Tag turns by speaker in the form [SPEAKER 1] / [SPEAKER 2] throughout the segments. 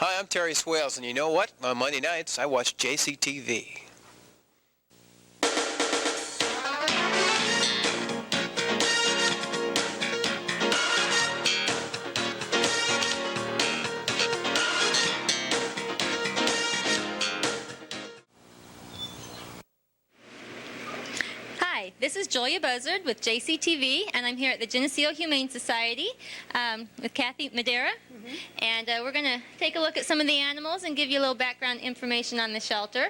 [SPEAKER 1] Hi, I'm Terry Swales, and you know what? On Monday nights, I watch JCTV.
[SPEAKER 2] Hi, this is Julia Buzzard with JCTV, and I'm here at the Geneseo Humane Society with Kathy Madera. And we're going to take a look at some of the animals and give you a little background information on the shelter.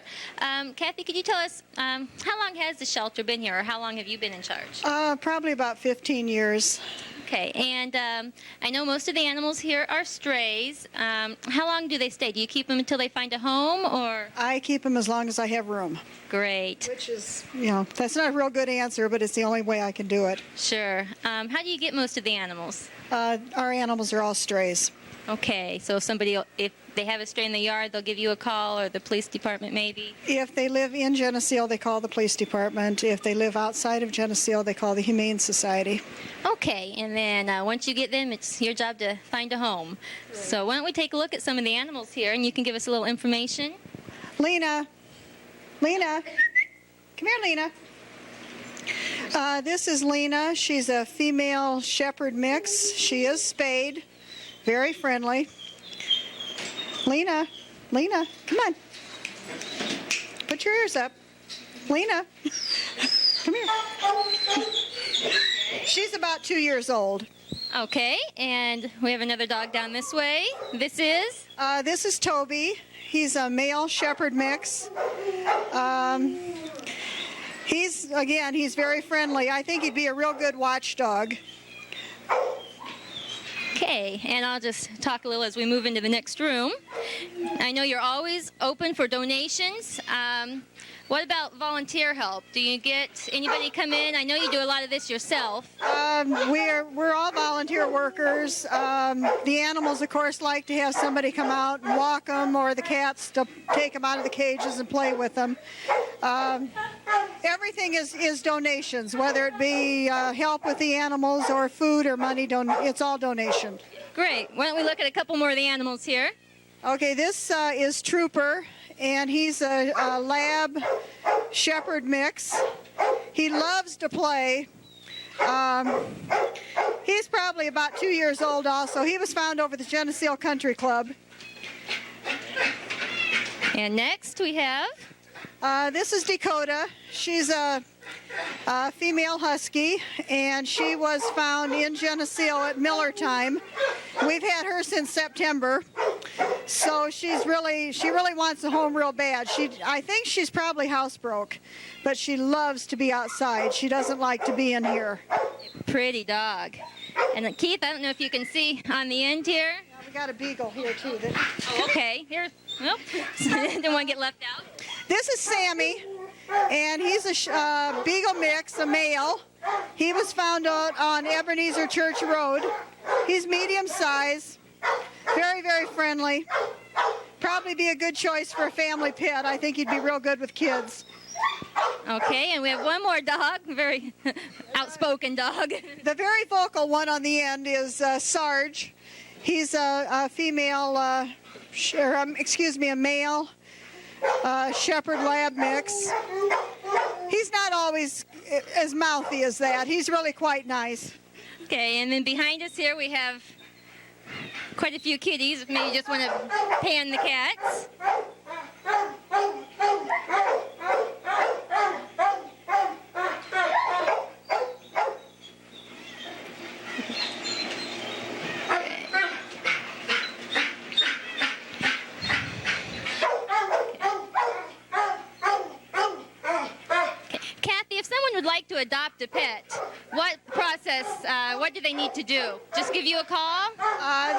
[SPEAKER 2] Kathy, could you tell us how long has the shelter been here, or how long have you been in charge?
[SPEAKER 3] Probably about 15 years.
[SPEAKER 2] Okay, and I know most of the animals here are strays. How long do they stay? Do you keep them until they find a home, or?
[SPEAKER 3] I keep them as long as I have room.
[SPEAKER 2] Great.
[SPEAKER 3] Which is, that's not a real good answer, but it's the only way I can do it.
[SPEAKER 2] Sure. How do you get most of the animals?
[SPEAKER 3] Our animals are all strays.
[SPEAKER 2] Okay, so if they have a stray in the yard, they'll give you a call, or the police department maybe?
[SPEAKER 3] If they live in Geneseo, they call the police department. If they live outside of Geneseo, they call the Humane Society.
[SPEAKER 2] Okay, and then once you get them, it's your job to find a home. Right. So why don't we take a look at some of the animals here, and you can give us a little information.
[SPEAKER 3] Lena, come here, Lena. This is Lena. She's a female shepherd mix. She is spayed. Very friendly. Lena, come on. Put your ears up. Lena, come here. She's about 2 years old.
[SPEAKER 2] Okay, and we have another dog down this way. This is
[SPEAKER 3] Toby. He's a male shepherd mix. He's very friendly. I think he'd be a real good watchdog.
[SPEAKER 2] Okay, and I'll just talk a little as we move into the next room. I know you're always open for donations. What about volunteer help? Do you get anybody come in? I know you do a lot of this yourself.
[SPEAKER 3] We're all volunteer workers. The animals, of course, like to have somebody come out and walk them, or the cats to take them out of the cages and play with them. Everything is donations, whether it be help with the animals or food or money. It's all donation.
[SPEAKER 2] Great. Why don't we look at a couple more of the animals here?
[SPEAKER 3] Okay, this is Trooper, and he's a lab shepherd mix. He loves to play. He's probably about 2 years old also. He was found over the Geneseo Country Club.
[SPEAKER 2] And next we have?
[SPEAKER 3] This is Dakota. She's a female husky, and she was found in Geneseo at Miller time. We've had her since September, so she really wants a home real bad. I think she's probably housebroke, but she loves to be outside. She doesn't like to be in here.
[SPEAKER 2] Pretty dog. And Keith, I don't know if you can see on the end here.
[SPEAKER 3] Yeah, we got a beagle here too.
[SPEAKER 2] Oh, okay. Here. Nope. Didn't want to get left out.
[SPEAKER 3] This is Sammy, and he's a beagle mix, a male. He was found out on Ebenezer Church Road. He's medium size, very, very friendly. Probably be a good choice for a family pet. I think he'd be real good with kids.
[SPEAKER 2] Okay, and we have one more dog, very outspoken dog.
[SPEAKER 3] The very vocal one on the end is Sarge. He's a male shepherd lab mix. He's not always as mouthy as that. He's really quite nice.
[SPEAKER 2] Okay, and then behind us here we have quite a few kitties. Maybe you just want to pan the cats. Would like to adopt a pet, what process, what do they need to do? Just give you a call?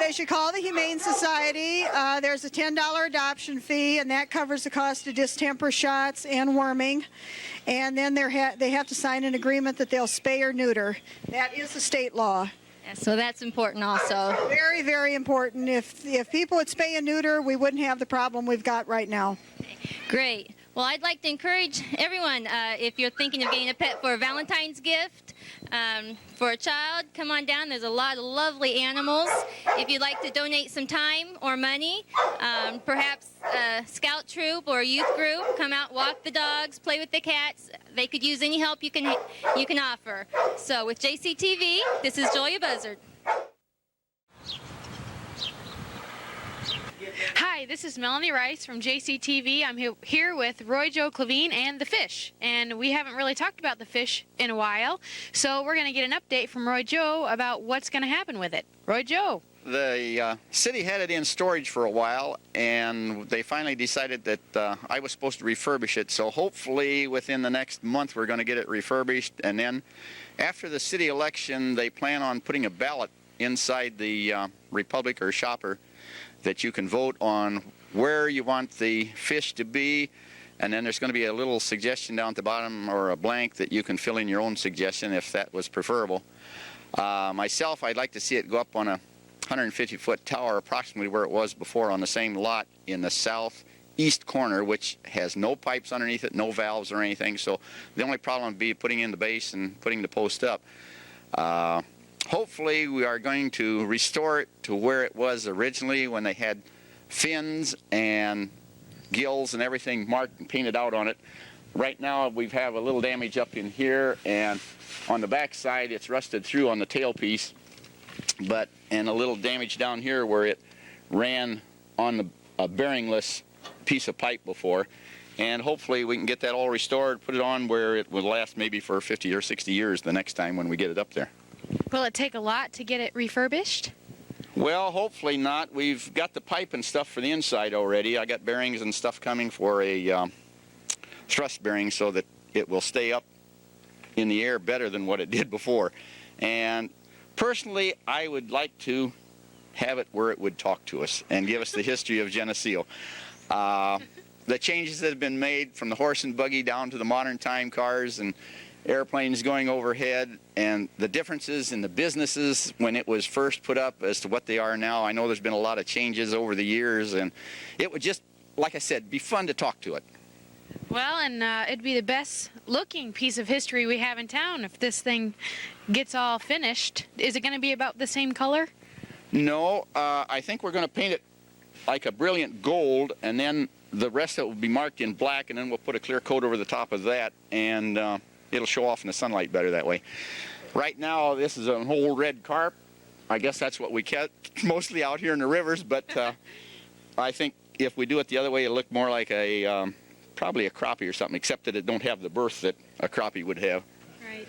[SPEAKER 3] They should call the Humane Society. There's a $10 adoption fee, and that covers the cost of distemper shots and worming. And then they have to sign an agreement that they'll spay or neuter. That is the state law.
[SPEAKER 2] Yeah, so that's important also.
[SPEAKER 3] Very, very important. If people would spay and neuter, we wouldn't have the problem we've got right now.
[SPEAKER 2] Great. Well, I'd like to encourage everyone, if you're thinking of getting a pet for a Valentine's gift, for a child, come on down. There's a lot of lovely animals. If you'd like to donate some time or money, perhaps a scout troop or a youth group, come out, walk the dogs, play with the cats. They could use any help you can offer. So with JCTV, this is Julia Buzzard.
[SPEAKER 4] Hi, this is Melanie Rice from JCTV. I'm here with Roy Joe Clavine and the fish. And we haven't really talked about the fish in a while, so we're going to get an update from Roy Joe about what's going to happen with it. Roy Joe.
[SPEAKER 5] The city had it in storage for a while, and they finally decided that I was supposed to refurbish it. So hopefully within the next month we're going to get it refurbished. And then after the city election, they plan on putting a ballot inside the Republic or Shopper that you can vote on where you want the fish to be, and then there's going to be a little suggestion down at the bottom, or a blank, that you can fill in your own suggestion if that was preferable. Myself, I'd like to see it go up on a 150-foot tower, approximately where it was before, on the same lot in the southeast corner, which has no pipes underneath it, no valves or anything, so the only problem would be putting in the base and putting the post up. Hopefully we are going to restore it to where it was originally, when they had fins and gills and everything marked and painted out on it. Right now we have a little damage up in here, and on the back side it's rusted through on the tailpiece, and a little damage down here where it ran on a bearingless piece of pipe before. And hopefully we can get that all restored, put it on where it will last maybe for 50 or 60 years the next time when we get it up there.
[SPEAKER 4] Will it take a lot to get it refurbished?
[SPEAKER 5] Well, hopefully not. We've got the pipe and stuff for the inside already. I got bearings and stuff coming for a thrust bearing so that it will stay up in the air better than what it did before. And personally, I would like to have it where it would talk to us and give us the history of Geneseo. The changes that have been made, from the horse and buggy down to the modern time cars and airplanes going overhead, and the differences in the businesses when it was first put up as to what they are now. I know there's been a lot of changes over the years, and it would just, like I said, be fun to talk to it.
[SPEAKER 4] Well, and it'd be the best looking piece of history we have in town if this thing gets all finished. Is it going to be about the same color?
[SPEAKER 5] No, I think we're going to paint it like a brilliant gold, and then the rest of it will be marked in black, and then we'll put a clear coat over the top of that, and it'll show off in the sunlight better that way. Right now, this is an old red carp. I guess that's what we catch mostly out here in the rivers, but I think if we do it the other way, it'll look more like a probably a crappie or something, except that it don't have the berth that a crappie would have.
[SPEAKER 4] Right.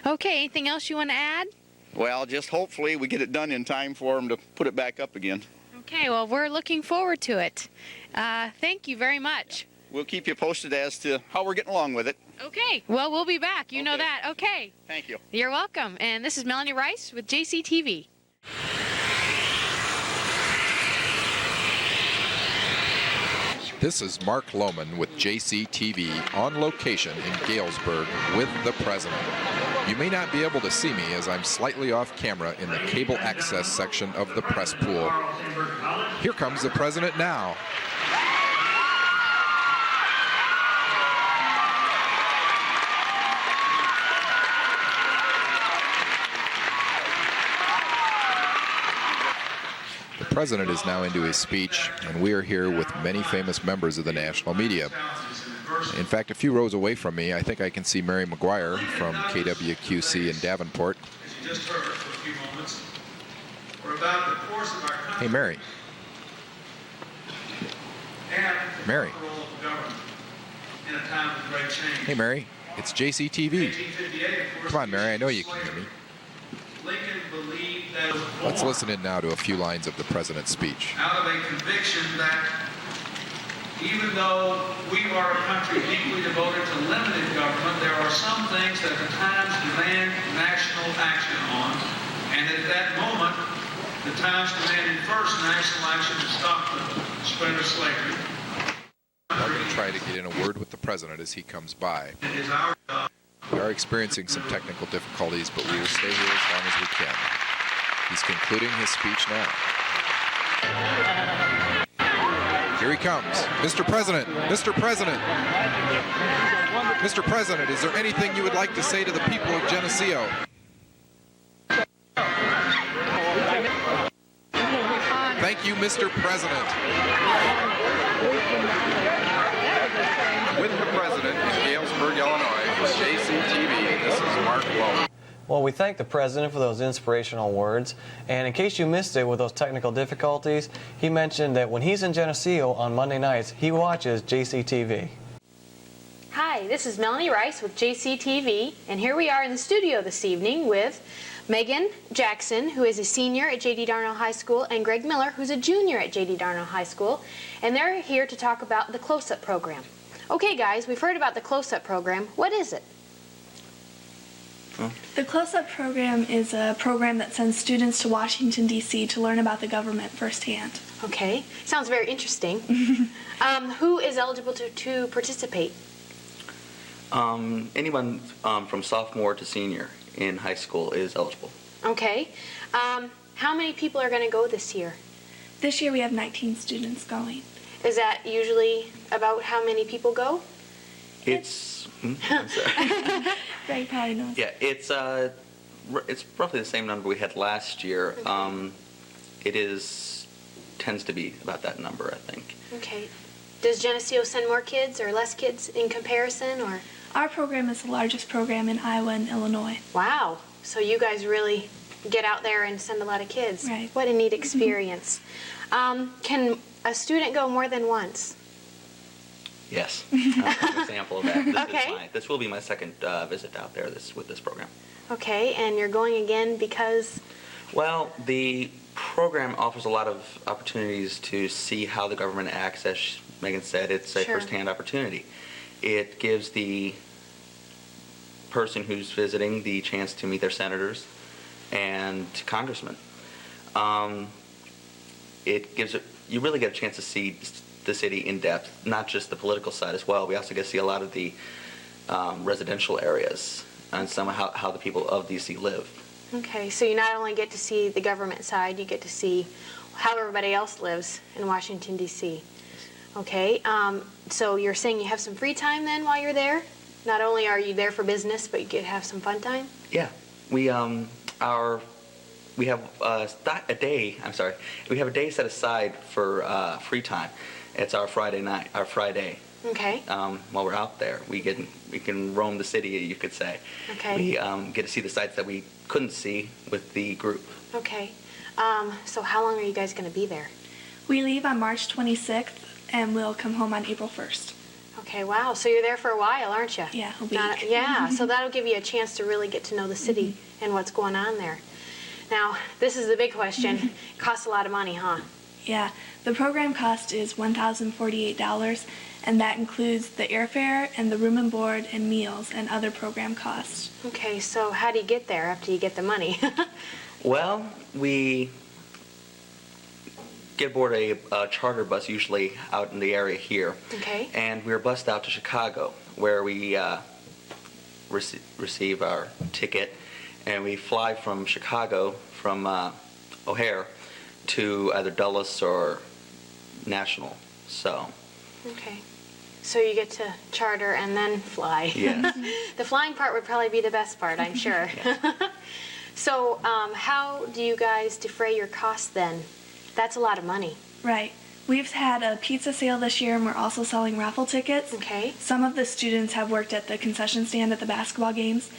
[SPEAKER 4] Okay, anything else you want to add?
[SPEAKER 5] Well, just hopefully we get it done in time for them to put it back up again.
[SPEAKER 4] Okay, well, we're looking forward to it. Thank you very much.
[SPEAKER 5] We'll keep you posted as to how we're getting along with it.
[SPEAKER 4] Okay, well, we'll be back. You know that. Okay.
[SPEAKER 5] Thank you.
[SPEAKER 4] You're welcome. And this is Melanie Rice with JCTV.
[SPEAKER 6] This is Mark Lohman with JCTV on location in Galesburg with the President. You may not be able to see me as I'm slightly off camera in the cable access section of the press pool. Here comes the President now. The President is now into his speech, and we are here with many famous members of the national media. In fact, a few rows away from me, I think I can see Mary McGuire from KWQC in Davenport. Hey, Mary. Mary. Hey, Mary. It's JCTV. Come on, Mary. I know you can hear me. Let's listen in now to a few lines of the President's speech.
[SPEAKER 7] Out of a conviction that even though we are a country deeply devoted to limited government, there are some things that the times demand national action on. And at that moment, the times demanded first national action to stop the spread of slavery.
[SPEAKER 6] I'm going to try to get in a word with the President as he comes by.
[SPEAKER 7] It is our job.
[SPEAKER 6] We are experiencing some technical difficulties, but we will stay here as long as we can. He's concluding his speech now. Here Here he comes. Mr. President, Mr. President. Mr. President, is there anything you would like to say to the people of Geneseo? Thank you, Mr. President. With the President in Galesburg, Illinois, for JCTV, this is Mark Lowe.
[SPEAKER 8] Well, we thank the President for those inspirational words. And in case you missed it with those technical difficulties, he mentioned that when he's in Geneseo on Monday nights, he watches JCTV.
[SPEAKER 4] Hi, this is Melanie Rice with JCTV, and here we are in the studio this evening with Megan Jackson, who is a senior at J.D. Darnell High School, and Greg Miller, who's a junior at J.D. Darnell High School, and they're here to talk about the Close-Up program. Okay, guys, we've heard about the Close-Up program. What is it?
[SPEAKER 9] The Close-Up program is a program that sends students to Washington, D.C. to learn about the government firsthand.
[SPEAKER 4] Okay, sounds very interesting. Who is eligible to participate?
[SPEAKER 10] Anyone from sophomore to senior in high school is eligible.
[SPEAKER 4] Okay. How many people are going to go this year?
[SPEAKER 9] This year we have 19 students going.
[SPEAKER 4] Is that usually about how many people go?
[SPEAKER 10] It's I'm sorry.
[SPEAKER 9] Greg probably knows.
[SPEAKER 10] Yeah, it's roughly the same number we had last year.
[SPEAKER 4] Okay.
[SPEAKER 10] It tends to be about that number, I think.
[SPEAKER 4] Okay. Does Geneseo send more kids or less kids in comparison, or?
[SPEAKER 9] Our program is the largest program in Iowa and Illinois.
[SPEAKER 4] Wow. So you guys really get out there and send a lot of kids.
[SPEAKER 9] Right.
[SPEAKER 4] What a neat experience. Can a student go more than once?
[SPEAKER 10] Yes, that's an example of that.
[SPEAKER 4] Okay.
[SPEAKER 10] This will be my second visit out there with this program.
[SPEAKER 4] Okay, and you're going again because?
[SPEAKER 10] Well, the program offers a lot of opportunities to see how the government acts. As Megan said, it's a
[SPEAKER 4] Sure.
[SPEAKER 10] first-hand opportunity. It gives the person who's visiting the chance to meet their senators and congressmen. You really get a chance to see the city in depth, not just the political side as well. We also get to see a lot of the residential areas and some of how the people of DC live.
[SPEAKER 4] Okay, so you not only get to see the government side, you get to see how everybody else lives in Washington, D.C. Okay, so you're saying you have some free time then while you're there? Not only are you there for business, but you get to have some fun time?
[SPEAKER 10] Yeah, we have a day. I'm sorry, we have a day set aside for free time. It's our Friday.
[SPEAKER 4] Okay.
[SPEAKER 10] While we're out there, we can roam the city, you could say.
[SPEAKER 4] Okay.
[SPEAKER 10] We get to see the sites that we couldn't see with the group.
[SPEAKER 4] Okay. So how long are you guys going to be there?
[SPEAKER 9] We leave on March 26th and we'll come home on April 1st.
[SPEAKER 4] Okay, wow. So you're there for a while, aren't you?
[SPEAKER 9] Yeah, a week.
[SPEAKER 4] Yeah, so that'll give you a chance to really get to know the city and what's going on there. Now, this is the big question. It costs a lot of money, huh?
[SPEAKER 9] Yeah, the program cost is $1,048, and that includes the airfare and the room and board and meals and other program costs.
[SPEAKER 4] Okay, so how do you get there after you get the money?
[SPEAKER 10] Well, we get aboard a charter bus usually out in the area here.
[SPEAKER 4] Okay.
[SPEAKER 10] And we're bused out to Chicago, where we receive our ticket, and we fly from Chicago, from O'Hare, to either Dulles or National. So.
[SPEAKER 4] Okay. So you get to charter and then fly.
[SPEAKER 10] Yes.
[SPEAKER 4] The flying part would probably be the best part, I'm sure. So how do you guys defray your costs then? That's a lot of money.
[SPEAKER 9] Right. We've had a pizza sale this year and we're also selling raffle tickets.
[SPEAKER 4] Okay.
[SPEAKER 9] Some of the students have worked at the concession stand at the basketball games.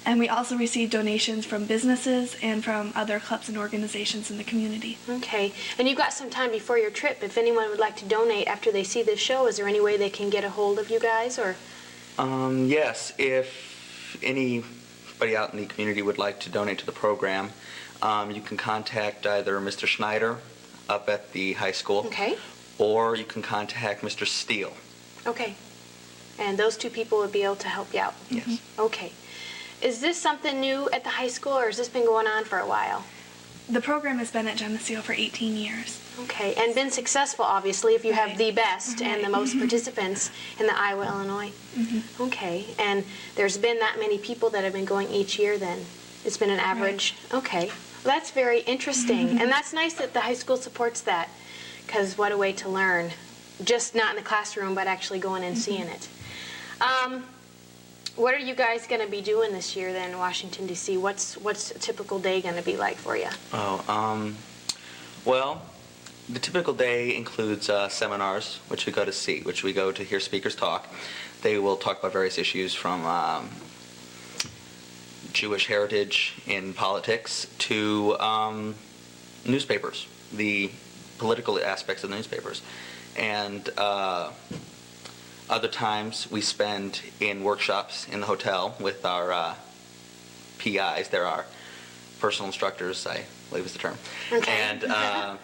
[SPEAKER 9] And we also receive donations from businesses and from other clubs and organizations in the community.
[SPEAKER 4] Okay. And you've got some time before your trip. If anyone would like to donate after they see this show, is there any way they can get a hold of you guys? Or?
[SPEAKER 10] Yes. If anybody out in the community would like to donate to the program, you can contact either Mr. Schneider up at the high school.
[SPEAKER 4] Okay.
[SPEAKER 10] Or you can contact Mr. Steele.
[SPEAKER 4] Okay. And those two people would be able to help you out?
[SPEAKER 10] Yes.
[SPEAKER 4] Okay. Is this something new at the high school, or has this been going on for a while?
[SPEAKER 9] The program has been at Geneseo for 18 years.
[SPEAKER 4] Okay, and been successful, obviously, if you have
[SPEAKER 9] Right.
[SPEAKER 4] the best and the most participants in the Iowa, Illinois. Okay, and there's been that many people that have been going each year then? It's been an average? Okay, well, that's very interesting. And that's nice that the high school supports that, because what a way to learn. just not in the classroom, but actually going and seeing it. What are you guys going to be doing this year then in Washington, D.C.? What's a typical day going to be like for you?
[SPEAKER 10] Well, the typical day includes seminars, which we go to see, which we go to hear speakers talk. They will talk about various issues from Jewish heritage in politics to newspapers, the political aspects of the newspapers. And other times we spend in workshops in the hotel with our PIs. They're our personal instructors, I believe is the term.
[SPEAKER 4] Okay.
[SPEAKER 10] And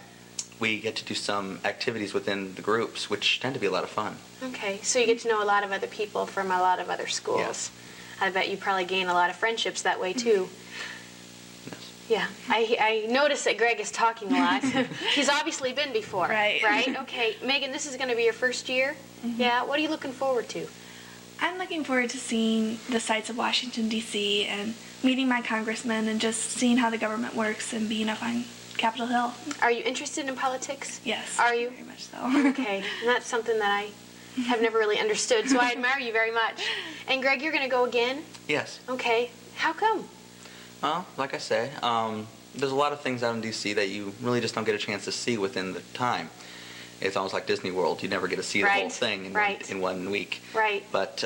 [SPEAKER 10] we get to do some activities within the groups, which tend to be a lot of fun.
[SPEAKER 4] Okay, so you get to know a lot of other people from a lot of other schools.
[SPEAKER 10] Yes.
[SPEAKER 4] I bet you probably gain a lot of friendships that way too.
[SPEAKER 10] Yes.
[SPEAKER 4] Yeah, I noticed that Greg is talking a lot. He's obviously been before.
[SPEAKER 9] Right.
[SPEAKER 4] Right? Okay, Megan, this is going to be your first year? Yeah, what are you looking forward to?
[SPEAKER 9] I'm looking forward to seeing the sights of Washington, D.C. and meeting my congressman and just seeing how the government works and being up on Capitol Hill.
[SPEAKER 4] Are you interested in politics?
[SPEAKER 9] Yes.
[SPEAKER 4] Are you?
[SPEAKER 9] Very much so.
[SPEAKER 4] Okay, and that's something that I have never really understood, so I admire you very much. And Greg, you're going to go again?
[SPEAKER 10] Yes.
[SPEAKER 4] Okay, how come?
[SPEAKER 10] Well, like I say, there's a lot of things out in D.C. that you really just don't get a chance to see within the time. It's almost like Disney World. You never get to see the whole
[SPEAKER 4] Right,
[SPEAKER 10] thing in,
[SPEAKER 4] right.
[SPEAKER 10] in 1 week.
[SPEAKER 4] Right.
[SPEAKER 10] But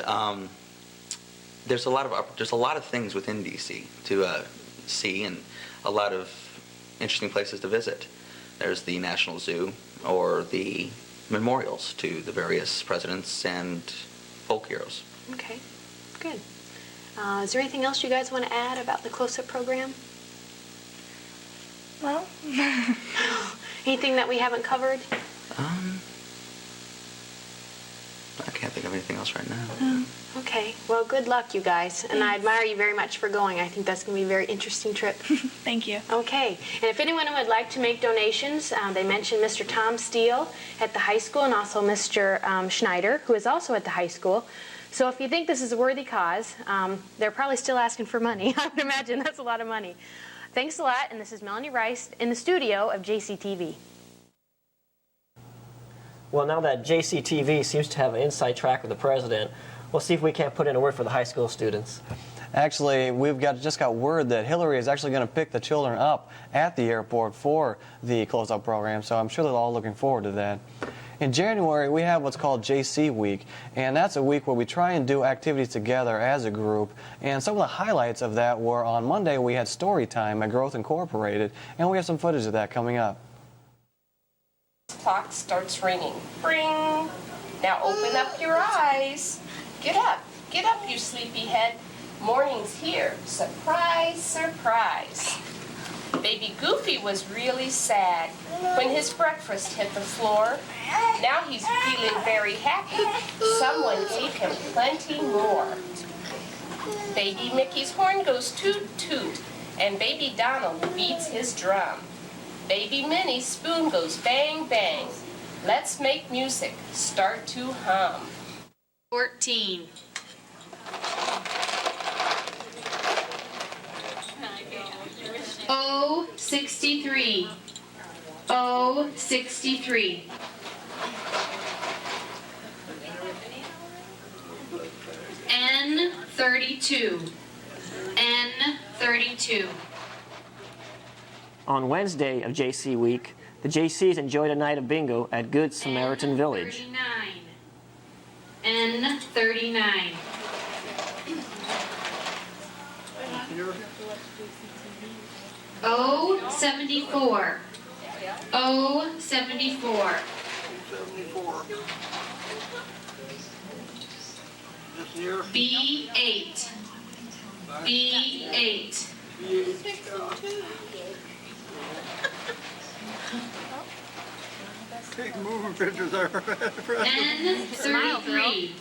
[SPEAKER 10] there's a lot of things within D.C. to see, and a lot of interesting places to visit. There's the National Zoo, or the memorials to the various presidents and folk heroes.
[SPEAKER 4] Okay, good. Is there anything else you guys want to add about the close-up program?
[SPEAKER 9] Well,
[SPEAKER 4] Anything that we haven't covered?
[SPEAKER 10] I can't think of anything else right now.
[SPEAKER 4] Okay, well, good luck, you guys. And I admire you very much for going. I think that's going to be a very interesting trip.
[SPEAKER 9] thank you.
[SPEAKER 4] Okay, and if anyone would like to make donations, they mentioned Mr. Tom Steele at the high school and also Mr. Schneider, who is also at the high school. So if you think this is a worthy cause, they're probably still asking for money. I would imagine that's a lot of money. Thanks a lot, and this is Melanie Rice in the studio of JCTV.
[SPEAKER 11] Well, now that JCTV seems to have an inside track with the president, we'll see if we can't put in a word for the high school students.
[SPEAKER 8] Actually, we've just got word that Hillary is actually going to pick the children up at the airport for the close-up program, so I'm sure they're all looking forward to that. In January, we have what's called JC Week, and that's a week where we try and do activities together as a group. And some of the highlights of that were on Monday we had story time at Growth Incorporated, and we have some footage of that coming up.
[SPEAKER 12] Clock starts ringing. Ring! Now open up your eyes. Get up, you sleepyhead. Morning's here. Surprise, surprise. Baby Goofy was really sad when his breakfast hit the floor. Now he's feeling very happy. Someone gave him plenty more. Baby Mickey's horn goes toot toot, and Baby Donald beats his drum. Baby Minnie's spoon goes bang bang. Let's make music start to hum.
[SPEAKER 4] 14. O 63. O 63. N 32. N 32.
[SPEAKER 11] On Wednesday of JC Week, the JCs enjoyed a night of bingo at Good Samaritan Village.
[SPEAKER 4] N 39. O 74. O 74. B 8. B 8.
[SPEAKER 13] Take moving pictures there.
[SPEAKER 4] N 33.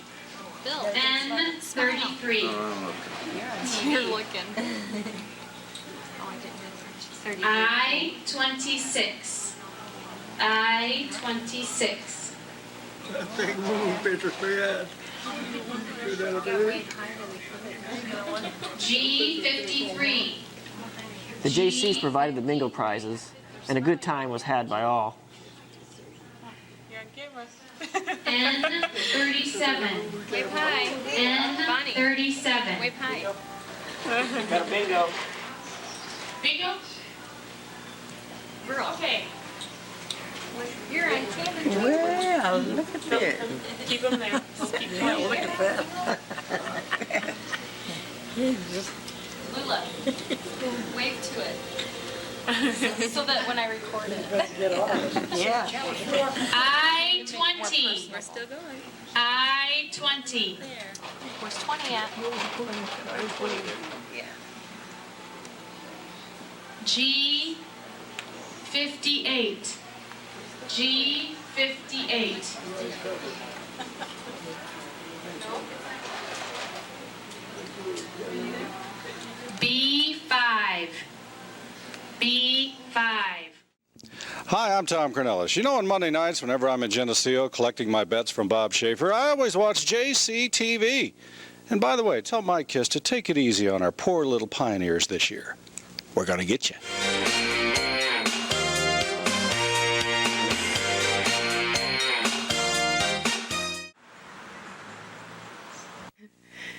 [SPEAKER 4] N 33.
[SPEAKER 14] You're looking.
[SPEAKER 4] I 26. I 26.
[SPEAKER 13] Take moving pictures, man.
[SPEAKER 4] G 53.
[SPEAKER 11] The JCs provided the bingo prizes, and a good time was had by all.
[SPEAKER 14] You're on camera.
[SPEAKER 2] N37.
[SPEAKER 4] Wave high.
[SPEAKER 2] N37.
[SPEAKER 4] Wave high.
[SPEAKER 11] Got a bingo.
[SPEAKER 4] Bingo? Okay. You're on camera.
[SPEAKER 13] Well, look at that.
[SPEAKER 4] Keep them there. Keep
[SPEAKER 13] Yeah, look at that.
[SPEAKER 14] Lula, wave to it. So that when I record it.
[SPEAKER 13] Yeah.
[SPEAKER 4] I-20.
[SPEAKER 14] We're still going.
[SPEAKER 4] I-20.
[SPEAKER 14] Where's 20 at?
[SPEAKER 4] G58. G58. B5. B5.
[SPEAKER 15] Hi, I'm Tom Cornelis. You know, on Monday nights, whenever I'm in Geneseo collecting my bets from Bob Schaefer, I always watch JCTV. And by the way, tell Mike Kiss to take it easy on our poor little Pioneers this year. We're going to get you.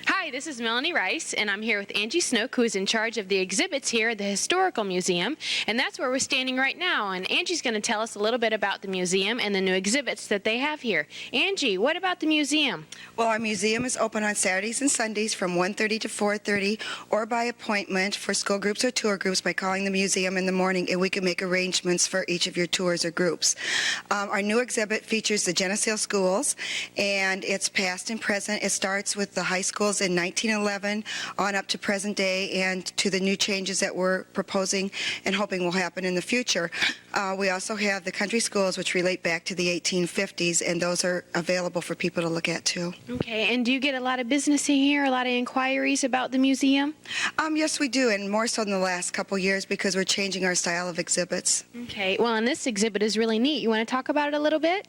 [SPEAKER 4] Hi, this is Melanie Rice, and I'm here with Angie Snook, who is in charge of the exhibits here at the Historical Museum, and that's where we're standing right now. And Angie's going to tell us a little bit about the museum and the new exhibits that they have here. Angie, what about the museum?
[SPEAKER 16] Well, our museum is open on Saturdays and Sundays from 1:30 to 4:30, or by appointment for school groups or tour groups by calling the museum in the morning, and we can make arrangements for each of your tours or groups. Our new exhibit features the Geneseo schools, and it's past and present. It starts with the high schools in 1911 on up to present day and to the new changes that we're proposing and hoping will happen in the future. We also have the country schools, which relate back to the 1850s, and those are available for people to look at too.
[SPEAKER 4] Okay, and do you get a lot of business in here, a lot of inquiries about the museum?
[SPEAKER 16] Yes, we do, and more so in the last couple years because we're changing our style of exhibits.
[SPEAKER 4] Okay, well, and this exhibit is really neat. You want to talk about it a little bit?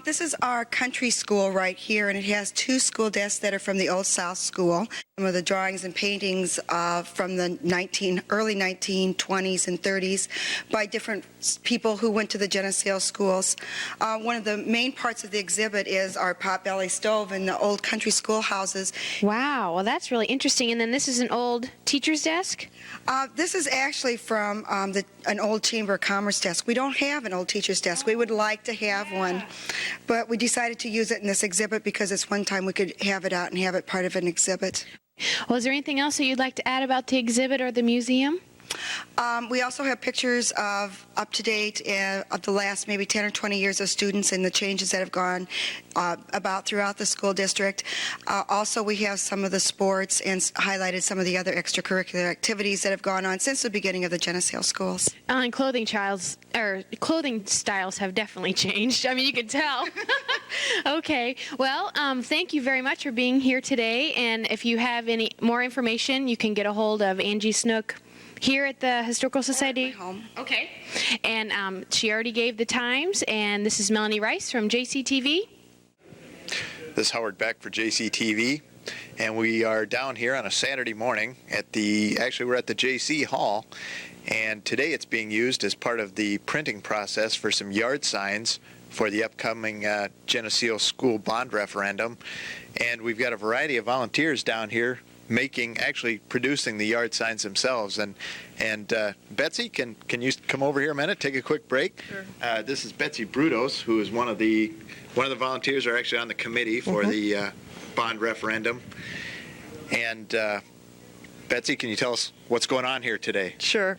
[SPEAKER 16] This is our country school right here, and it has two school desks that are from the Old South School. Some of the drawings and paintings from the early 1920s and 30s by different people who went to the Geneseo schools. One of the main parts of the exhibit is our potbelly stove and the old country schoolhouses.
[SPEAKER 4] Wow, well, that's really interesting. And then this is an old teacher's desk?
[SPEAKER 16] This is actually from an old Chamber of Commerce desk. We don't have an old teacher's desk. We would like to have one, but we decided to use it in this exhibit because it's one time we could have it out and have it part of an exhibit.
[SPEAKER 4] Well, is there anything else that you'd like to add about the exhibit or the museum?
[SPEAKER 16] We also have pictures of up-to-date of the last maybe 10 or 20 years of students and the changes that have gone about throughout the school district. Also, we have some of the sports and highlighted some of the other extracurricular activities that have gone on since the beginning of the Geneseo schools.
[SPEAKER 4] And clothing styles have definitely changed. I mean, you can tell. Okay. Well, thank you very much for being here today. And if you have any more information, you can get a hold of Angie Snook here at the Historical Society.
[SPEAKER 16] Home.
[SPEAKER 4] Okay. And she already gave the times. And this is Melanie Rice from JCTV.
[SPEAKER 1] This is Howard Beck for JCTV, and we are down here on a Saturday morning at we're at the JC Hall, and today it's being used as part of the printing process for some yard signs for the upcoming Geneseo school bond referendum. And we've got a variety of volunteers down here producing the yard signs themselves. And Betsy, can you come over here a minute, take a quick break? Sure. This is Betsy Brudos, who is one of the volunteers, are actually on the committee for the bond referendum. And Betsy, can you tell us what's going on here today?
[SPEAKER 17] Sure.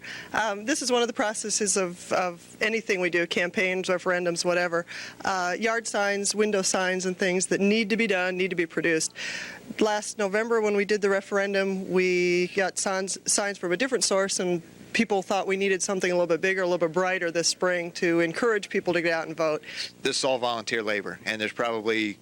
[SPEAKER 17] This is one of the processes of anything we do, campaigns, referendums, whatever. Yard signs, window signs, and things that need to be done, need to be produced. Last November, when we did the referendum, we got signs from a different source, and people thought we needed something a little bit bigger, a little bit brighter this spring to encourage people to get out and vote. This is all volunteer labor, and there's probably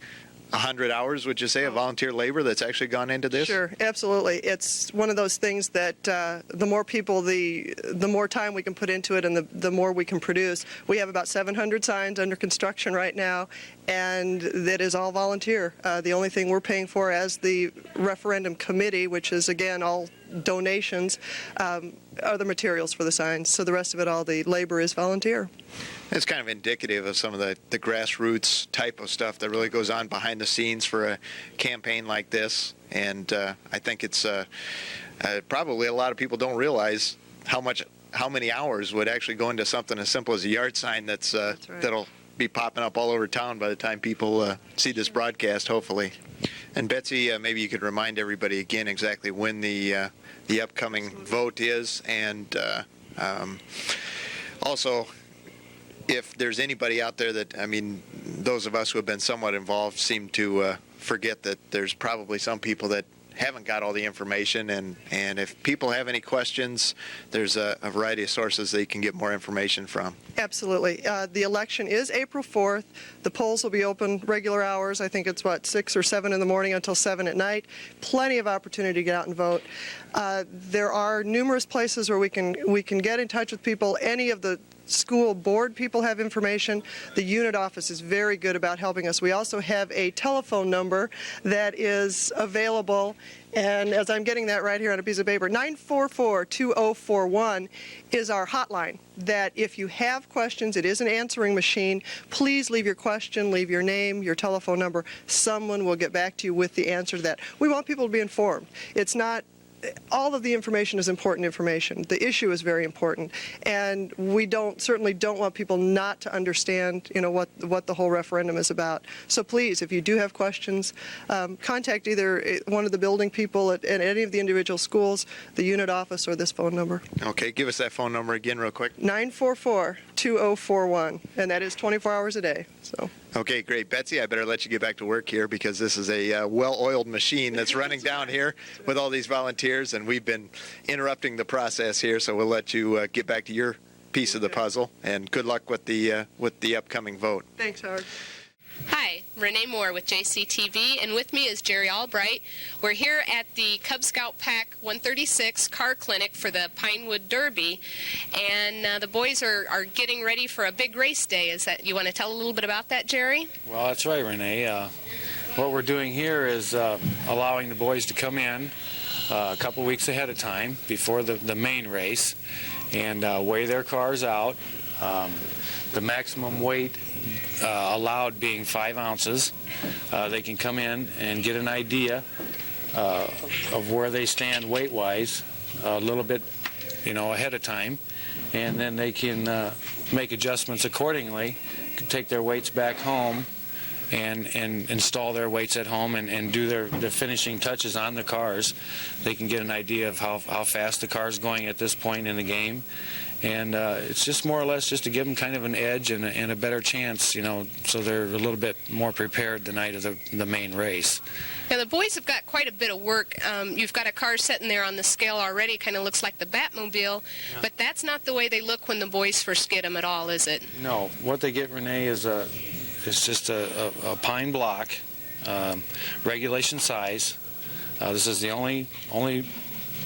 [SPEAKER 17] 100 hours, would you say, of volunteer labor that's actually gone into this? Sure, absolutely. It's one of those things that the more people, the more time we can put into it, and the more we can produce. We have about 700 signs under construction right now, and that is all volunteer. The only thing we're paying for as the referendum committee, which is, again, all donations, are the materials for the signs. So the rest of it, all the labor, is volunteer.
[SPEAKER 1] It's kind of indicative of some of the grassroots type of stuff that really goes on behind the scenes for a campaign like this. And I think it's probably a lot of people don't realize how many hours would actually go into something as simple as a yard sign that's right. That'll be popping up all over town by the time people see this broadcast, hopefully. And Betsy, maybe you could remind everybody again exactly when the upcoming vote is, and also, if there's anybody out there that, I mean, those of us who have been somewhat involved seem to forget that there's probably some people that haven't got all the information, and if people have any questions, there's a variety of sources they can get more information from.
[SPEAKER 17] Absolutely. The election is April 4th. The polls will be open regular hours. I think it's, 6 or 7 in the morning until 7 at night. Plenty of opportunity to get out and vote. There are numerous places where we can get in touch with people. Any of the school board people have information. The unit office is very good about helping us. We also have a telephone number that is available, and as I'm getting that right here on a piece of paper, 944-2041 is our hotline, that if you have questions, it is an answering machine. Please leave your question, leave your name, your telephone number. Someone will get back to you with the answer to that. We want people to be informed. It's not all of the information is important information. The issue is very important, and we certainly don't want people not to understand, what the whole referendum is about. So please, if you do have questions, contact either one of the building people at any of the individual schools, the unit office, or this phone number.
[SPEAKER 1] Okay, give us that phone number again real quick.
[SPEAKER 17] 944-2041, and that is 24 hours a day. So.
[SPEAKER 1] Okay, great. Betsy, I better let you get back to work here because this is a well-oiled machine that's running down here with all these volunteers, and we've been interrupting the process here, so we'll let you get back to your piece of the puzzle, and good luck with the upcoming vote.
[SPEAKER 17] Thanks, Howard.
[SPEAKER 12] Hi, Renee Moore with JCTV, and with me is Jerry Albright. We're here at the Cub Scout Pack 136 car clinic for the Pinewood Derby, and the boys are getting ready for a big race day. You want to tell a little bit about that, Jerry?
[SPEAKER 18] Well, that's right, Renee. What we're doing here is allowing the boys to come in a couple weeks ahead of time before the main race and weigh their cars out. The maximum weight allowed being 5 ounces. They can come in and get an idea of where they stand weight-wise a little bit, ahead of time, and then they can make adjustments accordingly, take their weights back home and install their weights at home and do their finishing touches on the cars. They can get an idea of how fast the car's going at this point in the game. And it's just more or less just to give them kind of an edge and a better chance, so they're a little bit more prepared the night of the main race.
[SPEAKER 12] Now, the boys have got quite a bit of work. You've got a car sitting there on the scale already, kind of looks like the Batmobile, but that's not the way they look when the boys first get them at all, is it?
[SPEAKER 18] No. What they get, Renee, is just a pine block, regulation size. This is the only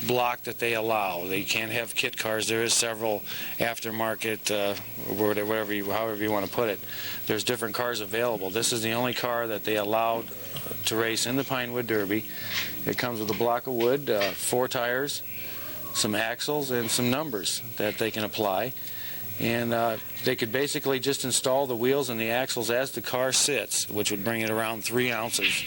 [SPEAKER 18] block that they allow. They can't have kit cars. There is several aftermarket, however you want to put it. There's different cars available. This is the only car that they allowed to race in the Pinewood Derby. It comes with a block of wood, 4 tires, some axles, and some numbers that they can apply. And they could basically just install the wheels and the axles as the car sits, which would bring it around 3 ounces.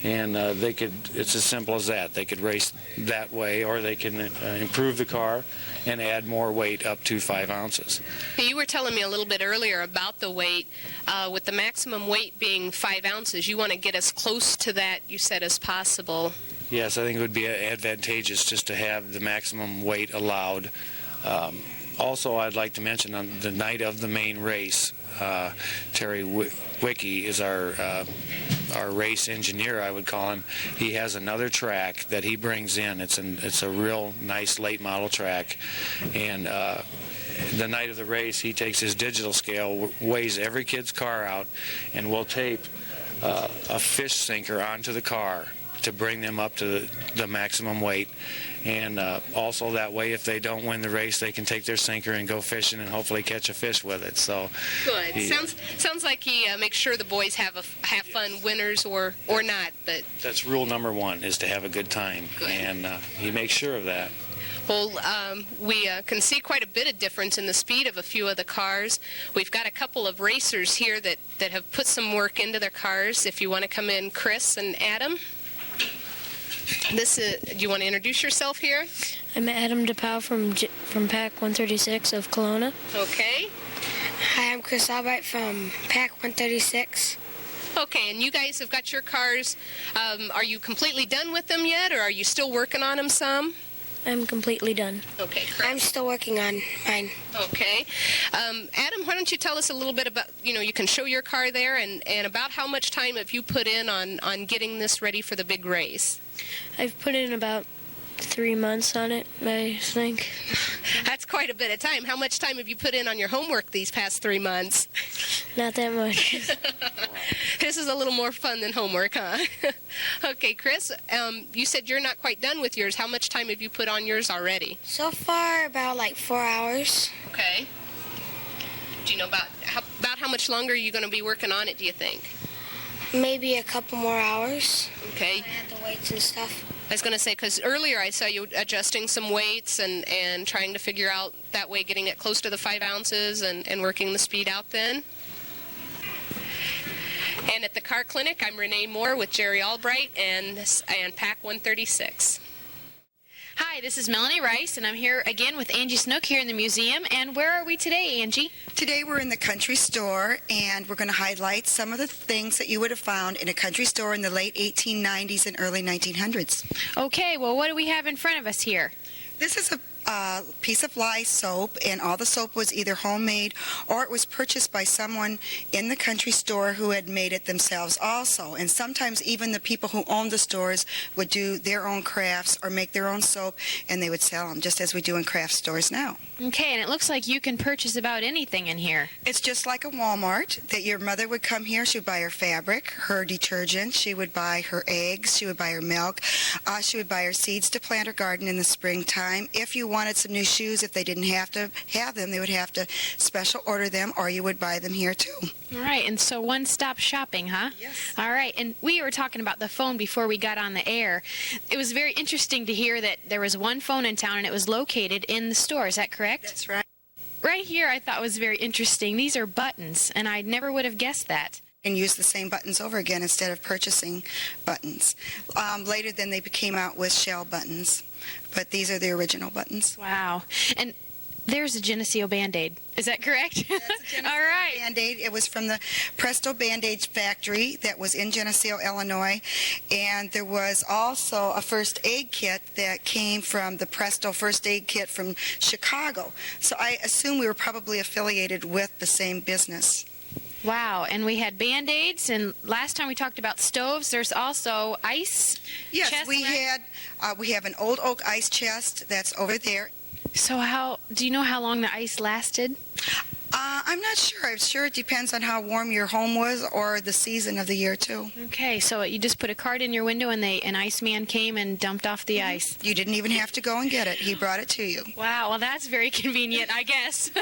[SPEAKER 18] And it's as simple as that. They could race that way, or they can improve the car and add more weight up to 5 ounces.
[SPEAKER 12] You were telling me a little bit earlier about the weight. With the maximum weight being 5 ounces, you want to get as close to that, you said, as possible.
[SPEAKER 18] Yes, I think it would be advantageous just to have the maximum weight allowed. Also, I'd like to mention on the night of the main race, Terry Wicke is our race engineer, I would call him. He has another track that he brings in. It's a real nice late model track, and the night of the race, he takes his digital scale, weighs every kid's car out, and will tape a fish sinker onto the car to bring them up to the maximum weight. And also that way, if they don't win the race, they can take their sinker and go fishing and hopefully catch a fish with it. So
[SPEAKER 12] good. Sounds like he makes sure the boys have fun, winners or not. But
[SPEAKER 18] that's rule number 1, is to have a good time.
[SPEAKER 12] Good.
[SPEAKER 18] And he makes sure of that.
[SPEAKER 12] Well, we can see quite a bit of difference in the speed of a few of the cars. We've got a couple of racers here that have put some work into their cars. If you want to come in, Chris and Adam. Do you want to introduce yourself here?
[SPEAKER 19] I'm Adam DePau from Pack 136 of Kelowna.
[SPEAKER 12] Okay.
[SPEAKER 19] Hi, I'm Chris Albright from Pack 136.
[SPEAKER 12] Okay, and you guys have got your cars. Are you completely done with them yet, or are you still working on them some?
[SPEAKER 19] I'm completely done.
[SPEAKER 12] Okay, Chris.
[SPEAKER 19] I'm still working on mine.
[SPEAKER 12] Okay. Adam, why don't you tell us a little bit about, you can show your car there, and about how much time have you put in on getting this ready for the big race?
[SPEAKER 19] I've put in about 3 months on it, I think.
[SPEAKER 12] That's quite a bit of time. How much time have you put in on your homework these past 3 months?
[SPEAKER 19] Not that much.
[SPEAKER 12] This is a little more fun than homework, huh? Okay, Chris, you said you're not quite done with yours. How much time have you put on yours already?
[SPEAKER 19] So far, about like 4 hours.
[SPEAKER 12] Okay. Do you know about how much longer are you going to be working on it, do you think?
[SPEAKER 19] Maybe a couple more hours.
[SPEAKER 12] Okay.
[SPEAKER 19] I have the weights and stuff.
[SPEAKER 12] I was going to say, because earlier I saw you adjusting some weights and trying to figure out that way, getting it close to the 5 ounces and working the speed out then. And at the car clinic, I'm Renee Moore with Jerry Albright and Pack 136.
[SPEAKER 4] Hi, this is Melanie Rice, and I'm here again with Angie Snook here in the museum. And where are we today, Angie?
[SPEAKER 16] Today we're in the country store, and we're going to highlight some of the things that you would have found in a country store in the late 1890s and early 1900s.
[SPEAKER 4] Okay, well, what do we have in front of us here?
[SPEAKER 16] This is a piece of lye soap, and all the soap was either homemade or it was purchased by someone in the country store who had made it themselves also. And sometimes even the people who owned the stores would do their own crafts or make their own soap, and they would sell them, just as we do in craft stores now.
[SPEAKER 4] Okay, and it looks like you can purchase about anything in here.
[SPEAKER 16] It's just like a Walmart, that your mother would come here, she would buy her fabric, her detergent, she would buy her eggs, she would buy her milk, she would buy her seeds to plant her garden in the springtime. If you wanted some new shoes, if they didn't have to have them, they would have to special order them, or you would buy them here too.
[SPEAKER 4] All right, and so one-stop shopping, huh?
[SPEAKER 16] Yes.
[SPEAKER 4] All right, and we were talking about the phone before we got on the air. It was very interesting to hear that there was one phone in town and it was located in the store. Is that correct?
[SPEAKER 16] That's right.
[SPEAKER 4] Right here I thought was very interesting. These are buttons, and I never would have guessed that.
[SPEAKER 16] And use the same buttons over again instead of purchasing buttons. Later then they came out with shell buttons, but these are the original buttons.
[SPEAKER 4] Wow. And there's a Geneseo Band-Aid. Is that correct?
[SPEAKER 16] That's a Geneseo
[SPEAKER 4] All right.
[SPEAKER 16] Band-Aid. It was from the Presto Band-Aid factory that was in Geneseo, Illinois. And there was also a first aid kit that came from the Presto first aid kit from Chicago. So I assume we were probably affiliated with the same business.
[SPEAKER 4] Wow, and we had Band-Aids, and last time we talked about stoves. There's also ice.
[SPEAKER 16] Yes, we have an old oak ice chest that's over there.
[SPEAKER 4] So do you know how long the ice lasted?
[SPEAKER 16] I'm not sure. I'm sure it depends on how warm your home was or the season of the year too.
[SPEAKER 4] Okay, so you just put a card in your window and an iceman came and dumped off the ice.
[SPEAKER 16] You didn't even have to go and get it. He brought it to you.
[SPEAKER 4] Wow, well that's very convenient, I guess.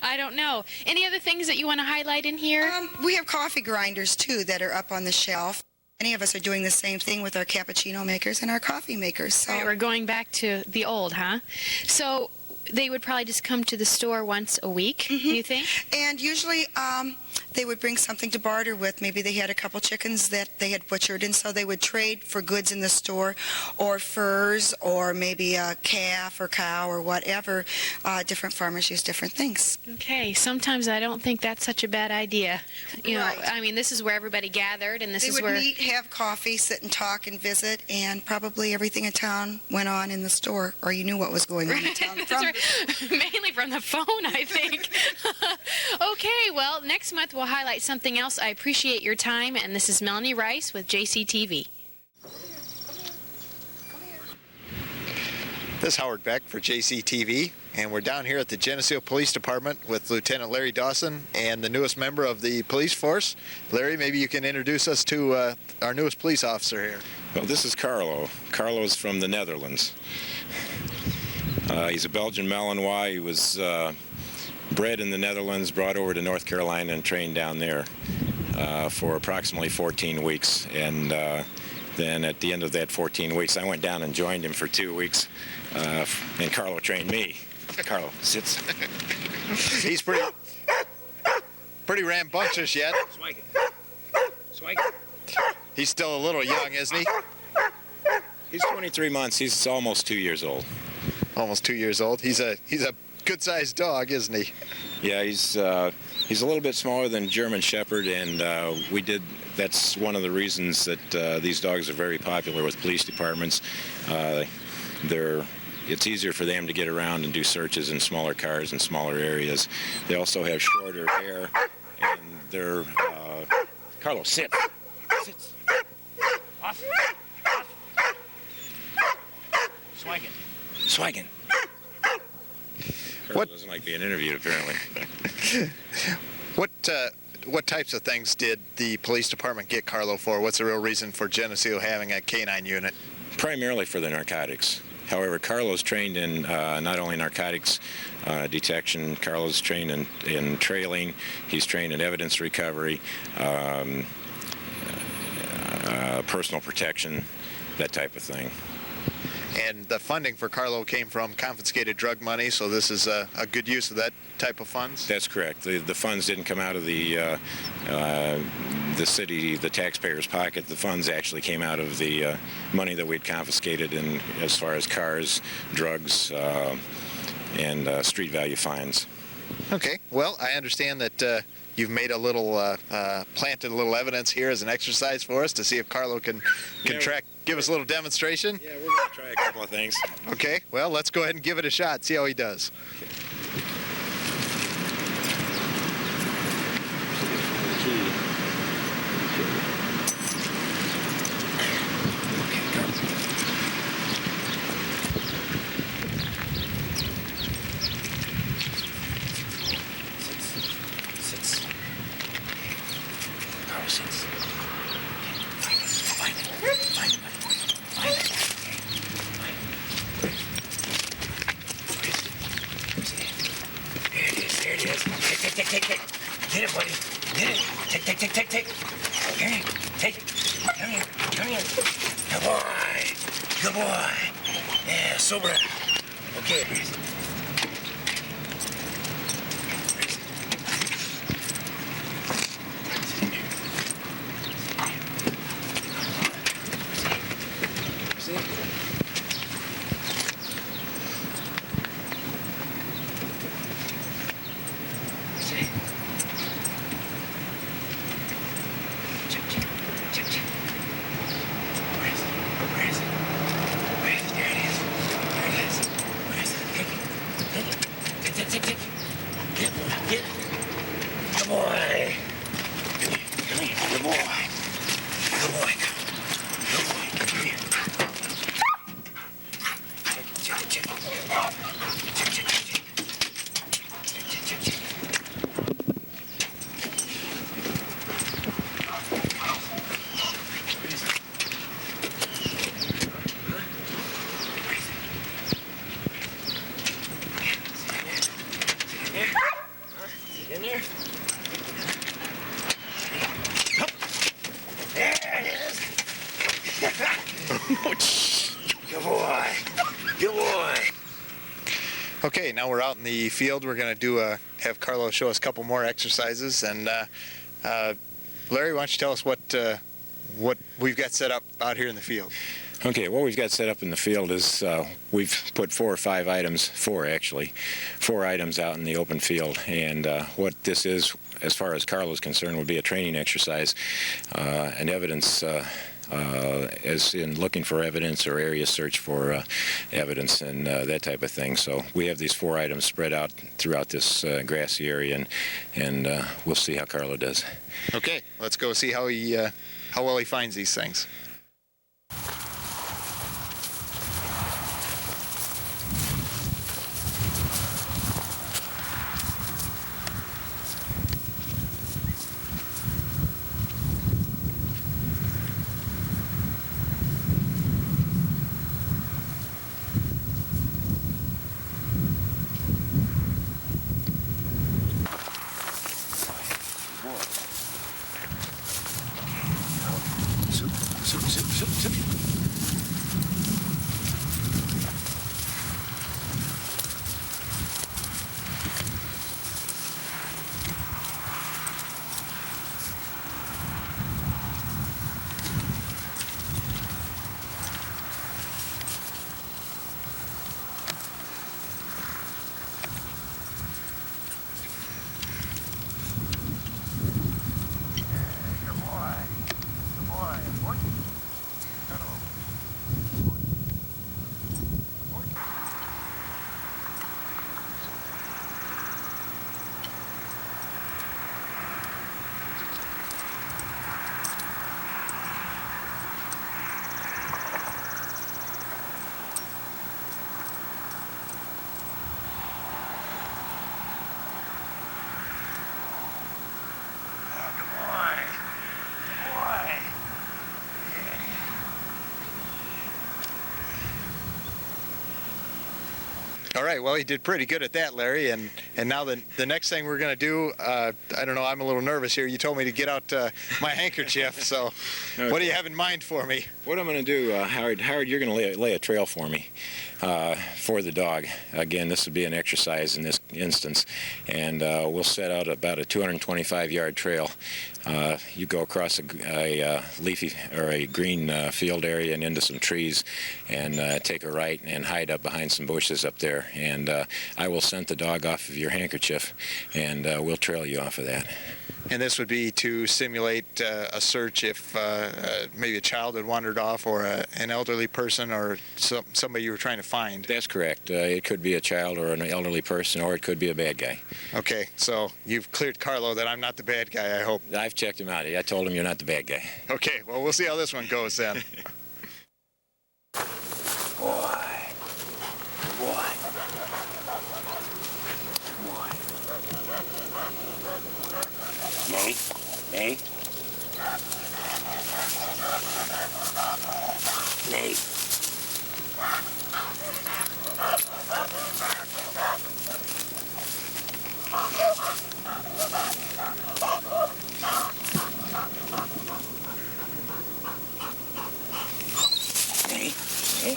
[SPEAKER 4] I don't know. Any other things that you want to highlight in here?
[SPEAKER 16] We have coffee grinders too that are up on the shelf. Many of us are doing the same thing with our cappuccino makers and our coffee makers. So
[SPEAKER 4] right, we're going back to the old, huh? So they would probably just come to the store once a week, you think?
[SPEAKER 16] And usually they would bring something to barter with. Maybe they had a couple chickens that they had butchered, and so they would trade for goods in the store, or furs, or maybe a calf or cow or whatever. Different farmers use different things.
[SPEAKER 4] Okay, sometimes I don't think that's such a bad idea. You know,
[SPEAKER 16] Right.
[SPEAKER 4] I mean, this is where everybody gathered, and this
[SPEAKER 16] They
[SPEAKER 4] is
[SPEAKER 16] would
[SPEAKER 4] where...
[SPEAKER 16] meet, have coffee, sit and talk and visit, and probably everything in town went on in the store, or you knew what was going on in town.
[SPEAKER 4] That's right. Mainly from the phone, I think. Okay, well, next month we'll highlight something else. I appreciate your time, and this is Melanie Rice with JCTV.
[SPEAKER 1] This is Howard Beck for JCTV, and we're down here at the Geneseo Police Department with Lieutenant Larry Dawson and the newest member of the police force. Larry, maybe you can introduce us to our newest police officer here.
[SPEAKER 20] Well, this is Carlo. Carlo's from the Netherlands. He's a Belgian Malinois. He was bred in the Netherlands, brought over to North Carolina, and trained down there for approximately 14 weeks. And then at the end of that 14 weeks, I went down and joined him for 2 weeks, and Carlo trained me. Carlo, sits.
[SPEAKER 1] He's pretty rambunctious yet.
[SPEAKER 20] Swag it. Swag it.
[SPEAKER 1] He's still a little young, isn't he?
[SPEAKER 20] He's 23 months. He's almost 2 years old.
[SPEAKER 1] Almost 2 years old. He's a good-sized dog, isn't he?
[SPEAKER 20] Yeah, he's a little bit smaller than German Shepherd, and that's one of the reasons that these dogs are very popular with police departments. It's easier for them to get around and do searches in smaller cars and smaller areas. They also have shorter hair, and they're Carlos, sit. Sits. Off. Swaggin. Swaggin. Carlo doesn't like being interviewed, apparently.
[SPEAKER 1] What types of things did the police department get Carlo for? What's the real reason for Geneseo having a canine unit?
[SPEAKER 20] Primarily for the narcotics. However, Carlo's trained in not only narcotics detection, Carlo's trained in trailing, he's trained in evidence recovery, personal protection, that type of thing.
[SPEAKER 1] And the funding for Carlo came from confiscated drug money, so this is a good use of that type of funds?
[SPEAKER 20] That's correct. The funds didn't come out of the city, the taxpayers' pocket. The funds actually came out of the money that we'd confiscated in as far as cars, drugs, and street value fines.
[SPEAKER 1] Okay. Well, I understand that you've made a little, planted a little evidence here as an exercise for us to see if Carlo can give us a little demonstration.
[SPEAKER 20] Yeah, we're going to try a couple of things.
[SPEAKER 1] Okay. Well, let's go ahead and give it a shot, see how he does.
[SPEAKER 20] Get it, buddy. Get it. Take. Here, take. Come here. Good boy. Yeah, sober. Okay. Good boy.
[SPEAKER 1] Okay, now we're out in the field. We're going to have Carlo show us a couple more exercises. And Larry, why don't you tell us what we've got set up out here in the field?
[SPEAKER 20] Okay, what we've got set up in the field is we've put 4 items out in the open field. And what this is, as far as Carlo's concerned, would be a training exercise, an evidence, as in looking for evidence or area search for evidence and that type of thing. So we have these 4 items spread out throughout this grassy area, and we'll see how Carlo does.
[SPEAKER 1] Okay, let's go see how well he finds these things. All right, well, you did pretty good at that, Larry. And now the next thing we're going to do, I don't know, I'm a little nervous here. You told me to get out my handkerchief, so what do you have in mind for me?
[SPEAKER 20] What I'm going to do, Howard, you're going to lay a trail for me for the dog. Again, this would be an exercise in this instance, and we'll set out about a 225-yard trail. You go across a leafy or a green field area and into some trees, and take a right and hide up behind some bushes up there. And I will scent the dog off of your handkerchief, and we'll trail you off of that.
[SPEAKER 1] And this would be to simulate a search if maybe a child had wandered off, or an elderly person, or somebody you were trying to find.
[SPEAKER 20] That's correct. It could be a child or an elderly person, or it could be a bad guy.
[SPEAKER 1] Okay, so you've cleared Carlo that I'm not the bad guy, I hope.
[SPEAKER 20] I've checked him out. I told him you're not the bad guy.
[SPEAKER 1] Okay, well, we'll see how this one goes then.
[SPEAKER 20] Boy. Nay, nay. Nay. Nay, nay.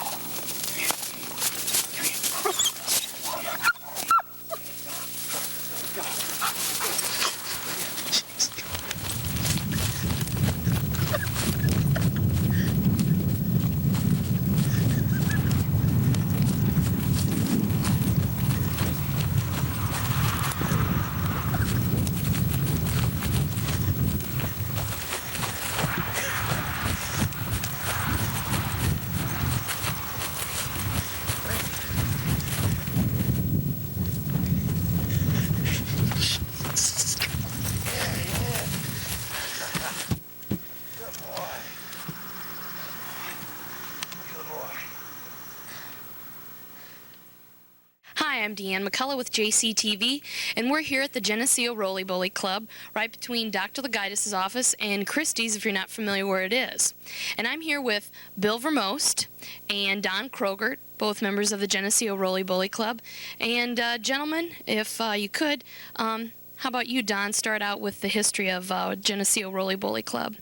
[SPEAKER 21] Hi, I'm Deanne McCullough with JCTV, and we're here at the Geneseo Roly-Poly Club, right between Dr. Legaitis' office and Christie's, if you're not familiar where it is. And I'm here with Bill Vermost and Don Krogert, both members of the Geneseo Roly-Poly Club. And gentlemen, if you could, how about you, Don, start out with the history of Geneseo Roly-Poly Club?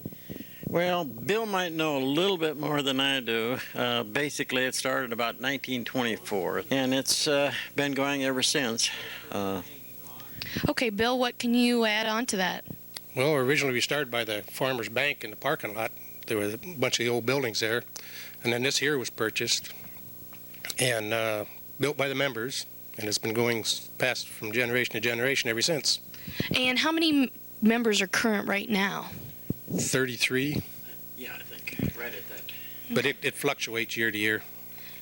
[SPEAKER 22] Well, Bill might know a little bit more than I do. Basically, it started about 1924, and it's been going ever since.
[SPEAKER 21] Okay, Bill, what can you add on to that?
[SPEAKER 23] Well, originally we started by the Farmers Bank in the parking lot. There were a bunch of the old buildings there, and then this here was purchased and built by the members, and it's been going passed from generation to generation ever since.
[SPEAKER 21] And how many members are current right now?
[SPEAKER 23] 33.
[SPEAKER 22] Yeah, I think right at that.
[SPEAKER 23] But it fluctuates year to year.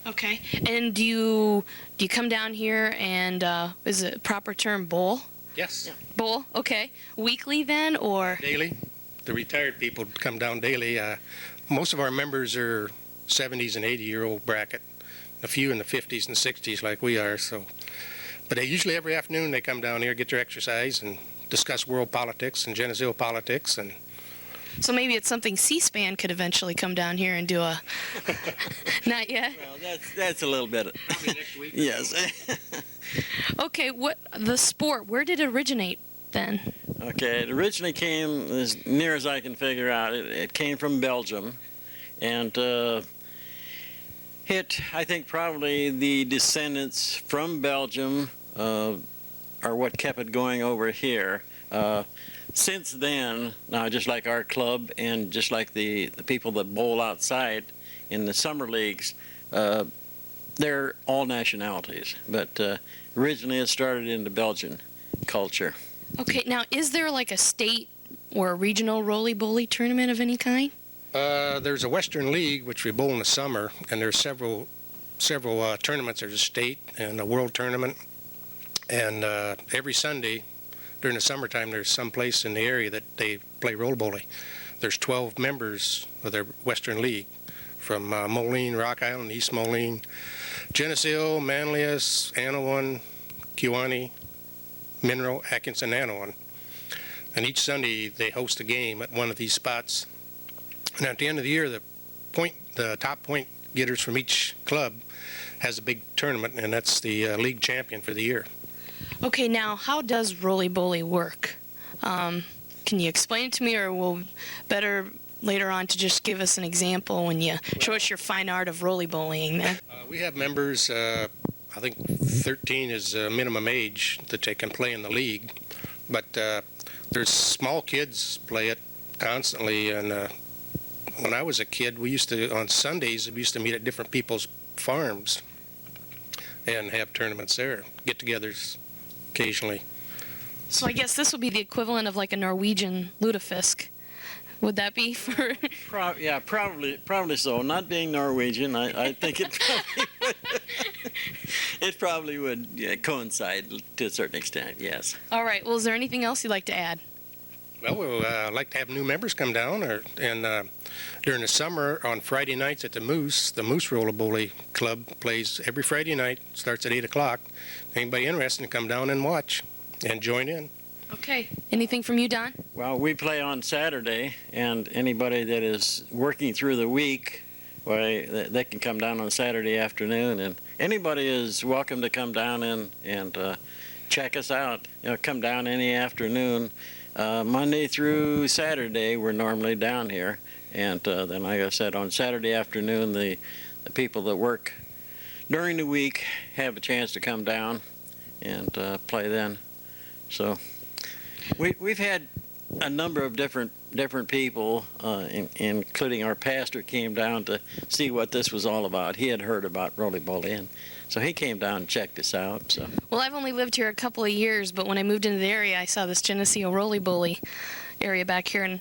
[SPEAKER 21] Okay. And do you come down here and is it a proper term bowl?
[SPEAKER 23] Yes. Yeah.
[SPEAKER 21] Bowl. Okay. Weekly then, or
[SPEAKER 23] daily? The retired people come down daily. Most of our members are 70s and 80-year-old bracket. A few in the 50s and 60s like we are. So, but they usually every afternoon they come down here, get their exercise, and discuss world politics and Geneseo politics. And
[SPEAKER 21] so maybe it's something C-SPAN could eventually come down here and do a. Not yet.
[SPEAKER 22] Well, that's a little bit.
[SPEAKER 23] Probably next week.
[SPEAKER 22] Yes.
[SPEAKER 21] Okay, what the sport? Where did it originate then?
[SPEAKER 22] Okay, it originally came, as near as I can figure out, it came from Belgium, And I think probably the descendants from Belgium are what kept it going over here. Since then, now just like our club and just like the people that bowl outside in the summer leagues, they're all nationalities. But originally it started in the Belgian culture.
[SPEAKER 21] Okay, now is there like a state or a regional roly-boly tournament of any kind?
[SPEAKER 23] There's a Western League, which we bowl in the summer, and there's several tournaments. There's a state and a world tournament. And every Sunday during the summertime, there's some place in the area that they play roly-boly. There's 12 members of their Western League from Moline, Rock Island, East Moline, Geneseo, Manlius, Anawan, Kewanee, Mineral, Atkinson, Anawan. And each Sunday they host a game at one of these spots. And at the end of the year, the top point getters from each club has a big tournament, and that's the league champion for the year.
[SPEAKER 21] Okay, now how does roly-boly work? Can you explain it to me, or will better later on to just give us an example when you show us your fine art of roly-bolying then?
[SPEAKER 23] We have members, I think 13 is minimum age that they can play in the league, but there's small kids play it constantly. And when I was a kid, on Sundays, we used to meet at different people's farms and have tournaments there, get-togethers occasionally.
[SPEAKER 21] So I guess this would be the equivalent of like a Norwegian lutefisk. Would that be for?
[SPEAKER 22] Yeah, probably so. Not being Norwegian, I think it probably would coincide to a certain extent. Yes.
[SPEAKER 21] All right. Well, is there anything else you'd like to add?
[SPEAKER 23] Well, we'd like to have new members come down, and during the summer on Friday nights at the Moose Roller-Boly Club plays every Friday night. Starts at 8 o'clock. Anybody interested in come down and watch and join in?
[SPEAKER 21] Okay. Anything from you, Don?
[SPEAKER 22] Well, we play on Saturday, and anybody that is working through the week, well, they can come down on Saturday afternoon, and anybody is welcome to come down and check us out. Come down any afternoon. Monday through Saturday, we're normally down here, and then, like I said, on Saturday afternoon, the people that work during the week have a chance to come down and play then. So we've had a number of different people, including our pastor, came down to see what this was all about. He had heard about roly-boly, and so he came down and checked us out. So.
[SPEAKER 21] Well, I've only lived here a couple of years, but when I moved into the area, I saw this Geneseo roly-boly area back here, and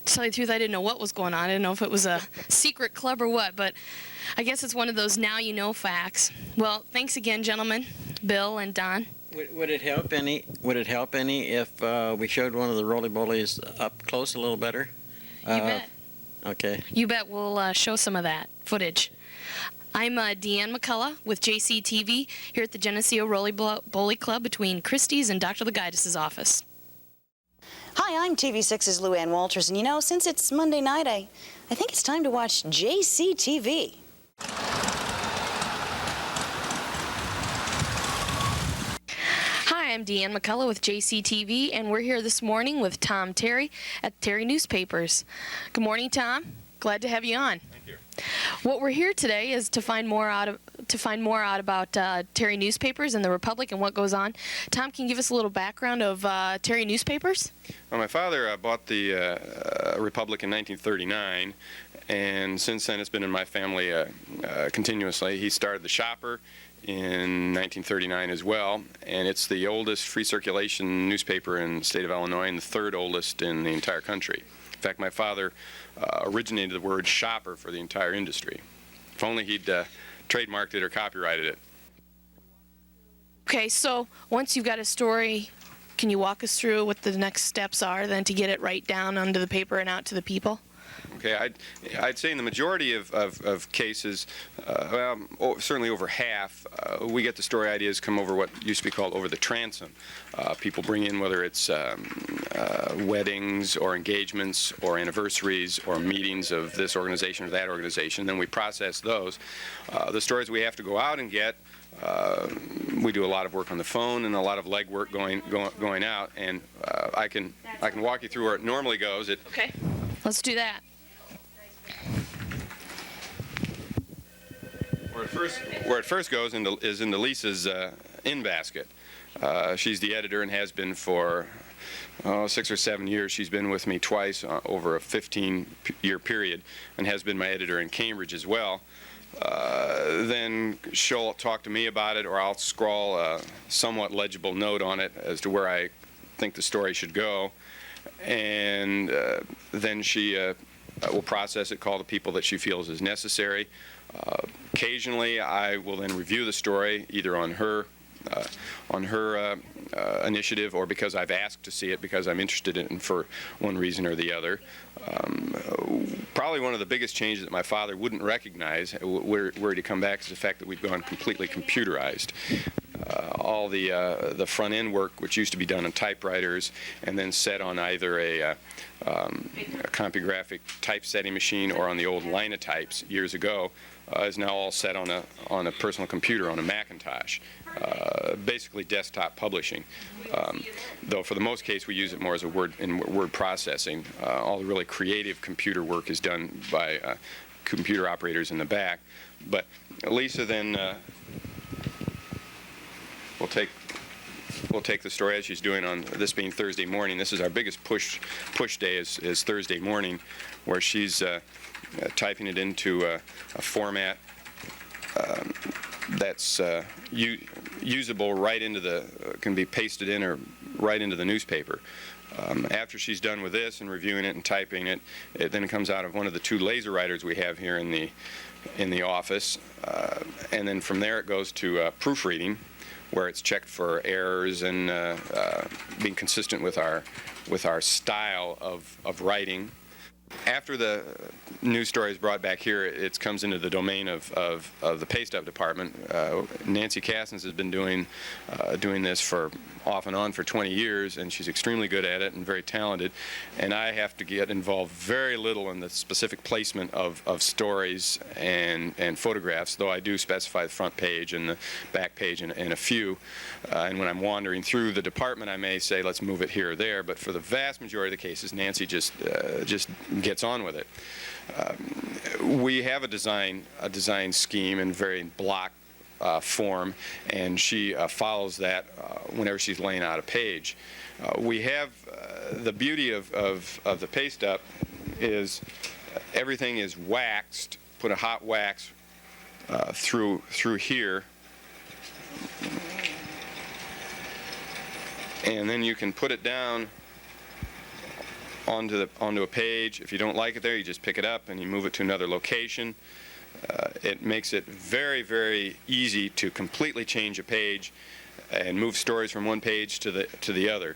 [SPEAKER 21] to tell you the truth, I didn't know what was going on. I didn't know if it was a secret club or what, but I guess it's one of those now you know facts. Well, thanks again, gentlemen, Bill and Don.
[SPEAKER 22] Would it help any? Would it help any if we showed one of the roly-bolies up close a little better?
[SPEAKER 21] You bet.
[SPEAKER 22] Okay.
[SPEAKER 21] You bet. We'll show some of that footage. I'm Deanne McCullough with JCTV here at the Geneseo Roly-Boly Club between Christie's and Dr. Legaidis' office.
[SPEAKER 3] Hi, I'm TV6's Luann Walters, and you know, since it's Monday night, I think it's time to watch JCTV.
[SPEAKER 21] Hi, I'm Deanne McCullough with JCTV, and we're here this morning with Tom Terry at Terry Newspapers. Good morning, Tom. Glad to have you on.
[SPEAKER 5] Thank you.
[SPEAKER 21] What we're here today is to find more out about Terry Newspapers and the Republic and what goes on. Tom, can you give us a little background of Terry Newspapers?
[SPEAKER 5] Well, my father bought the Republic in 1939, and since then it's been in my family continuously. He started the Shopper in 1939 as well, and it's the oldest free circulation newspaper in the state of Illinois and the third oldest in the entire country. In fact, my father originated the word shopper for the entire industry. If only he'd trademarked it or copyrighted it.
[SPEAKER 21] Okay, so once you've got a story, can you walk us through what the next steps are then to get it right down onto the paper and out to the people?
[SPEAKER 5] Okay, I'd say in the majority of cases, certainly over half, we get the story ideas come over what used to be called over the transom. People bring in whether it's weddings or engagements or anniversaries or meetings of this organization or that organization. Then we process those. The stories we have to go out and get, we do a lot of work on the phone and a lot of legwork going out, and I can walk you through where it normally goes.
[SPEAKER 21] Okay, let's do that.
[SPEAKER 5] Where it first goes is into Lisa's in basket. She's the editor and has been for 6 or 7 years. She's been with me twice over a 15-year period and has been my editor in Cambridge as well. Then she'll talk to me about it, or I'll scrawl a somewhat legible note on it as to where I think the story should go. And then she will process it, call the people that she feels is necessary. Occasionally, I will then review the story, either on her initiative or because I've asked to see it because I'm interested in it for one reason or the other. Probably one of the biggest changes that my father wouldn't recognize were to come back is the fact that we've gone completely computerized. All the front end work, which used to be done on typewriters and then set on either a CompuGraphic typesetting machine or on the old Linotypes years ago, is now all set on a personal computer, on a Macintosh. Basically desktop publishing, though for the most case we use it more as a word processing. All the really creative computer work is done by computer operators in the back. But Lisa then will take the story as she's doing on this being Thursday morning. This is our biggest push day is Thursday morning, where she's typing it into a format that's usable right into can be pasted in or right into the newspaper. After she's done with this and reviewing it and typing it, it then comes out of one of the 2 laser writers we have here in the office, and then from there it goes to proofreading, where it's checked for errors and being consistent with our style of writing. After the news story is brought back here, it comes into the domain of the pay stub department. Nancy Cassens has been doing this for off and on for 20 years, and she's extremely good at it and very talented. And I have to get involved very little in the specific placement of stories and photographs, though I do specify the front page and the back page and a few. And when I'm wandering through the department, I may say, let's move it here or there. But for the vast majority of the cases, Nancy just gets on with it. We have a design scheme in very block form, and she follows that whenever she's laying out a page. We have the beauty of the paste up is everything is waxed. Put a hot wax through here, and then you can put it down onto a page. If you don't like it there, you just pick it up and you move it to another location. It makes it very, very easy to completely change a page and move stories from one page to the other.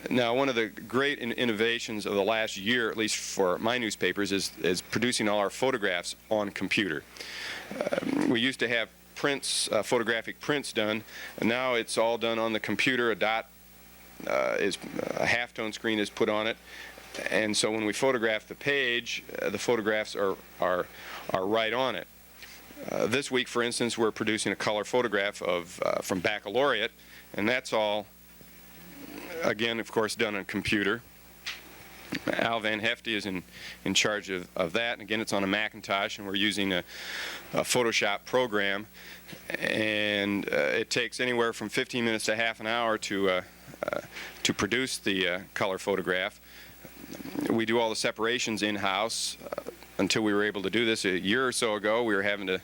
[SPEAKER 5] Now, one of the great innovations of the last year, at least for my newspapers, is producing all our photographs on computer. We used to have prints, photographic prints done, and now it's all done on the computer. A halftone screen is put on it, and so when we photograph the page, the photographs are right on it. This week, for instance, we're producing a color photograph from Baccalaureate, and that's all, again, of course, done on computer. Al Van Hefty is in charge of that, and again, it's on a Macintosh, and we're using a Photoshop program, and it takes anywhere from 15 minutes to half an hour to produce the color photograph. We do all the separations in-house. Until we were able to do this a year or so ago, we were having to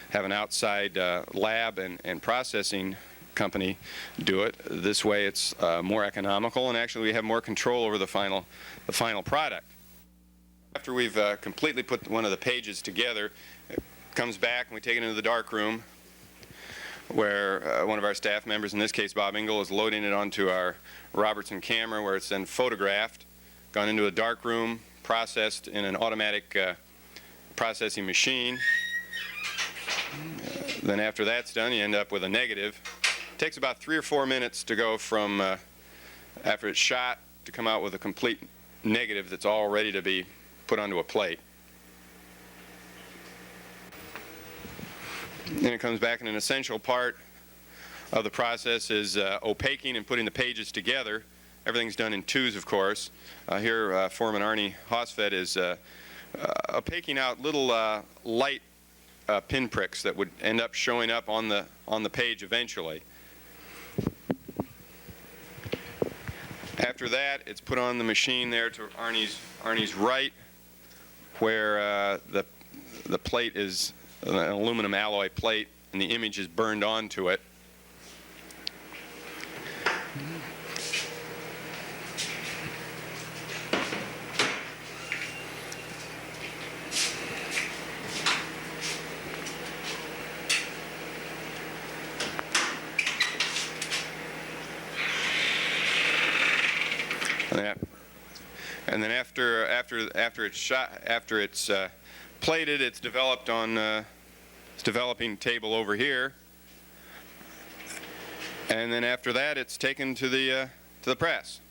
[SPEAKER 5] have an outside lab and processing company do it. This way it's more economical, and actually we have more control over the final product. After we've completely put one of the pages together, it comes back and we take it into the dark room, where one of our staff members, in this case Bob Engel, is loading it onto our Robertson camera, where it's then photographed, gone into a dark room, processed in an automatic processing machine. Then after that's done, you end up with a negative. It takes about 3 or 4 minutes to go from after it's shot to come out with a complete negative that's all ready to be put onto a plate. Then it comes back, and an essential part of the process is opaquing and putting the pages together. Everything's done in twos, of course. Here, Foreman Arnie Hosfeld is opaquing out little light pinpricks that would end up showing up on the page eventually. After that, it's put on the machine there to Arnie's right, where the plate is an aluminum alloy plate, and the image is burned onto it. And then after it's shot, after it's plated, it's developed on it's developing table over here. And then after that, it's taken to the press.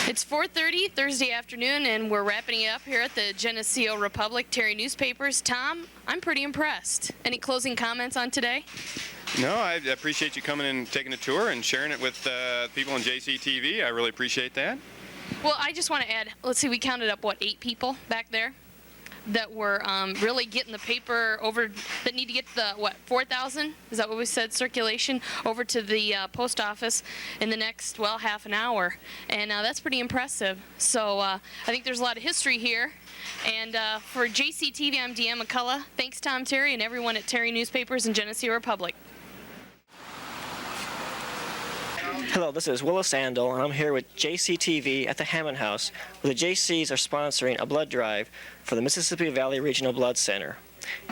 [SPEAKER 21] It's 4:30 Thursday afternoon, and we're wrapping up here at the Geneseo Republic Terry newspapers. Tom, I'm pretty impressed. Any closing comments on today?
[SPEAKER 5] No, I appreciate you coming and taking a tour and sharing it with people on JCTV. I really appreciate that.
[SPEAKER 21] Well, I just want to add, let's see, we counted up, what, 8 people back there that were really getting the paper over, that need to get the, what, 4,000? Is that what we said, circulation, over to the post office in the next, well, half an hour. And that's pretty impressive. So I think there's a lot of history here. And for JCTV, I'm Deanne McCullough. Thanks, Tom Terry, and everyone at Terry Newspapers and Geneseo Republic.
[SPEAKER 11] Hello, this is Willis Sandel, and I'm here with JCTV at the Hammond House, where the JCs are sponsoring a blood drive for the Mississippi Valley Regional Blood Center.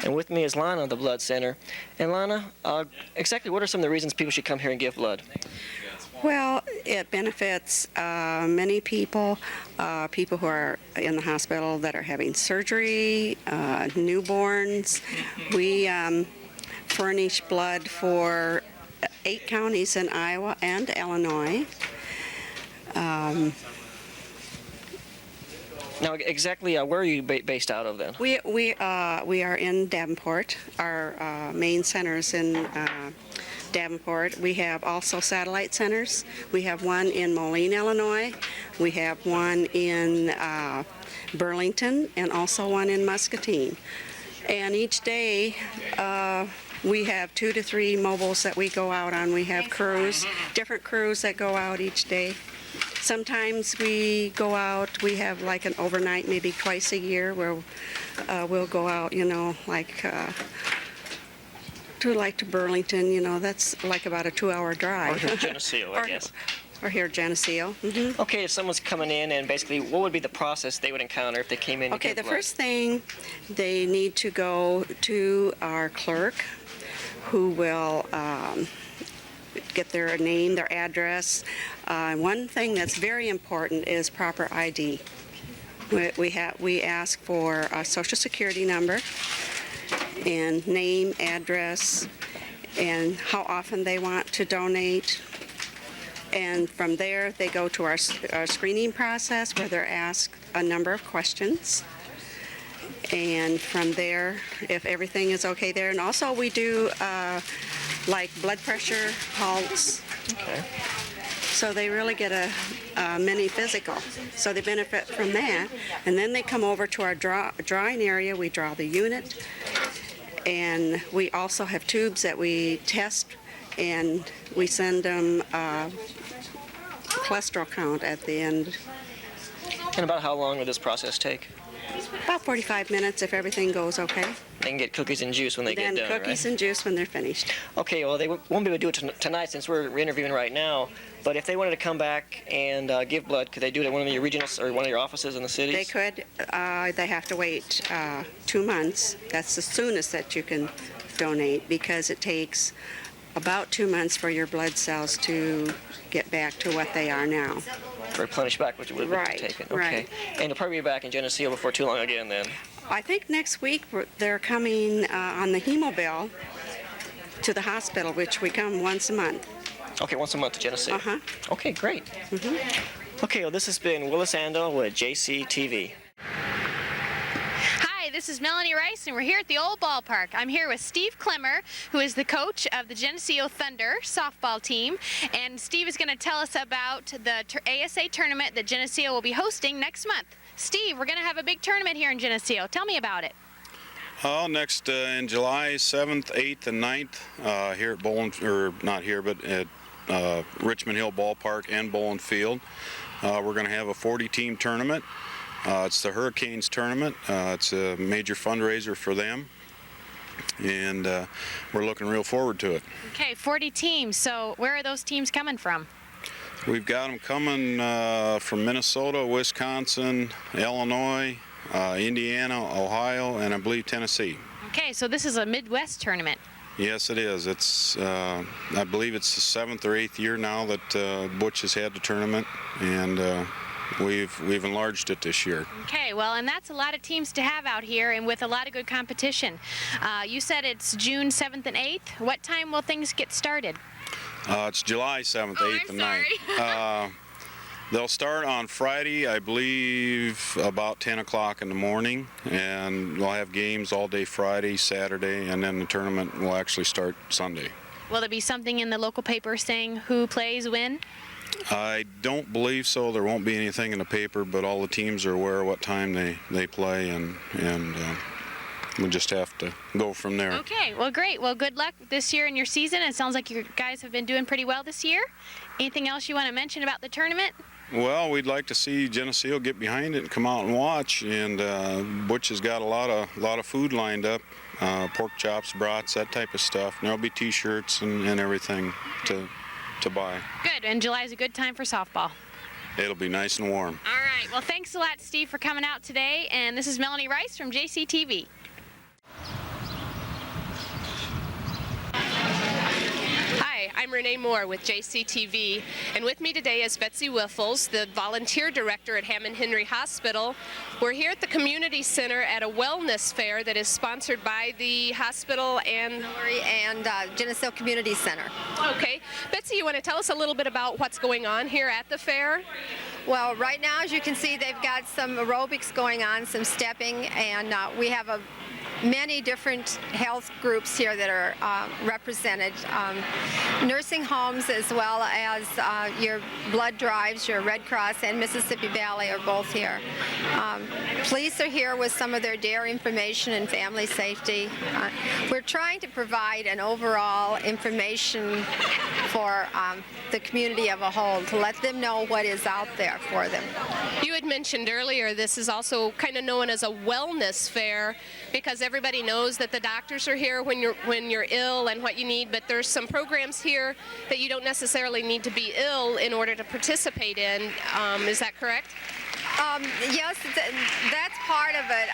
[SPEAKER 11] And with me is Lana of the Blood Center. And Lana, exactly what are some of the reasons people should come here and give blood?
[SPEAKER 6] Well, it benefits many people, people who are in the hospital that are having surgery, newborns. We furnish blood for 8 counties in Iowa and Illinois.
[SPEAKER 11] Now, exactly where are you based out of then?
[SPEAKER 6] We are in Davenport. Our main center is in Davenport. We have also satellite centers. We have one in Moline, Illinois. We have one in Burlington, and also one in Muscatine. And each day, we have 2 to 3 mobiles that we go out on. We have crews, different crews that go out each day. Sometimes we go out, we have like an overnight, maybe twice a year, where we'll go out, you know, like to Burlington, you know, that's like about a 2-hour drive.
[SPEAKER 11] Or here at Geneseo, I guess.
[SPEAKER 6] Or here at Geneseo. Mm-hmm.
[SPEAKER 11] Okay, if someone's coming in, and basically, what would be the process they would encounter if they came in?
[SPEAKER 6] Okay, the first thing, they need to go to our clerk, who will get their name, their address. One thing that's very important is proper ID. We ask for a social security number and name, address, and how often they want to donate. And from there, they go to our screening process, where they're asked a number of questions. And from there, if everything is okay there, and also we do like blood pressure, pulse.
[SPEAKER 11] Okay.
[SPEAKER 6] So they really get a mini physical. So they benefit from that. And then they come over to our drawing area. We draw the unit. And we also have tubes that we test, and we send them a cholesterol count at the end.
[SPEAKER 11] And about how long will this process take?
[SPEAKER 6] About 45 minutes if everything goes okay.
[SPEAKER 11] They can get cookies and juice when they
[SPEAKER 6] Then
[SPEAKER 11] get done,
[SPEAKER 6] cookies
[SPEAKER 11] right?
[SPEAKER 6] and juice when they're finished.
[SPEAKER 11] Okay, well, they won't be able to do it tonight since we're interviewing right now. But if they wanted to come back and give blood, could they do it at one of your regional or one of your offices in the cities?
[SPEAKER 6] They could. They have to wait 2 months. That's the soonest that you can donate, because it takes about 2 months for your blood cells to get back to what they are now.
[SPEAKER 11] Replenish back what you would have taken. Okay.
[SPEAKER 6] Right.
[SPEAKER 11] And you'll probably be back in Geneseo before too long again then.
[SPEAKER 6] I think next week they're coming on the hemobill to the hospital, which we come once a month.
[SPEAKER 11] Okay, once a month to Geneseo.
[SPEAKER 6] Uh-huh.
[SPEAKER 11] Okay, great. Okay, well, this has been Willis Andel with JCTV.
[SPEAKER 4] Hi, this is Melanie Rice, and we're here at the old ballpark. I'm here with Steve Klemmer, who is the coach of the Geneseo Thunder softball team. And Steve is going to tell us about the ASA tournament that Geneseo will be hosting next month. Steve, we're going to have a big tournament here in Geneseo. Tell me about it.
[SPEAKER 15] Next in July 7th, 8th, and 9th here at Bowling, or not here, but at Richmond Hill Ballpark and Bowling Field. We're going to have a 40-team tournament. It's the Hurricanes tournament. It's a major fundraiser for them, and we're looking real forward to it.
[SPEAKER 4] Okay, 40 teams. So where are those teams coming from?
[SPEAKER 15] We've got them coming from Minnesota, Wisconsin, Illinois, Indiana, Ohio, and I believe Tennessee.
[SPEAKER 4] Okay, so this is a Midwest tournament.
[SPEAKER 15] Yes, it is. It's I believe it's the 7th or 8th year now that Butch has had the tournament, and we've enlarged it this year.
[SPEAKER 4] Okay, well, and that's a lot of teams to have out here, and with a lot of good competition. You said it's June 7th and 8th. What time will things get started?
[SPEAKER 15] It's July 7th, 8th, and 9th. They'll start on Friday, I believe, about 10 o'clock in the morning, and we'll have games all day Friday, Saturday, and then the tournament will actually start Sunday.
[SPEAKER 4] Will there be something in the local paper saying who plays when?
[SPEAKER 15] I don't believe so. There won't be anything in the paper, but all the teams are aware of what time they play, and we'll just have to go from there.
[SPEAKER 4] Okay, well, great. Well, good luck this year in your season. It sounds like you guys have been doing pretty well this year. Anything else you want to mention about the tournament?
[SPEAKER 15] Well, we'd like to see Geneseo get behind it and come out and watch. And Butch has got a lot of food lined up, pork chops, brats, that type of stuff. And there'll be T-shirts and everything to buy.
[SPEAKER 4] Good, and July is a good time for softball.
[SPEAKER 15] It'll be nice and warm.
[SPEAKER 4] All right. Well, thanks a lot, Steve, for coming out today. And this is Melanie Rice from JCTV.
[SPEAKER 12] Hi, I'm Renee Moore with JCTV, and with me today is Betsy Wiffles, the volunteer director at Hammond Henry Hospital. We're here at the community center at a wellness fair that is sponsored by the hospital and
[SPEAKER 7] Geneseo Community Center.
[SPEAKER 12] Okay, Betsy, you want to tell us a little bit about what's going on here at the fair?
[SPEAKER 7] Well, right now, as you can see, they've got some aerobics going on, some stepping, and we have many different health groups here that are represented. Nursing homes, as well as your blood drives, your Red Cross and Mississippi Valley are both here. Police are here with some of their DARE information and family safety. We're trying to provide an overall information for the community of a whole, to let them know what is out there for them.
[SPEAKER 12] You had mentioned earlier this is also kind of known as a wellness fair because everybody knows that the doctors are here when you're ill and what you need, but there's some programs here that you don't necessarily need to be ill in order to participate in. Is that correct?
[SPEAKER 7] Yes, that's part of it.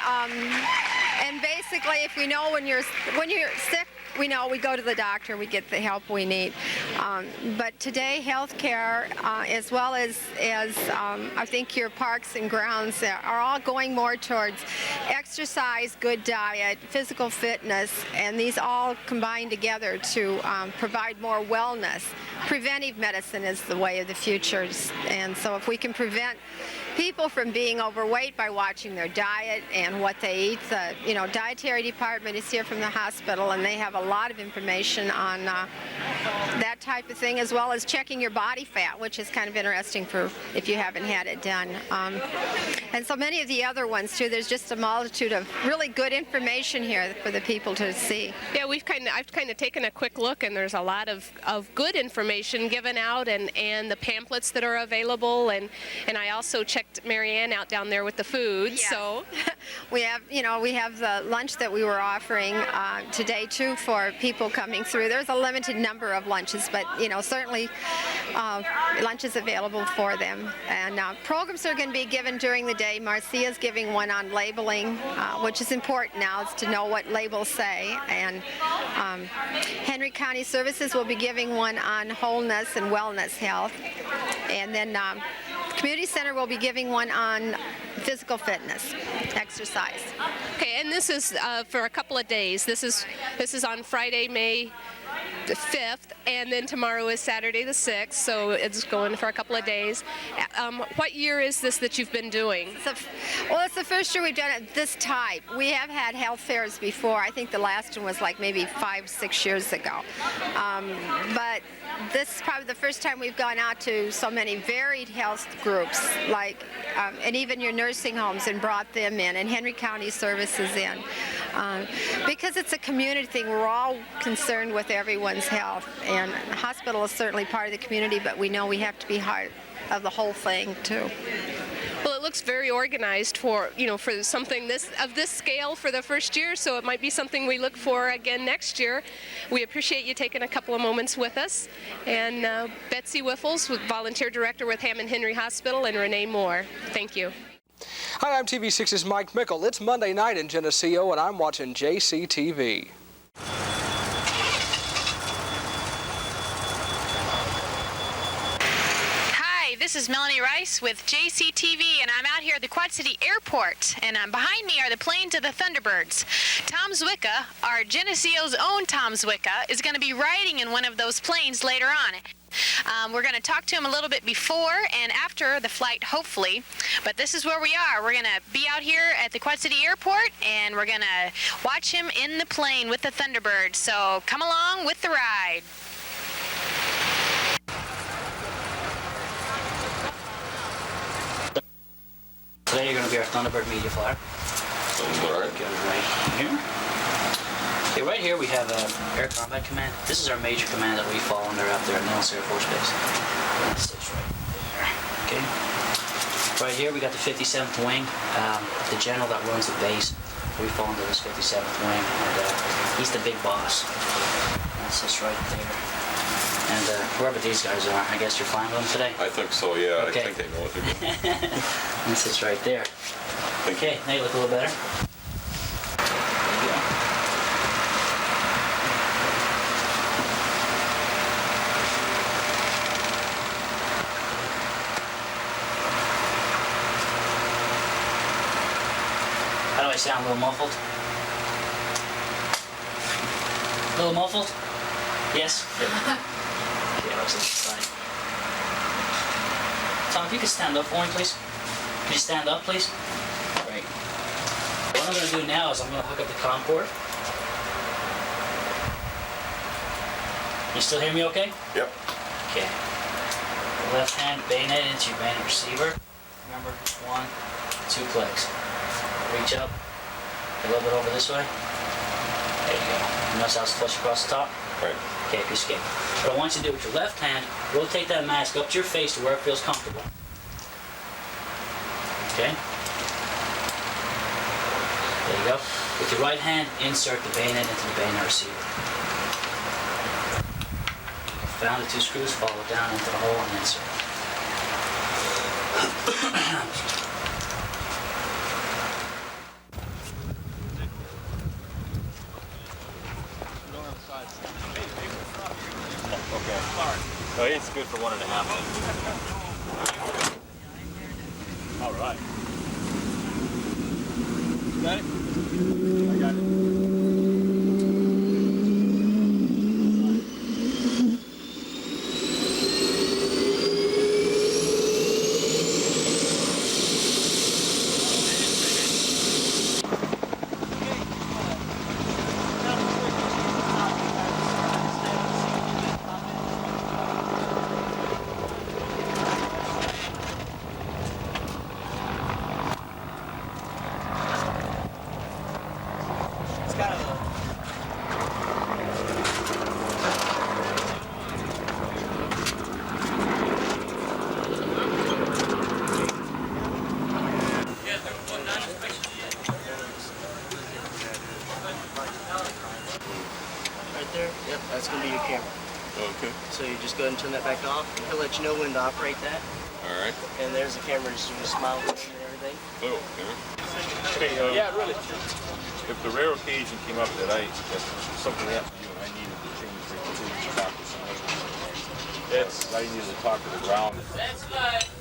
[SPEAKER 7] And basically, if we know when you're sick, we know we go to the doctor, we get the help we need. But today, healthcare, as well as I think your parks and grounds are all going more towards exercise, good diet, physical fitness, and these all combine together to provide more wellness. Preventive medicine is the way of the future, and so if we can prevent people from being overweight by watching their diet and what they eat. The dietary department is here from the hospital, and they have a lot of information on that type of thing, as well as checking your body fat, which is kind of interesting for if you haven't had it done. And so many of the other ones too. There's just a multitude of really good information here for the people to see.
[SPEAKER 12] Yeah, I've kind of taken a quick look, and there's a lot of good information given out, and the pamphlets that are available, and I also checked Marianne out down there with the food.
[SPEAKER 7] Yes.
[SPEAKER 12] So
[SPEAKER 7] we have the lunch that we were offering today too for people coming through. There's a limited number of lunches, but certainly lunch is available for them. And programs are going to be given during the day. Marcia's giving one on labeling, which is important now, is to know what labels say. And Henry County Services will be giving one on wholeness and wellness health. And then Community Center will be giving one on physical fitness, exercise.
[SPEAKER 12] okay, and this is for a couple of days. This is on Friday, May the 5th, and then tomorrow is Saturday the 6th, so it's going for a couple of days. What year is this that you've been doing?
[SPEAKER 7] Well, it's the first year we've done it this type. We have had health fairs before. I think the last one was like maybe 5-6 years ago. But this is probably the first time we've gone out to so many varied health groups, like, and even your nursing homes, and brought them in, and Henry County Services in. Because it's a community thing, we're all concerned with everyone's health, and the hospital is certainly part of the community, but we know we have to be part of the whole thing too.
[SPEAKER 12] Well, it looks very organized for something of this scale for the first year, so it might be something we look for again next year. We appreciate you taking a couple of moments with us. And Betsy Wiffles, volunteer director with Hammond Henry Hospital, and Renee Moore. Thank you.
[SPEAKER 8] Hi, I'm TV6's Mike Mickle. It's Monday night in Geneseo, and I'm watching JCTV.
[SPEAKER 9] This is Melanie Rice with JCTV, and I'm out here at the Quad City Airport, and behind me are the planes of the Thunderbirds. Tom Zwicka, our Geneseo's own Tom Zwicka, is going to be riding in one of those planes later on. We're going to talk to him a little bit before and after the flight, hopefully, but this is where we are. We're going to be out here at the Quad City Airport, and we're going to watch him in the plane with the Thunderbirds, so come along with the ride.
[SPEAKER 10] Today you're going to be our Thunderbird media flyer. Thunderbird. Get it right here. Okay, right here we have Air Combat Command. This is our major command that we fall under out there at Nellis Air Force Base. That sits right there. Okay. Right here we got the 57th Wing, the general that runs the base. We fall under this 57th Wing, and he's the big boss. That sits right there. And whoever these guys are, I guess you're flying with them today?
[SPEAKER 24] I think so, yeah.
[SPEAKER 10] Okay.
[SPEAKER 24] I think they know what they're doing.
[SPEAKER 10] That sits right there. Okay, now you look a little better. There you go. How do I sound? A little muffled? A little muffled? Yes? Okay, looks like it's fine. Tom, if you could stand up for me, please. Can you stand up, please? Great. What I'm going to do now is I'm going to hook up the comm cord. You still hear me okay?
[SPEAKER 24] Yep.
[SPEAKER 10] Okay. The left hand bayonet into your bayonet receiver. Remember, 1, 2 clicks. Reach up. A little bit over this way. There you go. You notice how it's flush across the top?
[SPEAKER 24] Right.
[SPEAKER 10] Okay, good skip. What I want you to do with your left hand, rotate that mask up to your face to where it feels comfortable. Okay? There you go. With your right hand, insert the bayonet into the bayonet receiver. Found the 2 screws, follow it down into the hole and insert.
[SPEAKER 24] Okay. So it's good for 1.5 minutes. All right. Got it? I got it.
[SPEAKER 11] there, yep, that's going to be your camera.
[SPEAKER 24] Okay.
[SPEAKER 11] So you just go ahead and turn that back off. He'll let you know when to operate that.
[SPEAKER 24] All right.
[SPEAKER 11] And there's the camera, just you just smile and everything.
[SPEAKER 24] Oh, okay. Hey,
[SPEAKER 11] Yeah, really.
[SPEAKER 24] if the rare occasion came up that something happened to you and I needed to change frequency to talk to somebody, I needed to talk to the ground.
[SPEAKER 11] That's good.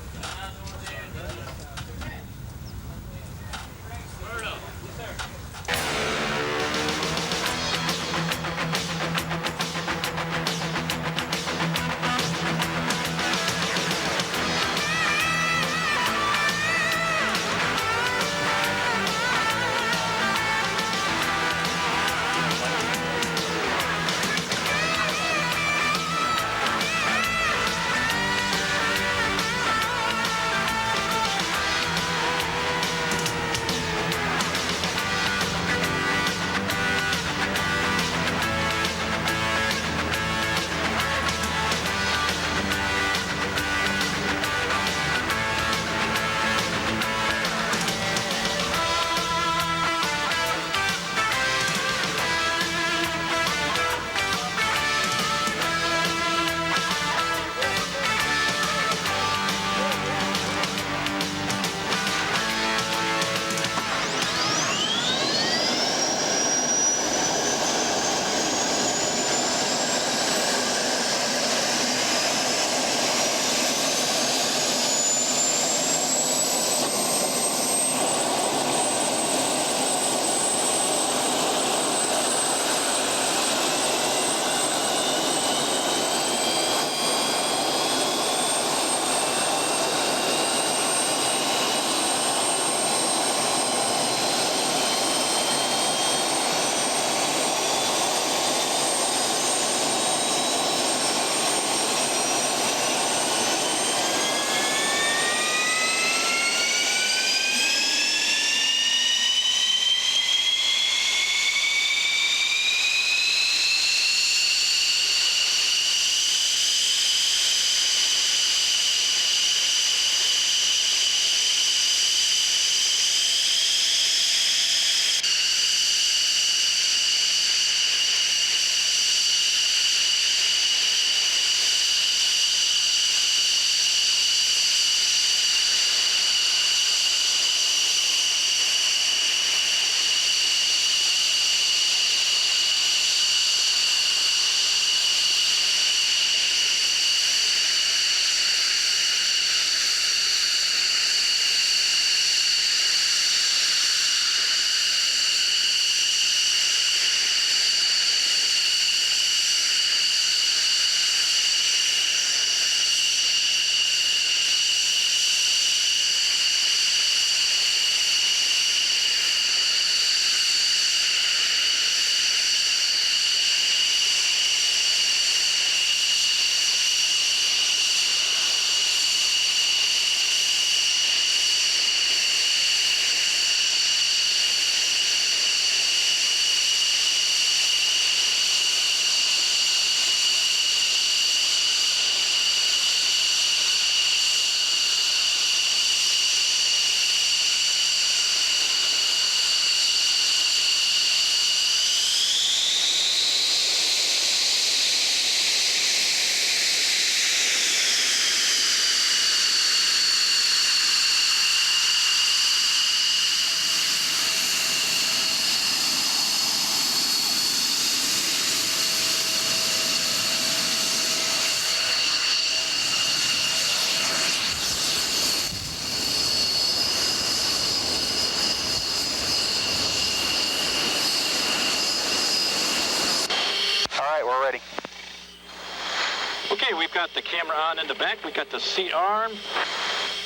[SPEAKER 2] Okay, we've got the camera on in the back. We've got the seat arm.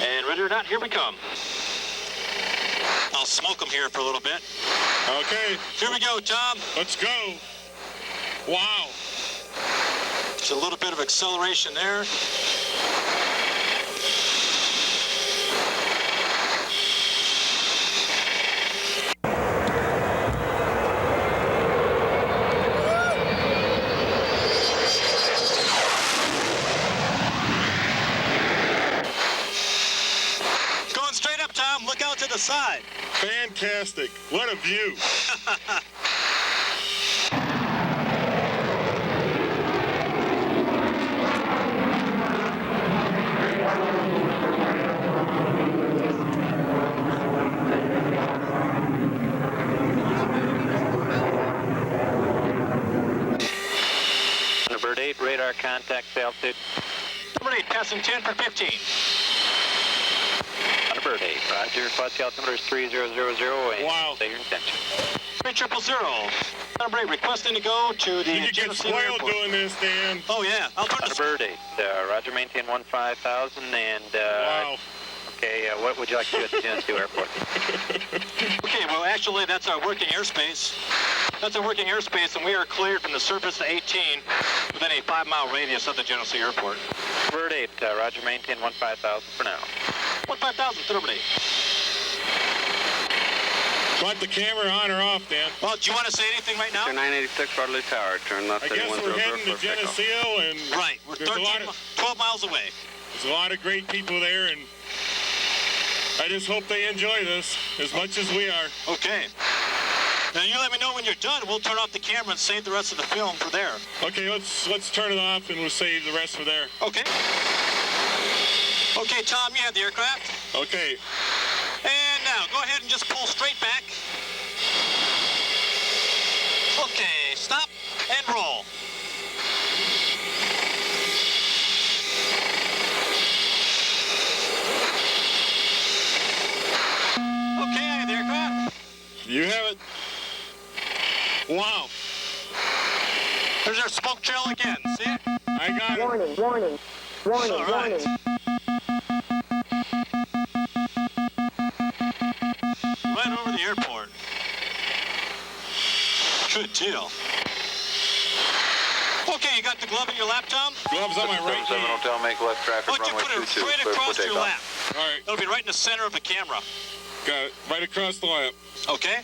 [SPEAKER 2] And ready or not, here we come. I'll smoke them here for a little bit.
[SPEAKER 24] Okay.
[SPEAKER 2] Here we go, Tom.
[SPEAKER 24] Let's go. Wow.
[SPEAKER 2] Just a little bit of acceleration there. Going straight up, Tom. Look out to the side.
[SPEAKER 24] Fantastic. What a view.
[SPEAKER 2] ATR contact altitude. Thunderbird 8, passing 10 for 15. Thunderbird 8, roger. Quad altimeter is 3000 and
[SPEAKER 24] wow.
[SPEAKER 2] state your intention. 3000. Thunderbird 8 requesting to go to the
[SPEAKER 24] You get
[SPEAKER 2] Geneseo
[SPEAKER 24] spoiled
[SPEAKER 2] Airport.
[SPEAKER 24] doing this, Dan.
[SPEAKER 2] Oh, yeah. I'll turn
[SPEAKER 24] Thunderbird
[SPEAKER 2] 8, roger, maintain 15,000 and...
[SPEAKER 24] wow.
[SPEAKER 2] Okay, what would you like to do at the Geneseo Airport? Okay, well, actually, that's our working airspace. That's our working airspace, and we are cleared from the surface to 18 within a 5-mile radius of the Geneseo Airport. Bird 8, roger, maintain 15,000 for now. 15,000, Thunderbird 8.
[SPEAKER 24] Want the camera on or off, Dan?
[SPEAKER 2] Well, do you want to say anything right now?
[SPEAKER 13] 986 Rudley Tower, turn left
[SPEAKER 24] I guess we're heading to Geneseo, and
[SPEAKER 2] right, we're 12 miles away.
[SPEAKER 24] There's a lot of great people there, and I just hope they enjoy this as much as we are.
[SPEAKER 2] Okay. Now you let me know when you're done. We'll turn off the camera and save the rest of the film for there.
[SPEAKER 24] Okay, let's turn it off and we'll save the rest for there.
[SPEAKER 2] Okay. Okay, Tom, you have the aircraft.
[SPEAKER 24] Okay.
[SPEAKER 2] And now go ahead and just pull straight back. Okay, stop and roll. Okay, I have the aircraft.
[SPEAKER 24] You have it. Wow.
[SPEAKER 2] There's our smoke trail again. See it?
[SPEAKER 24] I got it.
[SPEAKER 2] Warning. All right. Right over the airport. Good deal. Okay, you got the glove in your lap, Tom?
[SPEAKER 24] Gloves on my right knee.
[SPEAKER 13] 7 Hotel, make left traffic,
[SPEAKER 2] Why don't you
[SPEAKER 13] runway
[SPEAKER 2] put it
[SPEAKER 13] 22,
[SPEAKER 2] straight
[SPEAKER 13] clear for
[SPEAKER 2] across your
[SPEAKER 13] takeoff.
[SPEAKER 2] lap?
[SPEAKER 24] All right.
[SPEAKER 2] It'll be right in the center of the camera.
[SPEAKER 24] Got it. Right across the lap.
[SPEAKER 2] Okay?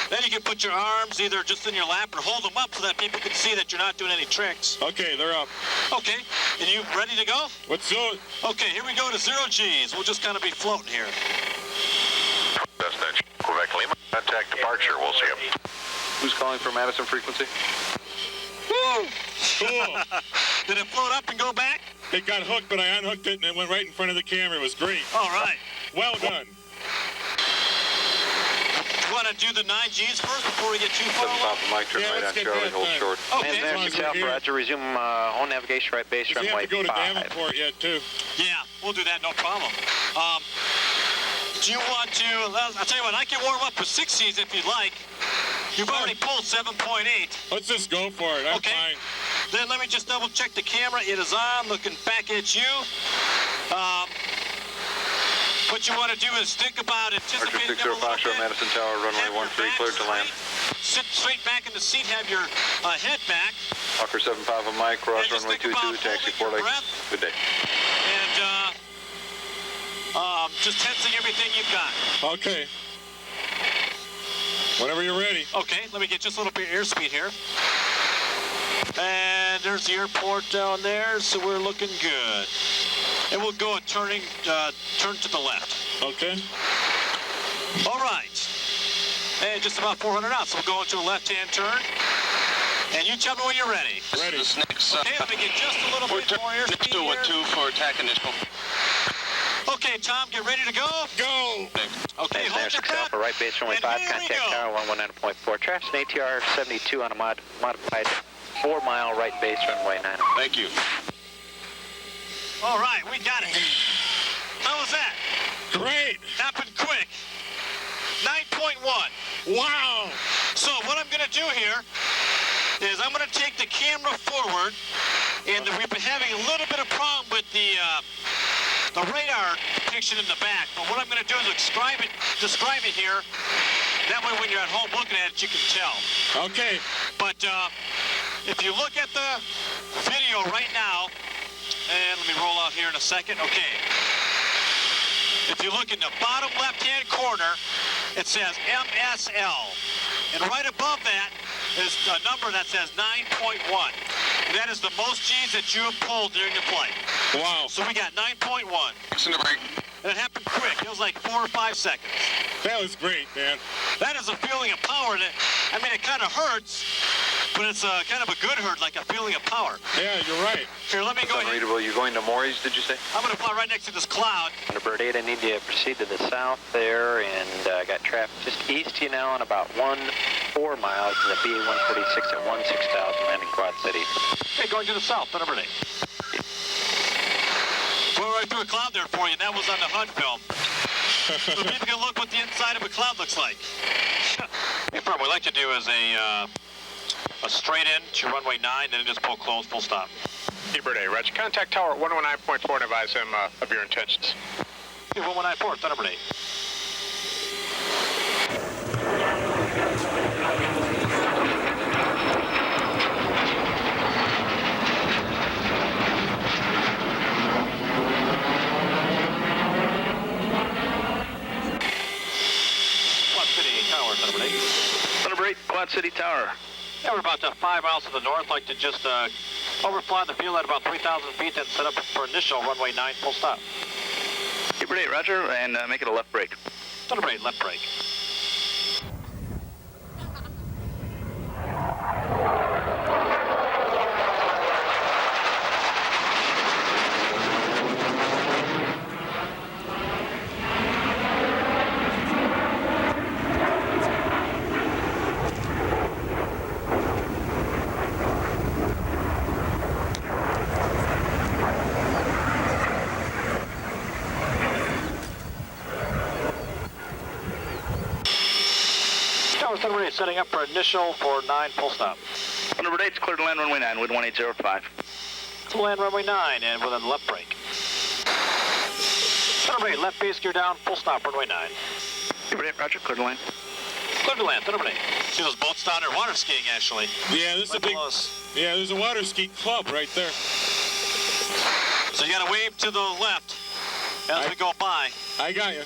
[SPEAKER 2] Then you can put your arms either just in your lap or hold them up so that people can see that you're not doing any tricks.
[SPEAKER 24] Okay, they're up.
[SPEAKER 2] Okay. And you ready to go?
[SPEAKER 24] Let's do it.
[SPEAKER 2] Okay, here we go to 0 G's. We'll just kind of be floating here.
[SPEAKER 13] Destination, Quebec Lima. Contact departure, we'll see him. Who's calling from Madison frequency?
[SPEAKER 2] Woo!
[SPEAKER 24] Cool.
[SPEAKER 2] Did it float up and go back?
[SPEAKER 24] It got hooked, but I unhooked it and it went right in front of the camera. It was great.
[SPEAKER 2] All right.
[SPEAKER 24] Well done.
[SPEAKER 2] You want to do the 9 G's first before we get too far along?
[SPEAKER 13] Mike, turn right on Charlie, hold short.
[SPEAKER 2] Okay.
[SPEAKER 13] And there's
[SPEAKER 2] South,
[SPEAKER 13] Roger, resume on navigation right base,
[SPEAKER 24] We
[SPEAKER 13] runway
[SPEAKER 24] have to go to
[SPEAKER 13] 5.
[SPEAKER 24] Davenport yet, too.
[SPEAKER 2] Yeah, we'll do that, no problem. Do you want to, I'll tell you what, I can warm up with 6 G's if you'd like. You've already pulled 7.8.
[SPEAKER 24] Let's just go for it. I'm fine.
[SPEAKER 2] Then let me just double check the camera. It is on, looking back at you. What you want to do is think about anticipating them a little bit.
[SPEAKER 13] Madison Tower, runway 13, cleared to land.
[SPEAKER 2] Sit straight back in the seat, have your head back.
[SPEAKER 13] Hawker 75 on Mike, cross
[SPEAKER 2] And just
[SPEAKER 13] runway
[SPEAKER 2] think
[SPEAKER 13] 22,
[SPEAKER 2] about
[SPEAKER 13] taxi
[SPEAKER 2] holding
[SPEAKER 13] 4
[SPEAKER 2] your
[SPEAKER 13] legs.
[SPEAKER 2] breath.
[SPEAKER 13] Good day.
[SPEAKER 2] And just tensing everything you've got.
[SPEAKER 24] Okay. Whenever you're ready.
[SPEAKER 2] Okay, let me get just a little bit of airspeed here. And there's the airport down there, so we're looking good. And we'll go turn to the left.
[SPEAKER 24] Okay.
[SPEAKER 2] All right. And just about 400 knots. We'll go into a left-hand turn. And you tell me when you're ready.
[SPEAKER 13] Ready.
[SPEAKER 2] Okay, let me get just a little bit more airspeed here.
[SPEAKER 13] 2 for attack initial.
[SPEAKER 2] Okay, Tom, get ready to go.
[SPEAKER 24] Go.
[SPEAKER 2] Okay, hold your breath.
[SPEAKER 13] Right base runway 5, contact tower 119.4. Traps an ATR 72 on a modified 4-mile right base runway 9.
[SPEAKER 24] Thank you.
[SPEAKER 2] All right, we got it. How was that?
[SPEAKER 24] Great.
[SPEAKER 2] Happened quick. 9.1.
[SPEAKER 24] Wow.
[SPEAKER 2] So what I'm going to do here is I'm going to take the camera forward, and we've been having a little bit of problem with the radar depiction in the back. But what I'm going to do is describe it here. That way when you're at home looking at it, you can tell.
[SPEAKER 24] Okay.
[SPEAKER 2] But if you look at the video right now, and let me roll out here in a second. Okay. If you look in the bottom left-hand corner, it says MSL. And right above that is a number that says 9.1. That is the most G's that you have pulled during the flight.
[SPEAKER 24] Wow.
[SPEAKER 2] So we got 9.1. And it happened quick. It was like 4 or 5 seconds.
[SPEAKER 24] That was great, man.
[SPEAKER 2] That is a feeling of power. I mean, it kind of hurts, but it's kind of a good hurt, like a feeling of power.
[SPEAKER 24] Yeah, you're right.
[SPEAKER 2] Here, let me go ahead.
[SPEAKER 13] Unreadable. You're going to Maury's, did you say?
[SPEAKER 2] I'm going to fly right next to this cloud.
[SPEAKER 13] Thunderbird 8, I need you to proceed to the south there, and got traffic just east of you now on about 1 4 miles, and the BA-146 at 16,000, landing Quad City.
[SPEAKER 2] Okay, going to the south, Thunderbird 8. Going right through a cloud there for you, and that was on the HUD film. So people can look what the inside of a cloud looks like. Hey, Fred, what we'd like to do is a straight in to runway 9, then just pull close, full stop.
[SPEAKER 14] Thunderbird 8, Roger. Contact tower 119.4 and advise him of your intentions.
[SPEAKER 2] Okay, 1194, Thunderbird 8.
[SPEAKER 13] Thunderbird 8, Quad City Tower.
[SPEAKER 2] Yeah, we're about 5 miles to the north. Like to just overfly the field at about 3,000 feet, then set up for initial runway 9, full stop.
[SPEAKER 13] Thunderbird 8, Roger, and make it a left brake.
[SPEAKER 2] Thunderbird 8, left brake. Thunderbird 8 setting up for initial for 9, full stop.
[SPEAKER 13] Thunderbird 8 clear to land runway 9 with 1805.
[SPEAKER 2] To land runway 9 and with a left brake. Thunderbird 8 left base gear down, full stop runway 9.
[SPEAKER 13] Thunderbird 8, Roger, clear to land.
[SPEAKER 2] Clear to land, Thunderbird 8. See those boats down there water skiing actually.
[SPEAKER 24] Yeah, this is a big. Yeah, there's a water ski club right there.
[SPEAKER 2] So you gotta wave to the left as we go by.
[SPEAKER 24] I got you.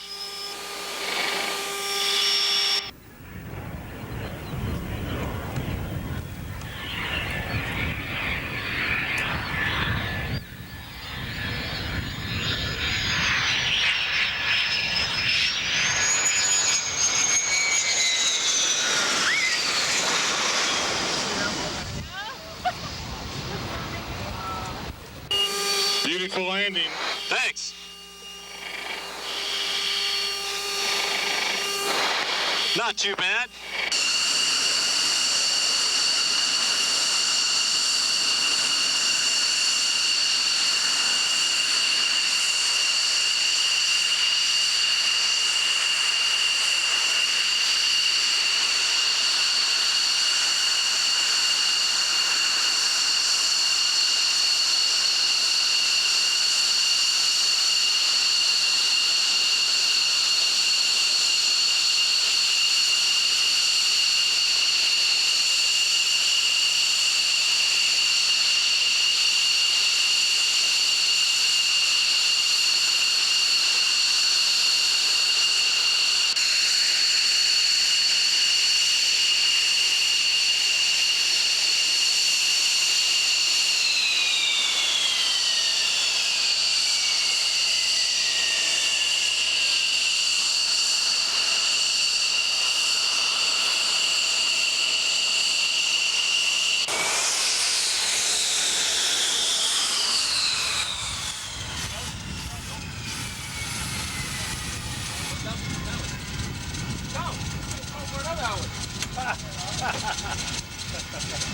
[SPEAKER 24] Beautiful landing.
[SPEAKER 2] Thanks. Not too bad.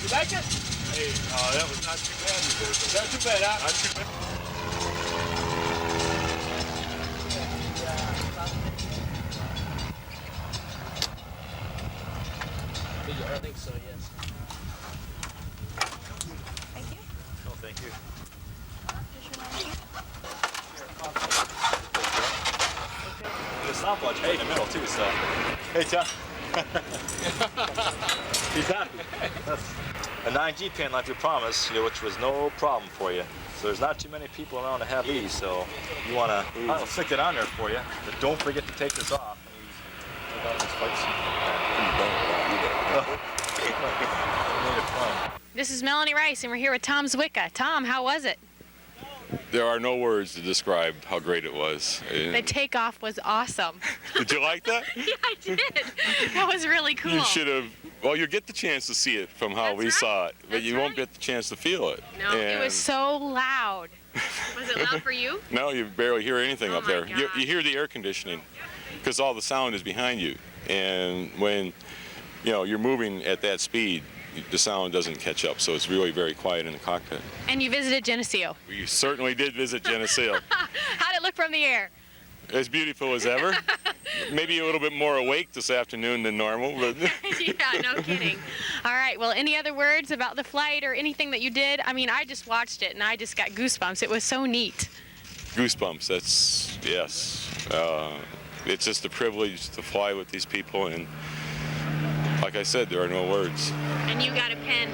[SPEAKER 24] You like it? Hey, that was not too bad either. Not too bad, huh? Not too bad.
[SPEAKER 10] I think so, yes.
[SPEAKER 3] Thank you.
[SPEAKER 24] Oh, thank you.
[SPEAKER 17] The stopwatch right in the middle too, so. Hey, Tom. He's happy. That's a 9G pin like we promised, which was no problem for you. So there's not too many people around to have these, so you want to, I'll stick it on there for you, but don't forget to take this off. Take off this flight suit.
[SPEAKER 9] This is Melanie Rice, and we're here with Tom Zwicka. Tom, how was it?
[SPEAKER 24] There are no words to describe how great it was.
[SPEAKER 9] The takeoff was awesome.
[SPEAKER 24] Did you like that?
[SPEAKER 9] Yeah, I did. That was really cool.
[SPEAKER 24] You should have. Well, you get the chance to see it from how we saw it, but you won't get the chance to feel it.
[SPEAKER 9] No, it was so loud. Was it loud for you?
[SPEAKER 24] No, you barely hear anything up there.
[SPEAKER 9] God.
[SPEAKER 24] You hear the air conditioning because all the sound is behind you. And when you know, you're moving at that speed, the sound doesn't catch up, so it's really very quiet in the cockpit.
[SPEAKER 4] And you visited Geneseo.
[SPEAKER 24] We certainly did visit Geneseo.
[SPEAKER 4] How'd it look from the air?
[SPEAKER 24] As beautiful as ever. Maybe a little bit more awake this afternoon than normal, but
[SPEAKER 4] Yeah, no kidding. All right, well, any other words about the flight or anything that you did? I mean, I just watched it and I just got goosebumps. It was so neat.
[SPEAKER 24] goosebumps. That's, yes. It's just a privilege to fly with these people, and like I said, there are no words.
[SPEAKER 4] And you got a pen.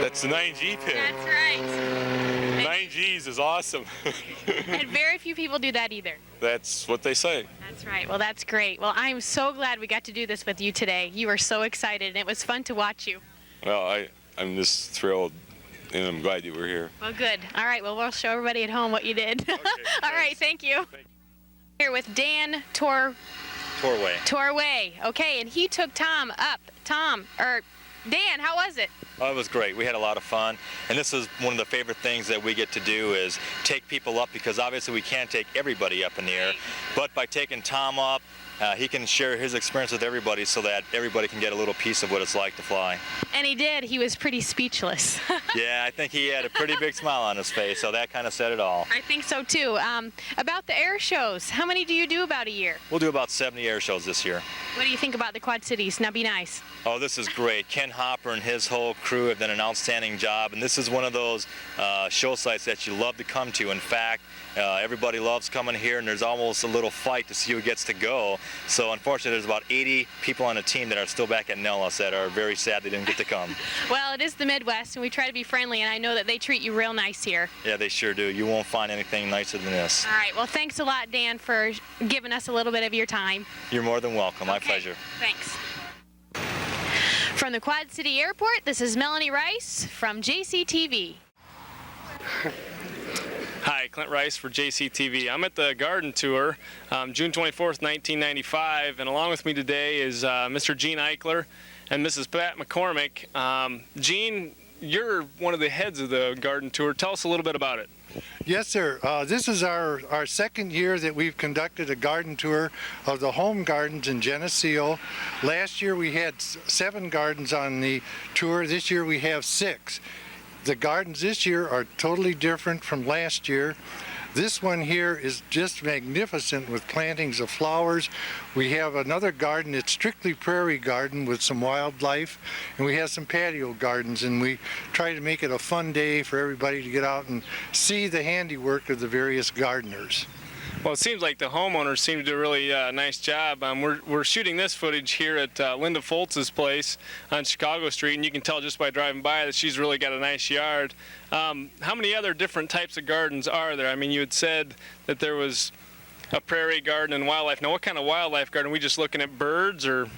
[SPEAKER 24] That's the 9G pin.
[SPEAKER 4] That's right.
[SPEAKER 24] 9Gs is awesome.
[SPEAKER 4] And very few people do that either.
[SPEAKER 24] That's what they say.
[SPEAKER 4] That's right. Well, that's great. Well, I'm so glad we got to do this with you today. You were so excited, and it was fun to watch you.
[SPEAKER 24] Well, I'm just thrilled, and I'm glad you were here.
[SPEAKER 4] Well, good. All right. Well, we'll show everybody at home what you did.
[SPEAKER 24] Okay,
[SPEAKER 4] all right. Thank you. Here with Dan Torway. Okay, and he took Tom up. Dan, how was it?
[SPEAKER 1] Oh, it was great. We had a lot of fun, and this is one of the favorite things that we get to do is take people up, because obviously we can't take everybody up in the air, but by taking Tom up, he can share his experience with everybody so that everybody can get a little piece of what it's like to fly.
[SPEAKER 4] And he did. He was pretty speechless.
[SPEAKER 1] Yeah, I think he had a pretty big smile on his face, so that kind of said it all.
[SPEAKER 4] I think so too. About the air shows, how many do you do about a year?
[SPEAKER 1] We'll do about 70 air shows this year.
[SPEAKER 4] What do you think about the Quad Cities? Now be nice.
[SPEAKER 1] Oh, this is great. Ken Hopper and his whole crew have done an outstanding job, and this is one of those show sites that you love to come to. In fact, everybody loves coming here, and there's almost a little fight to see who gets to go. So unfortunately, there's about 80 people on the team that are still back at Nellis that are very sad they didn't get to come.
[SPEAKER 4] Well, it is the Midwest, and we try to be friendly, and I know that they treat you real nice here.
[SPEAKER 1] Yeah, they sure do. You won't find anything nicer than this.
[SPEAKER 4] All right. Well, thanks a lot, Dan, for giving us a little bit of your time.
[SPEAKER 1] You're more than welcome. My pleasure.
[SPEAKER 4] Thanks. From the Quad City Airport, this is Melanie Rice from JCTV.
[SPEAKER 16] Hi, Clint Rice for JCTV. I'm at the garden tour, June 24th, 1995, and along with me today is Mr. Gene Eichler and Mrs. Pat McCormick. Gene, you're one of the heads of the garden tour. Tell us a little bit about it.
[SPEAKER 18] Yes, sir. This is our second year that we've conducted a garden tour of the home gardens in Geneseo. Last year we had 7 gardens on the tour. This year we have 6. The gardens this year are totally different from last year. This one here is just magnificent with plantings of flowers. We have another garden, it's strictly prairie garden with some wildlife, and we have some patio gardens, and we try to make it a fun day for everybody to get out and see the handiwork of the various gardeners.
[SPEAKER 16] Well, it seems like the homeowners seem to do a really nice job. We're shooting this footage here at Linda Foltz's place on Chicago Street, and you can tell just by driving by that she's really got a nice yard. How many other different types of gardens are there? I mean, you had said that there was a prairie garden and wildlife. Now, what kind of wildlife garden? Are we just looking at birds, or?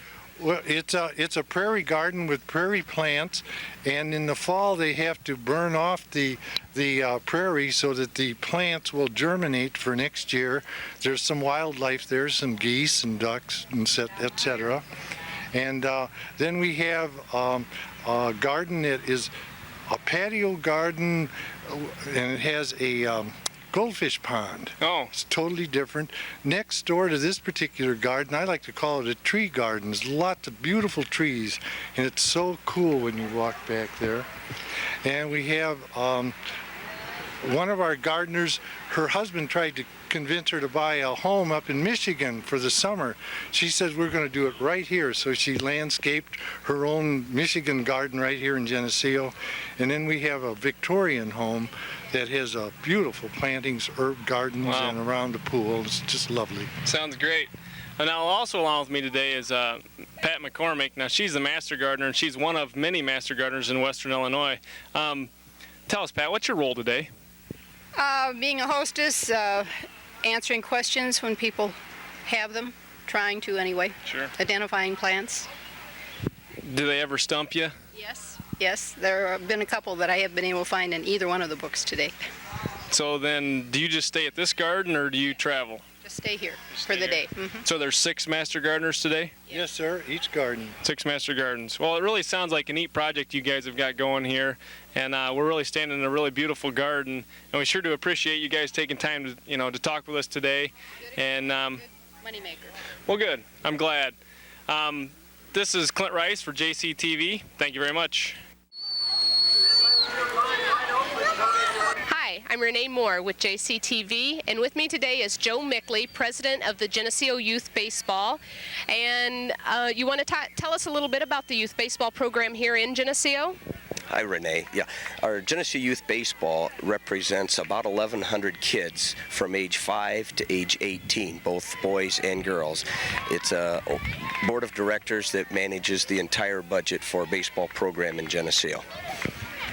[SPEAKER 18] Well, it's a prairie garden with prairie plants, and in the fall they have to burn off the prairie so that the plants will germinate for next year. There's some wildlife there, some geese and ducks, and etc. And then we have a garden that is a patio garden, and it has a goldfish pond.
[SPEAKER 16] Oh.
[SPEAKER 18] It's totally different. Next door to this particular garden, I like to call it a tree garden. There's lots of beautiful trees, and it's so cool when you walk back there. And we have one of our gardeners, her husband tried to convince her to buy a home up in Michigan for the summer. She said, we're going to do it right here. So she landscaped her own Michigan garden right here in Geneseo. And then we have a Victorian home that has beautiful plantings, herb gardens,
[SPEAKER 16] wow,
[SPEAKER 18] and around the pool. It's just lovely.
[SPEAKER 16] Sounds great. And now also along with me today is Pat McCormick. Now she's the master gardener, and she's one of many master gardeners in Western Illinois. Tell us, Pat, what's your role today?
[SPEAKER 19] Being a hostess, answering questions when people have them, trying to anyway.
[SPEAKER 16] Sure.
[SPEAKER 19] Identifying plants.
[SPEAKER 16] Do they ever stump you?
[SPEAKER 19] Yes, there have been a couple that I have been able to find in either one of the books today.
[SPEAKER 16] So then, do you just stay at this garden, or do you travel?
[SPEAKER 19] Just stay here for the day.
[SPEAKER 16] So there's 6 master gardeners today?
[SPEAKER 18] Yes, sir, each garden.
[SPEAKER 16] 6 master gardens. Well, it really sounds like a neat project you guys have got going here, and we're really standing in a really beautiful garden, and we sure do appreciate you guys taking time to, to talk with us today. And
[SPEAKER 19] Moneymaker.
[SPEAKER 16] well, good. I'm glad. This is Clint Rice for JCTV. Thank you very much.
[SPEAKER 12] Hi, I'm Renee Moore with JCTV, and with me today is Joe Mickley, president of the Geneseo Youth Baseball. And you want to tell us a little bit about the youth baseball program here in Geneseo?
[SPEAKER 5] Hi, Renee. Yeah, our Geneseo Youth Baseball represents about 1,100 kids from age 5 to age 18, both boys and girls. It's a board of directors that manages the entire budget for a baseball program in Geneseo.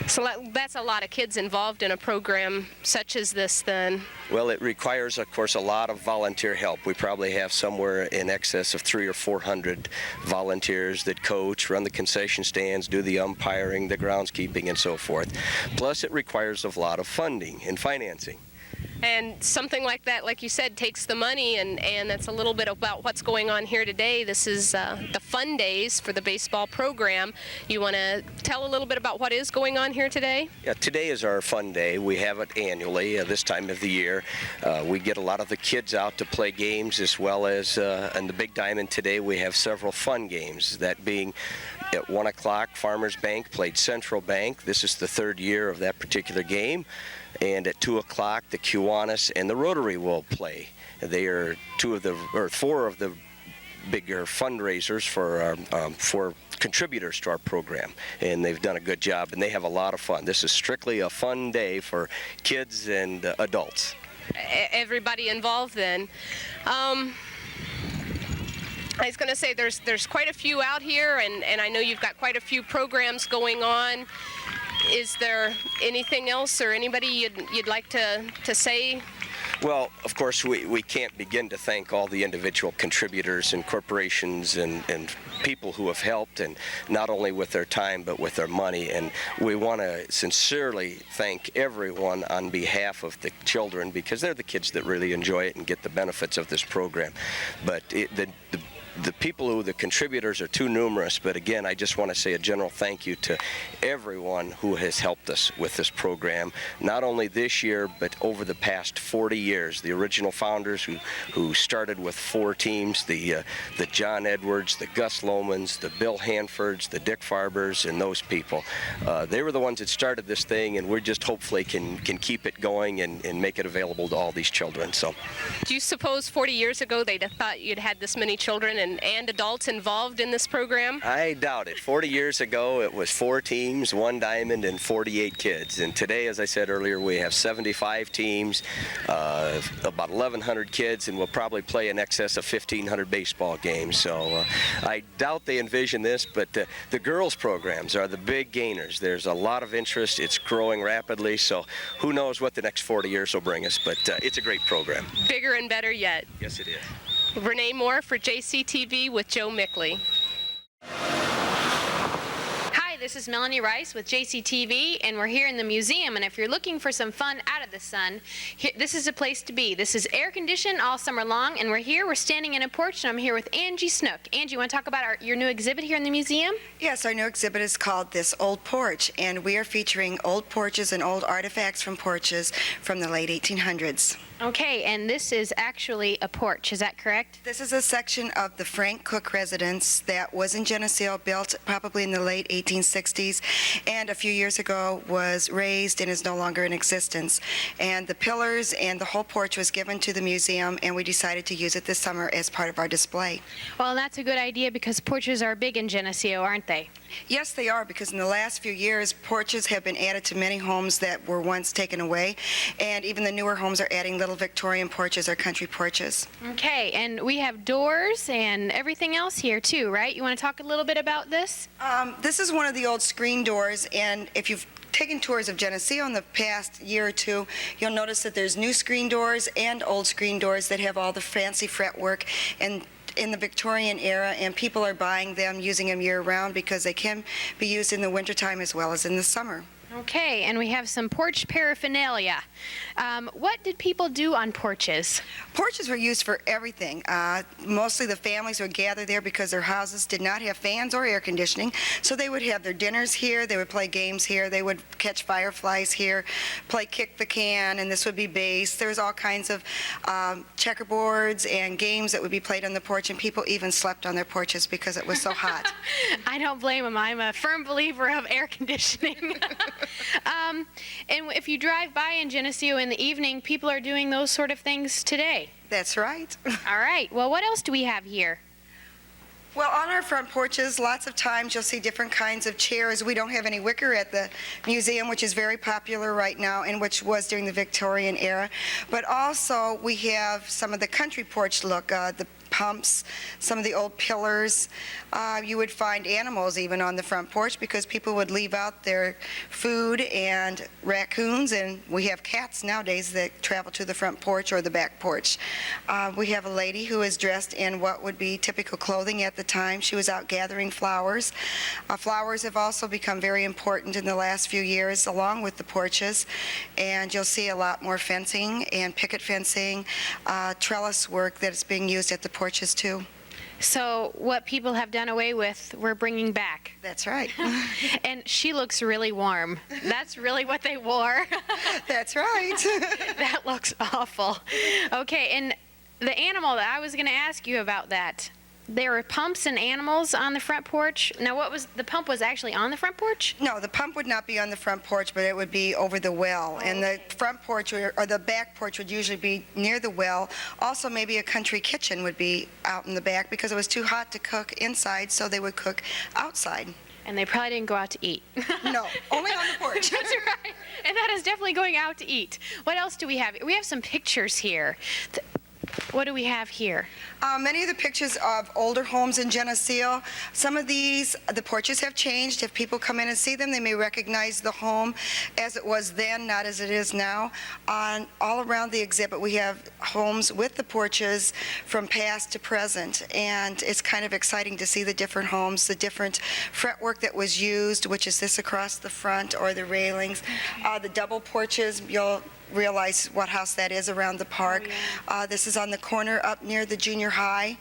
[SPEAKER 12] So that's a lot of kids involved in a program such as this then.
[SPEAKER 5] Well, it requires, of course, a lot of volunteer help. We probably have somewhere in excess of 300 or 400 volunteers that coach, run the concession stands, do the umpiring, the groundskeeping, and so forth. Plus, it requires a lot of funding and financing.
[SPEAKER 12] And something like that, like you said, takes the money, and that's a little bit about what's going on here today. This is the fun days for the baseball program. You want to tell a little bit about what is going on here today?
[SPEAKER 5] Yeah, today is our fun day. We have it annually this time of the year. We get a lot of the kids out to play games, as well as in the Big Diamond today we have several fun games, that being at 1 o'clock Farmers Bank played Central Bank. This is the third year of that particular game. And at 2 o'clock, the Kiwanis and the Rotary will play. They are four of the bigger fundraisers for contributors to our program, and they've done a good job, and they have a lot of fun. This is strictly a fun day for kids and adults.
[SPEAKER 12] Everybody involved then. I was going to say there's quite a few out here, and I know you've got quite a few programs going on. Is there anything else or anybody you'd like to say?
[SPEAKER 5] Well, of course, we can't begin to thank all the individual contributors and corporations and people who have helped, and not only with their time but with their money. And we want to sincerely thank everyone on behalf of the children, because they're the kids that really enjoy it and get the benefits of this program. But the people the contributors are too numerous, but again, I just want to say a general thank you to everyone who has helped us with this program, not only this year, but over the past 40 years. The original founders who started with 4 teams, the John Edwards, the Gus Lomans, the Bill Hanfords, the Dick Farbers, and those people. They were the ones that started this thing, and we just hopefully can keep it going and make it available to all these children. So,
[SPEAKER 12] do you suppose 40 years ago they'd have thought you'd had this many children and adults involved in this program?
[SPEAKER 5] I doubt it. 40 years ago, it was 4 teams, 1 diamond, and 48 kids. And today, as I said earlier, we have 75 teams, about 1,100 kids, and we'll probably play in excess of 1,500 baseball games. So I doubt they envision this, but the girls' programs are the big gainers. There's a lot of interest. It's growing rapidly, so who knows what the next 40 years will bring us, but it's a great program.
[SPEAKER 12] Bigger and better yet.
[SPEAKER 5] Yes, it is.
[SPEAKER 12] Renee Moore for JCTV with Joe Mickley.
[SPEAKER 4] Hi, this is Melanie Rice with JCTV, and we're here in the museum. And if you're looking for some fun out of the sun, this is a place to be. This is air conditioned all summer long, and we're standing in a porch, and I'm here with Angie Snook. Angie, you want to talk about your new exhibit here in the museum?
[SPEAKER 20] Yes, our new exhibit is called This Old Porch, and we are featuring old porches and old artifacts from porches from the late 1800s.
[SPEAKER 4] Okay, and this is actually a porch, is that correct?
[SPEAKER 20] This is a section of the Frank Cook residence that was in Geneseo, built probably in the late 1860s, and a few years ago was razed and is no longer in existence. And the pillars and the whole porch was given to the museum, and we decided to use it this summer as part of our display.
[SPEAKER 4] Well, that's a good idea, because porches are big in Geneseo, aren't they?
[SPEAKER 20] Yes, they are, because in the last few years, porches have been added to many homes that were once taken away, and even the newer homes are adding little Victorian porches or country porches.
[SPEAKER 4] Okay, and we have doors and everything else here too, right? You want to talk a little bit about this?
[SPEAKER 20] This is one of the old screen doors, and if you've taken tours of Geneseo in the past year or two, you'll notice that there's new screen doors and old screen doors that have all the fancy fretwork and in the Victorian era, and people are buying them, using them year-round, because they can be used in the wintertime as well as in the summer.
[SPEAKER 4] Okay, and we have some porch paraphernalia. What did people do on porches?
[SPEAKER 20] Porches were used for everything. Mostly the families would gather there because their houses did not have fans or air conditioning, so they would have their dinners here, they would play games here, they would catch fireflies here, play kick the can, and this would be base. There's all kinds of checkerboards and games that would be played on the porch, and people even slept on their porches because it was so hot.
[SPEAKER 4] I don't blame them. I'm a firm believer of air conditioning. And if you drive by in Geneseo in the evening, people are doing those sort of things today.
[SPEAKER 20] That's right.
[SPEAKER 4] All right. Well, what else do we have here?
[SPEAKER 20] Well, on our front porches, lots of times you'll see different kinds of chairs. We don't have any wicker at the museum, which is very popular right now and which was during the Victorian era. But also we have some of the country porch look, the pumps, some of the old pillars. You would find animals even on the front porch because people would leave out their food, and raccoons, and we have cats nowadays that travel to the front porch or the back porch. We have a lady who is dressed in what would be typical clothing at the time. She was out gathering flowers. Flowers have also become very important in the last few years along with the porches, and you'll see a lot more fencing and picket fencing, trellis work that is being used at the porches too.
[SPEAKER 4] So what people have done away with, we're bringing back.
[SPEAKER 20] That's right.
[SPEAKER 4] And she looks really warm. That's really what they wore.
[SPEAKER 20] That's right.
[SPEAKER 4] That looks awful. Okay, and the animal that I was going to ask you about that. There were pumps and animals on the front porch. Now, the pump was actually on the front porch?
[SPEAKER 20] No, the pump would not be on the front porch, but it would be over the well. And the front porch or the back porch would usually be near the well. Also, maybe a country kitchen would be out in the back because it was too hot to cook inside, so they would cook outside.
[SPEAKER 4] And they probably didn't go out to eat.
[SPEAKER 20] No, only on the porch.
[SPEAKER 4] That's right. And that is definitely going out to eat. What else do we have? We have some pictures here. What do we have here?
[SPEAKER 20] Many of the pictures of older homes in Geneseo. Some of these, the porches have changed. If people come in and see them, they may recognize the home as it was then, not as it is now. All around the exhibit, we have homes with the porches from past to present, and it's kind of exciting to see the different homes, the different fretwork that was used, which is this across the front, or the railings. The double porches, you'll realize what house that is around the park. This is on the corner up near the junior high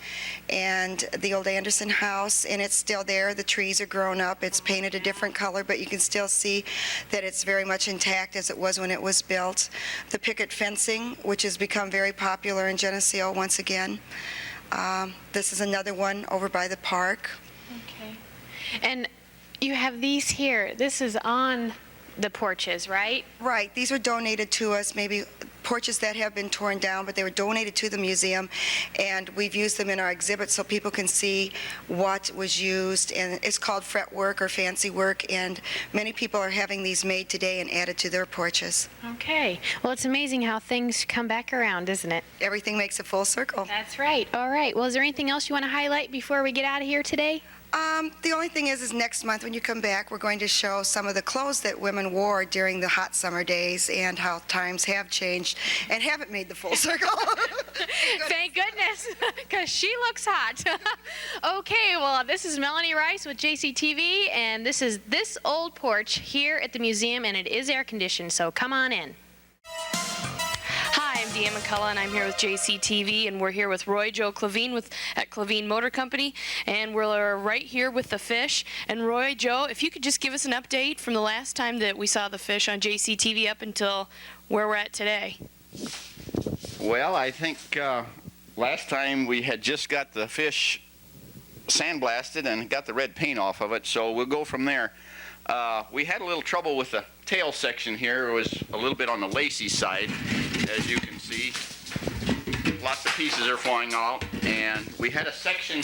[SPEAKER 20] and the old Anderson house, and it's still there. The trees are grown up. It's painted a different color, but you can still see that it's very much intact as it was when it was built. The picket fencing, which has become very popular in Geneseo once again. This is another one over by the park.
[SPEAKER 4] Okay. And you have these here. This is on the porches, right?
[SPEAKER 20] Right. These were donated to us, maybe porches that have been torn down, but they were donated to the museum, and we've used them in our exhibit so people can see what was used. And it's called fretwork or fancy work, and many people are having these made today and added to their porches.
[SPEAKER 4] Okay. Well, it's amazing how things come back around, isn't it?
[SPEAKER 20] Everything makes a full circle.
[SPEAKER 4] That's right. All right. Well, is there anything else you want to highlight before we get out of here today?
[SPEAKER 20] The only thing is next month when you come back, we're going to show some of the clothes that women wore during the hot summer days and how times have changed and haven't made the full circle.
[SPEAKER 4] Thank goodness, because she looks hot. Okay, well, this is Melanie Rice with JCTV, and this is This Old Porch here at the museum, and it is air conditioned, so come on in.
[SPEAKER 6] Hi, I'm Deanne McCullough, and I'm here with JCTV, and we're here with Roy Joe Clavine at Clavine Motor Company, and we're right here with the fish. And Roy Joe, if you could just give us an update from the last time that we saw the fish on JCTV up until where we're at today.
[SPEAKER 21] Well, I think last time we had just got the fish sandblasted and got the red paint off of it, so we'll go from there. We had a little trouble with the tail section here. It was a little bit on the lacy side, as you can see. Lots of pieces are flying out, and we had a section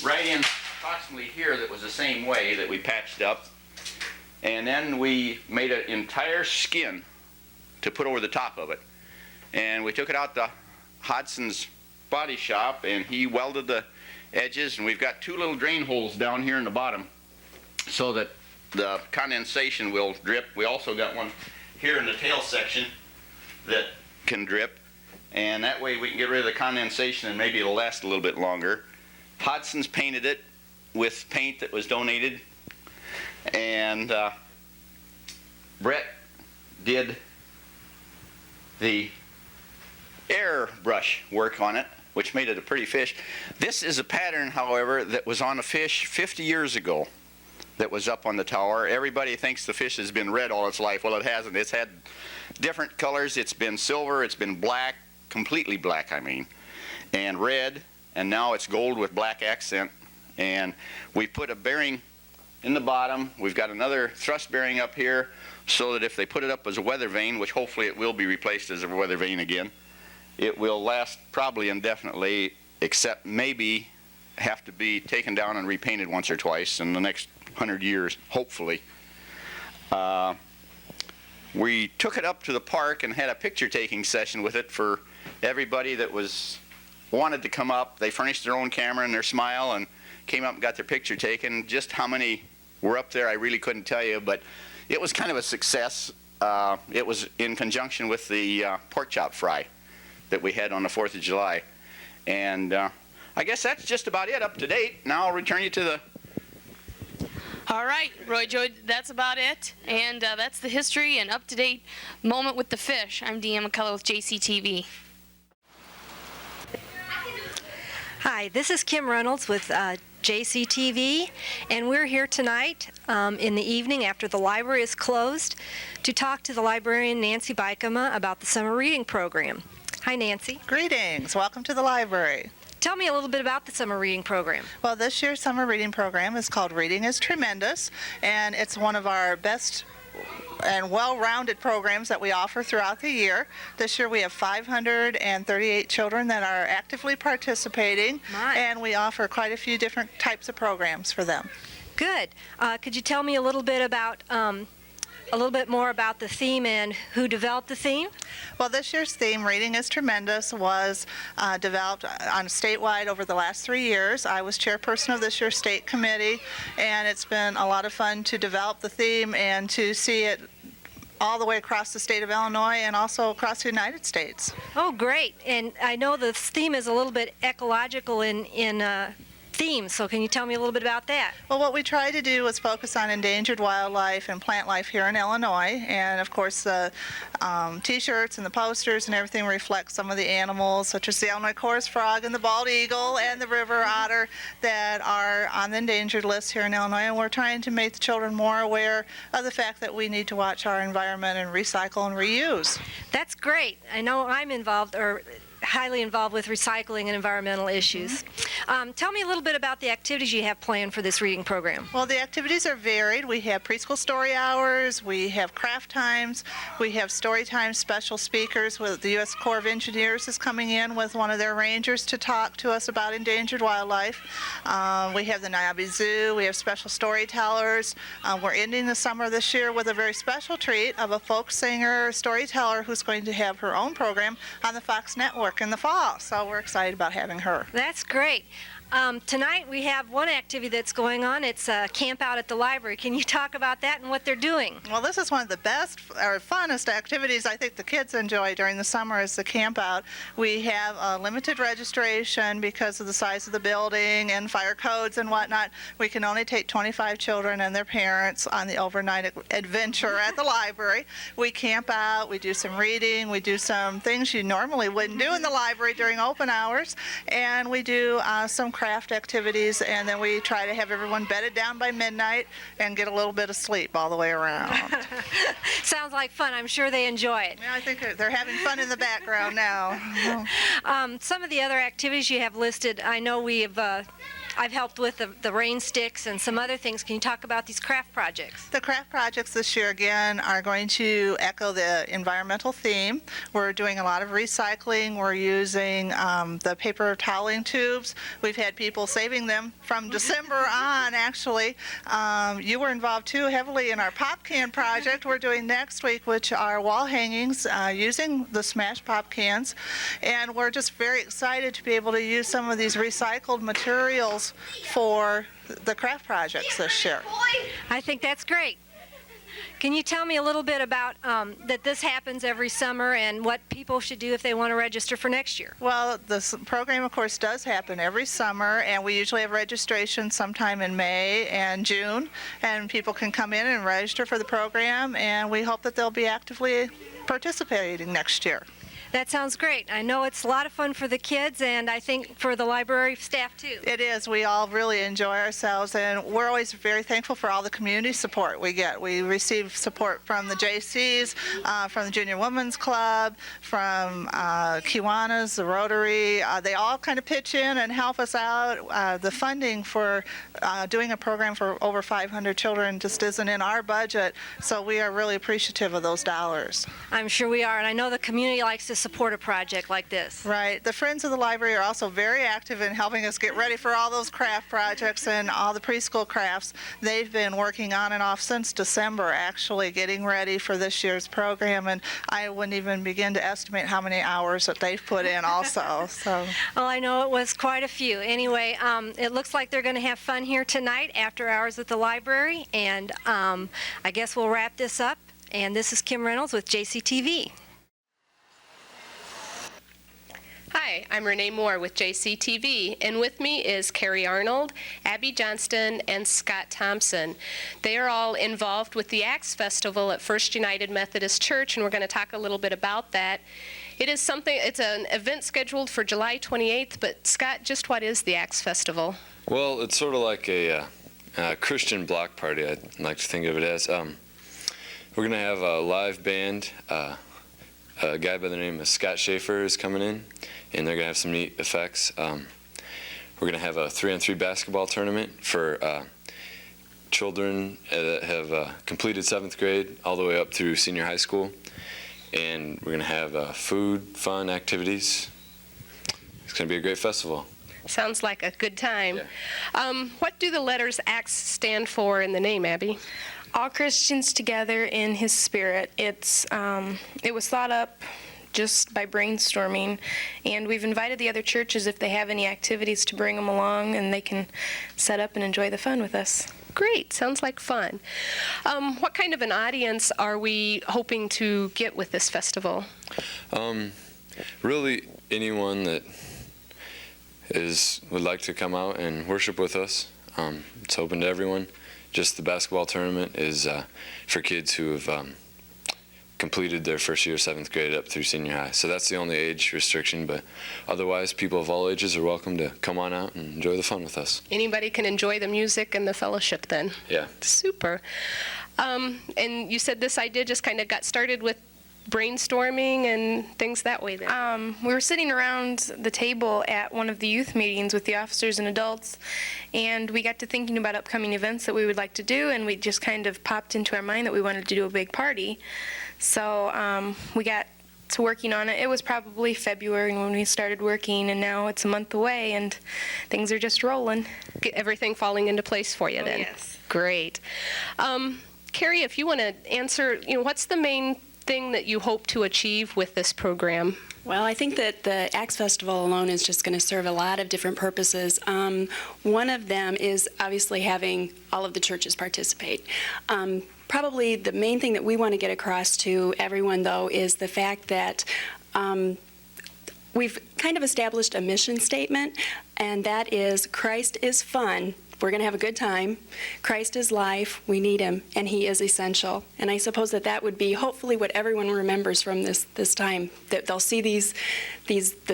[SPEAKER 21] right in approximately here that was the same way that we patched up, and then we made an entire skin to put over the top of it, and we took it out to Hodson's body shop, and he welded the edges, and we've got two little drain holes down here in the bottom so that the condensation will drip. We also got one here in the tail section that can drip, and that way we can get rid of the condensation and maybe it'll last a little bit longer. Hodson's painted it with paint that was donated, and Brett did the airbrush work on it, which made it a pretty fish. This is a pattern, however, that was on a fish 50 years ago that was up on the tower. Everybody thinks the fish has been red all its life. Well, it hasn't. It's had different colors. It's been silver, it's been black, completely black, I mean, and red, and now it's gold with black accent. And we put a bearing in the bottom. We've got another thrust bearing up here so that if they put it up as a weather vane, which hopefully it will be replaced as a weather vane again, it will last probably indefinitely, except maybe have to be taken down and repainted once or twice in the next 100 years, hopefully. We took it up to the park and had a picture-taking session with it for everybody that wanted to come up. They furnished their own camera and their smile and came up and got their picture taken. Just how many were up there, I really couldn't tell you, but it was kind of a success. It was in conjunction with the pork chop fry that we had on the 4th of July. And I guess that's just about it up to date. Now I'll return you to the...
[SPEAKER 6] All right, Roy Joe, that's about it. And that's the history and up-to-date moment with the fish. I'm Deanne McCullough with JCTV.
[SPEAKER 7] Hi, this is Kim Reynolds with JCTV, and we're here tonight in the evening after the library is closed to talk to the librarian Nancy Bykema about the summer reading program. Hi, Nancy.
[SPEAKER 15] Greetings. Welcome to the library.
[SPEAKER 7] Tell me a little bit about the summer reading program.
[SPEAKER 15] Well, this year's summer reading program is called Reading is Tremendous, and it's one of our best and well-rounded programs that we offer throughout the year. This year we have 538 children that are actively participating, and we offer quite a few different types of programs for them.
[SPEAKER 7] Good. Could you tell me a little bit more about the theme and who developed the theme?
[SPEAKER 15] Well, this year's theme, Reading is Tremendous, was developed on statewide over the last 3 years. I was chairperson of this year's state committee, and it's been a lot of fun to develop the theme and to see it all the way across the state of Illinois and also across the United States.
[SPEAKER 7] Oh, great. And I know the theme is a little bit ecological in theme, so can you tell me a little bit about that?
[SPEAKER 15] Well, what we try to do is focus on endangered wildlife and plant life here in Illinois, and of course the t-shirts and the posters and everything reflect some of the animals such as the Illinois chorus frog and the bald eagle and the river otter that are on the endangered list here in Illinois, and we're trying to make the children more aware of the fact that we need to watch our environment and recycle and reuse.
[SPEAKER 7] That's great. I know I'm involved, or highly involved with recycling and environmental issues. Tell me a little bit about the activities you have planned for this reading program.
[SPEAKER 15] Well, the activities are varied. We have preschool story hours, we have craft times, we have story time special speakers. With the U.S. Corps of Engineers is coming in with one of their rangers to talk to us about endangered wildlife. We have the Niabi Zoo, we have special storytellers. We're ending the summer this year with a very special treat of a folk singer, storyteller who's going to have her own program on the Fox Network in the fall, so we're excited about having her.
[SPEAKER 7] That's great. Tonight we have one activity that's going on. It's a camp out at the library. Can you talk about that and what they're doing?
[SPEAKER 15] Well, this is one of the best or funnest activities I think the kids enjoy during the summer is the camp out. We have a limited registration because of the size of the building and fire codes and whatnot. We can only take 25 children and their parents on the overnight adventure at the library. We camp out, we do some reading, we do some things you normally wouldn't do in the library during open hours, and we do some craft activities, and then we try to have everyone bedded down by midnight and get a little bit of sleep all the way around.
[SPEAKER 7] Sounds like fun. I'm sure they enjoy it.
[SPEAKER 15] Yeah, I think they're having fun in the background now.
[SPEAKER 7] Some of the other activities you have listed, I know I've helped with the rain sticks and some other things. Can you talk about these craft projects?
[SPEAKER 15] The craft projects this year, again, are going to echo the environmental theme. We're doing a lot of recycling. We're using the paper toweling tubes. We've had people saving them from December on, actually. You were involved, too, heavily in our pop can project we're doing next week, which are wall hangings using the smashed pop cans. And we're just very excited to be able to use some of these recycled materials for the craft projects this year.
[SPEAKER 7] I think that's great. Can you tell me a little bit about that this happens every summer and what people should do if they want to register for next year?
[SPEAKER 15] Well, this program, of course, does happen every summer, and we usually have registration sometime in May and June, and people can come in and register for the program, and we hope that they'll be actively participating next year.
[SPEAKER 7] That sounds great. I know it's a lot of fun for the kids, and I think for the library staff too.
[SPEAKER 15] It is. We all really enjoy ourselves, and we're always very thankful for all the community support we get. We receive support from the JCs, from the Junior Women's Club, from Kiwanis, the Rotary. They all kind of pitch in and help us out. The funding for doing a program for over 500 children just isn't in our budget, so we are really appreciative of those dollars.
[SPEAKER 7] I'm sure we are, and I know the community likes to support a project like this.
[SPEAKER 15] Right. The Friends of the Library are also very active in helping us get ready for all those craft projects and all the preschool crafts. They've been working on and off since December, actually, getting ready for this year's program, and I wouldn't even begin to estimate how many hours that they've put in also. So.
[SPEAKER 7] Well, I know it was quite a few. Anyway, it looks like they're going to have fun here tonight after hours at the library, and I guess we'll wrap this up. And this is Kim Reynolds with JCTV.
[SPEAKER 12] Hi, I'm Renee Moore with JCTV, and with me is Carrie Arnold, Abby Johnston, and Scott Thompson. They are all involved with the Axe Festival at First United Methodist Church, and we're going to talk a little bit about that. It's an event scheduled for July 28th, but Scott, just what is the Axe Festival?
[SPEAKER 8] Well, it's sort of like a Christian block party, I'd like to think of it as. We're going to have a live band. A guy by the name of Scott Schaefer is coming in, and they're going to have some neat effects. We're going to have a 3-on-3 basketball tournament for children that have completed 7th grade all the way up through senior high school. And we're going to have food, fun, activities. It's going to be a great festival.
[SPEAKER 12] Sounds like a good time. Yeah. What do the letters ACTS stand for in the name, Abby?
[SPEAKER 6] All Christians Together in His Spirit. It was thought up just by brainstorming, and we've invited the other churches if they have any activities to bring them along, and they can set up and enjoy the fun with us.
[SPEAKER 12] Great, sounds like fun. What kind of an audience are we hoping to get with this festival?
[SPEAKER 8] Really, anyone that would like to come out and worship with us. It's open to everyone. Just the basketball tournament is for kids who have completed their first year of 7th grade up through senior high. So that's the only age restriction, but otherwise people of all ages are welcome to come on out and enjoy the fun with us.
[SPEAKER 12] Anybody can enjoy the music and the fellowship then?
[SPEAKER 8] Yeah.
[SPEAKER 12] Super. And you said this idea just kind of got started with brainstorming and things that way then?
[SPEAKER 6] We were sitting around the table at one of the youth meetings with the officers and adults, and we got to thinking about upcoming events that we would like to do, and we just kind of popped into our mind that we wanted to do a big party. So we got to working on it. It was probably February when we started working, and now it's a month away, and things are just rolling.
[SPEAKER 12] Get everything falling into place for you then?
[SPEAKER 6] Yes.
[SPEAKER 12] Great. Carrie, if you want to answer, what's the main thing that you hope to achieve with this program?
[SPEAKER 11] Well, I think that the Axe Festival alone is just going to serve a lot of different purposes. One of them is obviously having all of the churches participate. Probably the main thing that we want to get across to everyone, though, is the fact that we've kind of established a mission statement, and that is Christ is fun. We're going to have a good time. Christ is life. We need him, and he is essential. And I suppose that would be hopefully what everyone remembers from this time, that they'll see this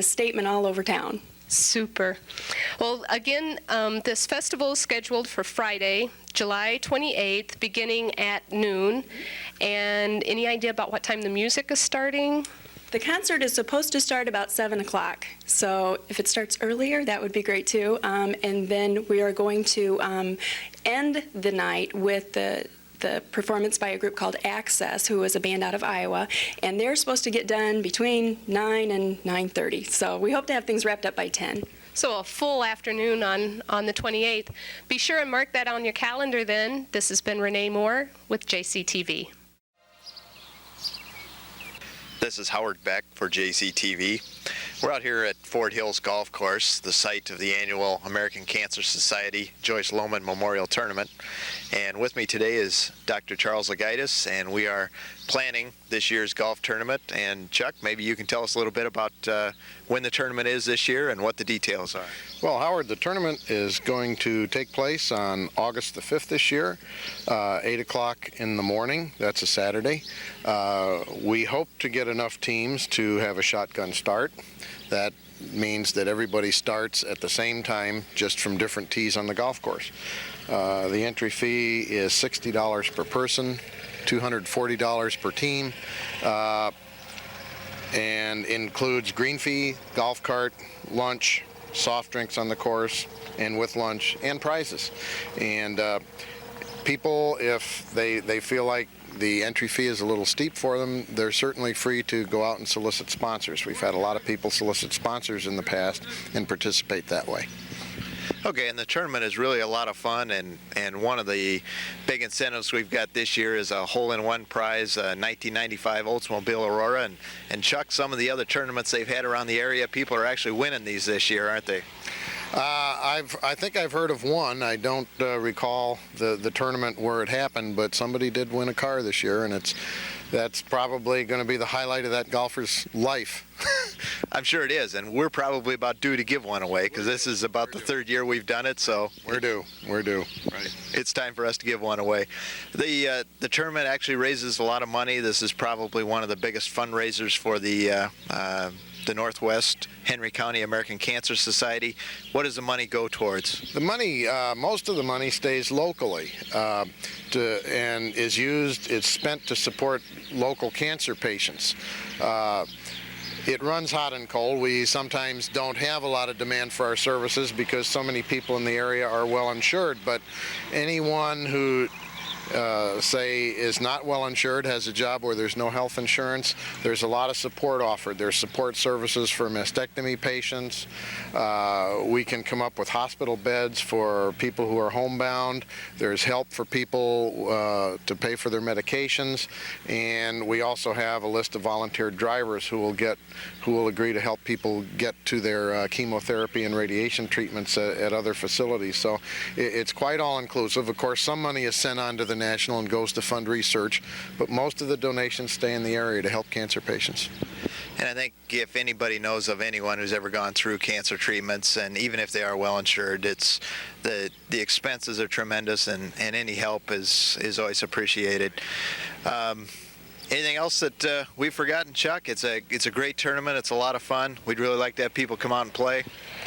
[SPEAKER 11] statement all over town.
[SPEAKER 12] Super. Well, again, this festival is scheduled for Friday, July 28th, beginning at noon. And any idea about what time the music is starting?
[SPEAKER 11] The concert is supposed to start about 7 o'clock, so if it starts earlier, that would be great too. And then we are going to end the night with the performance by a group called Access, who is a band out of Iowa, and they're supposed to get done between 9 and 9:30. So we hope to have things wrapped up by 10.
[SPEAKER 12] So a full afternoon on the 28th. Be sure and mark that on your calendar then. This has been Renee Moore with JCTV.
[SPEAKER 22] This is Howard Beck for JCTV. We're out here at Fort Hills Golf Course, the site of the annual American Cancer Society Joyce Lohman Memorial Tournament. And with me today is Dr. Charles Ligaitis, and we are planning this year's golf tournament. And Chuck, maybe you can tell us a little bit about when the tournament is this year and what the details are.
[SPEAKER 2] Well, Howard, the tournament is going to take place on August the 5th this year, 8 o'clock in the morning. That's a Saturday. We hope to get enough teams to have a shotgun start. That means that everybody starts at the same time, just from different tees on the golf course. The entry fee is $60 per person, $240 per team, and includes green fee, golf cart, lunch, soft drinks on the course, and with lunch, and prizes. And people, if they feel like the entry fee is a little steep for them, they're certainly free to go out and solicit sponsors. We've had a lot of people solicit sponsors in the past and participate that way.
[SPEAKER 22] Okay, and the tournament is really a lot of fun, and one of the big incentives we've got this year is a hole-in-one prize, 1995 Oldsmobile Aurora, and Chuck, some of the other tournaments they've had around the area, people are actually winning these this year, aren't they?
[SPEAKER 2] I think I've heard of one. I don't recall the tournament where it happened, but somebody did win a car this year, and that's probably going to be the highlight of that golfer's life.
[SPEAKER 22] I'm sure it is, and we're probably about due to give one away, because this is about the third year we've done it, so
[SPEAKER 2] we're due.
[SPEAKER 22] Right. It's time for us to give one away. The tournament actually raises a lot of money. This is probably one of the biggest fundraisers for the Northwest Henry County American Cancer Society. What does the money go towards?
[SPEAKER 2] The money, most of the money stays locally and is used, it's spent to support local cancer patients. It runs hot and cold. We sometimes don't have a lot of demand for our services because so many people in the area are well insured, but anyone who say is not well insured, has a job where there's no health insurance, there's a lot of support offered. There's support services for mastectomy patients. We can come up with hospital beds for people who are homebound. There's help for people to pay for their medications, and we also have a list of volunteer drivers who will agree to help people get to their chemotherapy and radiation treatments at other facilities. So it's quite all-inclusive. Of course, some money is sent on to the national and goes to fund research, but most of the donations stay in the area to help cancer patients.
[SPEAKER 22] And I think if anybody knows of anyone who's ever gone through cancer treatments, and even if they are well insured, it's the expenses are tremendous, and any help is always appreciated. Anything else that we've forgotten, Chuck? It's a great tournament. It's a lot of fun. We'd really like to have people come out and play.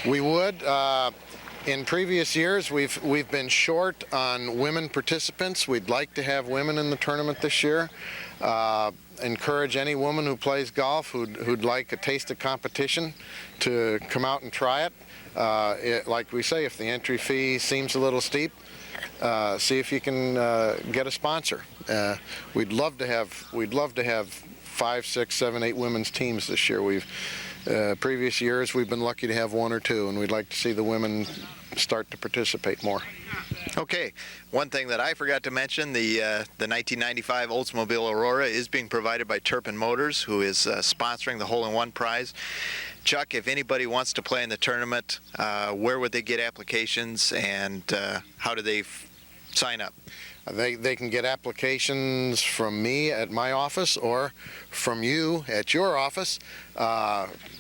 [SPEAKER 2] We would. In previous years, we've been short on women participants. We'd like to have women in the tournament this year. Encourage any woman who plays golf who'd like a taste of competition to come out and try it. Like we say, if the entry fee seems a little steep, see if you can get a sponsor. We'd love to have 5, 6, 7, 8 women's teams this year. Previous years we've been lucky to have 1 or 2, and we'd like to see the women start to participate more.
[SPEAKER 22] Okay, one thing that I forgot to mention, the 1995 Oldsmobile Aurora is being provided by Turpin Motors, who is sponsoring the hole-in-one prize. Chuck, if anybody wants to play in the tournament, where would they get applications, and how do they sign up?
[SPEAKER 2] They can get applications from me at my office or from you at your office.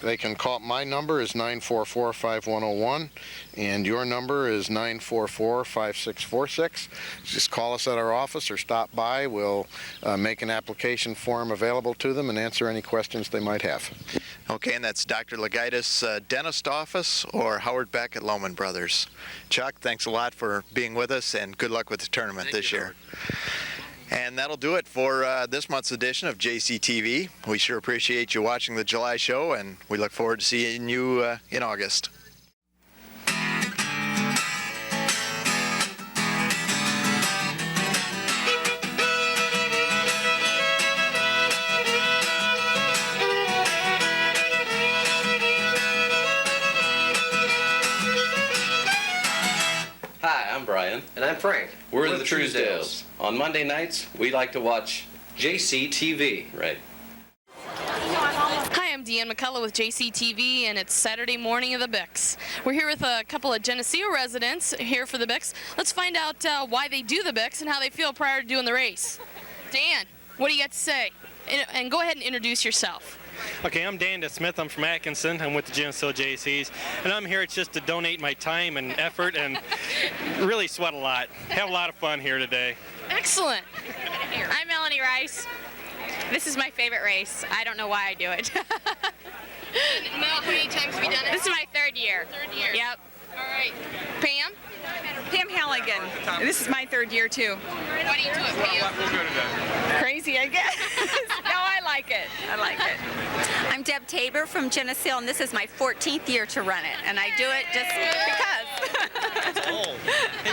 [SPEAKER 2] They can call. My number is 944-5101, and your number is 944-5646. Just call us at our office or stop by. We'll make an application form available to them and answer any questions they might have.
[SPEAKER 22] Okay, and that's Dr. Ligaitis' dentist office or Howard Beck at Lohman Brothers. Chuck, thanks a lot for being with us, and good luck with the tournament this year. And that'll do it for this month's edition of JCTV. We sure appreciate you watching the July show, and we look forward to seeing you in August.
[SPEAKER 13] Hi, I'm Brian.
[SPEAKER 14] And I'm Frank.
[SPEAKER 13] We're the Truesdales. On Monday nights, we like to watch JCTV, right?
[SPEAKER 6] Hi, I'm I'm Deanne McCullough with JCTV, and it's Saturday morning of the Bix. We're here with a couple of Geneseo residents here for the Bix. Let's find out why they do the Bix and how they feel prior to doing the race. Dan, what do you got to say? And go ahead and introduce yourself.
[SPEAKER 3] Okay, I'm Dan Smith. I'm from Atkinson. I'm with the Geneseo JCs, and I'm here just to donate my time and effort and really sweat a lot. Have a lot of fun here today.
[SPEAKER 6] Excellent.
[SPEAKER 9] I'm Melanie Rice. This is my favorite race. I don't know why I do it.
[SPEAKER 6] Mel, how many times have you done it?
[SPEAKER 9] This is my third year.
[SPEAKER 6] Third year.
[SPEAKER 9] Yep.
[SPEAKER 6] All right. Pam?
[SPEAKER 10] Pam Halligan. This is my third year too.
[SPEAKER 6] Why do you do it, Pam?
[SPEAKER 10] Crazy, I guess. No, I like it. I like it. I'm Deb Tabor from Geneseo, and this is my 14th year to run it, and I do it just because.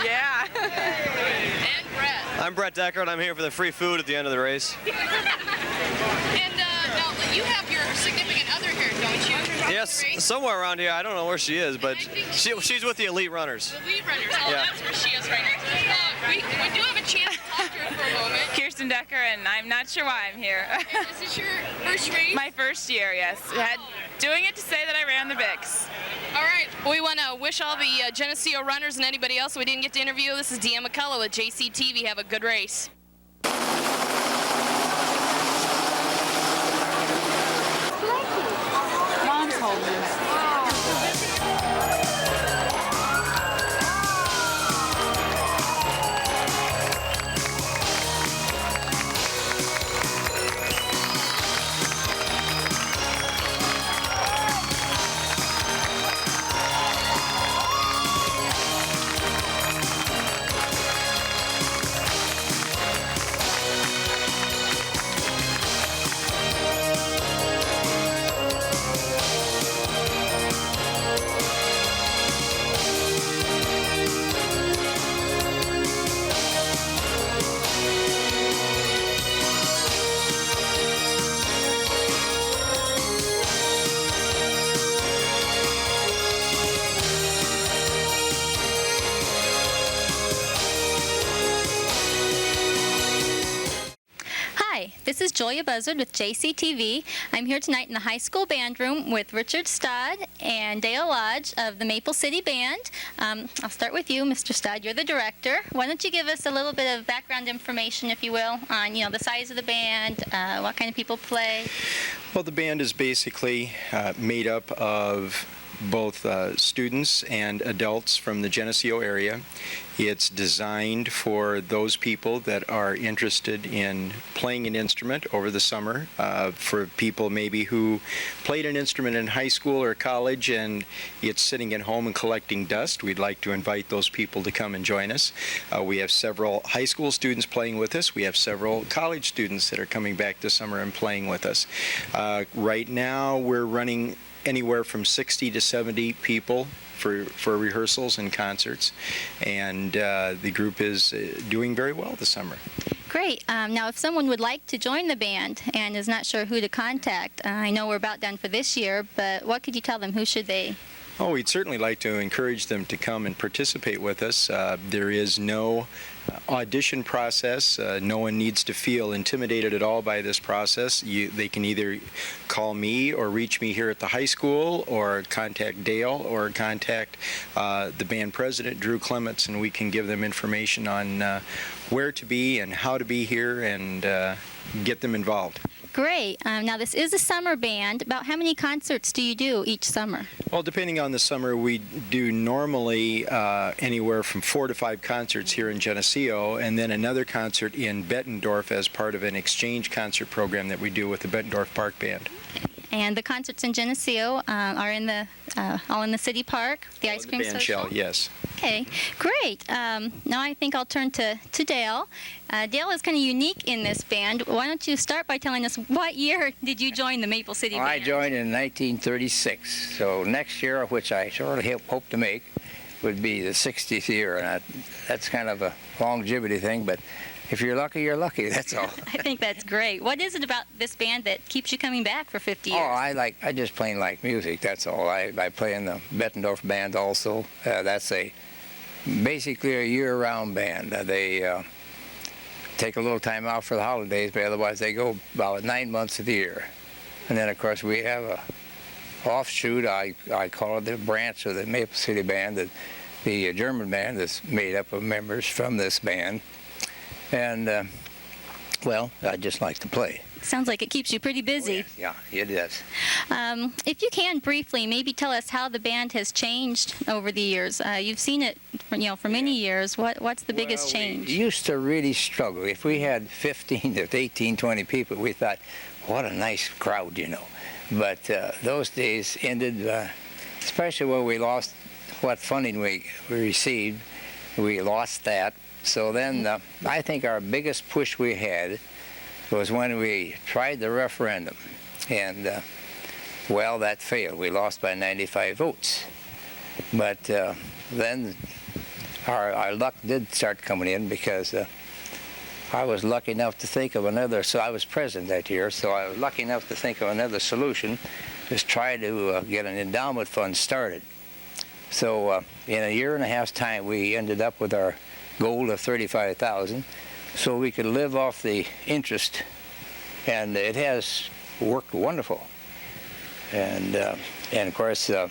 [SPEAKER 10] Yeah.
[SPEAKER 6] And Brett.
[SPEAKER 14] I'm Brett Decker, and I'm here for the free food at the end of the race.
[SPEAKER 6] And now you have your significant other here, don't you?
[SPEAKER 14] Yes, somewhere around here. I don't know where she is, but she's with the elite runners.
[SPEAKER 6] The elite runners. Oh,
[SPEAKER 14] Yeah.
[SPEAKER 6] that's where she is right now. We do have a chance to talk to her for a moment.
[SPEAKER 10] Kirsten Decker, and I'm not sure why I'm here.
[SPEAKER 6] And is this your first race?
[SPEAKER 10] My first year, yes. Doing it to say that I ran the Bix.
[SPEAKER 6] All right. We want to wish all the Geneseo runners and anybody else we didn't get to interview. This is Deanne McCullough with JCTV. Have a good race.
[SPEAKER 10] Mom's holding this.
[SPEAKER 23] Hi, this is Julia Buzzard with JCTV. I'm here tonight in the high school band room with Richard Stodd and Dale Lodge of the Maple City Band. I'll start with you, Mr. Stodd. You're the director. Why don't you give us a little bit of background information, if you will, on the size of the band, what kind of people play?
[SPEAKER 25] Well, the band is basically made up of both students and adults from the Geneseo area. It's designed for those people that are interested in playing an instrument over the summer, for people maybe who played an instrument in high school or college and it's sitting at home and collecting dust. We'd like to invite those people to come and join us. We have several high school students playing with us. We have several college students that are coming back this summer and playing with us. Right now we're running anywhere from 60 to 70 people for rehearsals and concerts, and the group is doing very well this summer.
[SPEAKER 23] Great. Now, if someone would like to join the band and is not sure who to contact, I know we're about done for this year, but what could you tell them? Who should they?
[SPEAKER 25] Oh, we'd certainly like to encourage them to come and participate with us. There is no audition process. No one needs to feel intimidated at all by this process. They can either call me or reach me here at the high school, or contact Dale, or contact the band president, Drew Clements, and we can give them information on where to be and how to be here and get them involved.
[SPEAKER 23] Great. Now, this is a summer band. About how many concerts do you do each summer?
[SPEAKER 25] Well, depending on the summer, we do normally anywhere from 4 to 5 concerts here in Geneseo, and then another concert in Bettendorf as part of an exchange concert program that we do with the Bettendorf Park Band.
[SPEAKER 23] And the concerts in Geneseo are in the all in the city park, the ice cream
[SPEAKER 25] Band
[SPEAKER 23] social?
[SPEAKER 25] shell, yes.
[SPEAKER 23] Okay, great. Now I think I'll turn to Dale. Dale is kind of unique in this band. Why don't you start by telling us what year did you join the Maple City Band?
[SPEAKER 26] I joined in 1936, so next year, which I sort of hope to make, would be the 60th year, and that's kind of a longevity thing, but if you're lucky, you're lucky, that's all.
[SPEAKER 23] I think that's great. What is it about this band that keeps you coming back for 50 years?
[SPEAKER 26] Oh, I just plain like music, that's all. I play in the Bettendorf band also. That's basically a year-round band. They take a little time out for the holidays, but otherwise they go about 9 months of the year. And then, of course, we have a offshoot, I call it the branch of the Maple City Band, the German band that's made up of members from this band. And, well, I just like to play.
[SPEAKER 23] Sounds like it keeps you pretty busy.
[SPEAKER 26] Oh, yeah, it does.
[SPEAKER 23] If you can briefly, maybe tell us how the band has changed over the years. You've seen it, for many years. What's the biggest change?
[SPEAKER 26] We used to really struggle. If we had 15 to 18, 20 people, we thought, what a nice crowd, But those days ended, especially when we lost what funding we received. We lost that. So then I think our biggest push we had was when we tried the referendum. And, well, that failed. We lost by 95 votes. But then our luck did start coming in because I was lucky enough to think of another, so I was president that year, so I was lucky enough to think of another solution, is try to get an endowment fund started. So in a year and a half's time, we ended up with our goal of $35,000, so we could live off the interest, and it has worked wonderful. And of course, the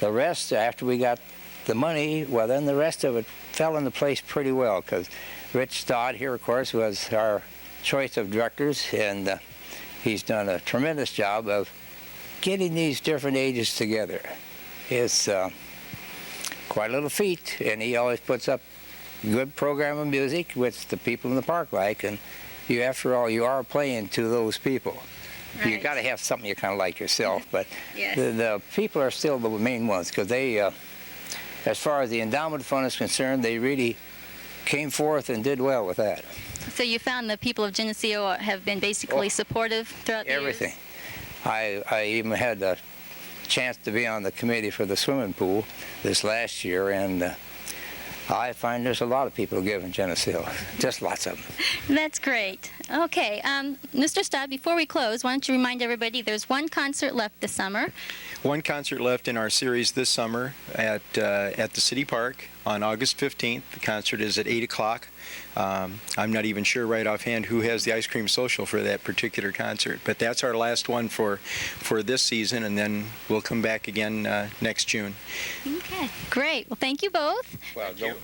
[SPEAKER 26] rest, after we got the money, well, then the rest of it fell into place pretty well, because Rich Stodd here, of course, was our choice of directors, and he's done a tremendous job of getting these different ages together. It's quite a little feat, and he always puts up good program of music, which the people in the park like, and after all, you are playing to those people. Right. You got to have something you kind of like yourself, but yes. the people are still the main ones, because they, as far as the endowment fund is concerned, they really came forth and did well with that.
[SPEAKER 23] So you found the people of Geneseo have been basically supportive throughout the years?
[SPEAKER 26] Everything. I even had a chance to be on the committee for the swimming pool this last year, and I find there's a lot of people who give in Geneseo, just lots of them.
[SPEAKER 23] That's great. Okay, Mr. Stodd, before we close, why don't you remind everybody there's one concert left this summer.
[SPEAKER 25] One concert left in our series this summer at the City Park on August 15th. The concert is at 8 o'clock. I'm not even sure right offhand who has the ice cream social for that particular concert, but that's our last one for this season, and then we'll come back again next June.
[SPEAKER 23] Okay, great. Well, thank you both.
[SPEAKER 26] Well, don't.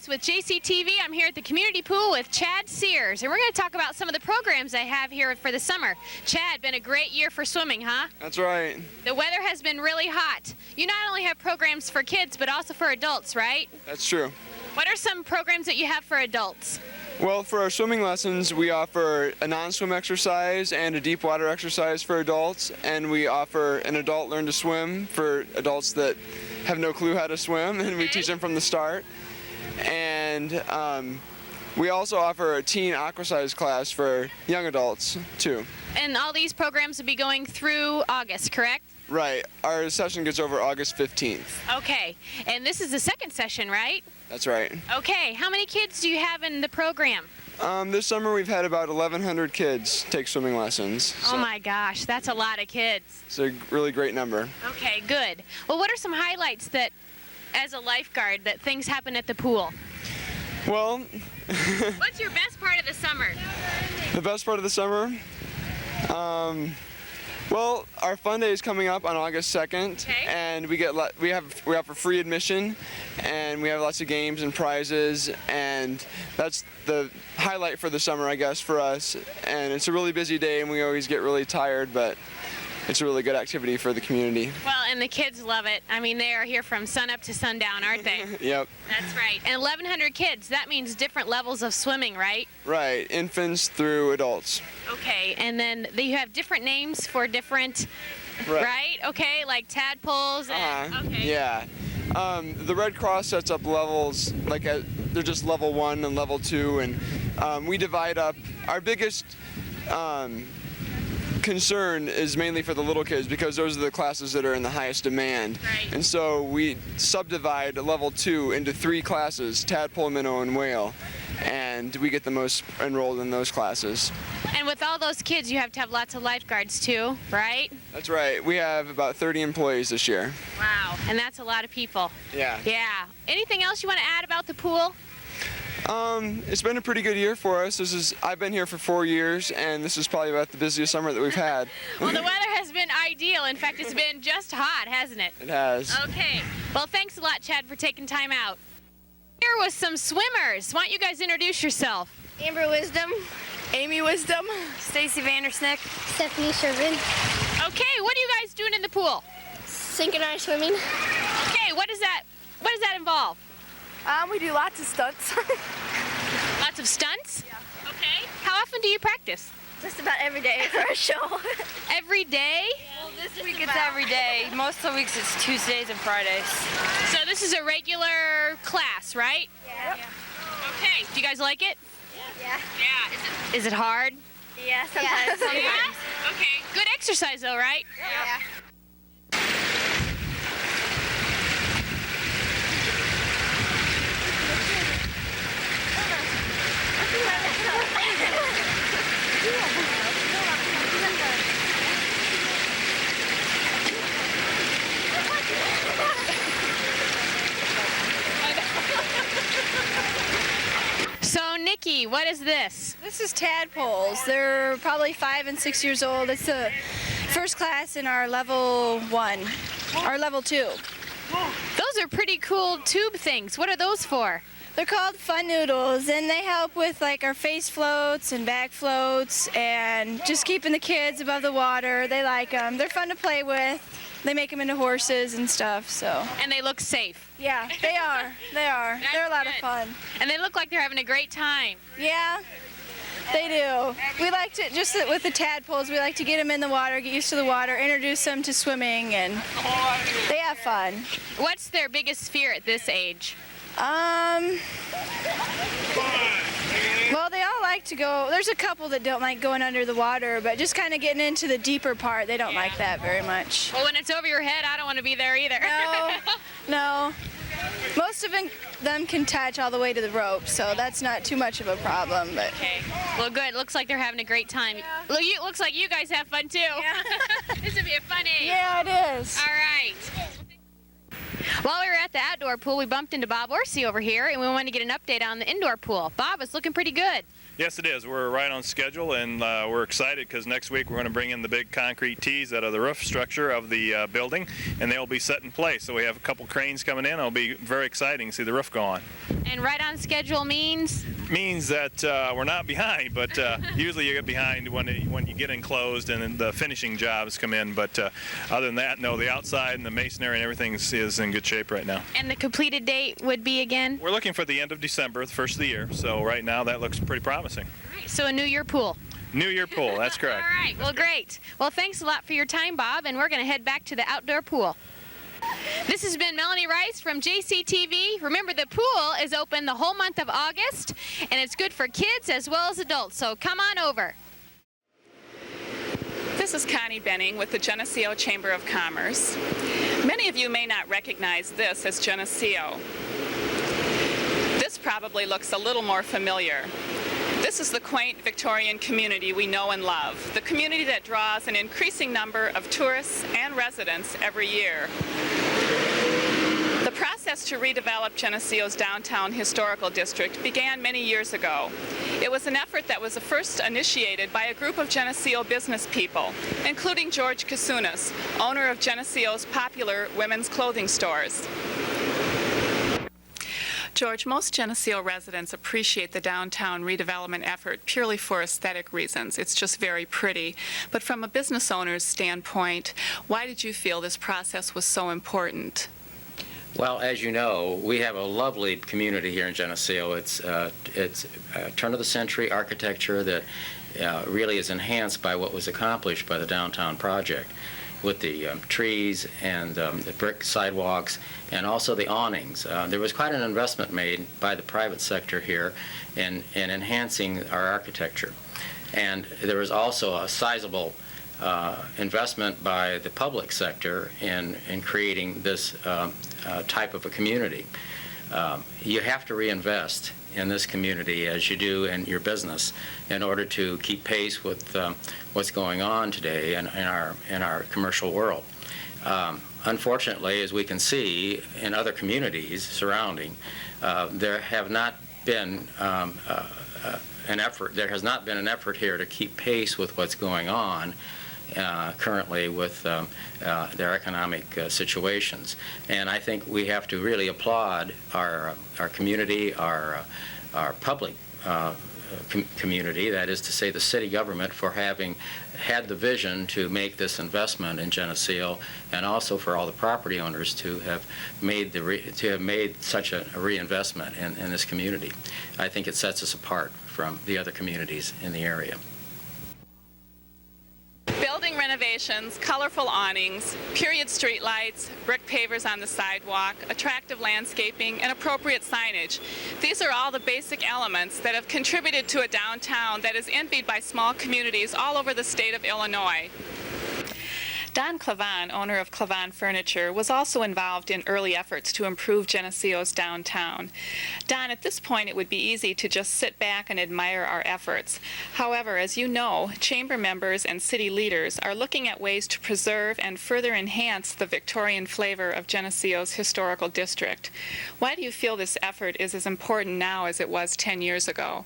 [SPEAKER 9] With JCTV, I'm here at the community pool with Chad Sears, and we're going to talk about some of the programs they have here for the summer. Chad, been a great year for swimming, huh?
[SPEAKER 1] That's right.
[SPEAKER 9] The weather has been really hot. You not only have programs for kids, but also for adults, right?
[SPEAKER 1] That's true.
[SPEAKER 9] What are some programs that you have for adults?
[SPEAKER 1] Well, for our swimming lessons, we offer a non-swim exercise and a deep water exercise for adults, and we offer an adult learn to swim for adults that have no clue how to swim, and we teach them from the start. And We also offer a teen aquasize class for young adults, too.
[SPEAKER 4] And all these programs will be going through August, correct?
[SPEAKER 1] Right. Our session gets over August 15th.
[SPEAKER 4] Okay. And this is the second session, right?
[SPEAKER 1] That's right.
[SPEAKER 4] Okay. How many kids do you have in the program?
[SPEAKER 1] This summer we've had about 1,100 kids take swimming lessons.
[SPEAKER 4] Oh my gosh, that's a lot of kids.
[SPEAKER 1] It's a really great number.
[SPEAKER 4] Okay, good. Well, what are some highlights that, as a lifeguard, that things happen at the pool?
[SPEAKER 1] Well,
[SPEAKER 4] What's your best part of the summer?
[SPEAKER 1] the best part of the summer? Well, our fun day is coming up on August 2nd, and we have a free admission, and we have lots of games and prizes, and that's the highlight for the summer, I guess, for us. And it's a really busy day, and we always get really tired, but it's a really good activity for the community.
[SPEAKER 4] Well, and the kids love it. I mean, they are here from sunup to sundown, aren't they?
[SPEAKER 1] Yep.
[SPEAKER 4] That's right. And 1,100 kids, that means different levels of swimming, right?
[SPEAKER 1] Right, infants through adults.
[SPEAKER 4] Okay, and then you have different names for different, right? Okay, like tadpoles and, okay.
[SPEAKER 1] Yeah. The Red Cross sets up levels, they're just level 1 and level 2, and we divide up. Our biggest concern is mainly for the little kids because those are the classes that are in the highest demand.
[SPEAKER 4] Right.
[SPEAKER 1] And so we subdivide level 2 into 3 classes, tadpole, minnow, and whale. And we get the most enrolled in those classes.
[SPEAKER 4] And with all those kids, you have to have lots of lifeguards too, right?
[SPEAKER 1] That's right. We have about 30 employees this year.
[SPEAKER 4] Wow, and that's a lot of people.
[SPEAKER 1] Yeah.
[SPEAKER 4] Yeah. Anything else you want to add about the pool?
[SPEAKER 1] It's been a pretty good year for us. I've been here for 4 years, and this is probably about the busiest summer that we've had.
[SPEAKER 4] Well, the weather has been ideal. In fact, it's been just hot, hasn't it?
[SPEAKER 1] It has.
[SPEAKER 4] Okay. Well, thanks a lot, Chad, for taking time out. Here with some swimmers. Why don't you guys introduce yourself?
[SPEAKER 5] Amber Wisdom, Amy Wisdom, Stacy Vandersnick, Stephanie Shervin.
[SPEAKER 4] Okay, what are you guys doing in the pool?
[SPEAKER 5] Synchronized swimming.
[SPEAKER 4] Okay, what does that involve?
[SPEAKER 5] We do lots of stunts.
[SPEAKER 4] Lots of stunts? Yeah. Okay. How often do you practice?
[SPEAKER 5] Just about every day for a show.
[SPEAKER 4] Every day?
[SPEAKER 5] Well, this week it's every day. Most of the weeks it's Tuesdays and Fridays.
[SPEAKER 4] So this is a regular class, right?
[SPEAKER 5] Yeah.
[SPEAKER 4] Okay. Do you guys like it?
[SPEAKER 5] Yeah.
[SPEAKER 4] Yeah. Is it hard?
[SPEAKER 5] Yeah, sometimes.
[SPEAKER 4] Yeah? Okay. Good exercise though, right?
[SPEAKER 5] Yeah.
[SPEAKER 4] So Nikki, what is this?
[SPEAKER 5] This is tadpoles. They're probably 5 and 6 years old. It's the first class in our level 1, our level 2.
[SPEAKER 4] Those are pretty cool tube things. What are those for?
[SPEAKER 5] They're called fun noodles, and they help with like our face floats and back floats and just keeping the kids above the water. They like them. They're fun to play with. They make them into horses and stuff, so.
[SPEAKER 4] And they look safe.
[SPEAKER 5] Yeah, they are. They are. They're a lot of fun.
[SPEAKER 4] And they look like they're having a great time.
[SPEAKER 5] Yeah, they do. We like to, just with the tadpoles, we like to get them in the water, get used to the water, introduce them to swimming, and they have fun.
[SPEAKER 4] What's their biggest fear at this age?
[SPEAKER 5] Well, they all like to go, there's a couple that don't like going under the water, but just kind of getting into the deeper part, they don't like that very much.
[SPEAKER 4] Well, when it's over your head, I don't want to be there either.
[SPEAKER 5] No. Most of them can touch all the way to the rope, so that's not too much of a problem. But
[SPEAKER 4] okay. Well, good. Looks like they're having a great time. Looks like you guys have fun too. Yeah. This would be a fun age.
[SPEAKER 5] Yeah, it is.
[SPEAKER 4] All right. While we were at the outdoor pool, we bumped into Bob Orsi over here, and we wanted to get an update on the indoor pool. Bob, it's looking pretty good.
[SPEAKER 16] Yes, it is. We're right on schedule, and we're excited because next week we're going to bring in the big concrete tees out of the roof structure of the building, and they'll be set in place. So we have a couple cranes coming in. It'll be very exciting to see the roof go on.
[SPEAKER 4] And right on schedule means?
[SPEAKER 16] Means that we're not behind, but usually you get behind when you get enclosed and then the finishing jobs come in. But other than that, no, the outside and the masonry and everything is in good shape right now.
[SPEAKER 4] And the completed date would be again?
[SPEAKER 16] We're looking for the end of December, the first of the year. So right now that looks pretty promising.
[SPEAKER 4] All right, so a New Year pool.
[SPEAKER 16] New Year pool, that's correct.
[SPEAKER 4] All right, well, great. Well, thanks a lot for your time, Bob, and we're going to head back to the outdoor pool.
[SPEAKER 9] This has been Melanie Rice from JCTV. Remember, the pool is open the whole month of August, and it's good for kids as well as adults, so come on over.
[SPEAKER 17] This is Connie Benning with the Geneseo Chamber of Commerce. Many of you may not recognize this as Geneseo. This probably looks a little more familiar. This is the quaint Victorian community we know and love, the community that draws an increasing number of tourists and residents every year. The process to redevelop Geneseo's downtown historical district began many years ago. It was an effort that was first initiated by a group of Geneseo business people, including George Kasunas, owner of Geneseo's popular women's clothing stores. George, most Geneseo residents appreciate the downtown redevelopment effort purely for aesthetic reasons. It's just very pretty. But from a business owner's standpoint, why did you feel this process was so important?
[SPEAKER 18] Well, as you know, we have a lovely community here in Geneseo. It's turn-of-the-century architecture that really is enhanced by what was accomplished by the downtown project, with the trees and the brick sidewalks and also the awnings. There was quite an investment made by the private sector here in enhancing our architecture. And there was also a sizable investment by the public sector in creating this type of a community. You have to reinvest in this community as you do in your business in order to keep pace with what's going on today in our commercial world. Unfortunately, as we can see in other communities surrounding, there have not been an effort here to keep pace with what's going on currently with their economic situations. And I think we have to really applaud our community, our public community, that is to say the city government, for having had the vision to make this investment in Geneseo, and also for all the property owners to have made such a reinvestment in this community. I think it sets us apart from the other communities in the area.
[SPEAKER 17] Building renovations, colorful awnings, period streetlights, brick pavers on the sidewalk, attractive landscaping, and appropriate signage. These are all the basic elements that have contributed to a downtown that is envied by small communities all over the state of Illinois. Don Clavan, owner of Clavan Furniture, was also involved in early efforts to improve Geneseo's downtown. Don, at this point it would be easy to just sit back and admire our efforts. However, as you know, chamber members and city leaders are looking at ways to preserve and further enhance the Victorian flavor of Geneseo's historical district. Why do you feel this effort is as important now as it was 10 years ago?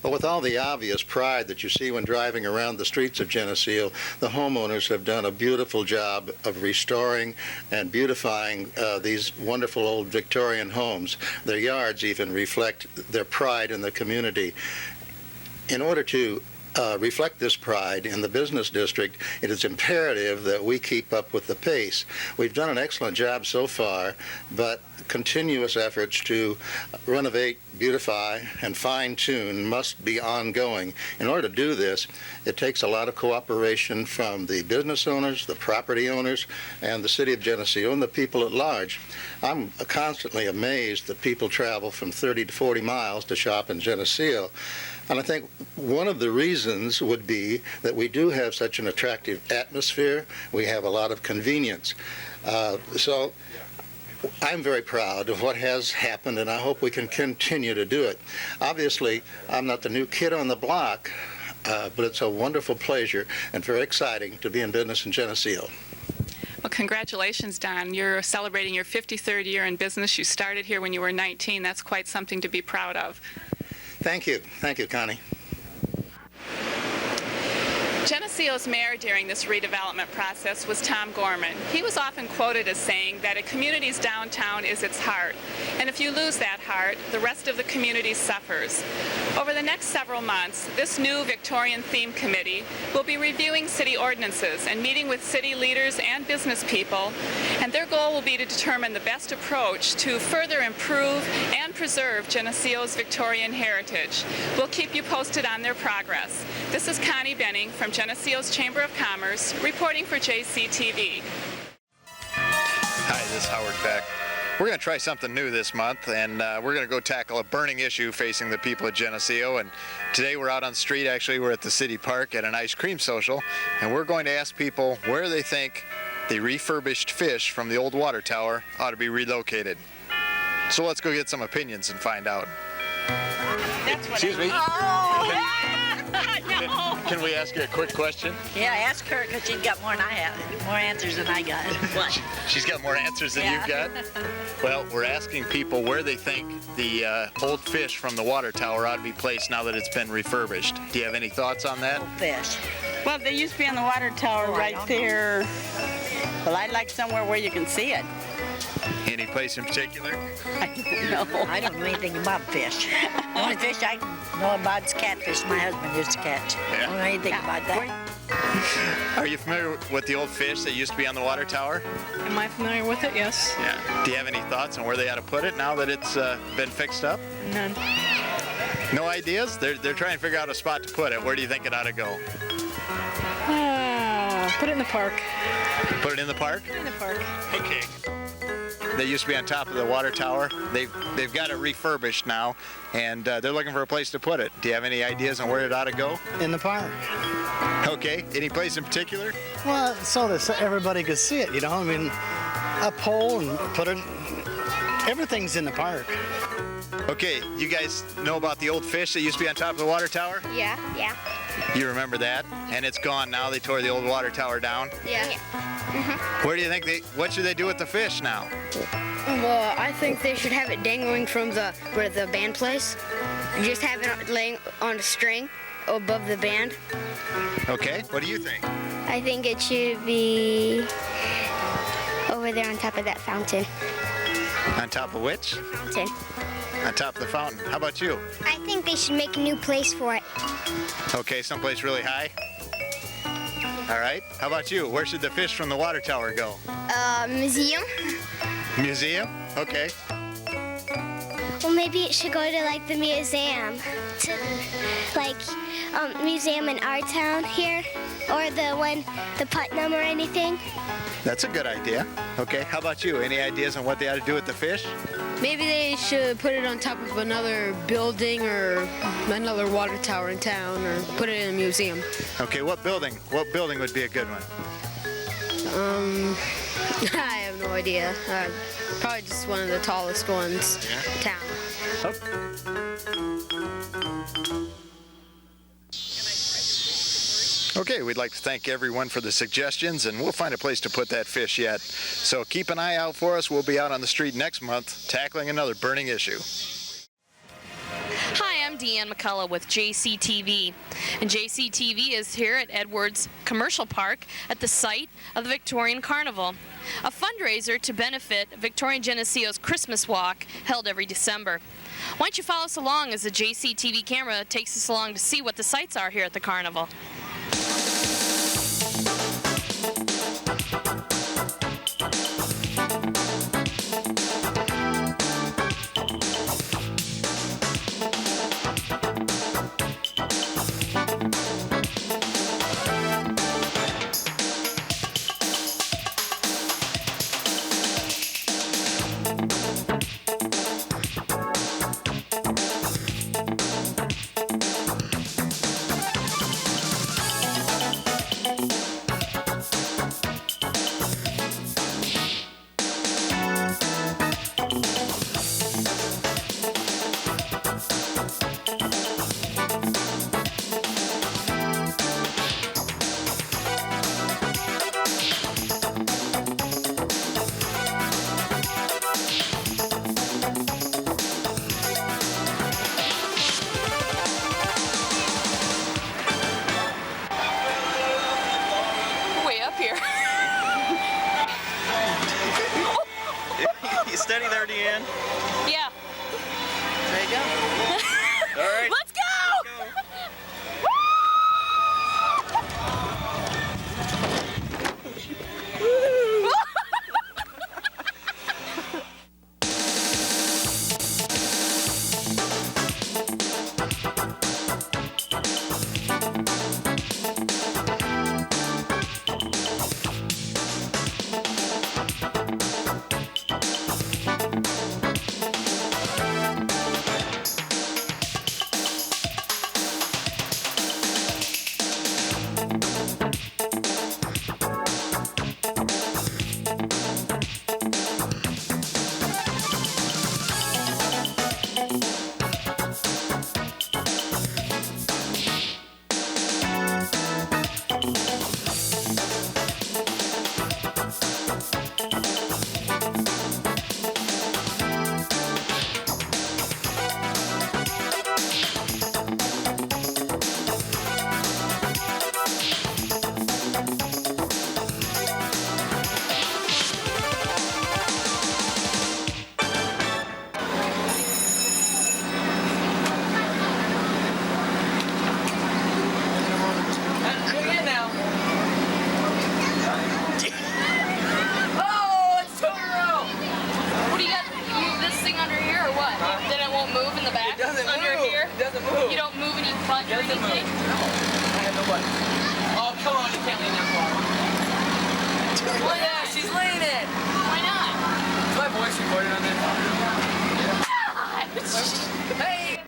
[SPEAKER 2] Well, with all the obvious pride that you see when driving around the streets of Geneseo, the homeowners have done a beautiful job of restoring and beautifying these wonderful old Victorian homes. Their yards even reflect their pride in the community. In order to reflect this pride in the business district, it is imperative that we keep up with the pace. We've done an excellent job so far, but continuous efforts to renovate, beautify, and fine-tune must be ongoing. In order to do this, it takes a lot of cooperation from the business owners, the property owners, and the city of Geneseo, and the people at large. I'm constantly amazed that people travel from 30 to 40 miles to shop in Geneseo. And I think one of the reasons would be that we do have such an attractive atmosphere. We have a lot of convenience. So I'm very proud of what has happened, and I hope we can continue to do it. Obviously, I'm not the new kid on the block, but it's a wonderful pleasure and very exciting to be in business in Geneseo.
[SPEAKER 17] Well, congratulations, Don. You're celebrating your 53rd year in business. You started here when you were 19. That's quite something to be proud of.
[SPEAKER 2] Thank you. Thank you, Connie.
[SPEAKER 17] Geneseo's mayor during this redevelopment process was Tom Gorman. He was often quoted as saying that a community's downtown is its heart, and if you lose that heart, the rest of the community suffers. Over the next several months, this new Victorian theme committee will be reviewing city ordinances and meeting with city leaders and business people, and their goal will be to determine the best approach to further improve and preserve Geneseo's Victorian heritage. We'll keep you posted on their progress. This is Connie Benning from Geneseo's Chamber of Commerce, reporting for JCTV.
[SPEAKER 22] Hi, this is Howard Beck. We're going to try something new this month, and we're going to go tackle a burning issue facing the people of Geneseo. And today we're out on the street. Actually, we're at the city park at an ice cream social, and we're going to ask people where they think the refurbished fish from the old water tower ought to be relocated. So let's go get some opinions and find out. Excuse me.
[SPEAKER 7] No.
[SPEAKER 22] Can we ask you a quick question?
[SPEAKER 7] Yeah, ask her because she's got more than I have. More answers than I got. What?
[SPEAKER 22] She's got more answers than you've got? Well, we're asking people where they think the old fish from the water tower ought to be placed now that it's been refurbished. Do you have any thoughts on that?
[SPEAKER 7] Old fish. Well, they used to be on the water tower right there. Well, I'd like somewhere where you can see it.
[SPEAKER 22] Any place in particular?
[SPEAKER 7] I don't know. I don't know anything about fish. The only fish I know about is catfish my husband used to catch. I don't know anything about that.
[SPEAKER 22] Are you familiar with the old fish that used to be on the water tower?
[SPEAKER 15] Am I familiar with it? Yes.
[SPEAKER 22] Yeah. Do you have any thoughts on where they ought to put it now that it's been fixed up?
[SPEAKER 15] None.
[SPEAKER 22] No ideas? They're trying to figure out a spot to put it. Where do you think it ought to go?
[SPEAKER 15] Put it in the park.
[SPEAKER 22] Put it in the park?
[SPEAKER 15] In the park.
[SPEAKER 22] Okay. They used to be on top of the water tower. They've got it refurbished now, and they're looking for a place to put it. Do you have any ideas on where it ought to go?
[SPEAKER 19] In the park.
[SPEAKER 22] Okay. Any place in particular?
[SPEAKER 19] Well, so that everybody could see it, you know. I mean, a pole and put it. Everything's in the park.
[SPEAKER 22] Okay. You guys know about the old fish that used to be on top of the water tower?
[SPEAKER 5] Yeah.
[SPEAKER 22] You remember that? And it's gone now. They tore the old water tower down.
[SPEAKER 5] Yeah.
[SPEAKER 22] Where do you think what should they do with the fish now?
[SPEAKER 20] Well, I think they should have it dangling from where the band plays. Just have it laying on a string above the band.
[SPEAKER 22] Okay. What do you think?
[SPEAKER 5] I think it should be over there on top of that fountain.
[SPEAKER 22] On top of which?
[SPEAKER 5] Fountain.
[SPEAKER 22] On top of the fountain. How about you?
[SPEAKER 5] I think they should make a new place for it.
[SPEAKER 22] Okay, someplace really high? All right. How about you? Where should the fish from the water tower go?
[SPEAKER 5] Museum.
[SPEAKER 22] Museum? Okay.
[SPEAKER 5] Well, maybe it should go to like the museum, to like museum in our town here, or the Putnam or anything.
[SPEAKER 22] That's a good idea. Okay. How about you? Any ideas on what they ought to do with the fish?
[SPEAKER 20] Maybe they should put it on top of another building or another water tower in town, or put it in a museum.
[SPEAKER 22] Okay. What building? What building would be a good one?
[SPEAKER 20] I have no idea. Probably just one of the tallest ones in town.
[SPEAKER 22] Okay, we'd like to thank everyone for the suggestions, and we'll find a place to put that fish yet. So keep an eye out for us. We'll be out on the street next month tackling another burning issue.
[SPEAKER 6] Hi, I'm Deanne McCullough with JCTV, and JCTV is here at Edwards Commercial Park at the site of the Victorian Carnival, a fundraiser to benefit Victorian Geneseo's Christmas Walk held every December. Why don't you follow us along as the JCTV camera takes us along to see what the sights are here at the carnival.
[SPEAKER 8] front or anything? No, I have nobody. Oh, come on, you can't lean that far. Oh yeah, she's leaning. Why not? Is my voice recorded on this? Hey!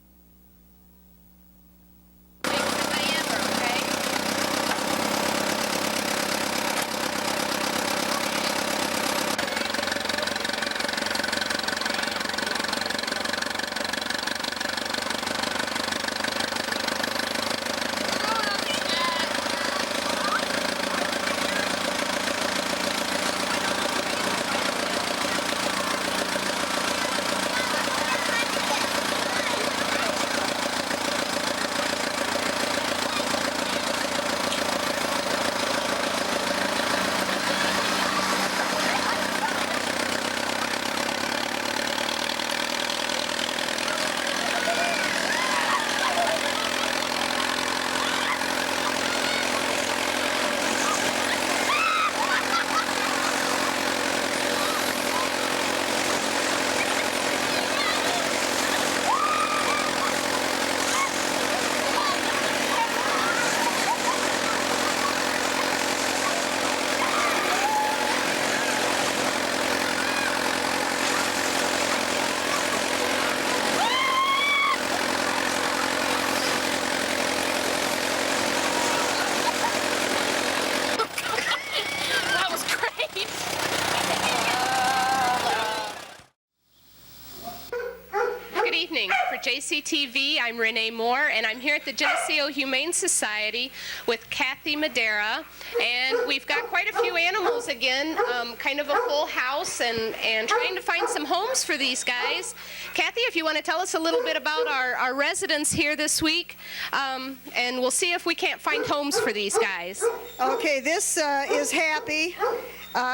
[SPEAKER 11] JCTV, I'm Renee Moore, and I'm here at the Geneseo Humane Society with Kathy Madera, and we've got quite a few animals again, kind of a full house, and trying to find some homes for these guys. Kathy, if you want to tell us a little bit about our residents here this week, and we'll see if we can't find homes for these guys.
[SPEAKER 12] Okay, this is Happy.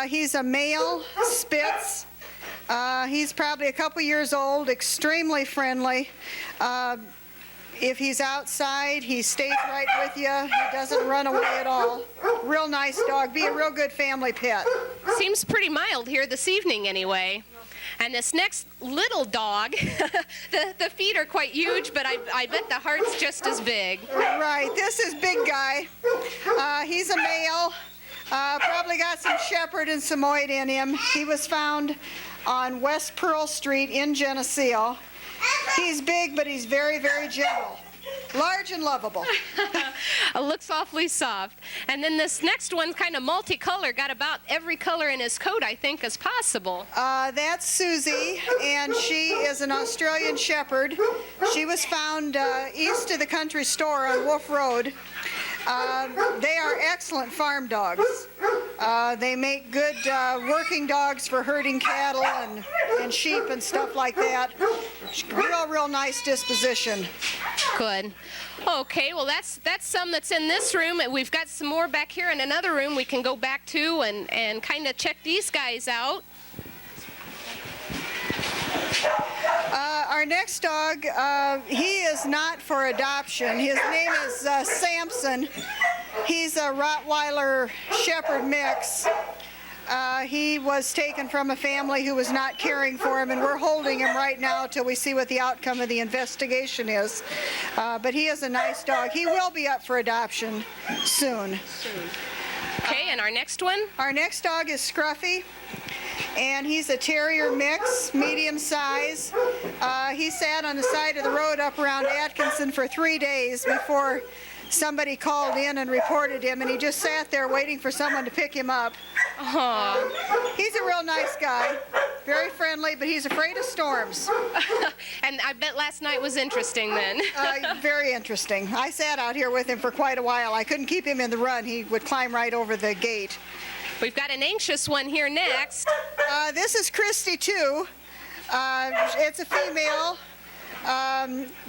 [SPEAKER 12] He's a male Spitz. He's probably a couple years old, extremely friendly. If he's outside, he stays right with you. He doesn't run away at all. Real nice dog. Be a real good family pet.
[SPEAKER 11] Seems pretty mild here this evening anyway. And this next little dog, the feet are quite huge, but I bet the heart's just as big.
[SPEAKER 12] Right. This is Big Guy. He's a male. Probably got some Shepherd and Samoyed in him. He was found on West Pearl Street in Geneseo. He's big, but he's very, very gentle. Large and lovable.
[SPEAKER 11] Looks awfully soft. And then this next one's kind of multicolor, got about every color in his coat, I think, as possible.
[SPEAKER 12] That's Susie, and she is an Australian Shepherd. She was found east of the country store on Wolf Road. They are excellent farm dogs. They make good working dogs for herding cattle and sheep and stuff like that. Real nice disposition.
[SPEAKER 11] Good. Okay, well that's some that's in this room. We've got some more back here in another room we can go back to and kind of check these guys out.
[SPEAKER 12] Our next dog, he is not for adoption. His name is Samson. He's a Rottweiler Shepherd mix. He was taken from a family who was not caring for him, and we're holding him right now till we see what the outcome of the investigation is. But he is a nice dog. He will be up for adoption soon.
[SPEAKER 11] Okay, and our next one?
[SPEAKER 12] Our next dog is Scruffy. And he's a terrier mix, medium size. He sat on the side of the road up around Atkinson for 3 days before somebody called in and reported him, and he just sat there waiting for someone to pick him up. He's a real nice guy, very friendly, but he's afraid of storms.
[SPEAKER 11] And I bet last night was interesting then.
[SPEAKER 12] Very interesting. I sat out here with him for quite a while. I couldn't keep him in the run. He would climb right over the gate.
[SPEAKER 11] We've got an anxious one here next.
[SPEAKER 12] This is Christy, too. It's a female,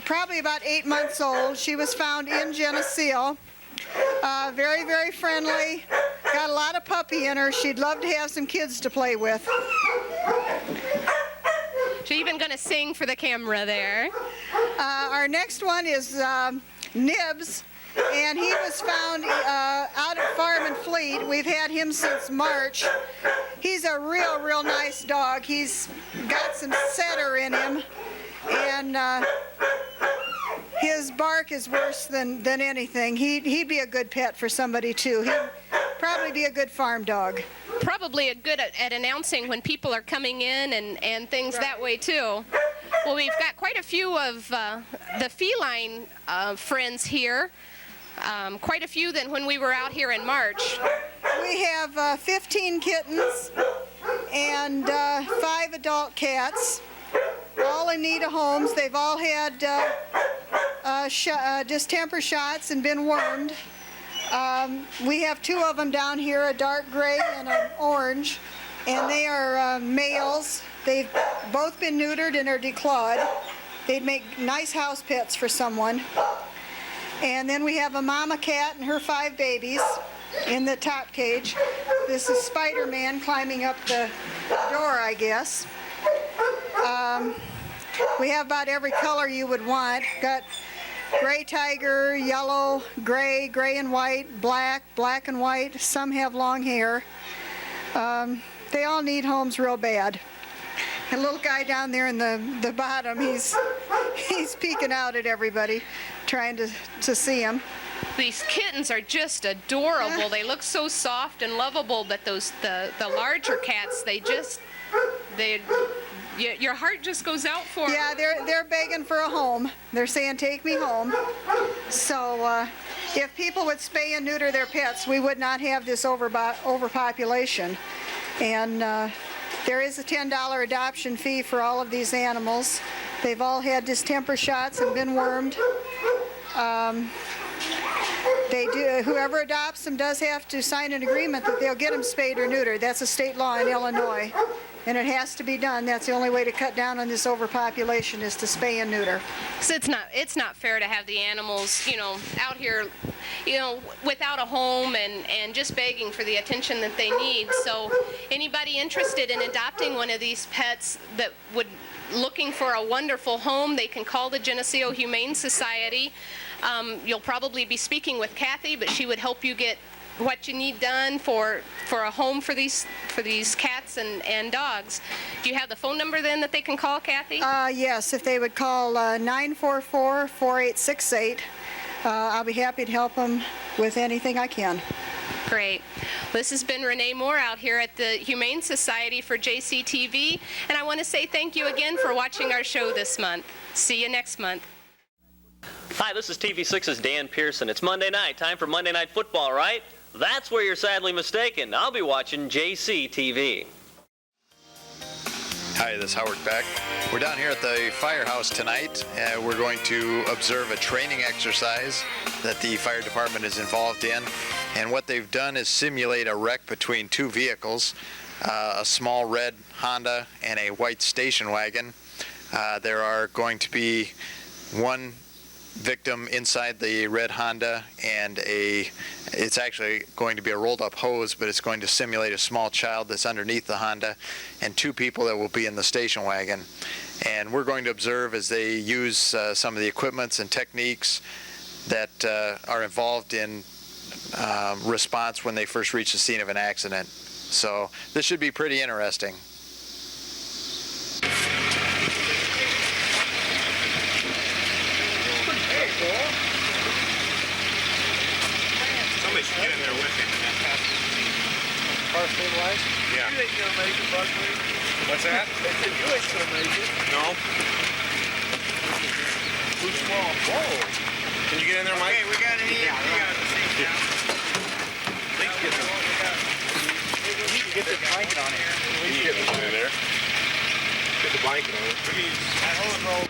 [SPEAKER 12] probably about 8 months old. She was found in Geneseo. Very, very friendly. Got a lot of puppy in her. She'd love to have some kids to play with.
[SPEAKER 11] She's even going to sing for the camera there.
[SPEAKER 12] Our next one is Nibs. And he was found out at Farm and Fleet. We've had him since March. He's a real nice dog. He's got some setter in him. And his bark is worse than anything. He'd be a good pet for somebody too. He'd probably be a good farm dog.
[SPEAKER 11] Probably good at announcing when people are coming in and things that way too. Well, we've got quite a few of the feline friends here. Quite a few than when we were out here in March.
[SPEAKER 12] We have 15 kittens and 5 adult cats, all in need of homes. They've all had distemper shots and been wormed. We have 2 of them down here, a dark gray and an orange, and they are males. They've both been neutered and are declawed. They'd make nice house pets for someone. And then we have a mama cat and her 5 babies in the top cage. This is Spider-Man climbing up the door, I guess. We have about every color you would want. Got gray tiger, yellow, gray, gray and white, black, black and white. Some have long hair. They all need homes real bad. A little guy down there in the bottom, he's peeking out at everybody, trying to see him.
[SPEAKER 11] These kittens are just adorable. They look so soft and lovable, but the larger cats, your heart just goes out for them.
[SPEAKER 12] Yeah, they're begging for a home. They're saying, take me home. So if people would spay and neuter their pets, we would not have this overpopulation. And there is a $10 adoption fee for all of these animals. They've all had distemper shots and been wormed. Whoever adopts them does have to sign an agreement that they'll get them spayed or neutered. That's a state law in Illinois, and it has to be done. That's the only way to cut down on this overpopulation is to spay and neuter.
[SPEAKER 11] So it's not fair to have the animals, out here, without a home and just begging for the attention that they need. So anybody interested in adopting one of these pets that would looking for a wonderful home, they can call the Geneseo Humane Society. You'll probably be speaking with Kathy, but she would help you get what you need done for a home for these cats and dogs. Do you have the phone number then that they can call, Kathy?
[SPEAKER 12] Yes, if they would call 944-4868, I'll be happy to help them with anything I can.
[SPEAKER 11] Great. This has been Renee Moore out here at the Humane Society for JCTV, and I want to say thank you again for watching our show this month. See you next month.
[SPEAKER 3] Hi, this is TV6's Dan Pearson. It's Monday night, time for Monday Night Football, right? That's where you're sadly mistaken. I'll be watching JCTV.
[SPEAKER 22] Hi, this is Howard Beck. We're down here at the firehouse tonight. We're going to observe a training exercise that the fire department is involved in. And what they've done is simulate a wreck between 2 vehicles, a small red Honda and a white station wagon. There are going to be 1 victim inside the red Honda, and it's actually going to be a rolled up hose, but it's going to simulate a small child that's underneath the Honda, and 2 people that will be in the station wagon. And we're going to observe as they use some of the equipments and techniques that are involved in response when they first reach the scene of an accident. So this should be pretty interesting.
[SPEAKER 10] Somebody should get in there with him and then pass it to me.
[SPEAKER 13] Car stabilized?
[SPEAKER 10] Yeah.
[SPEAKER 13] You ain't gonna make it, Buckley.
[SPEAKER 10] What's that?
[SPEAKER 13] They said you ain't gonna make it.
[SPEAKER 10] No.
[SPEAKER 13] Too small. Whoa.
[SPEAKER 10] Can you get in there, Mike?
[SPEAKER 13] Okay, we got it in.
[SPEAKER 10] Yeah,
[SPEAKER 13] we got the seat down.
[SPEAKER 10] Let's get the
[SPEAKER 13] Get the blanket on here.
[SPEAKER 10] We need to get in there. Get the blanket on it.
[SPEAKER 13] That hose roll.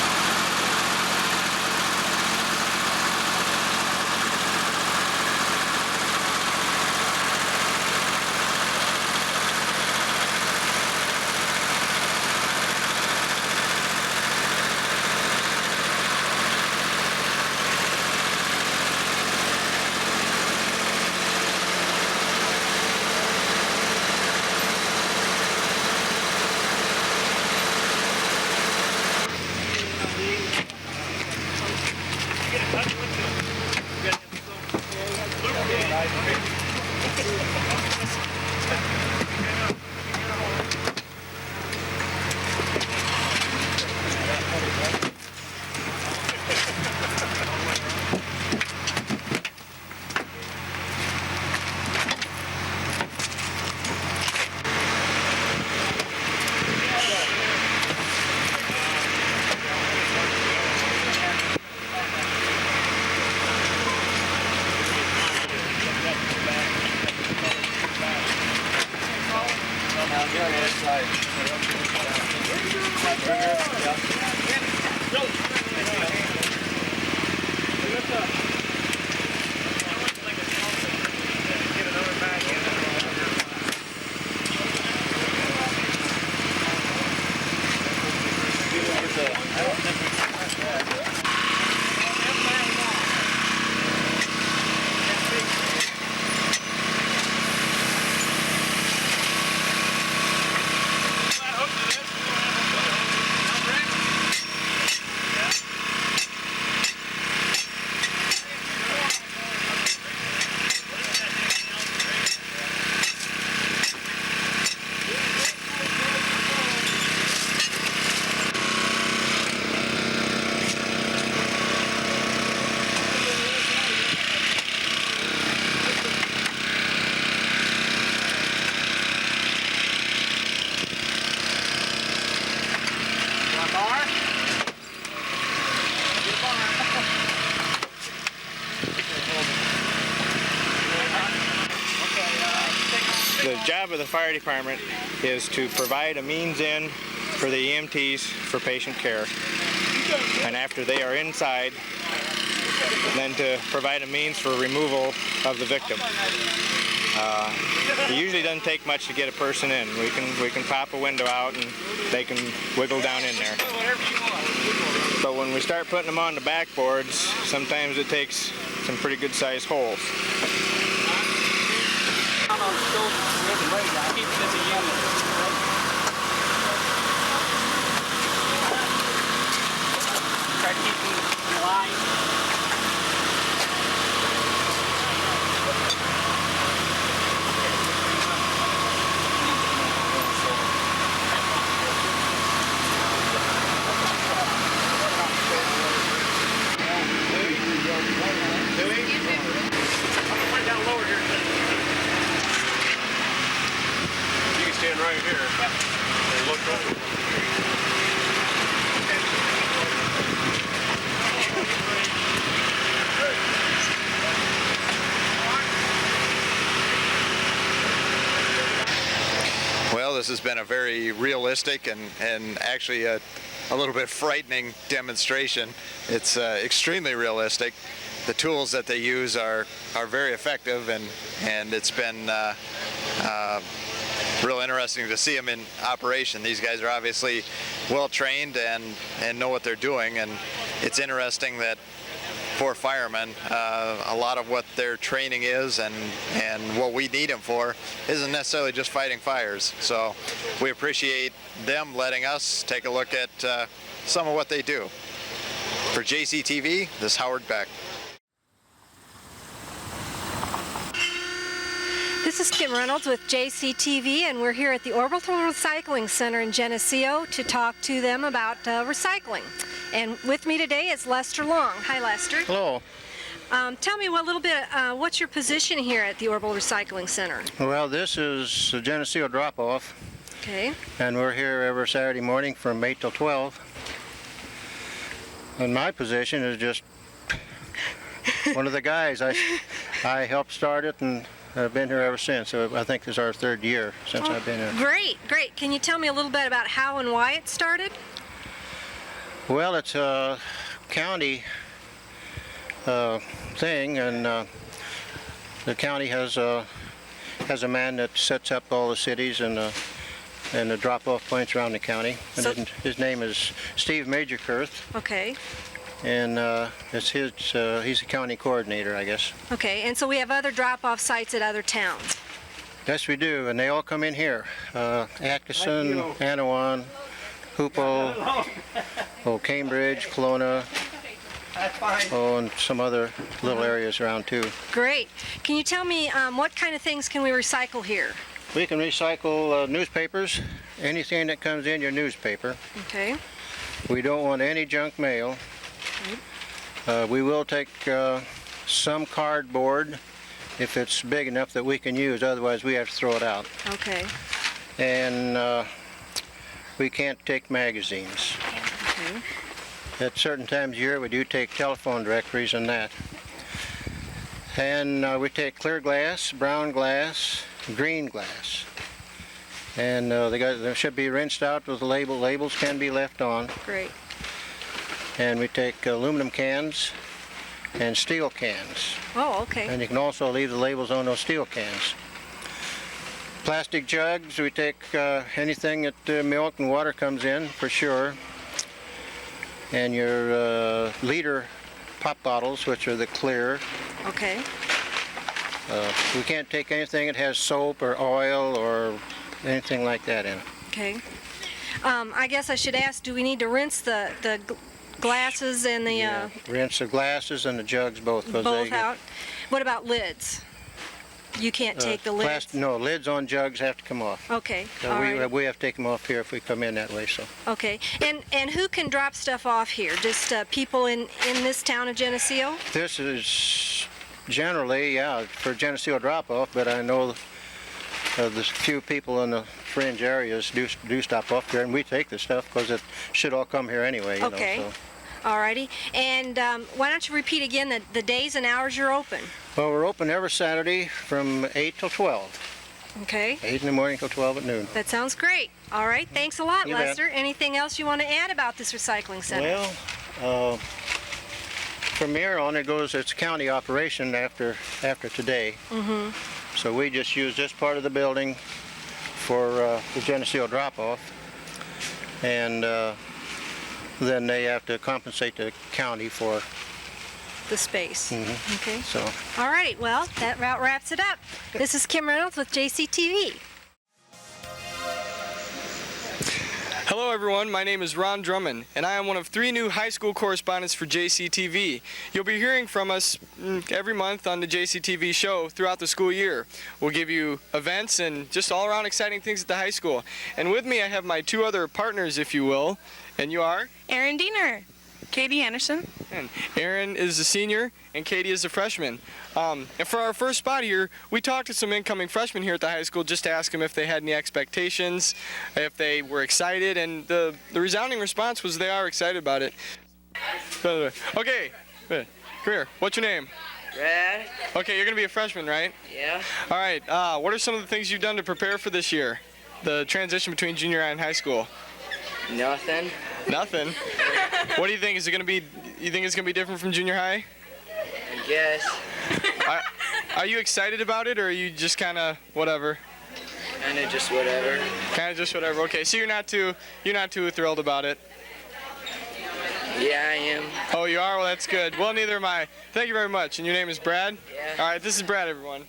[SPEAKER 13] The job of the fire department is to provide a means in for the EMTs for patient care. And after they are inside, then to provide a means for removal of the victim. It usually doesn't take much to get a person in. We can pop a window out and they can wiggle down in there. But when we start putting them on the backboards, sometimes it takes some pretty good sized holes.
[SPEAKER 8] Try to keep them in line.
[SPEAKER 10] Stand right here and look over.
[SPEAKER 22] Well, this has been a very realistic and actually a little bit frightening demonstration. It's extremely realistic. The tools that they use are very effective, and it's been real interesting to see them in operation. These guys are obviously well trained and know what they're doing, and it's interesting that for firemen, a lot of what their training is and what we need them for isn't necessarily just fighting fires. So we appreciate them letting us take a look at some of what they do. For JCTV, this is Howard Beck.
[SPEAKER 14] This is Kim Reynolds with JCTV, and we're here at the Orbital Recycling Center in Geneseo to talk to them about recycling. And with me today is Lester Long. Hi, Lester.
[SPEAKER 19] Hello.
[SPEAKER 14] Tell me a little bit, what's your position here at the Orbital Recycling Center?
[SPEAKER 19] Well, this is the Geneseo drop-off.
[SPEAKER 14] Okay.
[SPEAKER 19] And we're here every Saturday morning from 8 till 12. And my position is just one of the guys. I helped start it, and I've been here ever since. So I think this is our third year since I've been here.
[SPEAKER 14] Great, great. Can you tell me a little bit about how and why it started?
[SPEAKER 19] Well, it's a county thing, and the county has a man that sets up all the cities and the drop-off points around the county. And so, his name is Steve Majorkirth.
[SPEAKER 14] Okay.
[SPEAKER 19] And it's his. He's a county coordinator, I guess.
[SPEAKER 14] Okay, and so we have other drop-off sites at other towns.
[SPEAKER 19] Yes, we do, and they all come in here. Atkinson, Anawan, Hoopo, Cambridge, Kelowna, and some other little areas around too.
[SPEAKER 14] Great. Can you tell me what kind of things can we recycle here?
[SPEAKER 19] We can recycle newspapers, anything that comes in your newspaper.
[SPEAKER 14] Okay.
[SPEAKER 19] We don't want any junk mail. We will take some cardboard if it's big enough that we can use, otherwise we have to throw it out.
[SPEAKER 14] Okay.
[SPEAKER 19] And we can't take magazines.
[SPEAKER 14] Okay.
[SPEAKER 19] At certain times of year we do take telephone directories and that. And we take clear glass, brown glass, green glass. And they should be rinsed out with the label. Labels can be left on.
[SPEAKER 14] Great.
[SPEAKER 19] And we take aluminum cans and steel cans.
[SPEAKER 14] Oh, okay.
[SPEAKER 19] And you can also leave the labels on those steel cans. Plastic jugs, we take anything that milk and water comes in, for sure. And your liter pop bottles, which are the clear.
[SPEAKER 14] Okay.
[SPEAKER 19] We can't take anything that has soap or oil or anything like that in it.
[SPEAKER 14] Okay. I guess I should ask, do we need to rinse the glasses and the...
[SPEAKER 19] Rinse the glasses and the jugs both. 'Cause
[SPEAKER 14] both
[SPEAKER 19] they
[SPEAKER 14] out? What about lids? You can't take the lids?
[SPEAKER 19] No, lids on jugs have to come off.
[SPEAKER 14] Okay,
[SPEAKER 19] So
[SPEAKER 14] all right.
[SPEAKER 19] we have to take them off here if we come in that way. So.
[SPEAKER 14] Okay, and who can drop stuff off here? Just people in this town of Geneseo?
[SPEAKER 19] This is generally, for Geneseo drop-off, but I know there's few people in the fringe areas do stop off here, and we take the stuff because it should all come here anyway. You
[SPEAKER 14] Okay.
[SPEAKER 19] know, so.
[SPEAKER 14] All righty. And why don't you repeat again the days and hours you're open?
[SPEAKER 19] Well, we're open every Saturday from 8 till 12.
[SPEAKER 14] Okay.
[SPEAKER 19] 8 in the morning till 12 at noon.
[SPEAKER 14] That sounds great. All right. Thanks a lot,
[SPEAKER 19] You bet.
[SPEAKER 14] Lester. Anything else you want to add about this recycling center?
[SPEAKER 19] Well, from here on it's a county operation after today.
[SPEAKER 14] Mm-hmm.
[SPEAKER 19] So we just use this part of the building for the Geneseo drop-off. And then they have to compensate the county for
[SPEAKER 14] the space.
[SPEAKER 19] Mm-hmm.
[SPEAKER 14] Okay.
[SPEAKER 19] So.
[SPEAKER 14] All right. Well, that wraps it up. This is Kim Reynolds with JCTV.
[SPEAKER 1] Hello everyone, my name is Ron Drummond, and I am one of 3 new high school correspondents for JCTV. You'll be hearing from us every month on the JCTV show throughout the school year. We'll give you events and just all around exciting things at the high school. And with me I have my 2 other partners, if you will, and you are?
[SPEAKER 21] Erin Diener. Katie Anderson.
[SPEAKER 1] And Erin is a senior and Katie is a freshman. And for our first spot here, we talked to some incoming freshmen here at the high school just to ask them if they had any expectations, if they were excited, and the resounding response was they are excited about it. Okay, come here. What's your name?
[SPEAKER 21] Brad.
[SPEAKER 1] Okay, you're going to be a freshman, right?
[SPEAKER 21] Yeah.
[SPEAKER 1] All right, what are some of the things you've done to prepare for this year, the transition between junior high and high school?
[SPEAKER 21] Nothing.
[SPEAKER 1] Nothing? What do you think? Is it going to be, you think it's going to be different from junior high?
[SPEAKER 21] I guess.
[SPEAKER 1] Are you excited about it, or are you just kind of whatever?
[SPEAKER 21] Kind of just whatever.
[SPEAKER 1] Kind of just whatever. Okay, so you're not too thrilled about it.
[SPEAKER 21] Yeah, I am.
[SPEAKER 1] Oh, you are? Well, that's good. Well, neither am I. Thank you very much. And your name is Brad?
[SPEAKER 21] Yeah.
[SPEAKER 1] All right, this is Brad, everyone.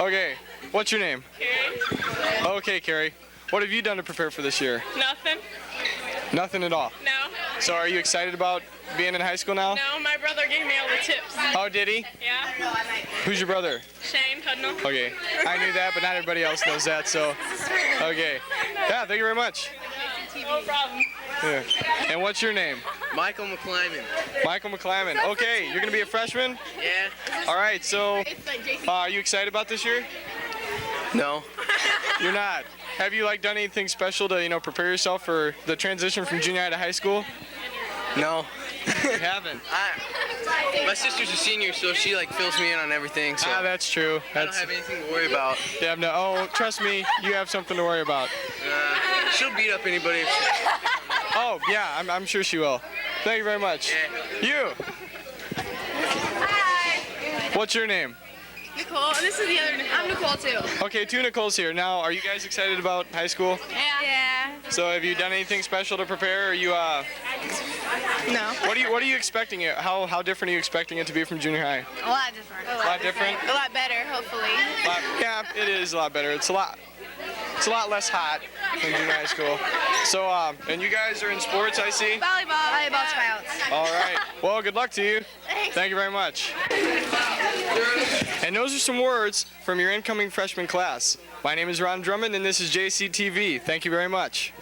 [SPEAKER 1] Okay, what's your name?
[SPEAKER 21] Carrie.
[SPEAKER 1] Okay, Carrie. What have you done to prepare for this year?
[SPEAKER 21] Nothing.
[SPEAKER 1] Nothing at all?
[SPEAKER 21] No.
[SPEAKER 1] So are you excited about being in high school now?
[SPEAKER 21] No, my brother gave me all the tips.
[SPEAKER 1] Oh, did he?
[SPEAKER 21] Yeah.
[SPEAKER 1] Who's your brother?
[SPEAKER 21] Shane Hudnall.
[SPEAKER 1] Okay, I knew that, but not everybody else knows that, so. Okay. Yeah, thank you very much.
[SPEAKER 21] No problem.
[SPEAKER 1] Yeah. And what's your name?
[SPEAKER 21] Michael McClyman.
[SPEAKER 1] Michael McClyman. Okay, you're going to be a freshman?
[SPEAKER 21] Yeah.
[SPEAKER 1] All right, so are you excited about this year?
[SPEAKER 21] No.
[SPEAKER 1] You're not? Have you done anything special to, prepare yourself for the transition from junior high to high school?
[SPEAKER 21] No.
[SPEAKER 1] You haven't?
[SPEAKER 21] My sister's a senior, so she fills me in on everything. So
[SPEAKER 1] that's true.
[SPEAKER 21] I don't have anything to worry about.
[SPEAKER 1] Yeah, no. Oh, trust me, you have something to worry about.
[SPEAKER 21] She'll beat up anybody if she...
[SPEAKER 1] Oh, yeah, I'm sure she will. Thank you very much.
[SPEAKER 21] Yeah.
[SPEAKER 1] You.
[SPEAKER 21] Hi.
[SPEAKER 1] What's your name?
[SPEAKER 21] Nicole. This is the other Nicole. I'm Nicole too.
[SPEAKER 1] Okay, 2 Nicoles here. Now, are you guys excited about high school?
[SPEAKER 21] Yeah.
[SPEAKER 1] So, have you done anything special to prepare? Are you
[SPEAKER 21] No.
[SPEAKER 1] What are you expecting it? How different are you expecting it to be from junior high?
[SPEAKER 21] A lot different.
[SPEAKER 1] A lot different?
[SPEAKER 21] A lot better, hopefully.
[SPEAKER 1] Yeah, it is a lot better. It's a lot less hot than junior high school. So, and you guys are in sports, I see?
[SPEAKER 21] Volleyball tryouts.
[SPEAKER 1] All right. Well, good luck to you.
[SPEAKER 21] Thanks.
[SPEAKER 1] Thank you very much. And those are some words from your incoming freshman class. My name is Ron Drummond, and this is JCTV. Thank you very much.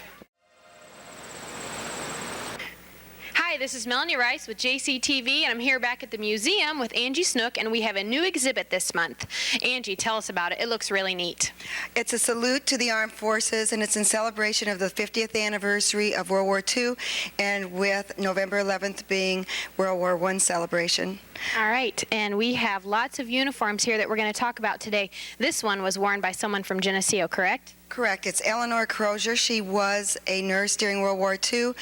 [SPEAKER 4] Hi, this is Melanie Rice with JCTV, and I'm here back at the museum with Angie Snook, and we have a new exhibit this month. Angie, tell us about it. It looks really neat.
[SPEAKER 23] It's a salute to the armed forces, and it's in celebration of the 50th anniversary of World War II, and with November 11th being World War I celebration.
[SPEAKER 4] All right, and we have lots of uniforms here that we're going to talk about today. This one was worn by someone from Geneseo, correct?
[SPEAKER 23] Correct. It's Eleanor Crozier. She was a nurse during World War II,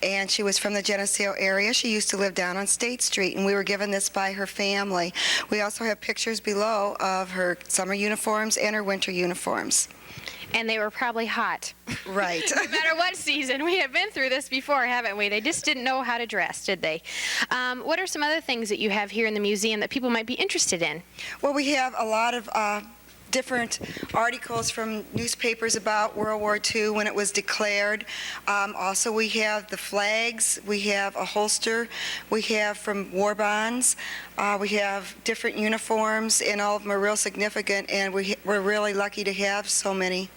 [SPEAKER 23] and she was from the Geneseo area. She used to live down on State Street, and we were given this by her family. We also have pictures below of her summer uniforms and her winter uniforms.
[SPEAKER 4] And they were probably hot.
[SPEAKER 23] Right.
[SPEAKER 4] No matter what season. We have been through this before, haven't we? They just didn't know how to dress, did they? What are some other things that you have here in the museum that people might be interested in?
[SPEAKER 23] Well, we have a lot of different articles from newspapers about World War II when it was declared. Also, we have the flags, we have a holster, we have from war bonds, we have different uniforms, and all of them are real significant, and we're really lucky to have so many.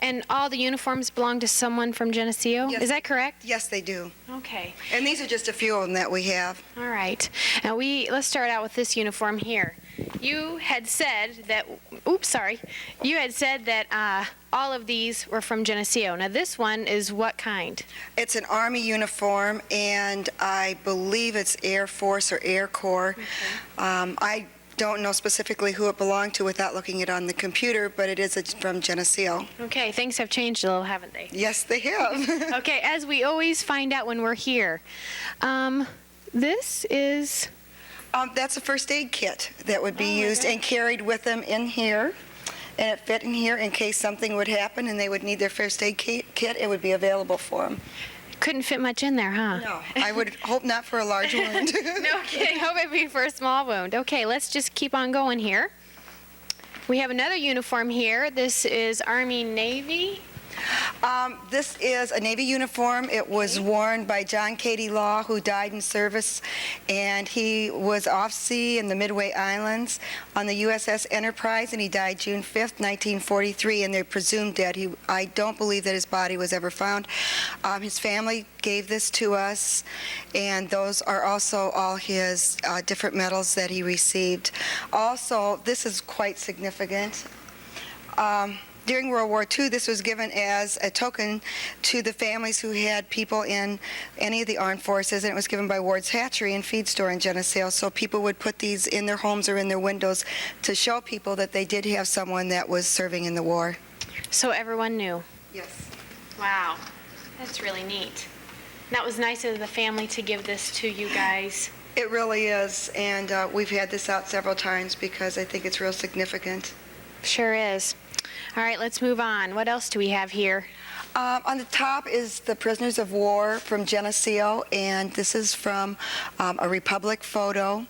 [SPEAKER 4] And all the uniforms belong to someone from Geneseo?
[SPEAKER 23] Yes.
[SPEAKER 4] Is that correct?
[SPEAKER 23] Yes, they do.
[SPEAKER 4] Okay.
[SPEAKER 23] And these are just a few of them that we have.
[SPEAKER 4] All right. Now let's start out with this uniform here. You had said that, you had said that all of these were from Geneseo. Now this one is what kind?
[SPEAKER 23] It's an Army uniform, and I believe it's Air Force or Air Corps.
[SPEAKER 4] Okay.
[SPEAKER 23] I don't know specifically who it belonged to without looking it on the computer, but it is from Geneseo.
[SPEAKER 4] Okay, things have changed a little, haven't they?
[SPEAKER 23] Yes, they have.
[SPEAKER 4] Okay, as we always find out when we're here, this is...
[SPEAKER 23] That's a first aid kit that would be used and carried with them in here. And it fit in here in case something would happen and they would need their first aid kit. It would be available for them.
[SPEAKER 4] Couldn't fit much in there, huh?
[SPEAKER 23] No, I would hope not for a large wound.
[SPEAKER 4] No kidding. Hope it'd be for a small wound. Okay, let's just keep on going here. We have another uniform here. This is Army Navy.
[SPEAKER 23] This is a Navy uniform. It was worn by John Cady Law, who died in service, and he was off sea in the Midway Islands on the USS Enterprise, and he died June 5th, 1943, and they're presumed dead. I don't believe that his body was ever found. His family gave this to us, and those are also all his different medals that he received. Also, this is quite significant. During World War II, this was given as a token to the families who had people in any of the armed forces, and it was given by Ward's Hatchery and Feed Store in Geneseo. So people would put these in their homes or in their windows to show people that they did have someone that was serving in the war.
[SPEAKER 4] So everyone knew?
[SPEAKER 23] Yes.
[SPEAKER 4] Wow, that's really neat. That was nice of the family to give this to you guys.
[SPEAKER 23] It really is, and we've had this out several times because I think it's real significant.
[SPEAKER 4] Sure is. All right, let's move on. What else do we have here?
[SPEAKER 23] On the top is the Prisoners of War from Geneseo, and this is from a Republic photo.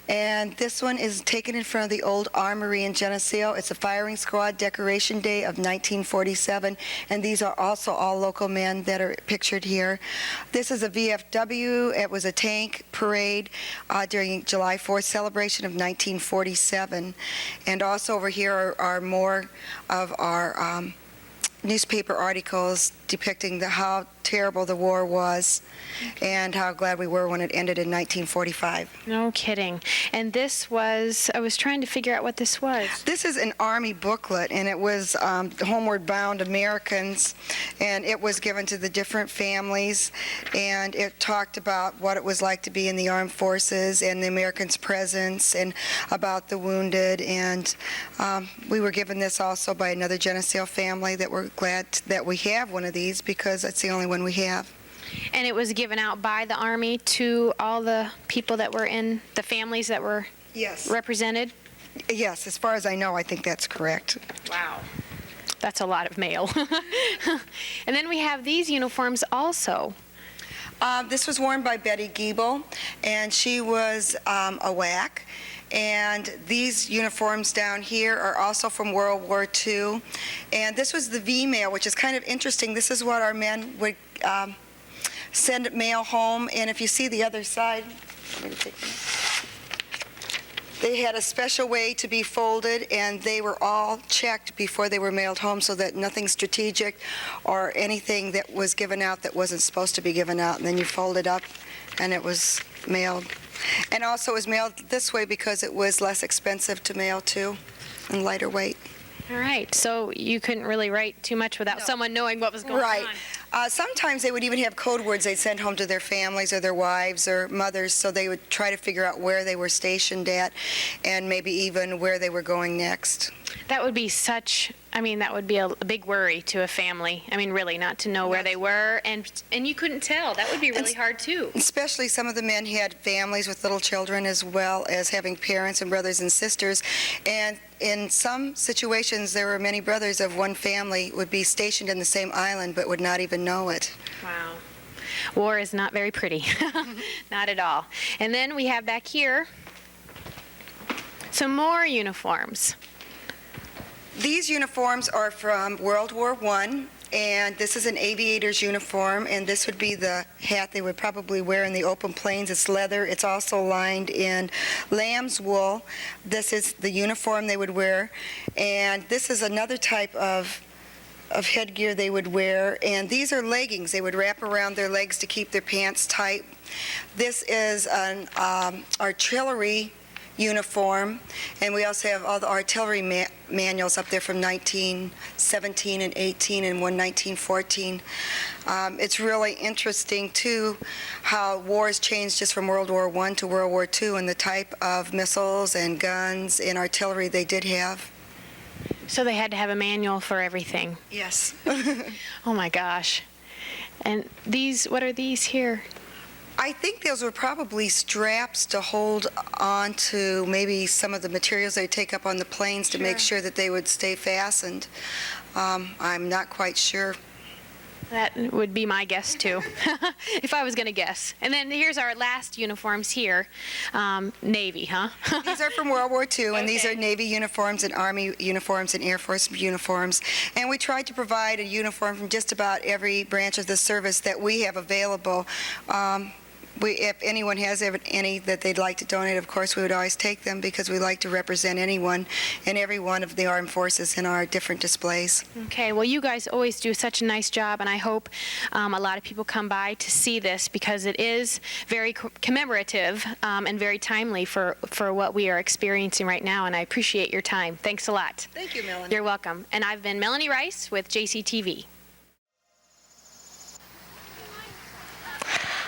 [SPEAKER 23] And this one is taken in front of the old armory in Geneseo. It's a firing squad decoration day of 1947, and these are also all local men that are pictured here. This is a VFW. It was a tank parade during July 4th celebration of 1947. And also over here are more of our newspaper articles depicting how terrible the war was and how glad we were when it ended in 1945.
[SPEAKER 4] No kidding. And this was, I was trying to figure out what this was.
[SPEAKER 23] This is an Army booklet, and it was Homeward Bound Americans, and it was given to the different families, and it talked about what it was like to be in the armed forces and the Americans' presence and about the wounded. And we were given this also by another Geneseo family that we're glad that we have one of these because that's the only one we have.
[SPEAKER 4] And it was given out by the Army to all the people that were in, the families that were represented?
[SPEAKER 23] Yes, as far as I know, I think that's correct.
[SPEAKER 4] Wow. That's a lot of mail. And then we have these uniforms also.
[SPEAKER 23] This was worn by Betty Giebel, and she was a WAC. And these uniforms down here are also from World War II. And this was the V-mail, which is kind of interesting. This is what our men would send mail home. And if you see the other side, they had a special way to be folded, and they were all checked before they were mailed home so that nothing strategic or anything that was given out that wasn't supposed to be given out. And then you fold it up, and it was mailed. And also it was mailed this way because it was less expensive to mail to and lighter weight.
[SPEAKER 4] All right, so you couldn't really write too much without someone knowing what was going on.
[SPEAKER 23] Sometimes they would even have code words they'd send home to their families or their wives or mothers, so they would try to figure out where they were stationed at and maybe even where they were going next.
[SPEAKER 4] That would be that would be a big worry to a family. I mean, really, not to know where they were, and you couldn't tell. That would be really hard, too.
[SPEAKER 23] Especially some of the men had families with little children as well as having parents and brothers and sisters. And in some situations, there were many brothers of one family would be stationed in the same island but would not even know it.
[SPEAKER 4] Wow. War is not very pretty. Not at all. And then we have back here some more uniforms.
[SPEAKER 23] These uniforms are from World War I, and this is an aviator's uniform, and this would be the hat they would probably wear in the open plains. It's leather. It's also lined in lamb's wool. This is the uniform they would wear, and this is another type of headgear they would wear, and these are leggings. They would wrap around their legs to keep their pants tight. This is an artillery uniform, and we also have all the artillery manuals up there from 1917 and 18 and one 1914. It's really interesting too how wars changed just from World War I to World War II and the type of missiles and guns and artillery they did have.
[SPEAKER 4] So they had to have a manual for everything.
[SPEAKER 23] Yes.
[SPEAKER 4] Oh my gosh. And these, what are these here?
[SPEAKER 23] I think those were probably straps to hold on to maybe some of the materials they take up on the planes to make sure that they would stay fastened. I'm not quite sure.
[SPEAKER 4] That would be my guess too, if I was going to guess. And then here's our last uniforms here. Navy, huh?
[SPEAKER 23] These are from World War II, and these are Navy uniforms and Army uniforms and Air Force uniforms. And we tried to provide a uniform from just about every branch of the service that we have available. If anyone has any that they'd like to donate, of course, we would always take them because we like to represent anyone and every one of the armed forces in our different displays.
[SPEAKER 4] Okay, well, you guys always do such a nice job, and I hope a lot of people come by to see this because it is very commemorative and very timely for what we are experiencing right now, and I appreciate your time. Thanks a lot.
[SPEAKER 23] Thank you, Melanie.
[SPEAKER 4] You're welcome. And I've been Melanie Rice with JCTV.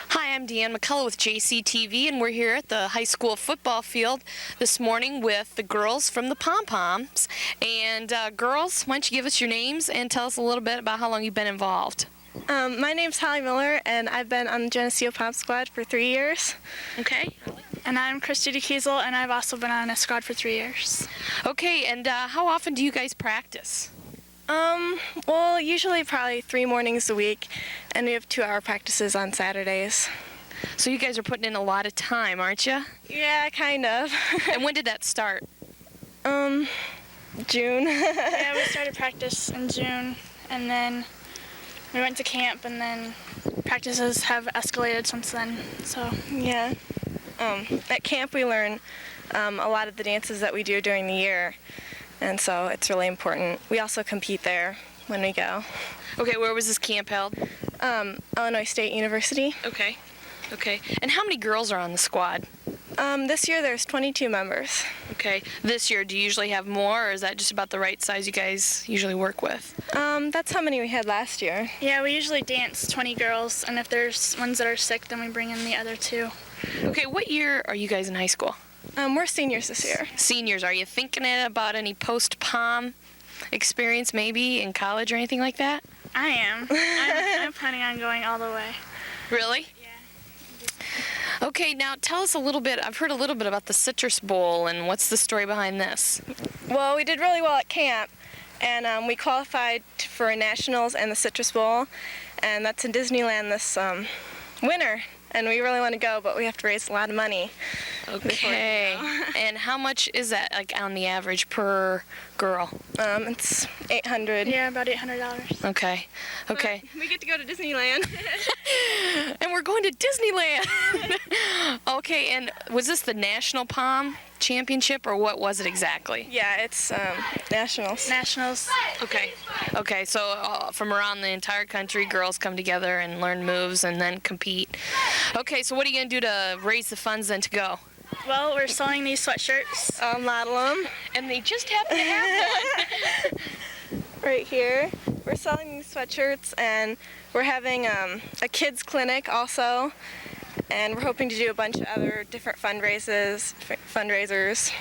[SPEAKER 6] Hi, I'm Deanne McCullough with JCTV, and we're here at the high school football field this morning with the girls from the Pom-Poms. And girls, why don't you give us your names and tell us a little bit about how long you've been involved.
[SPEAKER 9] My name's Holly Miller, and I've been on the Geneseo Pom Squad for 3 years.
[SPEAKER 6] Okay.
[SPEAKER 9] And I'm Christy DeKiesel, and I've also been on a squad for 3 years.
[SPEAKER 6] Okay, and how often do you guys practice?
[SPEAKER 9] Well, usually probably 3 mornings a week, and we have 2-hour practices on Saturdays.
[SPEAKER 6] So you guys are putting in a lot of time, aren't you?
[SPEAKER 9] Yeah, kind of.
[SPEAKER 6] And when did that start?
[SPEAKER 9] June. Yeah, we started practice in June, and then we went to camp, and then practices have escalated since then. So yeah. At camp we learn a lot of the dances that we do during the year. And so it's really important. We also compete there when we go.
[SPEAKER 6] Okay, where was this camp held?
[SPEAKER 9] Illinois State University.
[SPEAKER 6] Okay. Okay. And how many girls are on the squad?
[SPEAKER 9] This year there's 22 members.
[SPEAKER 6] Okay. This year, do you usually have more, or is that just about the right size you guys usually work with?
[SPEAKER 9] That's how many we had last year. Yeah, we usually dance 20 girls, and if there's ones that are sick, then we bring in the other 2.
[SPEAKER 6] Okay, what year are you guys in high school?
[SPEAKER 9] We're seniors this year.
[SPEAKER 6] Seniors. Are you thinking about any post-pom experience maybe in college or anything like that?
[SPEAKER 9] I am. I'm planning on going all the way.
[SPEAKER 6] Really? Yeah. Okay, now tell us a little bit. I've heard a little bit about the Citrus Bowl, and what's the story behind this?
[SPEAKER 9] Well, we did really well at camp, and we qualified for nationals and the Citrus Bowl, and that's in Disneyland this winter. And we really want to go, but we have to raise a lot of money.
[SPEAKER 6] Okay. And how much is that, like, on the average per girl?
[SPEAKER 9] It's $800. Yeah, about $800.
[SPEAKER 6] Okay. Okay.
[SPEAKER 9] But we get to go to Disneyland.
[SPEAKER 6] And we're going to Disneyland. Okay, and was this the National Pom Championship, or what was it exactly?
[SPEAKER 9] Yeah, it's nationals. Nationals.
[SPEAKER 6] Okay. Okay, so from around the entire country, girls come together and learn moves and then compete. Okay, so what are you going to do to raise the funds then to go?
[SPEAKER 9] Well, we're selling these sweatshirts. I'll model them.
[SPEAKER 6] And they just happen to have one.
[SPEAKER 9] Right here. We're
[SPEAKER 2] selling these sweatshirts, and we're having a kids clinic also, and we're hoping to do a bunch of other different fundraisers.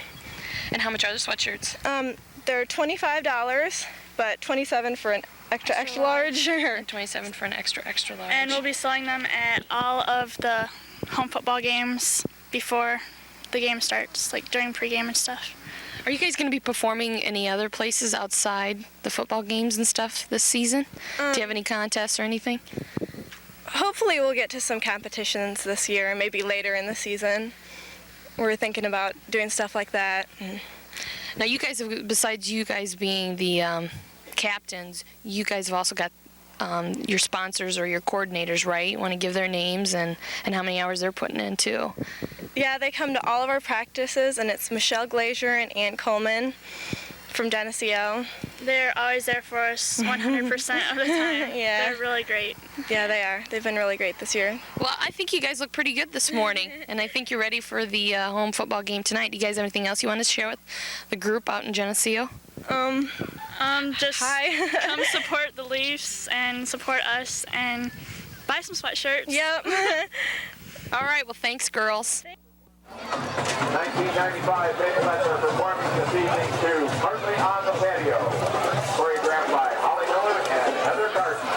[SPEAKER 6] And how much are the sweatshirts?
[SPEAKER 2] They're $25, but $27 for an extra large.
[SPEAKER 6] And $27 for an extra large.
[SPEAKER 9] And we'll be selling them at all of the home football games before the game starts, like during pregame and stuff.
[SPEAKER 6] Are you guys going to be performing any other places outside the football games and stuff this season? Do you have any contests or anything?
[SPEAKER 2] Hopefully we'll get to some competitions this year, maybe later in the season. We're thinking about doing stuff like that.
[SPEAKER 6] Now you guys, besides you guys being the captains, you guys have also got your sponsors or your coordinators, right? You want to give their names and how many hours they're putting in too.
[SPEAKER 2] Yeah, they come to all of our practices, and it's Michelle Glazier and Ann Coleman from Geneseo.
[SPEAKER 9] They're always there for us 100% of the time.
[SPEAKER 2] Yeah.
[SPEAKER 9] They're really great.
[SPEAKER 2] Yeah, they are. They've been really great this year.
[SPEAKER 6] Well, I think you guys look pretty good this morning, and I think you're ready for the home football game tonight. Do you guys have anything else you want to share with the group out in Geneseo?
[SPEAKER 9] Just come support the Leafs and support us and buy some sweatshirts.
[SPEAKER 2] Yep.
[SPEAKER 6] All right, well, thanks, girls.
[SPEAKER 16] 1995 Bakelester performing this evening to Partly on the Patio, choreographed by Holly Miller and Heather Carson.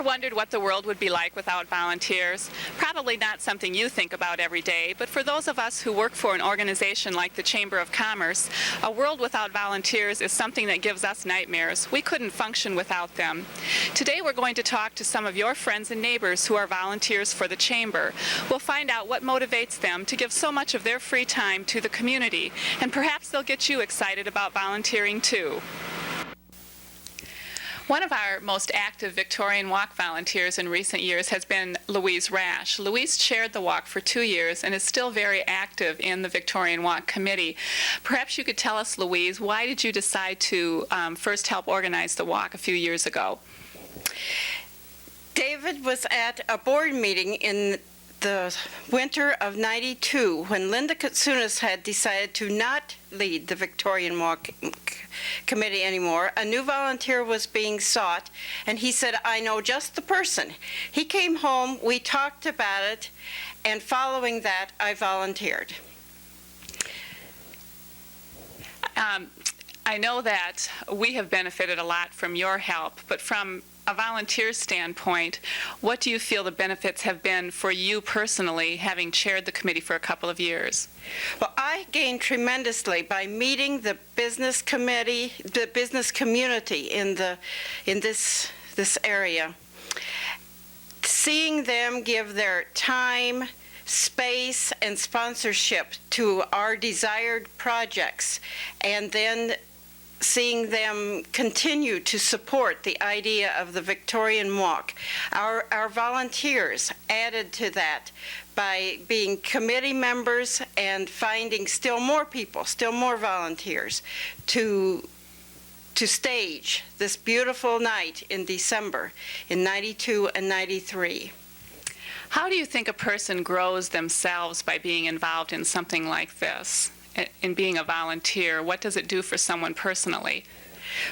[SPEAKER 17] Wondered what the world would be like without volunteers? Probably not something you think about every day, but for those of us who work for an organization like the Chamber of Commerce, a world without volunteers is something that gives us nightmares. We couldn't function without them. Today we're going to talk to some of your friends and neighbors who are volunteers for the Chamber. We'll find out what motivates them to give so much of their free time to the community, and perhaps they'll get you excited about volunteering too. One of our most active Victorian Walk volunteers in recent years has been Louise Rash. Louise chaired the walk for 2 years and is still very active in the Victorian Walk Committee. Perhaps you could tell us, Louise, why did you decide to first help organize the walk a few years ago?
[SPEAKER 18] David was at a board meeting in the winter of '92 when Linda Katsunas had decided to not lead the Victorian Walk Committee anymore. A new volunteer was being sought, and he said, I know just the person. He came home, we talked about it, and following that, I volunteered.
[SPEAKER 17] I know that we have benefited a lot from your help, but from a volunteer standpoint, what do you feel the benefits have been for you personally, having chaired the committee for a couple of years?
[SPEAKER 18] Well, I gained tremendously by meeting the business committee, the business community in this area. Seeing them give their time, space, and sponsorship to our desired projects, and then seeing them continue to support the idea of the Victorian Walk. Our volunteers added to that by being committee members and finding still more people, still more volunteers to stage this beautiful night in December in '92 and '93.
[SPEAKER 17] How do you think a person grows themselves by being involved in something like this? In being a volunteer, what does it do for someone personally?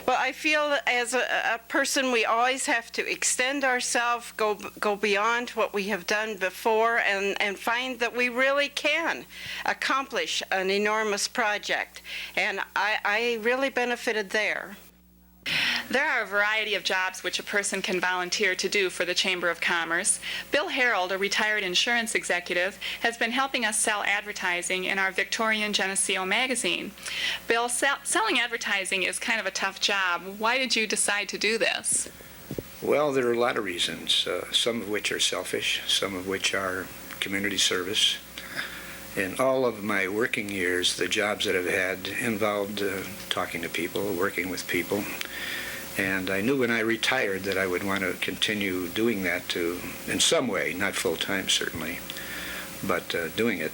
[SPEAKER 18] Well, I feel that as a person, we always have to extend ourselves, go beyond what we have done before, and find that we really can accomplish an enormous project. And I really benefited there.
[SPEAKER 17] There are a variety of jobs which a person can volunteer to do for the Chamber of Commerce. Bill Harold, a retired insurance executive, has been helping us sell advertising in our Victorian Geneseo magazine. Bill, selling advertising is kind of a tough job. Why did you decide to do this?
[SPEAKER 5] Well, there are a lot of reasons, some of which are selfish, some of which are community service. In all of my working years, the jobs that I've had involved talking to people, working with people. And I knew when I retired that I would want to continue doing that in some way, not full-time certainly, but doing it.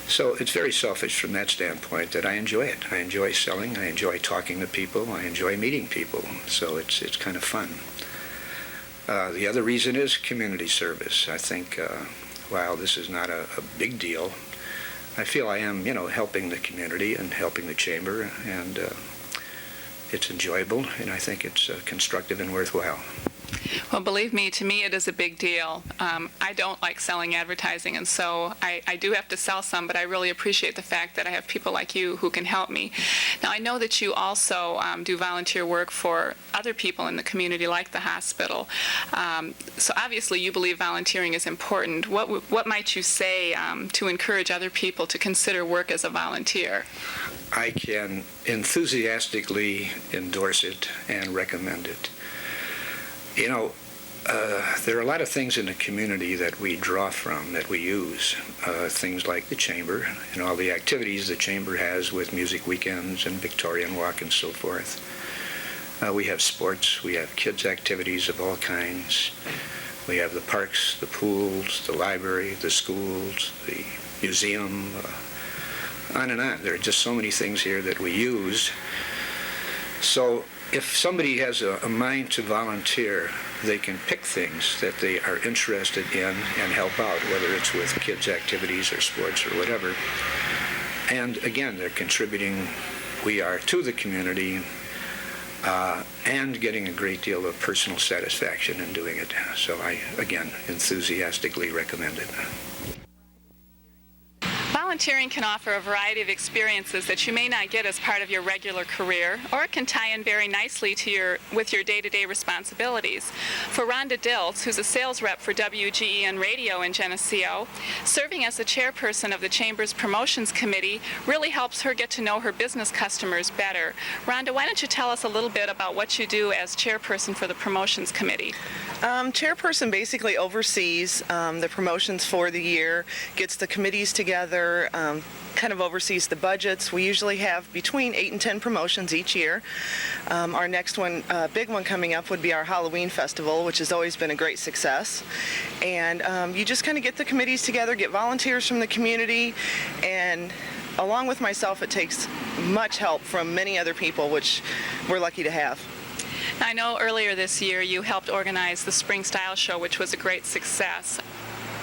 [SPEAKER 5] So it's very selfish from that standpoint that I enjoy it. I enjoy selling, I enjoy talking to people, I enjoy meeting people, so it's kind of fun. The other reason is community service. I think while this is not a big deal, I feel I am, helping the community and helping the chamber, and it's enjoyable, and I think it's constructive and worthwhile.
[SPEAKER 17] Well, believe me, to me it is a big deal. I don't like selling advertising, and so I do have to sell some, but I really appreciate the fact that I have people like you who can help me. Now, I know that you also do volunteer work for other people in the community, like the hospital. So obviously you believe volunteering is important. What might you say to encourage other people to consider work as a volunteer?
[SPEAKER 5] I can enthusiastically endorse it and recommend it. There are a lot of things in the community that we draw from, that we use. Things like the Chamber and all the activities the Chamber has with music weekends and Victorian Walk and so forth. We have sports, we have kids' activities of all kinds. We have the parks, the pools, the library, the schools, the museum, on and on. There are just so many things here that we use. So if somebody has a mind to volunteer, they can pick things that they are interested in and help out, whether it's with kids' activities or sports or whatever. And again, they're contributing, we are, to the community, and getting a great deal of personal satisfaction in doing it. So I, again, enthusiastically recommend it.
[SPEAKER 17] Volunteering can offer a variety of experiences that you may not get as part of your regular career, or it can tie in very nicely with your day-to-day responsibilities. For Rhonda Diltz, who's a sales rep for WGEN Radio in Geneseo, serving as the chairperson of the Chamber's Promotions Committee really helps her get to know her business customers better. Rhonda, why don't you tell us a little bit about what you do as chairperson for the Promotions Committee?
[SPEAKER 7] Chairperson basically oversees the promotions for the year, gets the committees together, kind of oversees the budgets. We usually have between 8 and 10 promotions each year. Our next one, big one coming up, would be our Halloween Festival, which has always been a great success. And you just kind of get the committees together, get volunteers from the community, and along with myself, it takes much help from many other people, which we're lucky to have.
[SPEAKER 17] I know earlier this year you helped organize the Spring Style Show, which was a great success.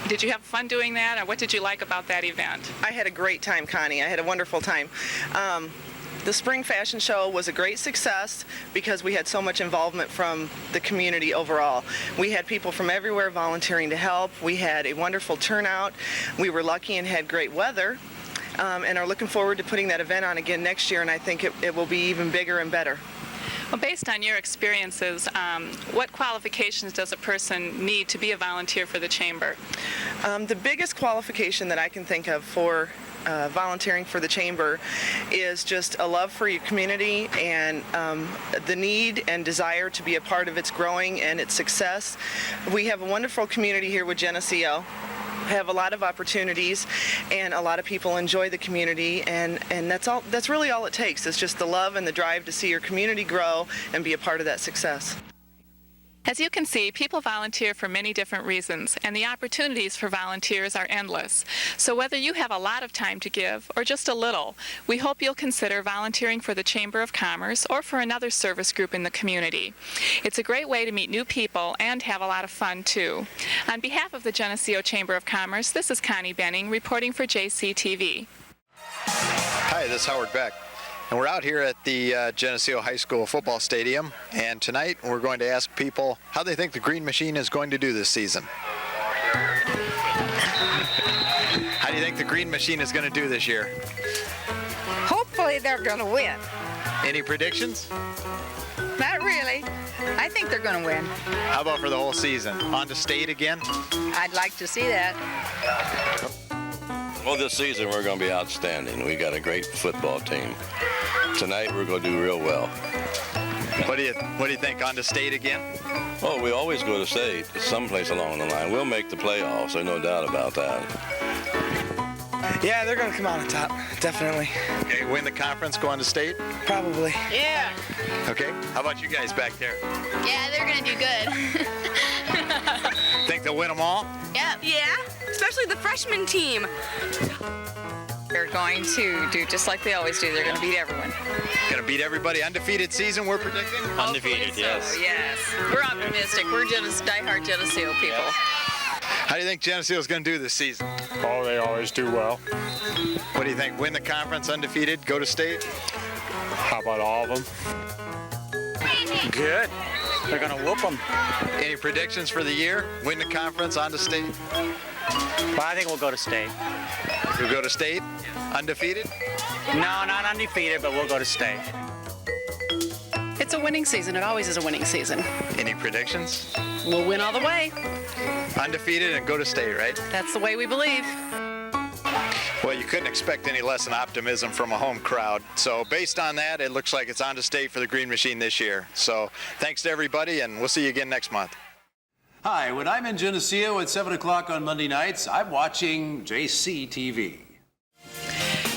[SPEAKER 17] Did you have fun doing that, or what did you like about that event?
[SPEAKER 7] I had a great time, Connie. I had a wonderful time. The Spring Fashion Show was a great success because we had so much involvement from the community overall. We had people from everywhere volunteering to help. We had a wonderful turnout. We were lucky and had great weather, and are looking forward to putting that event on again next year, and I think it will be even bigger and better.
[SPEAKER 17] Well, based on your experiences, what qualifications does a person need to be a volunteer for the Chamber?
[SPEAKER 7] The biggest qualification that I can think of for volunteering for the Chamber is just a love for your community and the need and desire to be a part of its growing and its success. We have a wonderful community here with Geneseo. Have a lot of opportunities, and a lot of people enjoy the community, and that's really all it takes. It's just the love and the drive to see your community grow and be a part of that success.
[SPEAKER 17] As you can see, people volunteer for many different reasons, and the opportunities for volunteers are endless. So whether you have a lot of time to give or just a little, we hope you'll consider volunteering for the Chamber of Commerce or for another service group in the community. It's a great way to meet new people and have a lot of fun, too. On behalf of the Geneseo Chamber of Commerce, this is Connie Benning reporting for JCTV.
[SPEAKER 22] Hi, this is Howard Beck. And we're out here at the Geneseo High School football stadium, and tonight we're going to ask people how they think the Green Machine is going to do this season. How do you think the Green Machine is going to do this year?
[SPEAKER 12] Hopefully they're going to win.
[SPEAKER 22] Any predictions?
[SPEAKER 12] Not really. I think they're going to win.
[SPEAKER 22] How about for the whole season? On to state again?
[SPEAKER 12] I'd like to see that.
[SPEAKER 15] Well, this season we're going to be outstanding. We got a great football team. Tonight we're going to do real well.
[SPEAKER 22] What do you think? On to state again?
[SPEAKER 15] Oh, we always go to state someplace along the line. We'll make the playoffs. There's no doubt about that.
[SPEAKER 21] Yeah, they're going to come out on top, definitely.
[SPEAKER 22] Okay, win the conference, go on to state?
[SPEAKER 21] Probably.
[SPEAKER 12] Yeah.
[SPEAKER 22] Okay, how about you guys back there?
[SPEAKER 4] Yeah, they're going to do good.
[SPEAKER 22] Think they'll win them all?
[SPEAKER 4] Yep.
[SPEAKER 6] Yeah, especially the freshman team.
[SPEAKER 12] They're going to do just like they always do. They're going to beat everyone.
[SPEAKER 22] Going to beat everybody. Undefeated season, we're predicting?
[SPEAKER 15] Undefeated, yes.
[SPEAKER 12] Yes. We're optimistic. We're diehard Geneseo people.
[SPEAKER 22] Yes. How do you think Geneseo is going to do this season?
[SPEAKER 10] Oh, they always do well.
[SPEAKER 22] What do you think? Win the conference, undefeated, go to state?
[SPEAKER 10] How about all of them?
[SPEAKER 21] Good. They're going to whoop them.
[SPEAKER 22] Any predictions for the year? Win the conference, on to state?
[SPEAKER 21] Well, I think we'll go to state.
[SPEAKER 22] You'll go to state? Undefeated?
[SPEAKER 21] No, not undefeated, but we'll go to state.
[SPEAKER 20] It's a winning season. It always is a winning season.
[SPEAKER 22] Any predictions?
[SPEAKER 20] We'll win all the way.
[SPEAKER 22] Undefeated and go to state, right?
[SPEAKER 20] That's the way we believe.
[SPEAKER 22] Well, you couldn't expect any less than optimism from a home crowd. So based on that, it looks like it's on to state for the Green Machine this year. So thanks to everybody, and we'll see you again next month.
[SPEAKER 24] Hi, when I'm in Geneseo at 7 o'clock on Monday nights, I'm watching JCTV.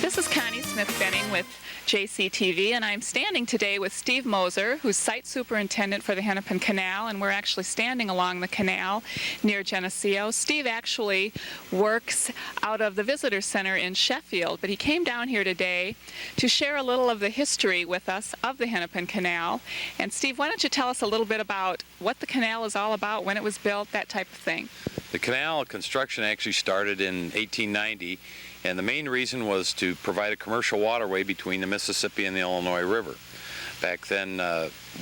[SPEAKER 17] This is Connie Smith-Benning with JCTV, and I'm standing today with Steve Moser, who's site superintendent for the Hennepin Canal, and we're actually standing along the canal near Geneseo. Steve actually works out of the Visitor Center in Sheffield, but he came down here today to share a little of the history with us of the Hennepin Canal. And Steve, why don't you tell us a little bit about what the canal is all about, when it was built, that type of thing.
[SPEAKER 25] The canal construction actually started in 1890. And the main reason was to provide a commercial waterway between the Mississippi and the Illinois River. Back then,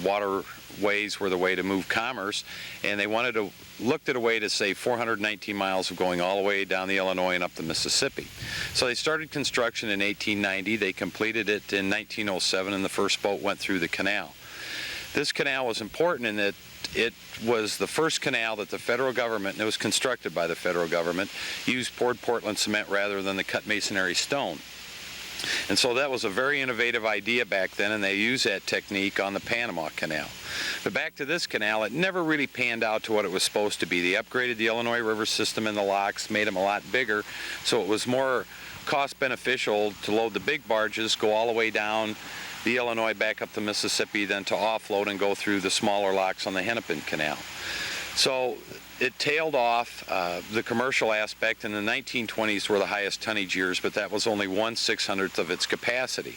[SPEAKER 25] waterways were the way to move commerce, and they looked at a way to save 419 miles of going all the way down the Illinois and up the Mississippi. So they started construction in 1890. They completed it in 1907, and the first boat went through the canal. This canal was important in that it was the first canal that the federal government, and it was constructed by the federal government, used poured Portland cement rather than the cut masonry stone. And so that was a very innovative idea back then, and they used that technique on the Panama Canal. But back to this canal, it never really panned out to what it was supposed to be. They upgraded the Illinois River system and the locks, made them a lot bigger, so it was more cost beneficial to load the big barges, go all the way down the Illinois back up the Mississippi, then to offload and go through the smaller locks on the Hennepin Canal. So it tailed off the commercial aspect, and the 1920s were the highest tonnage years, but that was only 1/600th of its capacity.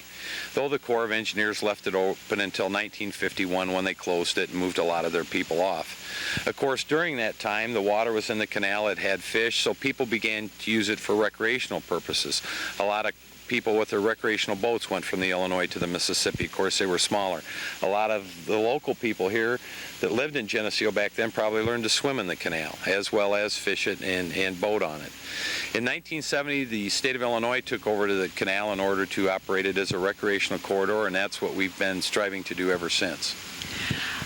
[SPEAKER 25] Though the Corps of Engineers left it open until 1951 when they closed it and moved a lot of their people off. Of course, during that time, the water was in the canal, it had fish, so people began to use it for recreational purposes. A lot of people with their recreational boats went from the Illinois to the Mississippi. Of course, they were smaller. A lot of the local people here that lived in Geneseo back then probably learned to swim in the canal, as well as fish it and boat on it. In 1970, the state of Illinois took over to the canal in order to operate it as a recreational corridor, and that's what we've been striving to do ever since.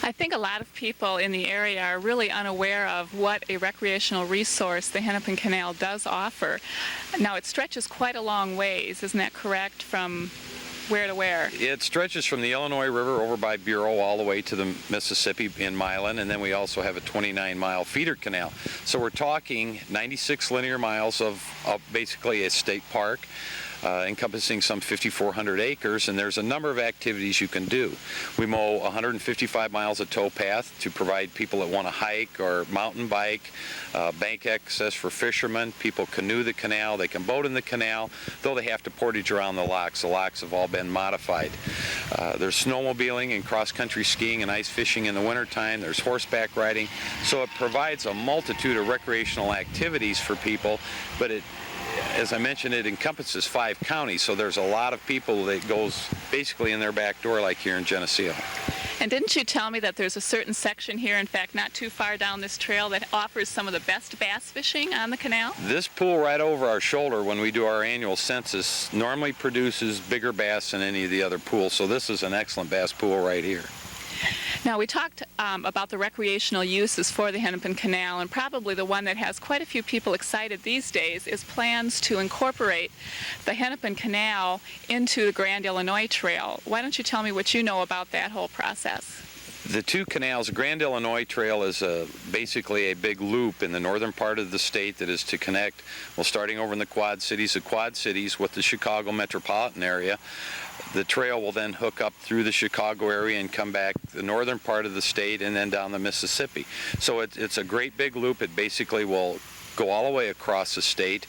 [SPEAKER 17] I think a lot of people in the area are really unaware of what a recreational resource the Hennepin Canal does offer. Now, it stretches quite a long ways, isn't that correct, from where to where?
[SPEAKER 25] It stretches from the Illinois River over by Bureau all the way to the Mississippi in Milan, and then we also have a 29-mile feeder canal. So we're talking 96 linear miles of basically a state park, encompassing some 5,400 acres, and there's a number of activities you can do. We mow 155 miles of towpath to provide people that want to hike or mountain bike, bank access for fishermen. People canoe the canal, they can boat in the canal, though they have to portage around the locks. The locks have all been modified. There's snowmobiling and cross-country skiing and ice fishing in the wintertime. There's horseback riding. So it provides a multitude of recreational activities for people, but as I mentioned, it encompasses 5 counties, so there's a lot of people that goes basically in their back door like here in Geneseo.
[SPEAKER 17] And didn't you tell me that there's a certain section here, in fact, not too far down this trail, that offers some of the best bass fishing on the canal?
[SPEAKER 25] This pool right over our shoulder when we do our annual census normally produces bigger bass than any of the other pools, so this is an excellent bass pool right here.
[SPEAKER 17] Now, we talked about the recreational uses for the Hennepin Canal, and probably the one that has quite a few people excited these days is plans to incorporate the Hennepin Canal into the Grand Illinois Trail. Why don't you tell me what you know about that whole process?
[SPEAKER 25] The 2 canals, the Grand Illinois Trail is basically a big loop in the northern part of the state that is to connect, well, starting over in the Quad Cities with the Chicago metropolitan area. The trail will then hook up through the Chicago area and come back the northern part of the state and then down the Mississippi. So it's a great big loop. It basically will go all the way across the state.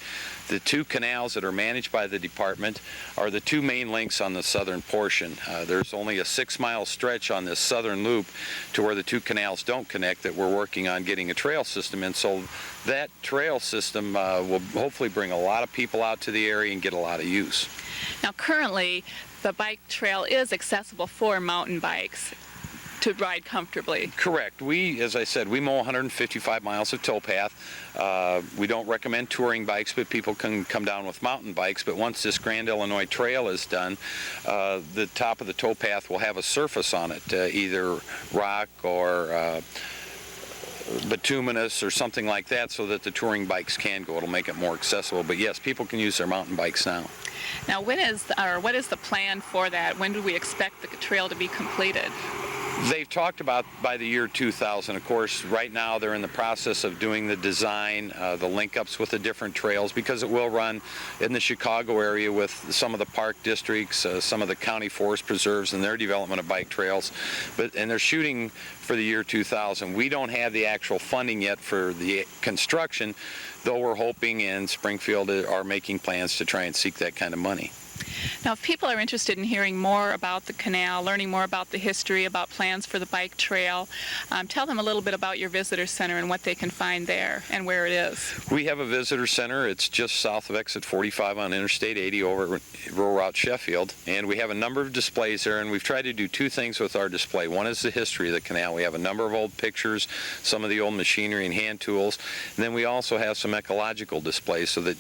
[SPEAKER 25] The 2 canals that are managed by the department are the 2 main links on the southern portion. There's only a 6-mile stretch on this southern loop to where the 2 canals don't connect that we're working on getting a trail system in. So that trail system will hopefully bring a lot of people out to the area and get a lot of use.
[SPEAKER 17] Now, currently, the bike trail is accessible for mountain bikes to ride comfortably.
[SPEAKER 25] Correct. As I said, we mow 155 miles of towpath. We don't recommend touring bikes, but people can come down with mountain bikes. But once this Grand Illinois Trail is done, the top of the towpath will have a surface on it, either rock or bituminous or something like that, so that the touring bikes can go. It'll make it more accessible. But yes, people can use their mountain bikes now.
[SPEAKER 17] Now, what is the plan for that? When do we expect the trail to be completed?
[SPEAKER 25] They've talked about by the year 2000. Of course, right now they're in the process of doing the design, the link-ups with the different trails, because it will run in the Chicago area with some of the park districts, some of the county forest preserves and their development of bike trails. And they're shooting for the year 2000. We don't have the actual funding yet for the construction, though we're hoping, and Springfield are making plans to try and seek that kind of money.
[SPEAKER 17] Now, if people are interested in hearing more about the canal, learning more about the history, about plans for the bike trail, tell them a little bit about your visitor center and what they can find there and where it is.
[SPEAKER 25] We have a visitor center. It's just south of exit 45 on Interstate 80 over at Rural Route Sheffield, and we have a number of displays there, and we've tried to do 2 things with our display. One is the history of the canal. We have a number of old pictures, some of the old machinery and hand tools, and then we also have some ecological displays so that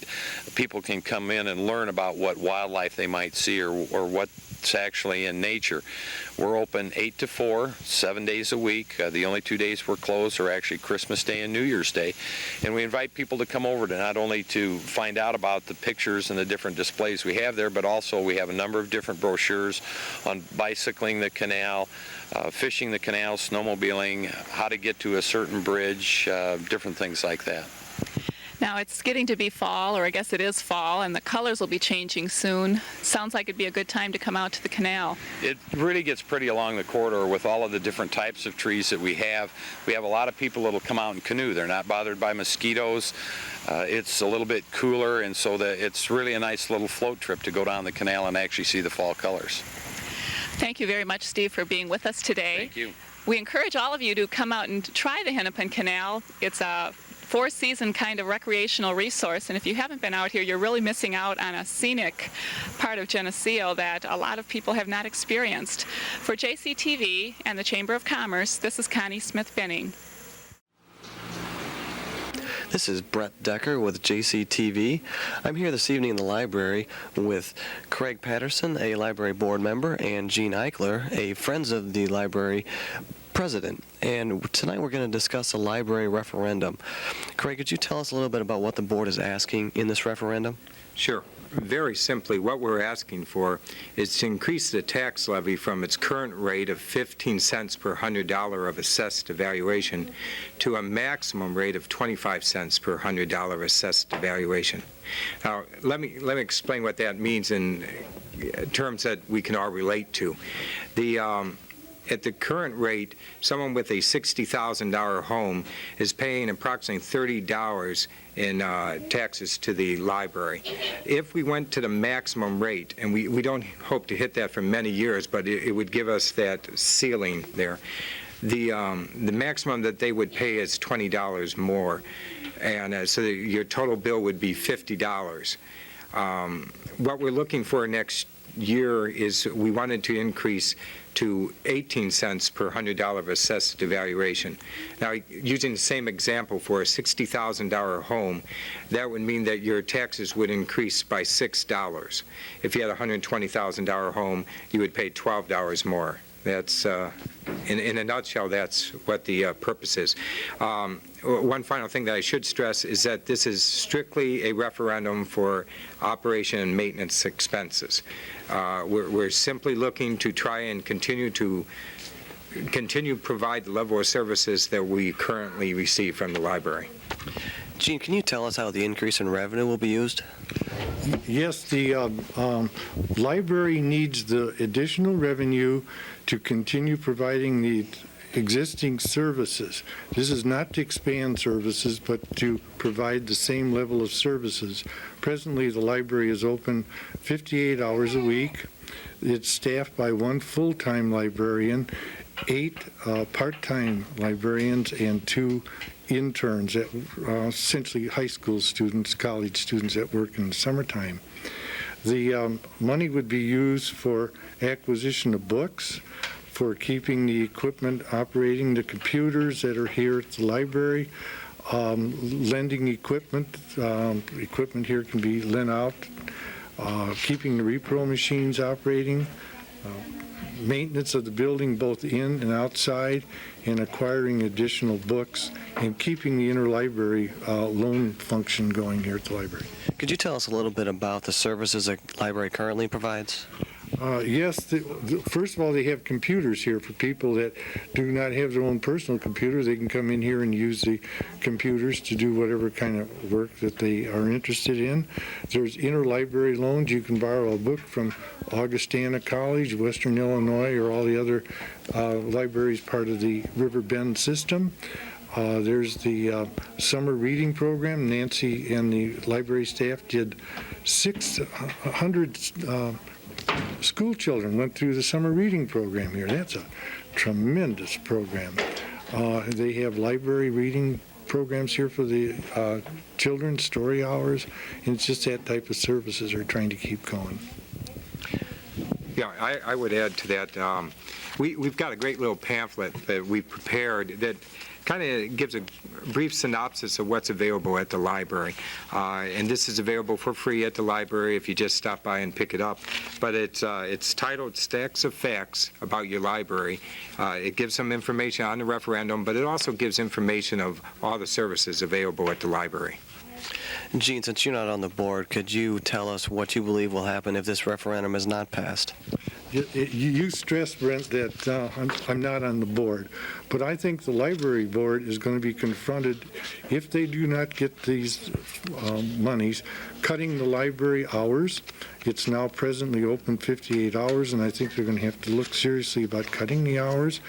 [SPEAKER 25] people can come in and learn about what wildlife they might see or what's actually in nature. We're open 8 to 4, 7 days a week. The only 2 days we're closed are actually Christmas Day and New Year's Day. And we invite people to come over to not only to find out about the pictures and the different displays we have there, but also we have a number of different brochures on bicycling the canal, fishing the canal, snowmobiling, how to get to a certain bridge, different things like that.
[SPEAKER 17] Now, it's getting to be fall, or I guess it is fall, and the colors will be changing soon. Sounds like it'd be a good time to come out to the canal.
[SPEAKER 25] It really gets pretty along the corridor with all of the different types of trees that we have. We have a lot of people that will come out and canoe. They're not bothered by mosquitoes. It's a little bit cooler, and so it's really a nice little float trip to go down the canal and actually see the fall colors.
[SPEAKER 17] Thank you very much, Steve, for being with us today.
[SPEAKER 25] Thank you.
[SPEAKER 17] We encourage all of you to come out and try the Hennepin Canal. It's four-season kind of recreational resource, and if you haven't been out here, you're really missing out on a scenic part of Geneseo that a lot of people have not experienced. For JCTV and the Chamber of Commerce, this is Connie Smith-Binning.
[SPEAKER 3] This is Brett Decker with JCTV. I'm here this evening in the library with Craig Patterson, a library board member, and Gene Eichler, a Friends of the Library president. And tonight we're going to discuss a library referendum. Craig, could you tell us a little bit about what the board is asking in this referendum?
[SPEAKER 8] Sure. Very simply, what we're asking for is to increase the tax levy from its current rate of 15 cents per $100 of assessed evaluation to a maximum rate of 25 cents per $100 assessed evaluation. Now, let me explain what that means in terms that we can all relate to. At the current rate, someone with a $60,000 home is paying approximately $30 in taxes to the library. If we went to the maximum rate, and we don't hope to hit that for many years, but it would give us that ceiling there. The maximum that they would pay is $20 more, and so your total bill would be $50. What we're looking for next year is we wanted to increase to 18 cents per $100 of assessed evaluation. Now, using the same example for a $60,000 home, that would mean that your taxes would increase by $6. If you had a $120,000 home, you would pay $12 more. That's, in a nutshell, that's what the purpose is. One final thing that I should stress is that this is strictly a referendum for operation and maintenance expenses. We're simply looking to try and continue to provide the level of services that we currently receive from the library.
[SPEAKER 3] Gene, can you tell us how the increase in revenue will be used?
[SPEAKER 11] Yes, the library needs the additional revenue to continue providing the existing services. This is not to expand services, but to provide the same level of services. Presently, the library is open 58 hours a week. It's staffed by one full-time librarian, 8 part-time librarians, and 2 interns, essentially high school students, college students that work in the summertime. The money would be used for acquisition of books, for keeping the equipment operating, the computers that are here at the library, lending equipment. Equipment here can be lent out, keeping the repro machines operating, maintenance of the building both in and outside, and acquiring additional books, and keeping the interlibrary loan function going here at the library.
[SPEAKER 3] Could you tell us a little bit about the services the library currently provides?
[SPEAKER 11] Yes, first of all, they have computers here for people that do not have their own personal computer. They can come in here and use the computers to do whatever kind of work that they are interested in. There's interlibrary loans. You can borrow a book from Augustana College, Western Illinois, or all the other libraries part of the River Bend system. There's the summer reading program. Nancy and the library staff did 600 school children went through the summer reading program here. That's a tremendous program. They have library reading programs here for the children, story hours, and it's just that type of services they're trying to keep going.
[SPEAKER 8] Yeah, I would add to that. We've got a great little pamphlet that we prepared that kind of gives a brief synopsis of what's available at the library. And this is available for free at the library if you just stop by and pick it up. But it's titled Stacks of Facts About Your Library. It gives some information on the referendum, but it also gives information of all the services available at the library.
[SPEAKER 3] Gene, since you're not on the board, could you tell us what you believe will happen if this referendum is not passed?
[SPEAKER 11] You stressed, Brent, that I'm not on the board, but I think the library board is going to be confronted, if they do not get these monies, cutting the library hours. It's now presently open 58 hours, and I think they're going to have to look seriously about cutting the hours.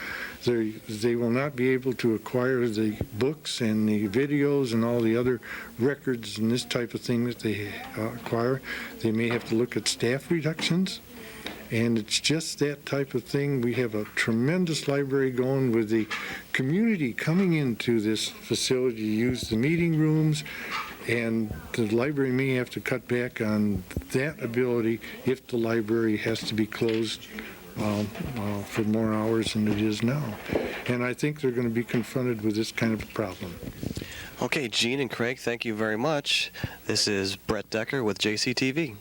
[SPEAKER 11] They will not be able to acquire the books and the videos and all the other records and this type of thing that they acquire. They may have to look at staff reductions. And it's just that type of thing. We have a tremendous library going with the community coming into this facility to use the meeting rooms, and the library may have to cut back on that ability if the library has to be closed for more hours than it is now. And I think they're going to be confronted with this kind of a problem.
[SPEAKER 3] Okay, Gene and Craig, thank you very much. This is Brett Decker with JCTV.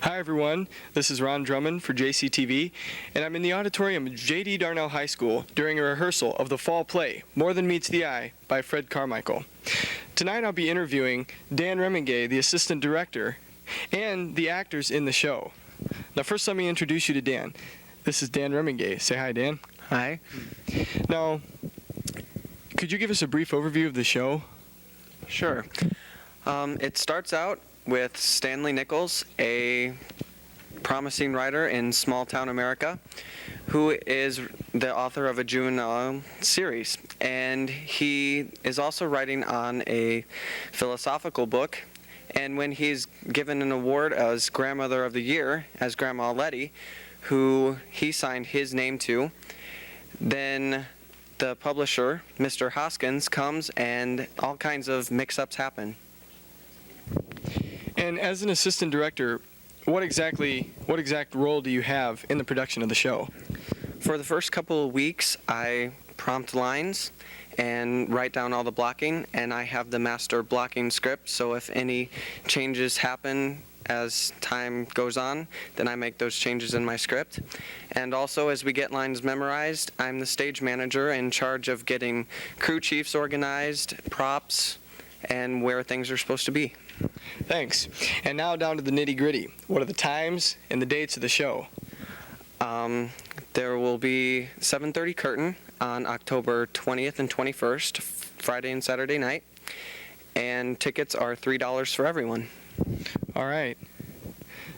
[SPEAKER 1] Hi everyone, this is Ron Drummond for JCTV, and I'm in the auditorium of J.D. Darnell High School during a rehearsal of the fall play, More Than Meets the Eye, by Fred Carmichael. Tonight I'll be interviewing Dan Remingay, the assistant director, and the actors in the show. Now first let me introduce you to Dan. This is Dan Remingay. Say hi, Dan.
[SPEAKER 13] Hi.
[SPEAKER 1] Now, could you give us a brief overview of the show?
[SPEAKER 13] Sure. It starts out with Stanley Nichols, a promising writer in small-town America, who is the author of a juvenile series. And he is also writing on a philosophical book. And when he's given an award as Grandmother of the Year, as Grandma Letty, who he signed his name to, then the publisher, Mr. Hoskins, comes and all kinds of mix-ups happen.
[SPEAKER 1] And as an assistant director, what exact role do you have in the production of the show?
[SPEAKER 13] For the first couple of weeks, I prompt lines and write down all the blocking, and I have the master blocking script, so if any changes happen as time goes on, then I make those changes in my script. And also, as we get lines memorized, I'm the stage manager in charge of getting crew chiefs organized, props, and where things are supposed to be.
[SPEAKER 1] Thanks. And now down to the nitty-gritty. What are the times and the dates of the show?
[SPEAKER 13] There will be 7:30 curtain on October 20th and 21st, Friday and Saturday night, and tickets are $3 for everyone.
[SPEAKER 1] All right.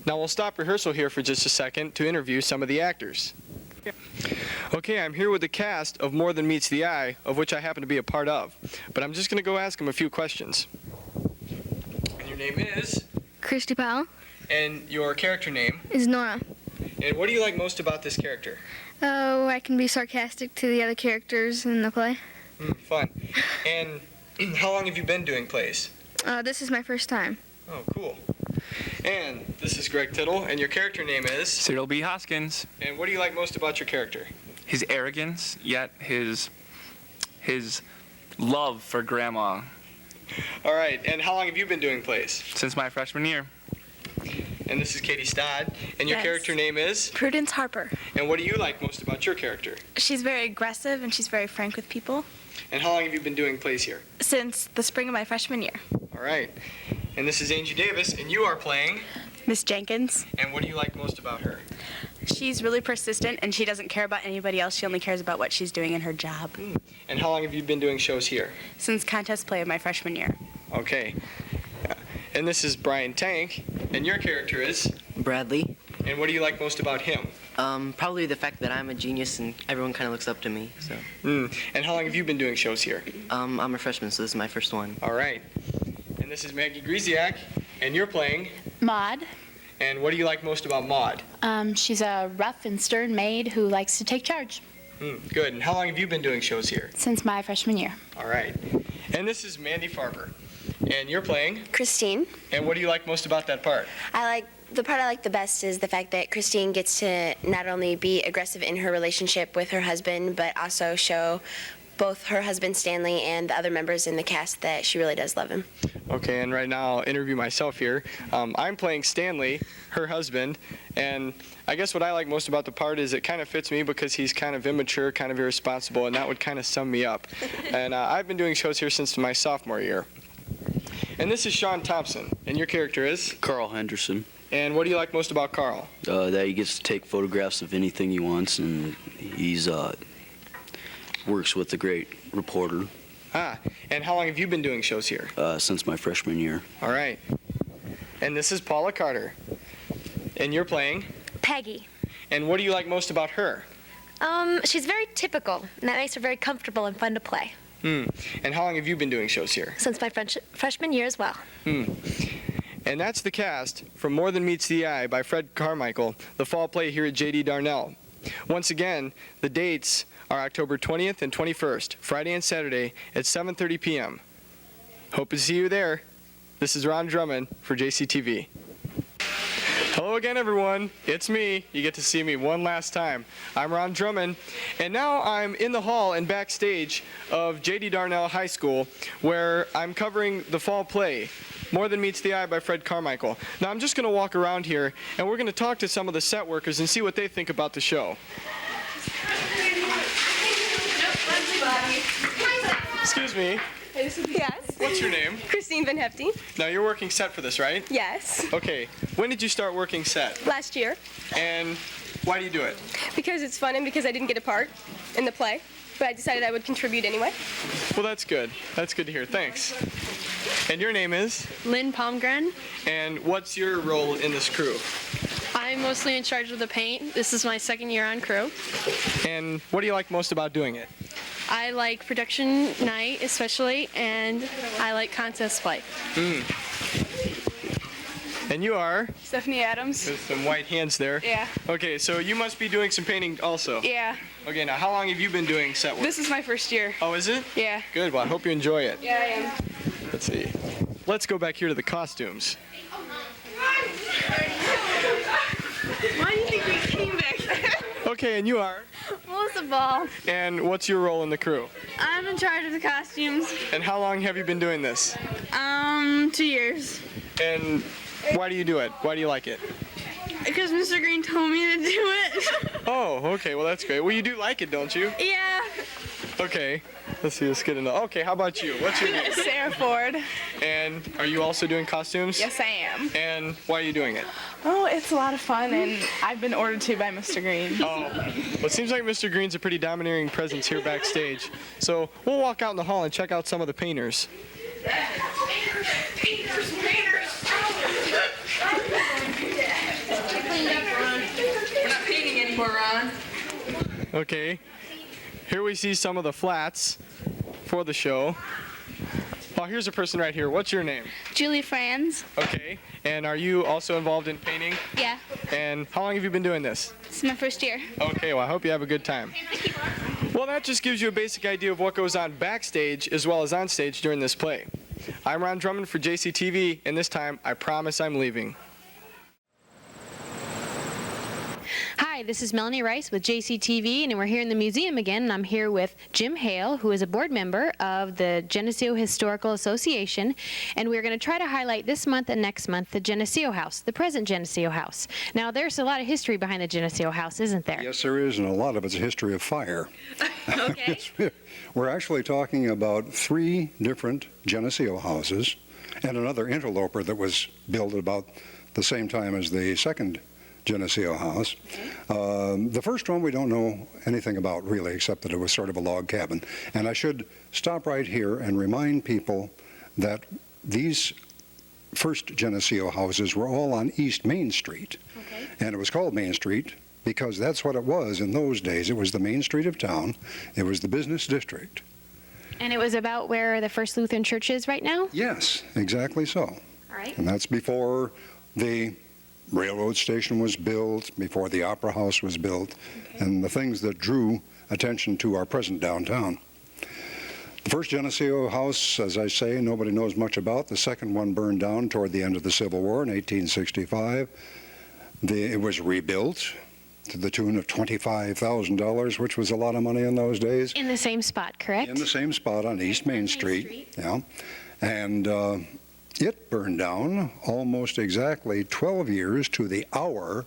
[SPEAKER 1] Now we'll stop rehearsal here for just a second to interview some of the actors. Okay, I'm here with the cast of More Than Meets the Eye, of which I happen to be a part of. But I'm just going to go ask them a few questions. And your name is?
[SPEAKER 14] Christy Powell.
[SPEAKER 1] And your character name?
[SPEAKER 14] Is Nora.
[SPEAKER 1] And what do you like most about this character?
[SPEAKER 14] Oh, I can be sarcastic to the other characters in the play.
[SPEAKER 1] Fun. And how long have you been doing plays?
[SPEAKER 14] This is my first time.
[SPEAKER 1] Oh, cool. And this is Greg Tittle, and your character name is?
[SPEAKER 19] Cyril B. Hoskins.
[SPEAKER 1] And what do you like most about your character?
[SPEAKER 19] His arrogance, yet his love for Grandma.
[SPEAKER 1] All right, and how long have you been doing plays?
[SPEAKER 19] Since my freshman year.
[SPEAKER 1] And this is Katie Stodd, and your character name is?
[SPEAKER 9] Prudence Harper.
[SPEAKER 1] And what do you like most about your character?
[SPEAKER 9] She's very aggressive and she's very frank with people.
[SPEAKER 1] And how long have you been doing plays here?
[SPEAKER 9] Since the spring of my freshman year.
[SPEAKER 1] All right. And this is Angie Davis, and you are playing?
[SPEAKER 23] Miss Jenkins.
[SPEAKER 1] And what do you like most about her?
[SPEAKER 23] She's really persistent, and she doesn't care about anybody else. She only cares about what she's doing in her job.
[SPEAKER 1] And how long have you been doing shows here?
[SPEAKER 23] Since contest play of my freshman year.
[SPEAKER 1] Okay. And this is Brian Tank, and your character is?
[SPEAKER 26] Bradley.
[SPEAKER 1] And what do you like most about him?
[SPEAKER 26] Probably the fact that I'm a genius and everyone kind of looks up to me. So.
[SPEAKER 1] And how long have you been doing shows here?
[SPEAKER 26] I'm a freshman, so this is my first one.
[SPEAKER 1] All right. And this is Maggie Griesiak, and you're playing?
[SPEAKER 27] Maud.
[SPEAKER 1] And what do you like most about Maud?
[SPEAKER 27] She's a rough and stern maid who likes to take charge.
[SPEAKER 1] Good. And how long have you been doing shows here?
[SPEAKER 27] Since my freshman year.
[SPEAKER 1] All right. And this is Mandy Farber, and you're playing?
[SPEAKER 28] Christine.
[SPEAKER 1] And what do you like most about that part?
[SPEAKER 28] The part I like the best is the fact that Christine gets to not only be aggressive in her relationship with her husband, but also show both her husband Stanley and the other members in the cast that she really does love him.
[SPEAKER 1] Okay, and right now I'll interview myself here. I'm playing Stanley, her husband, and I guess what I like most about the part is it kind of fits me because he's kind of immature, kind of irresponsible, and that would kind of sum me up. And I've been doing shows here since my sophomore year. And this is Sean Thompson, and your character is?
[SPEAKER 29] Carl Henderson.
[SPEAKER 1] And what do you like most about Carl?
[SPEAKER 29] That he gets to take photographs of anything he wants, and he's works with a great reporter.
[SPEAKER 1] And how long have you been doing shows here?
[SPEAKER 29] Since my freshman year.
[SPEAKER 1] All right. And this is Paula Carter. And you're playing?
[SPEAKER 28] Peggy.
[SPEAKER 1] And what do you like most about her?
[SPEAKER 28] She's very typical, and that makes her very comfortable and fun to play.
[SPEAKER 1] And how long have you been doing shows here?
[SPEAKER 28] Since my freshman year as well.
[SPEAKER 1] And And that's the cast from More Than Meets the Eye by Fred Carmichael, the fall play here at J.D. Darnell. Once again, the dates are October 20th and 21st, Friday and Saturday at 7:30 p.m. Hope to see you there. This is Ron Drummond for JCTV. Hello again, everyone. It's me. You get to see me one last time. I'm Ron Drummond, and now I'm in the hall and backstage of J.D. Darnell High School, where I'm covering the fall play, More Than Meets the Eye by Fred Carmichael. Now, I'm just going to walk around here, and we're going to talk to some of the set workers and see what they think about the show. Excuse me.
[SPEAKER 2] Yes.
[SPEAKER 1] What's your name?
[SPEAKER 2] Christine Van Hefty.
[SPEAKER 1] Now, you're working set for this, right?
[SPEAKER 2] Yes.
[SPEAKER 1] Okay. When did you start working set?
[SPEAKER 2] Last year.
[SPEAKER 1] And why do you do it?
[SPEAKER 2] Because it's fun and because I didn't get a part in the play, but I decided I would contribute anyway.
[SPEAKER 1] Well, that's good. That's good to hear. Thanks. And your name is?
[SPEAKER 2] Lynn Palmgren.
[SPEAKER 1] And what's your role in this crew?
[SPEAKER 2] I'm mostly in charge of the paint. This is my second year on crew.
[SPEAKER 1] And what do you like most about doing it?
[SPEAKER 2] I like production night especially, and I like contest play.
[SPEAKER 1] And you are?
[SPEAKER 2] Stephanie Adams.
[SPEAKER 1] With some white hands there.
[SPEAKER 2] Yeah.
[SPEAKER 1] Okay, so you must be doing some painting also.
[SPEAKER 2] Yeah.
[SPEAKER 1] Okay, now how long have you been doing set work?
[SPEAKER 2] This is my first year.
[SPEAKER 1] Oh, is it?
[SPEAKER 2] Yeah.
[SPEAKER 1] Good, well I hope you enjoy it.
[SPEAKER 2] Yeah, I am.
[SPEAKER 1] Let's see. Let's go back here to the costumes.
[SPEAKER 2] Why do you think we came back?
[SPEAKER 1] Okay, and you are?
[SPEAKER 2] Melissa Ball.
[SPEAKER 1] And what's your role in the crew?
[SPEAKER 2] I'm in charge of the costumes.
[SPEAKER 1] And how long have you been doing this?
[SPEAKER 2] 2 years.
[SPEAKER 1] And why do you do it? Why do you like it?
[SPEAKER 2] Because Mr. Green told me to do it.
[SPEAKER 1] Oh, okay, well that's great. Well, you do like it, don't you?
[SPEAKER 2] Yeah.
[SPEAKER 1] Okay, let's see, let's get into. Okay, how about you? What's your name?
[SPEAKER 2] Sarah Ford.
[SPEAKER 1] And are you also doing costumes?
[SPEAKER 2] Yes, I am.
[SPEAKER 1] And why are you doing it?
[SPEAKER 2] Oh, it's a lot of fun, and I've been ordered to by Mr. Green.
[SPEAKER 1] Oh, well, it seems like Mr. Green's a pretty domineering presence here backstage. So we'll walk out in the hall and check out some of the painters.
[SPEAKER 2] Painters. We're not painting anymore, Ron.
[SPEAKER 1] Okay, here we see some of the flats for the show. Oh, here's a person right here. What's your name?
[SPEAKER 27] Julie Franz.
[SPEAKER 1] Okay, and are you also involved in painting?
[SPEAKER 27] Yeah,
[SPEAKER 1] And how long have you been doing this?
[SPEAKER 27] it's my first year.
[SPEAKER 1] Okay, well, I hope you have a good time. Well, that just gives you a basic idea of what goes on backstage as well as on stage during this play. I'm Ron Drummond for JCTV, and this time, I promise I'm leaving.
[SPEAKER 27] Hi, this is Melanie Rice with JCTV, and we're here in the museum again, and I'm here with Jim Hale, who is a board member of the Geneseo Historical Association, and we're going to try to highlight this month and next month the Geneseo House, the present Geneseo House. Now, there's a lot of history behind the Geneseo House, isn't there?
[SPEAKER 4] Yes, there is, and a lot of it's a history of fire.
[SPEAKER 27] Okay.
[SPEAKER 4] We're actually talking about 3 different Geneseo houses and another interloper that was built about the same time as the second Geneseo house. The first one we don't know anything about really, except that it was sort of a log cabin. And I should stop right here and remind people that these first Geneseo houses were all on East Main Street.
[SPEAKER 27] Okay.
[SPEAKER 4] And it was called Main Street because that's what it was in those days. It was the main street of town. It was the business district.
[SPEAKER 27] And it was about where the First Lutheran Church is right now?
[SPEAKER 4] Yes, exactly so.
[SPEAKER 27] All right.
[SPEAKER 4] And that's before the railroad station was built, before the opera house was built, and the things that drew attention to our present downtown. The first Geneseo house, as I say, nobody knows much about. The second one burned down toward the end of the Civil War in 1865. It was rebuilt to the tune of $25,000, which was a lot of money in those days.
[SPEAKER 27] In the same spot, correct?
[SPEAKER 4] In the same spot on East Main Street. Yeah. And it burned down almost exactly 12 years to the hour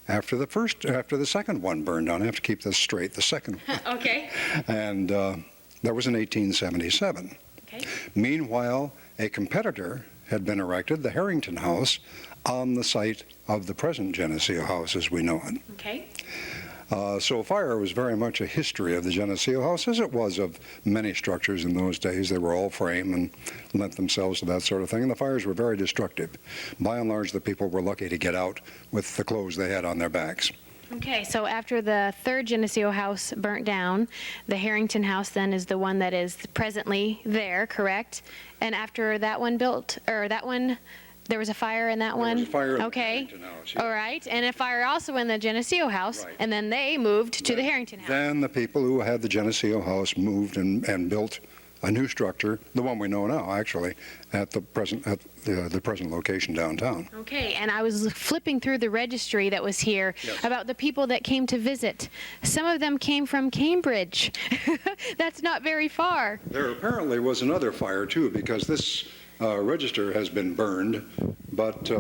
[SPEAKER 4] after the second one burned down. I have to keep this straight, the second one.
[SPEAKER 27] Okay.
[SPEAKER 4] And that was in 1877.
[SPEAKER 27] Okay.
[SPEAKER 4] Meanwhile, a competitor had been erected, the Harrington House, on the site of the present Geneseo House as we know it.
[SPEAKER 27] Okay.
[SPEAKER 4] So fire was very much a history of the Geneseo House, as it was of many structures in those days. They were all frame and lent themselves to that sort of thing, and the fires were very destructive. By and large, the people were lucky to get out with the clothes they had on their backs.
[SPEAKER 27] Okay, so after the third Geneseo house burnt down, the Harrington House then is the one that is presently there, correct? And after that one There was a fire in that
[SPEAKER 4] There
[SPEAKER 27] one?
[SPEAKER 4] was a fire in the
[SPEAKER 27] Okay.
[SPEAKER 4] Harrington House, yeah.
[SPEAKER 27] All right. And a fire also in the Geneseo house.
[SPEAKER 4] Right.
[SPEAKER 27] And then they moved to the Harrington house.
[SPEAKER 4] Then the people who had the Geneseo house moved and built a new structure, the one we know now, actually, at the present location downtown.
[SPEAKER 27] Okay, and I was flipping through the registry that was here about the people that came to visit. Some of them came from Cambridge. That's not very far.
[SPEAKER 4] There apparently was another fire, too, because this register has been burned, but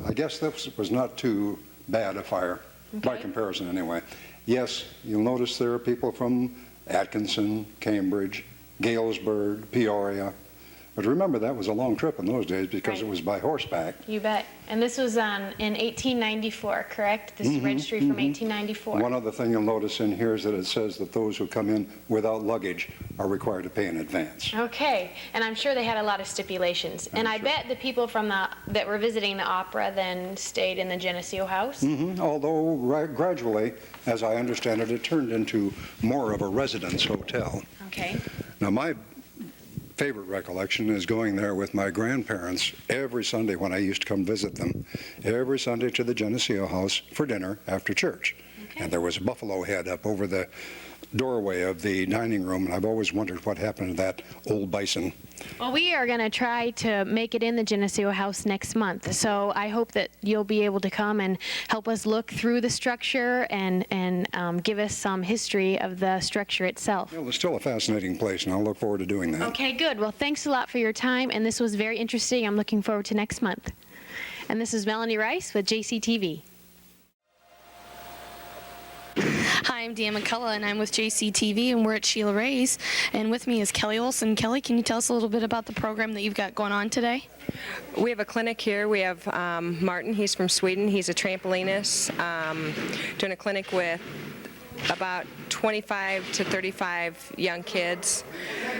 [SPEAKER 4] I guess that was not too bad a fire, by comparison anyway. Yes, you'll notice there are people from Atkinson, Cambridge, Galesburg, Peoria. But remember, that was a long trip in those days because it was by horseback.
[SPEAKER 27] You bet. And this was in 1894, correct? This registry from 1894.
[SPEAKER 4] One other thing you'll notice in here is that it says that those who come in without luggage are required to pay in advance.
[SPEAKER 27] Okay, and I'm sure they had a lot of stipulations. And I bet the people from that were visiting the opera then stayed in the Geneseo house?
[SPEAKER 4] Although gradually, as I understand it, it turned into more of a residence hotel.
[SPEAKER 27] Okay.
[SPEAKER 4] Now, my favorite recollection is going there with my grandparents every Sunday when I used to come visit them, every Sunday to the Geneseo house for dinner after church. And there was a buffalo head up over the doorway of the dining room, and I've always wondered what happened to that old bison.
[SPEAKER 27] Well, we are going to try to make it in the Geneseo house next month, so I hope that you'll be able to come and help us look through the structure and give us some history of the structure itself.
[SPEAKER 4] Well, it's still a fascinating place, and I'll look forward to doing that.
[SPEAKER 27] Okay, good. Well, thanks a lot for your time, and this was very interesting. I'm looking forward to next month. And this is Melanie Rice with JCTV.
[SPEAKER 5] Hi, I'm Dan McCullough, and I'm with JCTV, and we're at Sheila Ray's. And with me is Kelly Olson. Kelly, can you tell us a little bit about the program that you've got going on today?
[SPEAKER 6] We have a clinic here. We have Martin. He's from Sweden. He's a trampolinist, doing a clinic with about 25 to 35 young kids.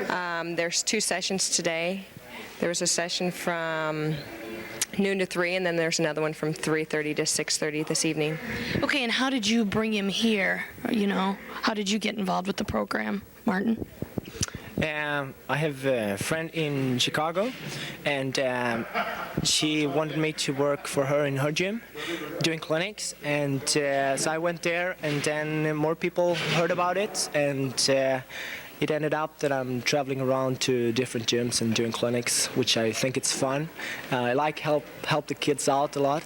[SPEAKER 6] There's 2 sessions today. There was a session from noon to 3, and then there's another one from 3:30 to 6:30 this evening.
[SPEAKER 5] Okay, and how did you bring him here? You know, how did you get involved with the program, Martin?
[SPEAKER 7] I have a friend in Chicago, and she wanted me to work for her in her gym, doing clinics, and so I went there, and then more people heard about it, and it ended up that I'm traveling around to different gyms and doing clinics, which I think it's fun. I like help the kids out a lot,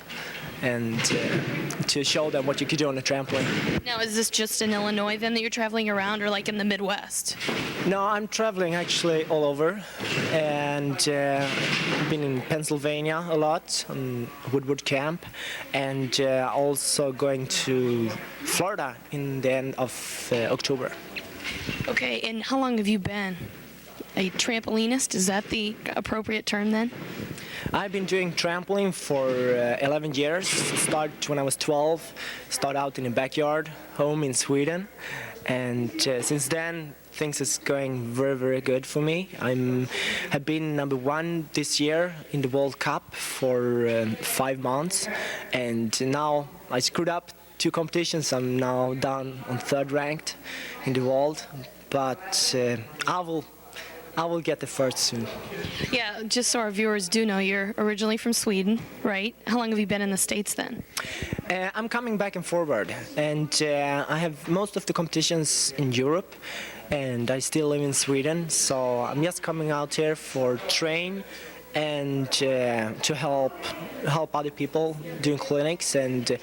[SPEAKER 7] and to show them what you could do on a trampoline.
[SPEAKER 5] Now, is this just in Illinois then that you're traveling around, or like in the Midwest?
[SPEAKER 7] No, I'm traveling actually all over, and I've been in Pennsylvania a lot on Woodward Camp, and also going to Florida in the end of October.
[SPEAKER 5] Okay, and how long have you been a trampolinist? Is that the appropriate term then?
[SPEAKER 7] I've been doing trampoline for 11 years. Started when I was 12. Started out in a backyard home in Sweden, and since then things is going very, very good for me. Have been number 1 this year in the World Cup for 5 months, and now I screwed up 2 competitions. I'm now down on 3rd ranked in the world, but I will get the first soon.
[SPEAKER 5] Yeah, just so our viewers do know, you're originally from Sweden, right? How long have you been in the States then?
[SPEAKER 7] I'm coming back and forward, and I have most of the competitions in Europe, and I still live in Sweden, so I'm just coming out here for train and to help other people doing clinics and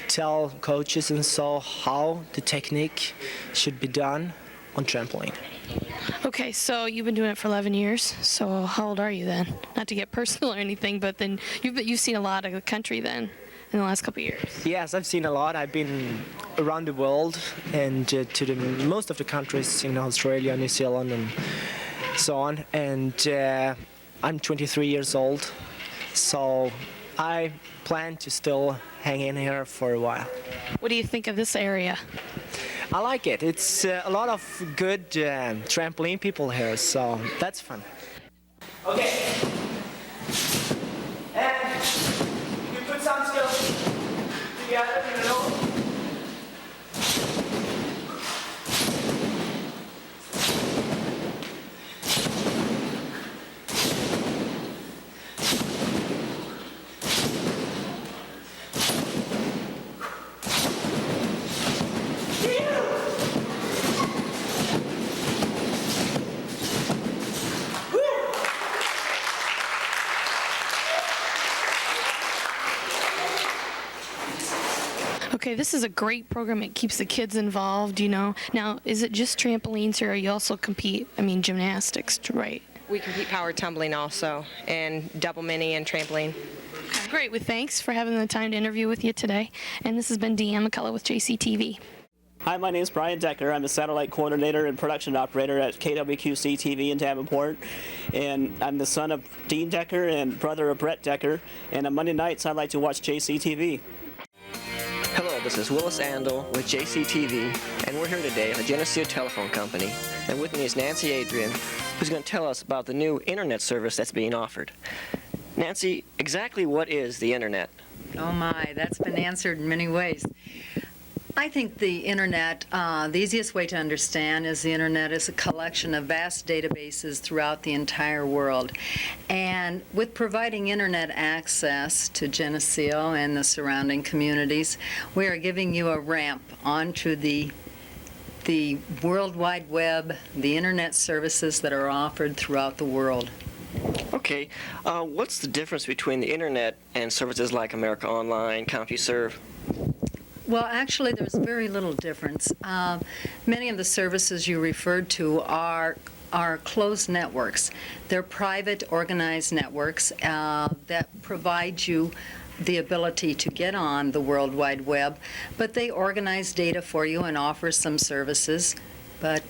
[SPEAKER 7] tell coaches and so how the technique should be done on trampoline.
[SPEAKER 5] Okay, so you've been doing it for 11 years. So how old are you then? Not to get personal or anything, but then you've seen a lot of the country then in the last couple of years.
[SPEAKER 7] Yes, I've seen a lot. I've been around the world and to most of the countries in Australia, New Zealand, and so on. And I'm 23 years old, so I plan to still hang in here for a while.
[SPEAKER 5] What do you think of this area?
[SPEAKER 7] I like it. It's a lot of good trampoline people here, so that's fun. Okay. And you put some skills together in a row.
[SPEAKER 5] Okay, this is a great program. It keeps the kids involved, you know. Now, is it just trampolines, or you also compete, gymnastics, right?
[SPEAKER 6] We compete power tumbling also, and double mini and trampoline.
[SPEAKER 5] Great. Well, thanks for having the time to interview with you today. And this has been Deanne McCullough with JCTV.
[SPEAKER 10] Hi, my name is Brian Decker. I'm the satellite coordinator and production operator at KWQC TV in Davenport. And I'm the son of Dean Decker and brother of Brett Decker. And on Monday nights, I like to watch JCTV.
[SPEAKER 12] Hello, this is Willis Andel with JCTV, and we're here today at the Geneseo Telephone Company. And with me is Nancy Adrian, who's going to tell us about the new internet service that's being offered. Nancy, exactly what is the internet?
[SPEAKER 15] Oh my, that's been answered in many ways. I think the internet, the easiest way to understand is the internet is a collection of vast databases throughout the entire world. And with providing internet access to Geneseo and the surrounding communities, we are giving you a ramp onto the World Wide Web, the internet services that are offered throughout the world.
[SPEAKER 12] Okay, what's the difference between the internet and services like America Online, CompuServe?
[SPEAKER 15] Well, actually, there's very little difference. Many of the services you referred to are closed networks. They're private, organized networks that provide you the ability to get on the World Wide Web, but they organize data for you and offer some services. But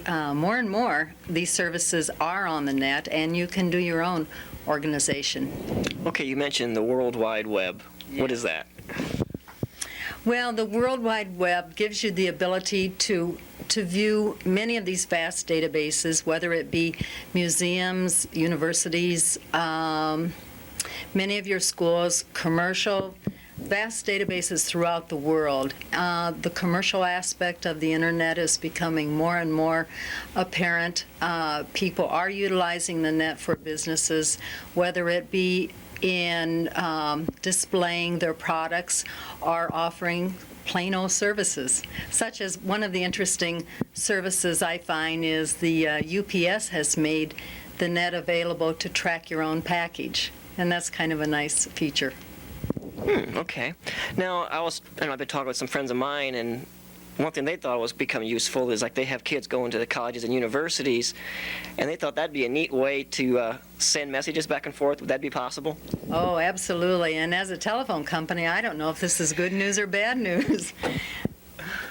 [SPEAKER 15] more and more, these services are on the net, and you can do your own organization.
[SPEAKER 12] Okay, you mentioned the World Wide Web. Yes. What is that?
[SPEAKER 15] Well, the World Wide Web gives you the ability to view many of these vast databases, whether it be museums, universities, many of your schools, commercial, vast databases throughout the world. The commercial aspect of the internet is becoming more and more apparent. People are utilizing the net for businesses, whether it be in displaying their products or offering plain old services, such as one of the interesting services I find is the UPS has made the net available to track your own package, and that's kind of a nice feature.
[SPEAKER 12] Okay. Now, I've been talking with some friends of mine, and one thing they thought was becoming useful is like they have kids going to the colleges and universities, and they thought that'd be a neat way to send messages back and forth. Would that be possible?
[SPEAKER 15] Oh, absolutely. And as a telephone company, I don't know if this is good news or bad news.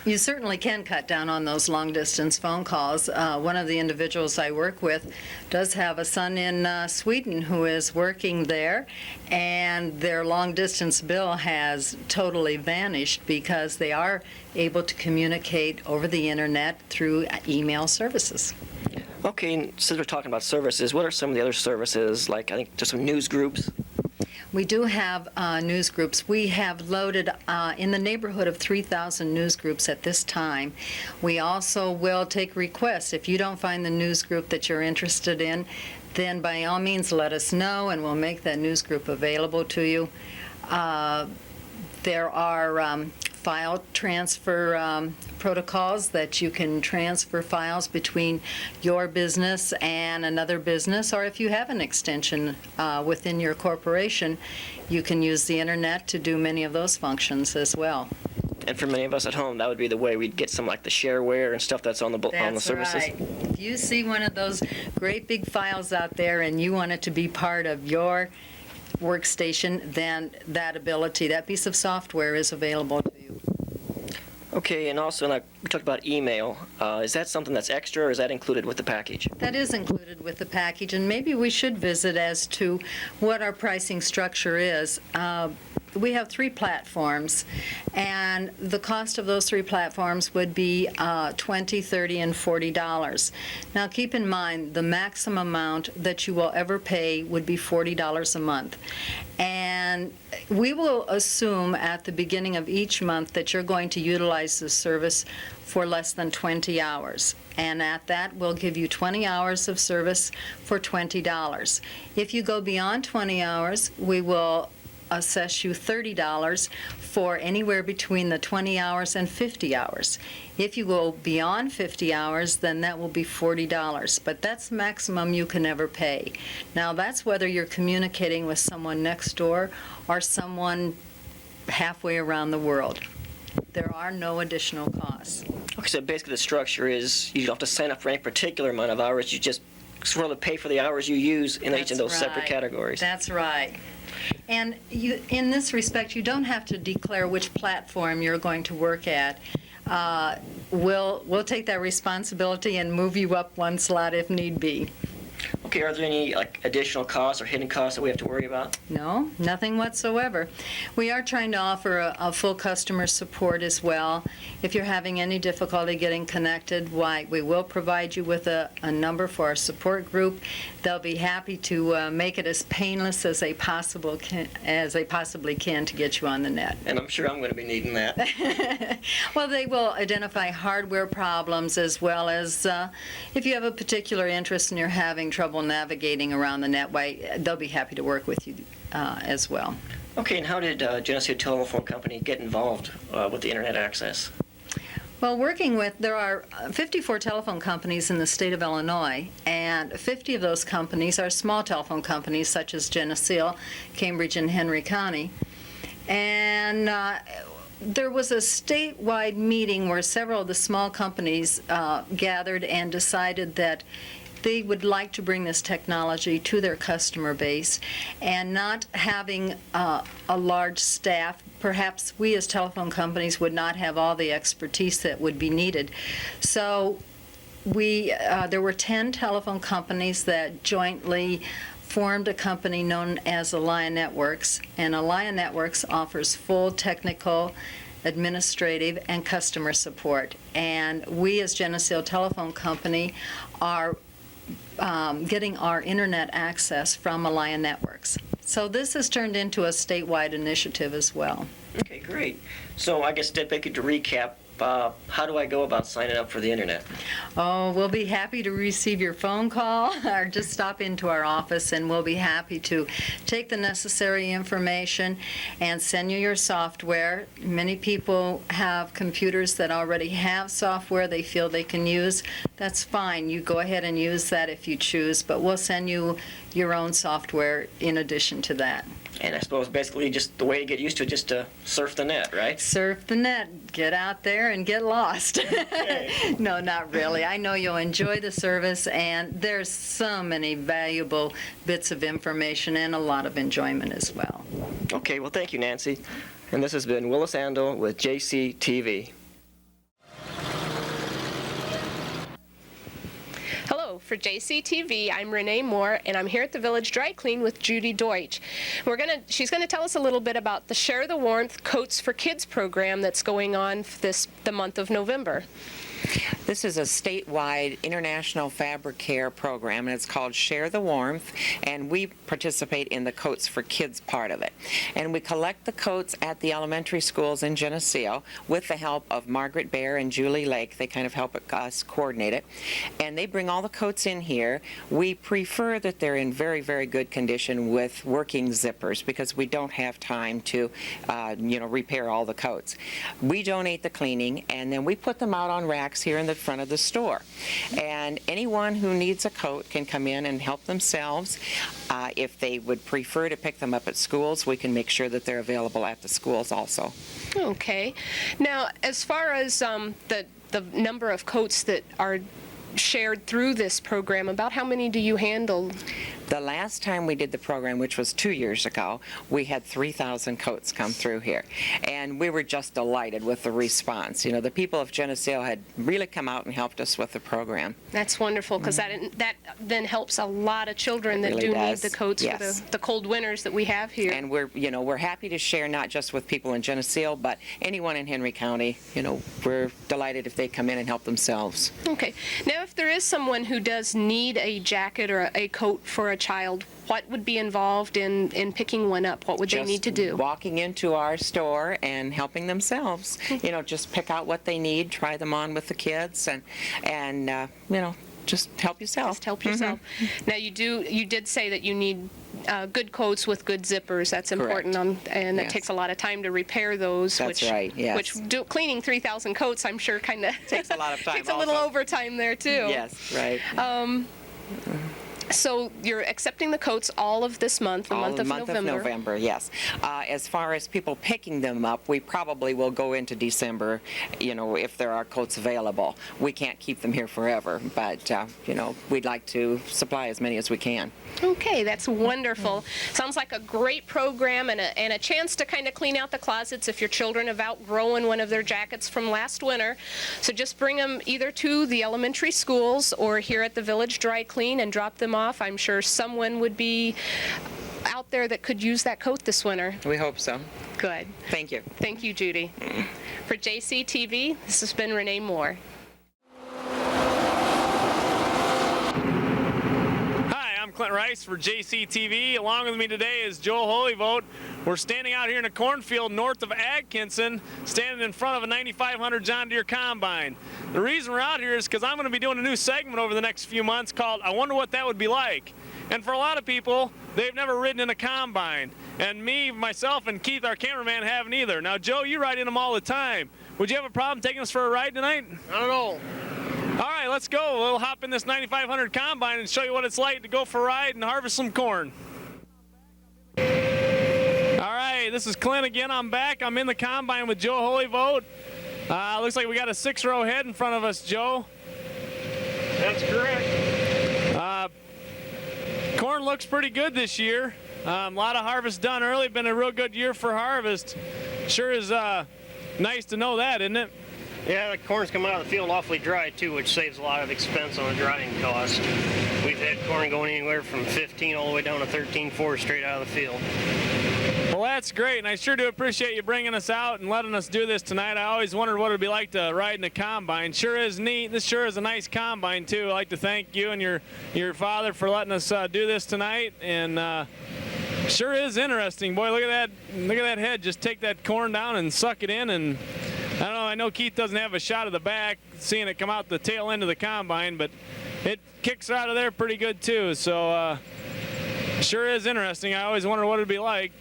[SPEAKER 15] You certainly can cut down on those long-distance phone calls. One of the individuals I work with does have a son in Sweden who is working there, and their long-distance bill has totally vanished because they are able to communicate over the internet through email services.
[SPEAKER 12] Okay, and since we're talking about services, what are some of the other services, like I think there's some news groups?
[SPEAKER 15] We do have news groups. We have loaded in the neighborhood of 3,000 news groups at this time. We also will take requests. If you don't find the news group that you're interested in, then by all means let us know and we'll make that news group available to you. There are file transfer protocols that you can transfer files between your business and another business, or if you have an extension within your corporation, you can use the internet to do many of those functions as well.
[SPEAKER 12] And for many of us at home, that would be the way we'd get some like the shareware and stuff that's on the services.
[SPEAKER 15] That's right. If you see one of those great big files out there and you want it to be part of your workstation, then that piece of software is available to you.
[SPEAKER 12] Okay, and also like we talked about email. Is that something that's extra, or is that included with the package?
[SPEAKER 15] That is included with the package, and maybe we should visit as to what our pricing structure is. We have 3 platforms, and the cost of those 3 platforms would be $20, $30, and $40. Now keep in mind the maximum amount that you will ever pay would be $40 a month. And we will assume at the beginning of each month that you're going to utilize the service for less than 20 hours. And at that, we'll give you 20 hours of service for $20. If you go beyond 20 hours, we will assess you $30 for anywhere between the 20 hours and 50 hours. If you go beyond 50 hours, then that will be $40, but that's the maximum you can ever pay. Now, that's whether you're communicating with someone next door or someone halfway around the world. There are no additional costs.
[SPEAKER 12] Okay, so basically the structure is you don't have to sign up for any particular amount of hours. You just sort of pay for the hours you use in each of those separate categories.
[SPEAKER 15] That's right. And you, in this respect, you don't have to declare which platform you're going to work at. We'll take that responsibility and move you up one slot if need be.
[SPEAKER 12] Okay, are there any additional costs or hidden costs that we have to worry about?
[SPEAKER 15] No, nothing whatsoever. We are trying to offer a full customer support as well. If you're having any difficulty getting connected, why, we will provide you with a number for our support group. They'll be happy to make it as painless as they possibly can to get you on the net.
[SPEAKER 12] And I'm sure I'm going to be needing that.
[SPEAKER 15] Well, they will identify hardware problems as well as if you have a particular interest and you're having trouble navigating around the netway, they'll be happy to work with you as well.
[SPEAKER 12] Okay, and how did Geneseo Telephone Company get involved with the internet access?
[SPEAKER 15] Well, there are 54 telephone companies in the state of Illinois, and 50 of those companies are small telephone companies such as Geneseo, Cambridge, and Henry County. And there was a statewide meeting where several of the small companies gathered and decided that they would like to bring this technology to their customer base, and not having a large staff, perhaps we as telephone companies would not have all the expertise that would be needed. So there were 10 telephone companies that jointly formed a company known as Alliant Networks, and Alliant Networks offers full technical, administrative, and customer support. And we as Geneseo Telephone Company are getting our internet access from Alliant Networks. So this has turned into a statewide initiative as well.
[SPEAKER 12] Okay, great. So I guess, Basically, to recap, how do I go about signing up for the internet?
[SPEAKER 15] Oh, we'll be happy to receive your phone call or just stop into our office, and we'll be happy to take the necessary information and send you your software. Many people have computers that already have software they feel they can use. That's fine. You go ahead and use that if you choose, but we'll send you your own software in addition to that.
[SPEAKER 12] And I suppose basically just the way to get used to it, just to surf the net, right?
[SPEAKER 15] Surf the net. Get out there and get lost.
[SPEAKER 12] Okay.
[SPEAKER 15] No, not really. I know you'll enjoy the service, and there's so many valuable bits of information and a lot of enjoyment as well.
[SPEAKER 12] Okay, well, thank you, Nancy. And this has been Willis Andel with JCTV.
[SPEAKER 8] Hello, for JCTV, I'm Renee Moore, and I'm here at the Village Dry Clean with Judy Deutsch. She's going to tell us a little bit about the Share the Warmth Coats for Kids program that's going on the month of November.
[SPEAKER 16] This is a statewide international fabric care program, and it's called Share the Warmth, and we participate in the Coats for Kids part of it. And we collect the coats at the elementary schools in Geneseo with the help of Margaret Bear and Julie Lake. They kind of help us coordinate it. And they bring all the coats in here. We prefer that they're in very, very good condition with working zippers because we don't have time to, repair all the coats. We donate the cleaning, and then we put them out on racks here in the front of the store. And anyone who needs a coat can come in and help themselves. If they would prefer to pick them up at schools, we can make sure that they're available at the schools also.
[SPEAKER 8] Okay. Now, as far as the number of coats that are shared through this program, about how many do you handle?
[SPEAKER 16] The last time we did the program, which was 2 years ago, we had 3,000 coats come through here. And we were just delighted with the response. You know, the people of Geneseo had really come out and helped us with the program.
[SPEAKER 8] That's wonderful, because that then helps a lot of children that
[SPEAKER 16] really
[SPEAKER 8] do
[SPEAKER 16] does.
[SPEAKER 8] need the coats for the cold winters that we have here.
[SPEAKER 16] And we're happy to share not just with people in Geneseo, but anyone in Henry County. We're delighted if they come in and help themselves.
[SPEAKER 8] Okay. Now, if there is someone who does need a jacket or a coat for a child, what would be involved in picking one up? What would they need to do?
[SPEAKER 16] Walking into our store and helping themselves. Just pick out what they need, try them on with the kids, and just help yourself.
[SPEAKER 8] Just help yourself. Now, you did say that you need good coats with good zippers. That's important, and it takes a lot of time to repair those.
[SPEAKER 16] That's right, yes.
[SPEAKER 8] Which cleaning 3,000 coats, I'm sure, kind of
[SPEAKER 16] takes a lot of time.
[SPEAKER 8] Takes a little overtime there too.
[SPEAKER 16] Yes, right.
[SPEAKER 8] So you're accepting the coats all of this month, the month of November.
[SPEAKER 16] Yes. As far as people picking them up, we probably will go into December, you know, if there are coats available. We can't keep them here forever, but, you know, we'd like to supply as many as we can.
[SPEAKER 8] Okay, that's wonderful. Sounds like a great program and a chance to kind of clean out the closets if your children have outgrown one of their jackets from last winter. So just bring them either to the elementary schools or here at the Village Dry Clean and drop them off. I'm sure someone would be out there that could use that coat this winter.
[SPEAKER 16] We hope so.
[SPEAKER 8] Good.
[SPEAKER 16] Thank you.
[SPEAKER 8] Thank you, Judy. For JCTV, this has been Renee Moore.
[SPEAKER 3] I'm Clint Rice for JCTV. Along with me today is Joel Holyvote. We're standing out here in a cornfield north of Atkinson, standing in front of a 9500 John Deere Combine. The reason we're out here is because I'm going to be doing a new segment over the next few months called I Wonder What That Would Be Like. And for a lot of people, they've never ridden in a combine. And me, myself, and Keith, our cameraman, haven't either. Now, Joe, you ride in them all the time. Would you have a problem taking us for a ride tonight?
[SPEAKER 11] Not at all.
[SPEAKER 3] All right, let's go. We'll hop in this 9500 Combine and show you what it's like to go for a ride and harvest some corn. All right, this is Clint again. I'm back. I'm in the Combine with Joe Holyvote. Looks like we got a 6-row head in front of us, Joe.
[SPEAKER 11] That's correct.
[SPEAKER 3] Corn looks pretty good this year. A lot of harvest done early. Been a real good year for harvest. Sure is nice to know that, isn't it?
[SPEAKER 11] Yeah, the corn's coming out of the field awfully dry too, which saves a lot of expense on the drying cost. We've had corn going anywhere from 15 all the way down to 13.4 straight out of the field.
[SPEAKER 3] Well, that's great, and I sure do appreciate you bringing us out and letting us do this tonight. I always wondered what it would be like to ride in a combine. Sure is neat. This sure is a nice combine too. I'd like to thank you and your father for letting us do this tonight, and sure is interesting. Boy, look at that head. Just take that corn down and suck it in, and I don't know, I know Keith doesn't have a shot of the back, seeing it come out the tail end of the combine, but it kicks out of there pretty good too, so sure is interesting. I always wondered what it'd be like.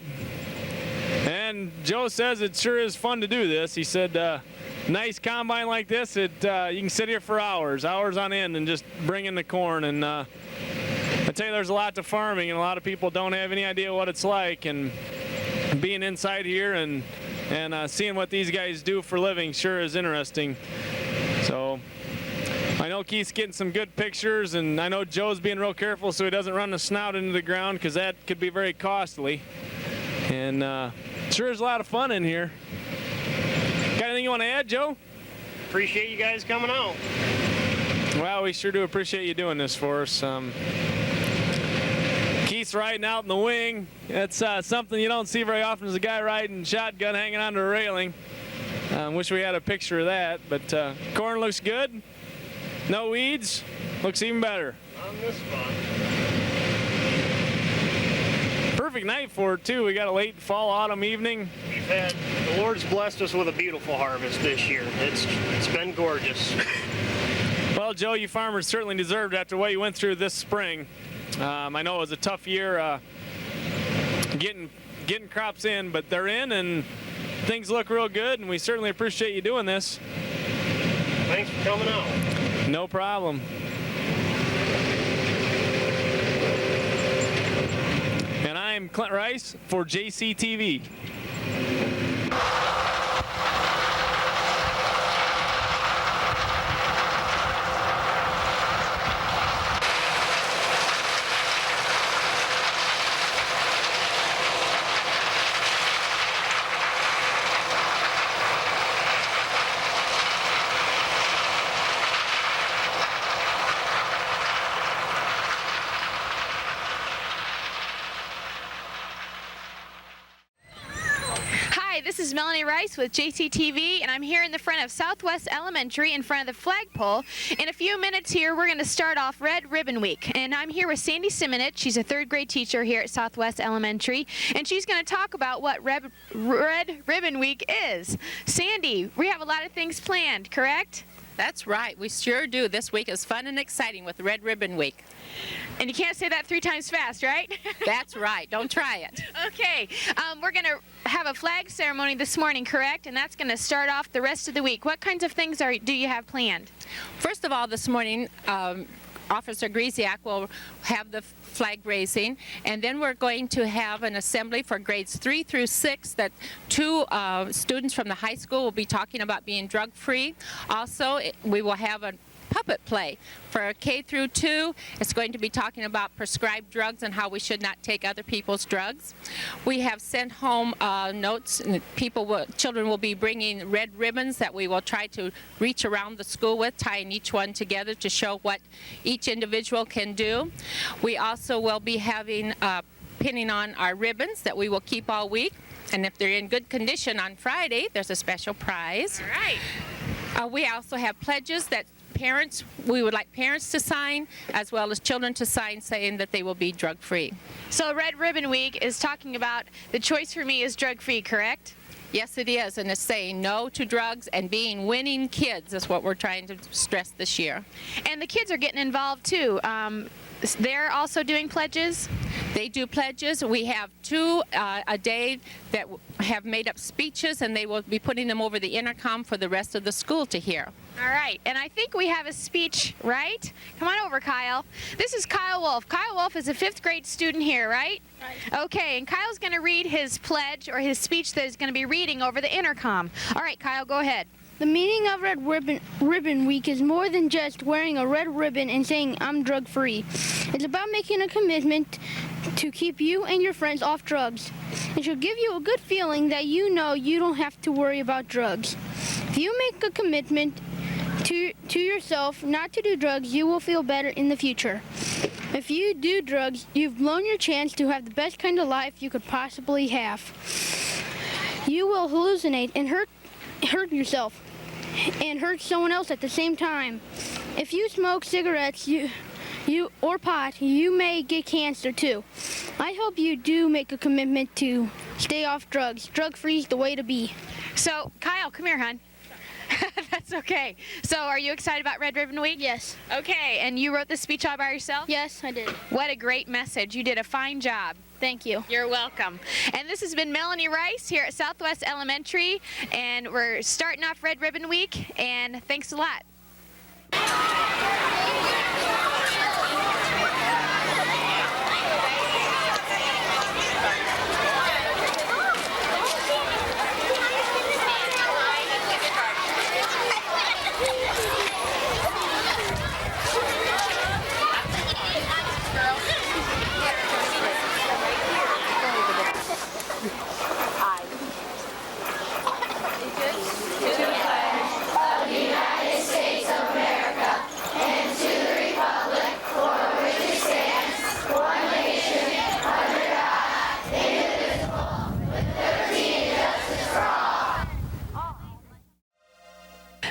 [SPEAKER 3] And Joe says it sure is fun to do this. He said nice combine like this, you can sit here for hours on end and just bring in the corn. And I tell you, there's a lot to farming, and a lot of people don't have any idea what it's like. And being inside here and seeing what these guys do for a living sure is interesting. So I know Keith's getting some good pictures, and I know Joe's being real careful so he doesn't run the snout into the ground, because that could be very costly. And sure is a lot of fun in here. Got anything you want to add, Joe?
[SPEAKER 11] Appreciate you guys coming out.
[SPEAKER 3] Well, we sure do appreciate you doing this for us. Keith's riding out in the wing. That's something you don't see very often, is a guy riding shotgun hanging onto a railing. Wish we had a picture of that, but corn looks good. No weeds. Looks even better.
[SPEAKER 11] On this spot.
[SPEAKER 3] Perfect night for it, too. We got a late fall, autumn evening.
[SPEAKER 11] The Lord's blessed us with a beautiful harvest this year. It's been gorgeous.
[SPEAKER 3] Well, Joe, you farmers certainly deserved after what you went through this spring. I know it was a tough year getting crops in, but they're in and things look real good, and we certainly appreciate you doing this.
[SPEAKER 11] Thanks for coming out.
[SPEAKER 3] No problem. And I'm Clint Rice for JCTV.
[SPEAKER 27] This is Melanie Rice with JCTV, and I'm here in the front of Southwest Elementary in front of the flagpole. In a few minutes here, we're going to start off Red Ribbon Week, and I'm here with Sandy Simonich. She's a third grade teacher here at Southwest Elementary, and she's going to talk about what Red Ribbon Week is. Sandy, we have a lot of things planned, correct?
[SPEAKER 17] That's right. We sure do. This week is fun and exciting with Red Ribbon Week.
[SPEAKER 27] And you can't say that 3 times fast, right?
[SPEAKER 17] That's right. Don't try it.
[SPEAKER 27] Okay. We're going to have a flag ceremony this morning, correct? And that's going to start off the rest of the week. What kinds of things do you have planned?
[SPEAKER 17] First of all, this morning, Officer Griesiak will have the flag raising, and then we're going to have an assembly for grades 3 through 6 that 2 students from the high school will be talking about being drug-free. Also, we will have a puppet play for K through 2. It's going to be talking about prescribed drugs and how we should not take other people's drugs. We have sent home notes, and children will be bringing red ribbons that we will try to reach around the school with, tying each one together to show what each individual can do. We also will be having pinning on our ribbons that we will keep all week, and if they're in good condition on Friday, there's a special prize.
[SPEAKER 27] All right.
[SPEAKER 17] We also have pledges that we would like parents to sign, as well as children to sign, saying that they will be drug-free.
[SPEAKER 27] So Red Ribbon Week is talking about the choice for me is drug-free, correct?
[SPEAKER 17] Yes, it is, and it's saying no to drugs and being winning kids is what we're trying to stress this year.
[SPEAKER 27] And the kids are getting involved too. They're also doing pledges?
[SPEAKER 17] They do pledges. We have 2 a day that have made up speeches, and they will be putting them over the intercom for the rest of the school to hear.
[SPEAKER 27] All right, and I think we have a speech, right? Come on over, Kyle. This is Kyle Wolf. Kyle Wolf is a 5th grade student here, right? Right. Okay, and Kyle's going to read his pledge or his speech that he's going to be reading over the intercom. All right, Kyle, go ahead.
[SPEAKER 13] The meaning of Red Ribbon Week is more than just wearing a red ribbon and saying, "I'm drug-free." It's about making a commitment to keep you and your friends off drugs. It should give you a good feeling that you know you don't have to worry about drugs. If you make a commitment to yourself not to do drugs, you will feel better in the future. If you do drugs, you've blown your chance to have the best kind of life you could possibly have. You will hallucinate and hurt yourself and hurt someone else at the same time. If you smoke cigarettes or pot, you may get cancer too. I hope you do make a commitment to stay off drugs. Drug-free is the way to be.
[SPEAKER 27] So, Kyle, come here, hon. That's okay. So, are you excited about Red Ribbon Week?
[SPEAKER 13] Yes.
[SPEAKER 27] Okay, and you wrote this speech all by yourself?
[SPEAKER 13] Yes, I did.
[SPEAKER 27] What a great message. You did a fine job.
[SPEAKER 13] Thank you.
[SPEAKER 27] You're welcome. And this has been Melanie Rice here at Southwest Elementary, and we're starting off Red Ribbon Week, and thanks a lot.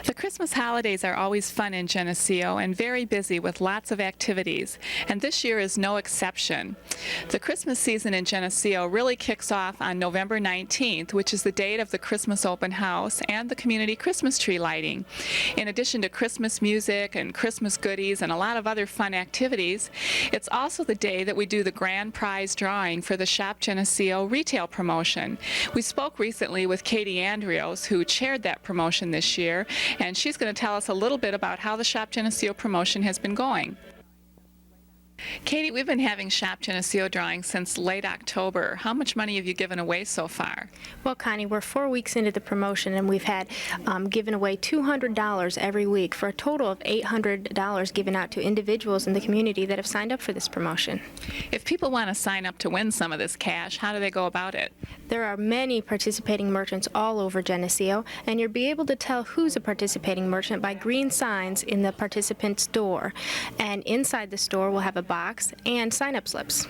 [SPEAKER 14] The Christmas holidays are always fun in Geneseo and very busy with lots of activities, and this year is no exception. The Christmas season in Geneseo really kicks off on November 19th, which is the date of the Christmas open house and the community Christmas tree lighting. In addition to Christmas music and Christmas goodies and a lot of other fun activities, it's also the day that we do the grand prize drawing for the Shop Geneseo retail promotion. We spoke recently with Katie Andrios, who chaired that promotion this year, and she's going to tell us a little bit about how the Shop Geneseo promotion has been going. Katie, we've been having Shop Geneseo drawings since late October. How much money have you given away so far?
[SPEAKER 18] Well, Connie, we're 4 weeks into the promotion, and we've had given away $200 every week for a total of $800 given out to individuals in the community that have signed up for this promotion.
[SPEAKER 14] If people want to sign up to win some of this cash, how do they go about it?
[SPEAKER 18] There are many participating merchants all over Geneseo, and you'll be able to tell who's a participating merchant by green signs in the participant store. And inside the store, we'll have a box and sign-up slips.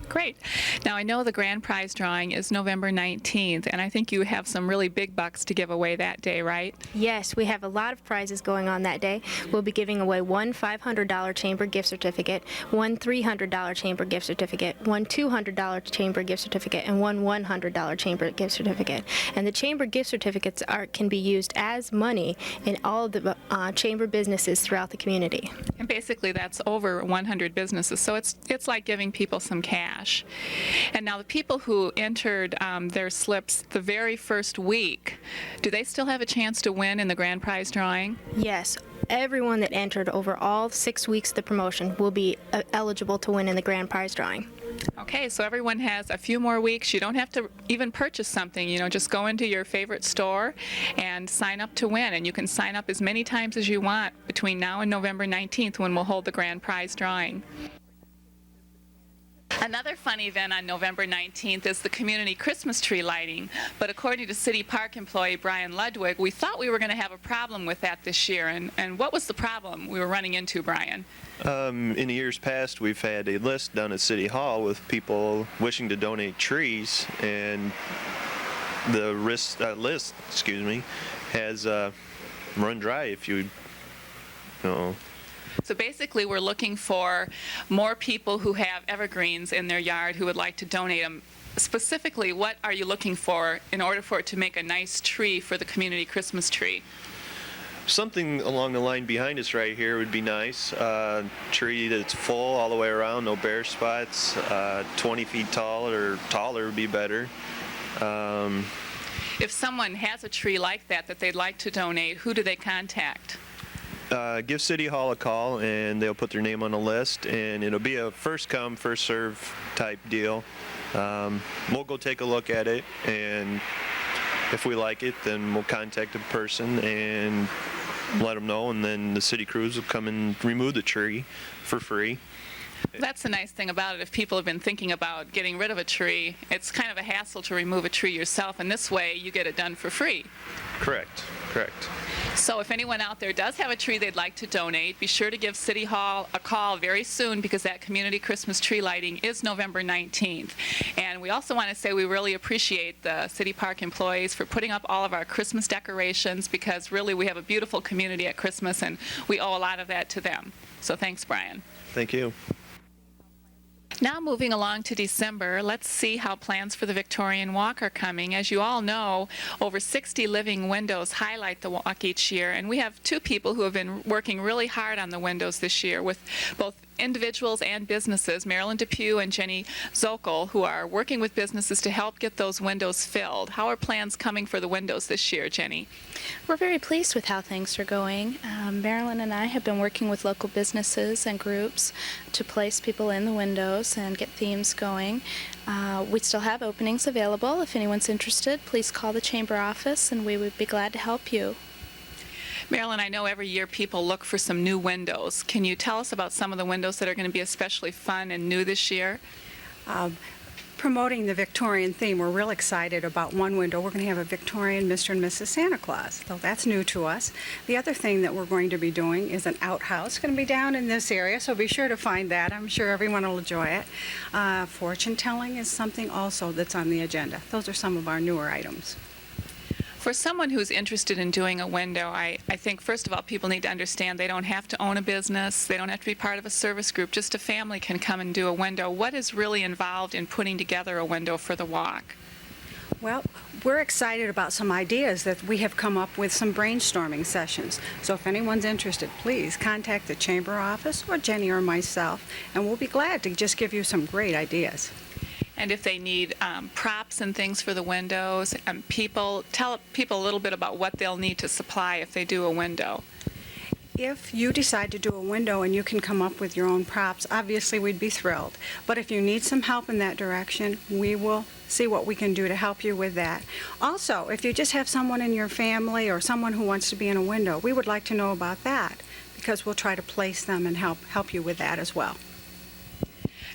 [SPEAKER 14] Great. Now, I know the grand prize drawing is November 19th, and I think you have some really big bucks to give away that day, right?
[SPEAKER 18] Yes, we have a lot of prizes going on that day. We'll be giving away one $500 Chamber gift certificate, one $300 Chamber gift certificate, one $200 Chamber gift certificate, and one $100 Chamber gift certificate. And the Chamber gift certificates can be used as money in all of the Chamber businesses throughout the community.
[SPEAKER 14] And basically that's over 100 businesses, so it's like giving people some cash. And now the people who entered their slips the very first week, do they still have a chance to win in the grand prize drawing?
[SPEAKER 18] Yes. Everyone that entered over all 6 weeks of the promotion will be eligible to win in the grand prize drawing.
[SPEAKER 14] Okay, so everyone has a few more weeks. You don't have to even purchase something, just go into your favorite store and sign up to win. And you can sign up as many times as you want between now and November 19th when we'll hold the grand prize drawing. Another fun event on November 19th is the community Christmas tree lighting, but according to City Park employee Brian Ludwig, we thought we were going to have a problem with that this year. And what was the problem we were running into, Brian?
[SPEAKER 9] In the years past, we've had a list down at City Hall with people wishing to donate trees, and the list has run dry, if you know.
[SPEAKER 14] So basically, we're looking for more people who have evergreens in their yard who would like to donate them. Specifically, what are you looking for in order for it to make a nice tree for the community Christmas tree?
[SPEAKER 9] Something along the line behind us right here would be nice. Tree that's full all the way around, no bare spots, 20 feet tall or taller would be better.
[SPEAKER 14] If someone has a tree like that they'd like to donate, who do they contact?
[SPEAKER 9] Give City Hall a call and they'll put their name on the list, and it'll be a first come, first serve type deal. We'll go take a look at it, and if we like it, then we'll contact the person and let them know, and then the city crews will come and remove the tree for free.
[SPEAKER 14] That's the nice thing about it. If people have been thinking about getting rid of a tree, it's kind of a hassle to remove a tree yourself, and this way you get it done for free.
[SPEAKER 9] Correct.
[SPEAKER 14] So if anyone out there does have a tree they'd like to donate, be sure to give City Hall a call very soon, because that community Christmas tree lighting is November 19th. And we also want to say we really appreciate the City Park employees for putting up all of our Christmas decorations, because really we have a beautiful community at Christmas and we owe a lot of that to them. So thanks, Brian.
[SPEAKER 9] Thank you.
[SPEAKER 14] Now moving along to December, let's see how plans for the Victorian Walk are coming. As you all know, over 60 living windows highlight the walk each year, and we have two people who have been working really hard on the windows this year, with both individuals and businesses, Marilyn Depew and Jenny Zokel, who are working with businesses to help get those windows filled. How are plans coming for the windows this year, Jenny?
[SPEAKER 19] We're very pleased with how things are going. Marilyn and I have been working with local businesses and groups to place people in the windows and get themes going. We still have openings available. If anyone's interested, please call the chamber office and we would be glad to help you.
[SPEAKER 14] Marilyn, I know every year people look for some new windows. Can you tell us about some of the windows that are going to be especially fun and new this year?
[SPEAKER 20] Promoting the Victorian theme, we're real excited about one window. We're going to have a Victorian Mr. and Mrs. Santa Claus, so that's new to us. The other thing that we're going to be doing is an outhouse. It's going to be down in this area, so be sure to find that. I'm sure everyone will enjoy it. Fortune telling is something also that's on the agenda. Those are some of our newer items.
[SPEAKER 14] For someone who's interested in doing a window, I think, first of all, people need to understand they don't have to own a business, they don't have to be part of a service group, just a family can come and do a window. What is really involved in putting together a window for the walk?
[SPEAKER 20] Well, we're excited about some ideas that we have come up with, some brainstorming sessions. So if anyone's interested, please contact the chamber office or Jenny or myself, and we'll be glad to just give you some great ideas.
[SPEAKER 14] And if they need props and things for the windows, tell people a little bit about what they'll need to supply if they do a window.
[SPEAKER 20] If you decide to do a window and you can come up with your own props, obviously we'd be thrilled. But if you need some help in that direction, we will see what we can do to help you with that. Also, if you just have someone in your family or someone who wants to be in a window, we would like to know about that, because we'll try to place them and help you with that as well.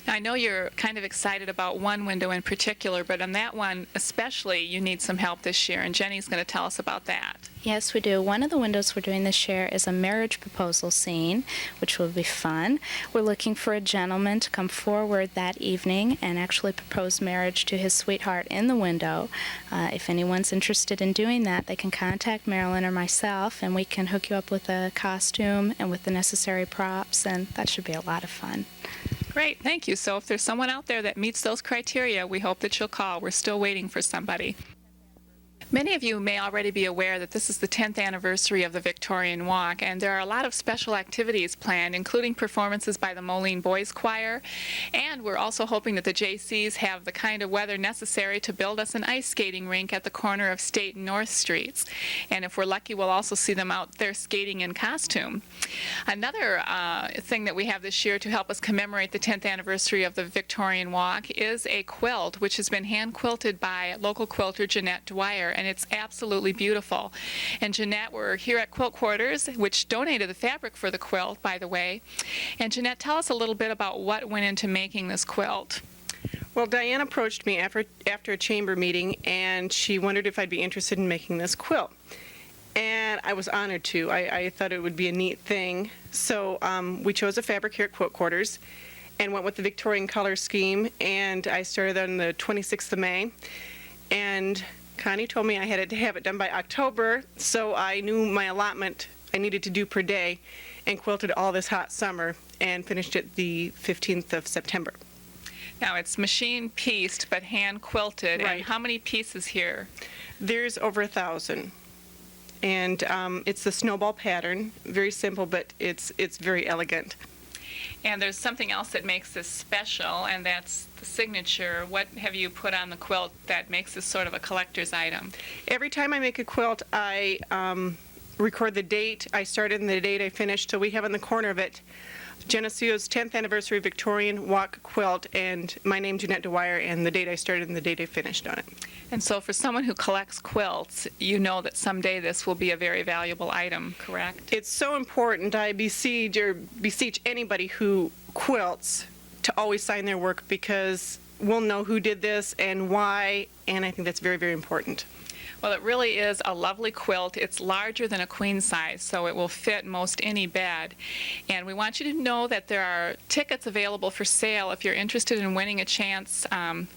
[SPEAKER 14] Now, I know you're kind of excited about one window in particular, but on that one especially, you need some help this year, and Jenny's going to tell us about that.
[SPEAKER 19] Yes, we do. One of the windows we're doing this year is a marriage proposal scene, which will be fun. We're looking for a gentleman to come forward that evening and actually propose marriage to his sweetheart in the window. If anyone's interested in doing that, they can contact Marilyn or myself, and we can hook you up with a costume and with the necessary props, and that should be a lot of fun.
[SPEAKER 14] Great, thank you. So if there's someone out there that meets those criteria, we hope that you'll call. We're still waiting for somebody. Many of you may already be aware that this is the 10th anniversary of the Victorian Walk, and there are a lot of special activities planned, including performances by the Moline Boys Choir, and we're also hoping that the JCs have the kind of weather necessary to build us an ice skating rink at the corner of State and North Streets. And if we're lucky, we'll also see them out there skating in costume. Another thing that we have this year to help us commemorate the 10th anniversary of the Victorian Walk is a quilt, which has been hand quilted by local quilter Jeanette Dwyer, and it's absolutely beautiful. And Jeanette, we're here at Quilt Quarters, which donated the fabric for the quilt, by the way. And Jeanette, tell us a little bit about what went into making this quilt.
[SPEAKER 2] Well, Diane approached me after a chamber meeting, and she wondered if I'd be interested in making this quilt. And I was honored to. I thought it would be a neat thing. So we chose a fabric here at Quilt Quarters and went with the Victorian color scheme, and I started on the 26th of May. And Connie told me I had to have it done by October, so I knew my allotment I needed to do per day and quilted all this hot summer and finished it the 15th of September.
[SPEAKER 14] Now, it's machine pieced but hand quilted.
[SPEAKER 2] Right.
[SPEAKER 14] And how many pieces here?
[SPEAKER 2] There's over 1,000. And it's the snowball pattern, very simple, but it's very elegant.
[SPEAKER 14] And there's something else that makes this special, and that's the signature. What have you put on the quilt that makes this sort of a collector's item?
[SPEAKER 2] Every time I make a quilt, I record the date I started and the date I finished. So we have in the corner of it Geneseo's 10th anniversary Victorian Walk quilt, and my name, Jeanette Dwyer, and the date I started and the date I finished on it.
[SPEAKER 14] And so for someone who collects quilts, you know that someday this will be a very valuable item, correct?
[SPEAKER 2] It's so important. I beseech anybody who quilts to always sign their work, because we'll know who did this and why, and I think that's very, very important.
[SPEAKER 14] Well, it really is a lovely quilt. It's larger than a queen size, so it will fit most any bed. And we want you to know that there are tickets available for sale if you're interested in winning a chance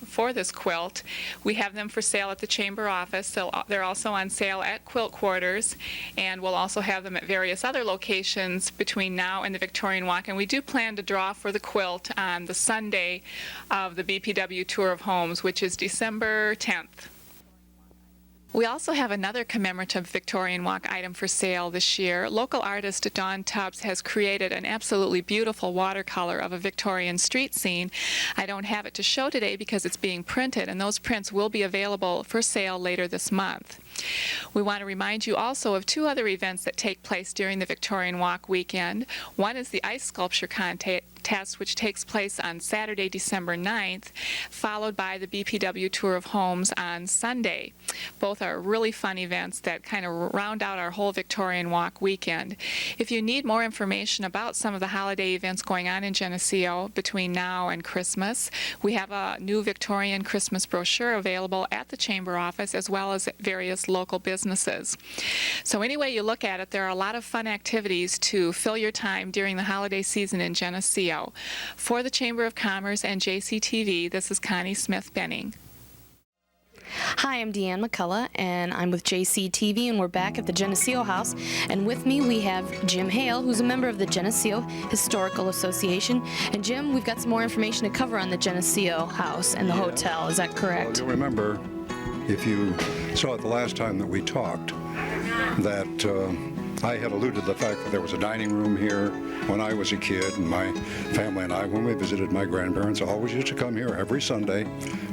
[SPEAKER 14] for this quilt. We have them for sale at the Chamber office. They're also on sale at Quilt Quarters, and we'll also have them at various other locations between now and the Victorian Walk. And we do plan to draw for the quilt on the Sunday of the BPW Tour of Homes, which is December 10th. We also have another commemorative Victorian Walk item for sale this year. Local artist Dawn Tubbs has created an absolutely beautiful watercolor of a Victorian street scene. I don't have it to show today because it's being printed, and those prints will be available for sale later this month. We want to remind you also of two other events that take place during the Victorian Walk weekend. One is the ice sculpture contest, which takes place on Saturday, December 9th, followed by the BPW Tour of Homes on Sunday. Both are really fun events that kind of round out our whole Victorian Walk weekend. If you need more information about some of the holiday events going on in Geneseo between now and Christmas, we have a new Victorian Christmas brochure available at the Chamber office, as well as at various local businesses. So any way you look at it, there are a lot of fun activities to fill your time during the holiday season in Geneseo. For the Chamber of Commerce and JCTV, this is Connie Smith-Benning.
[SPEAKER 5] Hi, I'm Deanne McCullough, and I'm with JCTV, and we're back at the Geneseo House. And with me, we have Jim Hale, who's a member of the Geneseo Historical Association. And Jim, we've got some more information to cover on the Geneseo House and the hotel. Is that correct?
[SPEAKER 4] Well, you'll remember, if you saw it the last time that we talked, that I had alluded to the fact that there was a dining room here when I was a kid, and my family and I, when we visited my grandparents, always used to come here every Sunday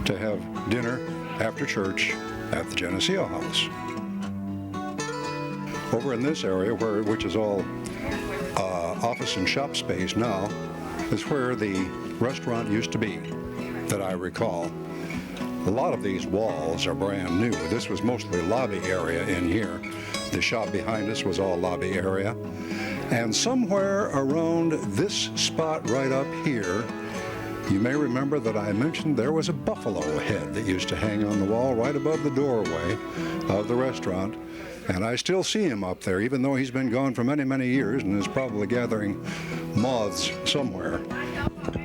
[SPEAKER 4] to have dinner after church at the Geneseo House. Over in this area, which is all office and shop space now, is where the restaurant used to be, that I recall. A lot of these walls are brand new. This was mostly lobby area in here. The shop behind us was all lobby area. And somewhere around this spot right up here, you may remember that I mentioned there was a buffalo head that used to hang on the wall right above the doorway of the restaurant. And I still see him up there, even though he's been gone for many, many years and is probably gathering moths somewhere.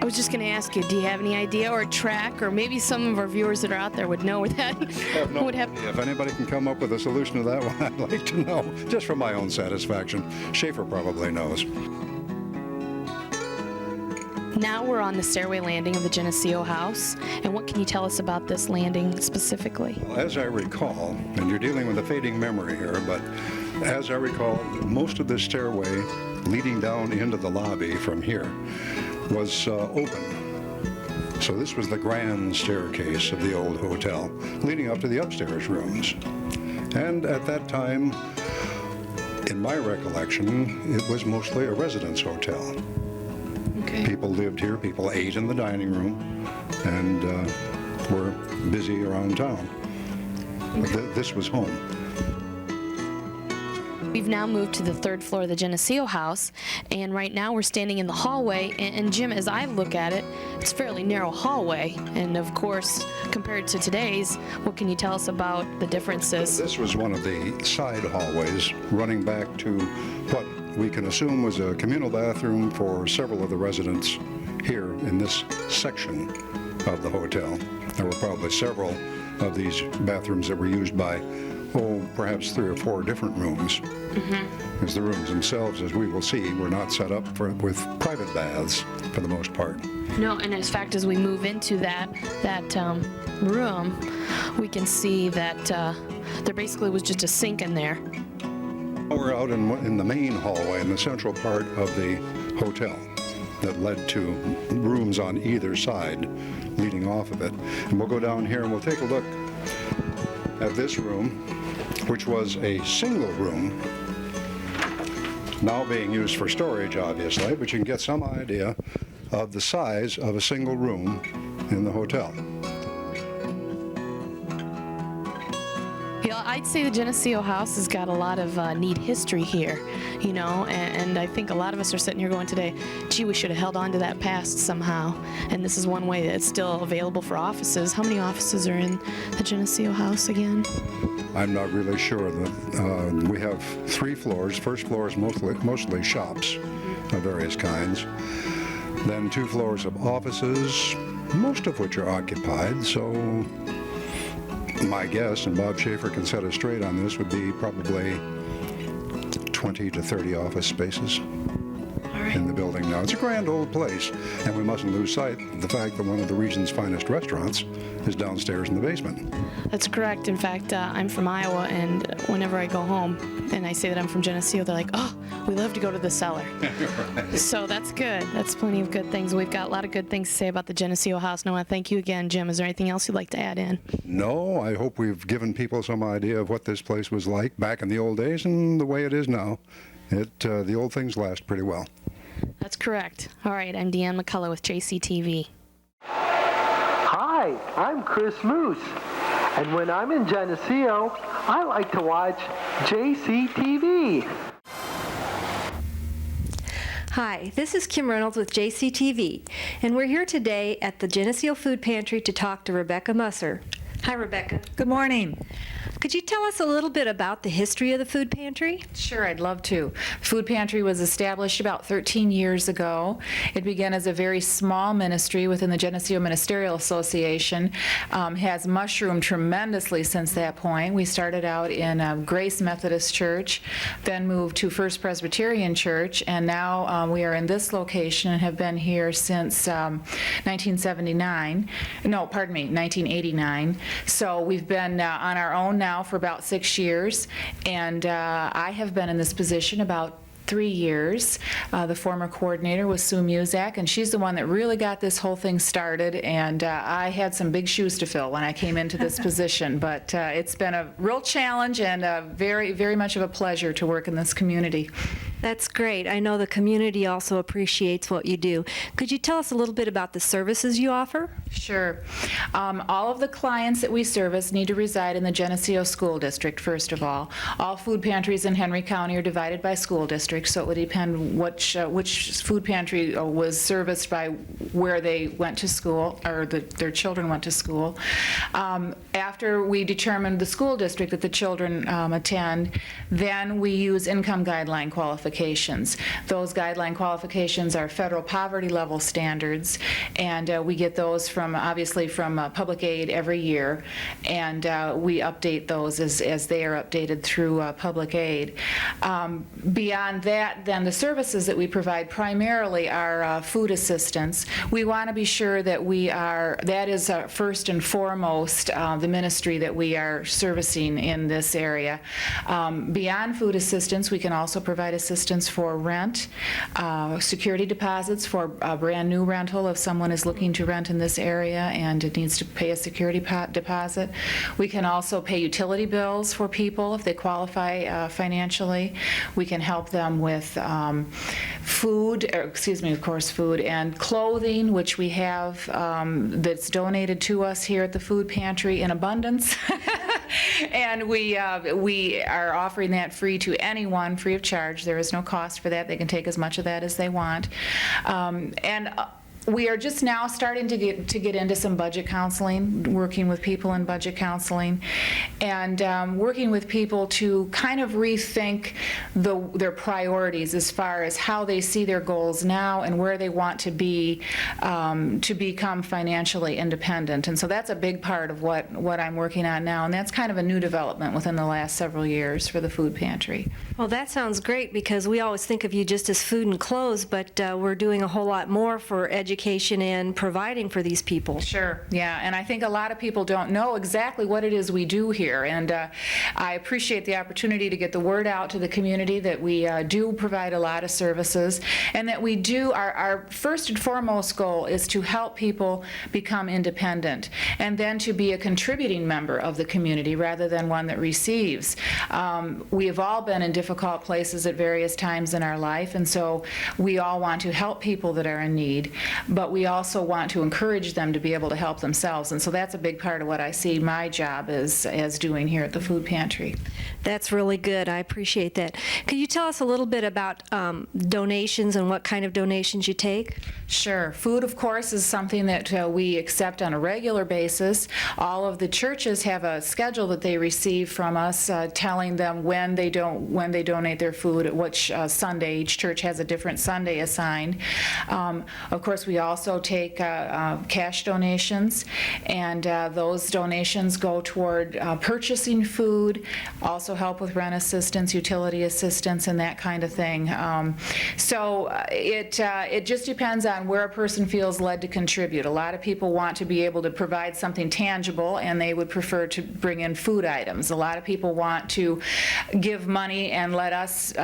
[SPEAKER 5] I was just going to ask you, do you have any idea or track, or maybe some of our viewers that are out there would know where that would have?
[SPEAKER 4] If anybody can come up with a solution to that one, I'd like to know, just for my own satisfaction. Schaefer probably knows.
[SPEAKER 5] Now we're on the stairway landing of the Geneseo house, and what can you tell us about this landing specifically?
[SPEAKER 4] As I recall, and you're dealing with a fading memory here, but as I recall, most of this stairway leading down into the lobby from here was open. So this was the grand staircase of the old hotel, leading up to the upstairs rooms. And at that time, in my recollection, it was mostly a residence hotel.
[SPEAKER 5] Okay.
[SPEAKER 4] People lived here, people ate in the dining room, and were busy around town. But this was home.
[SPEAKER 5] We've now moved to the third floor of the Geneseo house, and right now we're standing in the hallway, and Jim, as I look at it, it's a fairly narrow hallway, and of course, compared to today's, what can you tell us about the differences?
[SPEAKER 4] This was one of the side hallways running back to what we can assume was a communal bathroom for several of the residents here in this section of the hotel. There were probably several of these bathrooms that were used by perhaps 3 or 4 different rooms. Because the rooms themselves, as we will see, were not set up with private baths for the most part.
[SPEAKER 5] No, and in fact, as we move into that room, we can see that there basically was just a sink in there.
[SPEAKER 4] We're out in the main hallway, in the central part of the hotel that led to rooms on either side leading off of it. And we'll go down here and we'll take a look at this room, which was a single room, now being used for storage, obviously, but you can get some idea of the size of a single room in the hotel.
[SPEAKER 5] Yeah, I'd say the Geneseo house has got a lot of neat history here, you know, and I think a lot of us are sitting here going today, gee, we should have held on to that past somehow, and this is one way that it's still available for offices. How many offices are in the Geneseo house again?
[SPEAKER 4] I'm not really sure. We have 3 floors. First floor is mostly shops of various kinds. Then 2 floors of offices, most of which are occupied, so my guess, and Bob Schaefer can set us straight on this, would be probably 20 to 30 office spaces in the building now. It's a grand old place, and we mustn't lose sight of the fact that one of the region's finest restaurants is downstairs in the basement.
[SPEAKER 5] That's correct. In fact, I'm from Iowa, and whenever I go home and I say that I'm from Geneseo, they're like, oh, we love to go to the cellar.
[SPEAKER 4] Right.
[SPEAKER 5] So that's good. That's plenty of good things. We've got a lot of good things to say about the Geneseo house, and I want to thank you again, Jim. Is there anything else you'd like to add in?
[SPEAKER 4] No, I hope we've given people some idea of what this place was like back in the old days and the way it is now. The old things last pretty well.
[SPEAKER 5] That's correct. All right, I'm Deanne McCullough with JCTV.
[SPEAKER 1] Hi, I'm Chris Moose, and when I'm in Geneseo, I like to watch JCTV.
[SPEAKER 21] Hi, this is Kim Reynolds with JCTV, and we're here today at the Geneseo Food Pantry to talk to Rebecca Musser. Hi, Rebecca.
[SPEAKER 22] Good morning.
[SPEAKER 21] Could you tell us a little bit about the history of the food pantry?
[SPEAKER 22] Sure, I'd love to. Food Pantry was established about 13 years ago. It began as a very small ministry within the Geneseo Ministerial Association. Has mushroomed tremendously since that point. We started out in Grace Methodist Church, then moved to First Presbyterian Church, and now we are in this location and have been here since 1989. So we've been on our own now for about 6 years, and I have been in this position about 3 years. The former coordinator was Sue Muzak, and she's the one that really got this whole thing started, and I had some big shoes to fill when I came into this position, but it's been a real challenge and very, very much of a pleasure to work in this community.
[SPEAKER 21] That's great. I know the community also appreciates what you do. Could you tell us a little bit about the services you offer?
[SPEAKER 22] Sure. All of the clients that we service need to reside in the Geneseo School District, first of all. All food pantries in Henry County are divided by school districts, so it would depend which food pantry was serviced by where they went to school, or their children went to school. After we determine the school district that the children attend, then we use income guideline qualifications. qualifications. Those guideline qualifications are federal poverty level standards, and we get those from, obviously, from public aid every year, and we update those as they are updated through public aid. Beyond that, then, the services that we provide primarily are food assistance. We want to be sure that that is first and foremost the ministry that we are servicing in this area. Beyond food assistance, we can also provide assistance for rent, security deposits for a brand new rental if someone is looking to rent in this area and it needs to pay a security deposit. We can also pay utility bills for people if they qualify financially. We can help them with food, and clothing, which we have that's donated to us here at the food pantry in abundance. And we are offering that free to anyone, free of charge. There is no cost for that. They can take as much of that as they want. We are just now starting to get into some budget counseling, working with people in budget counseling, and working with people to kind of rethink their priorities as far as how they see their goals now and where they want to be to become financially independent. And so that's a big part of what I'm working on now, and that's kind of a new development within the last several years for the food pantry.
[SPEAKER 21] Well, that sounds great, because we always think of you just as food and clothes, but we're doing a whole lot more for education and providing for these people.
[SPEAKER 22] Sure, yeah, and I think a lot of people don't know exactly what it is we do here, and I appreciate the opportunity to get the word out to the community that we do provide a lot of services, and that we do, our first and foremost goal is to help people become independent, and then to be a contributing member of the community rather than one that receives. We have all been in difficult places at various times in our life, and so we all want to help people that are in need, but we also want to encourage them to be able to help themselves, and so that's a big part of what I see my job as doing here at the food pantry.
[SPEAKER 21] That's really good. I appreciate that. Could you tell us a little bit about donations and what kind of donations you take?
[SPEAKER 22] Sure. Food, of course, is something that we accept on a regular basis. All of the churches have a schedule that they receive from us telling them when they donate their food, at which Sunday. Each church has a different Sunday assigned. Of course, we also take cash donations, and those donations go toward purchasing food, also help with rent assistance, utility assistance, and that kind of thing. So it just depends on where a person feels led to contribute. A lot of people want to be able to provide something tangible, and they would prefer to bring in food items. A lot of people want to give money and let us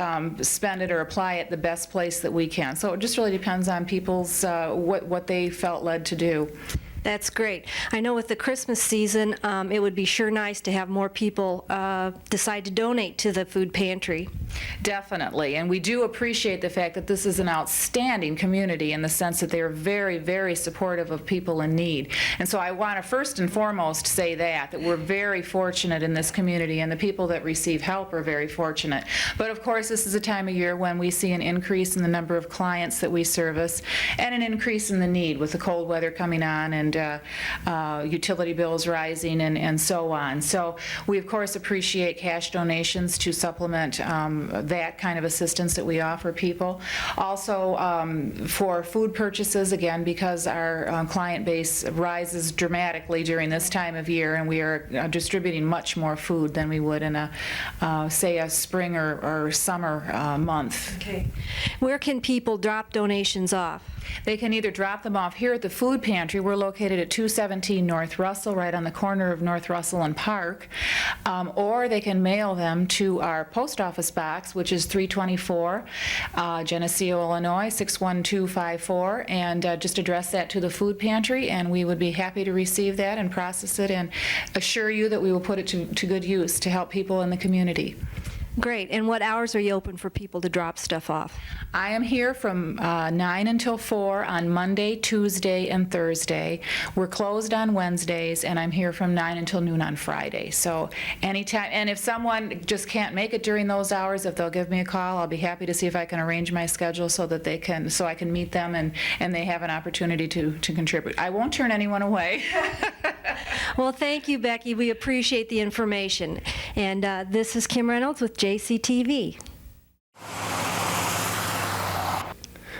[SPEAKER 22] spend it or apply it the best place that we can. So it just really depends on people's what they felt led to do.
[SPEAKER 21] That's great. I know with the Christmas season, it would be sure nice to have more people decide to donate to the food pantry.
[SPEAKER 22] Definitely, and we do appreciate the fact that this is an outstanding community in the sense that they are very, very supportive of people in need. And so I want to first and foremost say that we're very fortunate in this community, and the people that receive help are very fortunate. But of course, this is a time of year when we see an increase in the number of clients that we service, and an increase in the need with the cold weather coming on and utility bills rising and so on. So we of course appreciate cash donations to supplement that kind of assistance that we offer people. Also for food purchases, again, because our client base rises dramatically during this time of year, and we are distributing much more food than we would in say a spring or summer month.
[SPEAKER 21] Okay. Where can people drop donations off?
[SPEAKER 22] They can either drop them off here at the food pantry. We're located at 217 North Russell, right on the corner of North Russell and Park, or they can mail them to our post office box, which is 324 Geneseo, Illinois 61254, and just address that to the food pantry, and we would be happy to receive that and process it and assure you that we will put it to good use to help people in the community.
[SPEAKER 21] Great. And what hours are you open for people to drop stuff off?
[SPEAKER 22] I am here from 9 until 4 on Monday, Tuesday, and Thursday. We're closed on Wednesdays, and I'm here from 9 until noon on Friday. So anytime, and if someone just can't make it during those hours, if they'll give me a call, I'll be happy to see if I can arrange my schedule so that they can, so I can meet them and they have an opportunity to contribute. I won't turn anyone away.
[SPEAKER 21] Well, thank you, Becky. We appreciate the information. And this is Kim Reynolds with JCTV.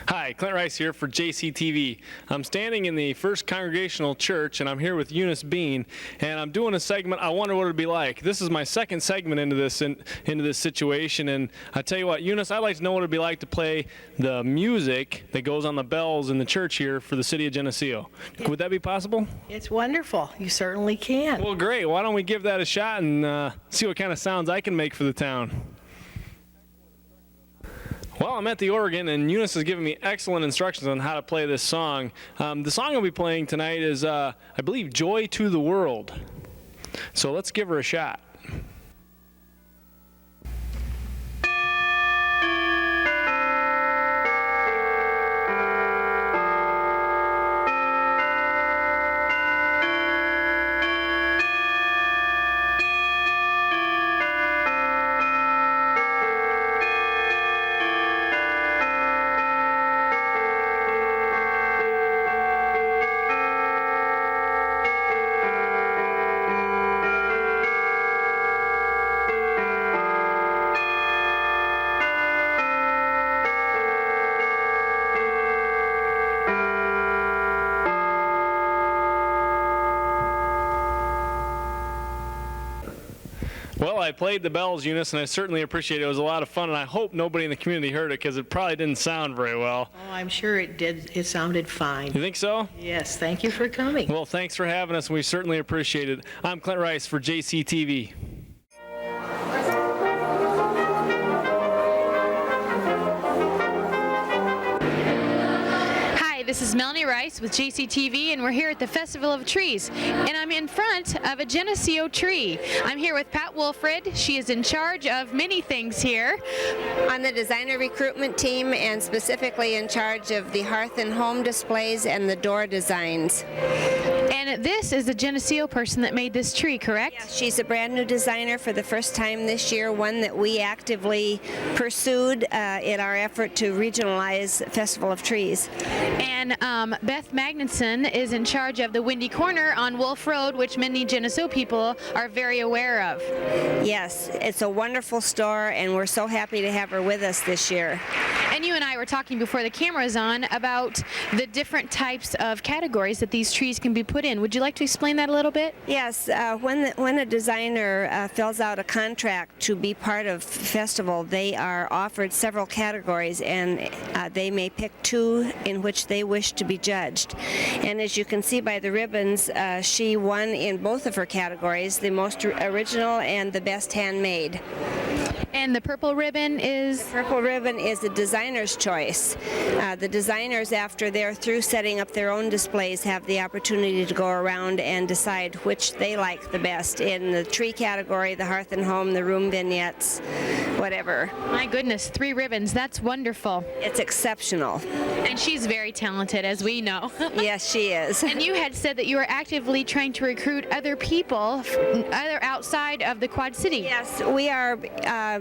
[SPEAKER 3] Hi, Clint Rice here for JCTV. I'm standing in the First Congregational Church, and I'm here with Eunice Bean, and I'm doing a segment, I wonder what it'd be like. This is my second segment into this situation, and I tell you what, Eunice, I'd like to know what it'd be like to play the music that goes on the bells in the church here for the city of Geneseo. Would that be possible?
[SPEAKER 6] It's wonderful. You certainly can.
[SPEAKER 3] Well, great. Why don't we give that a shot and see what kind of sounds I can make for the town. Well, I'm at the organ, and Eunice has given me excellent instructions on how to play this song. The song I'll be playing tonight is, I believe, Joy to the World. So let's give her a shot. Well, I played the bells, Eunice, and I certainly appreciate it. It was a lot of fun, and I hope nobody in the community heard it because it probably didn't sound very well.
[SPEAKER 6] Oh, I'm sure it did. It sounded fine.
[SPEAKER 3] You think so?
[SPEAKER 6] Yes, thank you for coming.
[SPEAKER 3] Well, thanks for having us, and we certainly appreciate it. I'm Clint Rice for JCTV.
[SPEAKER 27] This is Melanie Rice with JCTV, and we're here at the Festival of Trees, and I'm in front of a Geneseo tree. I'm here with Pat Wolfred. She is in charge of many things here.
[SPEAKER 7] On the designer recruitment team, and specifically in charge of the hearth and home displays and the door designs.
[SPEAKER 27] And this is the Geneseo person that made this tree, correct?
[SPEAKER 7] Yes, she's a brand new designer for the first time this year, one that we actively pursued in our effort to regionalize Festival of Trees.
[SPEAKER 27] And Beth Magnuson is in charge of the Windy Corner on Wolf Road, which many Geneseo people are very aware of.
[SPEAKER 7] Yes, it's a wonderful store, and we're so happy to have her with us this year.
[SPEAKER 27] And you and I were talking before the camera's on about the different types of categories that these trees can be put in. Would you like to explain that a little bit?
[SPEAKER 7] Yes, when a designer fills out a contract to be part of festival, they are offered several categories, and they may pick two in which they wish to be judged. And as you can see by the ribbons, she won in both of her categories, the most original and the best handmade.
[SPEAKER 27] And the purple ribbon is?
[SPEAKER 7] The purple ribbon is the designer's choice. The designers, after they're through setting up their own displays, have the opportunity to go around and decide which they like the best in the tree category, the hearth and home, the room vignettes, whatever.
[SPEAKER 27] My goodness, 3 ribbons. That's wonderful.
[SPEAKER 7] It's exceptional.
[SPEAKER 27] And she's very talented, as we know.
[SPEAKER 7] Yes, she is.
[SPEAKER 27] And you had said that you were actively trying to recruit other people, other outside of the Quad City.
[SPEAKER 7] Yes, we are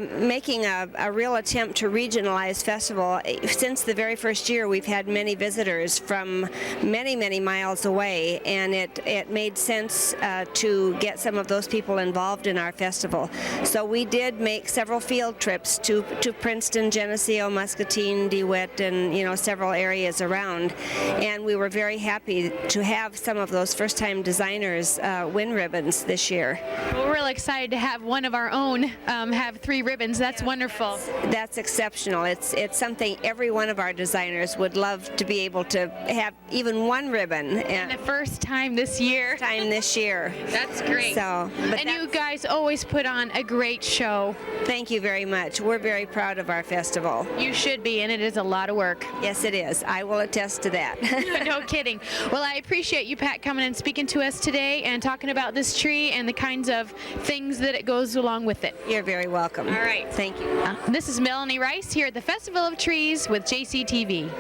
[SPEAKER 7] making a real attempt to regionalize festival. Since the very first year, we've had many visitors from many, many miles away, and it made sense to get some of those people involved in our festival. So we did make several field trips to Princeton, Geneseo, Muscatine, DeWitt, and several areas around, and we were very happy to have some of those first-time designers win ribbons this year.
[SPEAKER 27] Well, we're really excited to have one of our own have 3 ribbons. That's wonderful.
[SPEAKER 7] That's exceptional. It's something every one of our designers would love to be able to have even one ribbon.
[SPEAKER 27] And the first time this year.
[SPEAKER 7] That's
[SPEAKER 27] great. And you guys always put on a great show.
[SPEAKER 7] Thank you very much. We're very proud of our festival.
[SPEAKER 27] You should be, and it is a lot of work.
[SPEAKER 7] Yes, it is. I will attest to that.
[SPEAKER 27] No kidding. Well, I appreciate you, Pat, coming and speaking to us today and talking about this tree and the kinds of things that it goes along with it.
[SPEAKER 7] You're very welcome.
[SPEAKER 27] All right.
[SPEAKER 7] Thank you.
[SPEAKER 27] This is Melanie Rice here at the Festival of Trees with JCTV.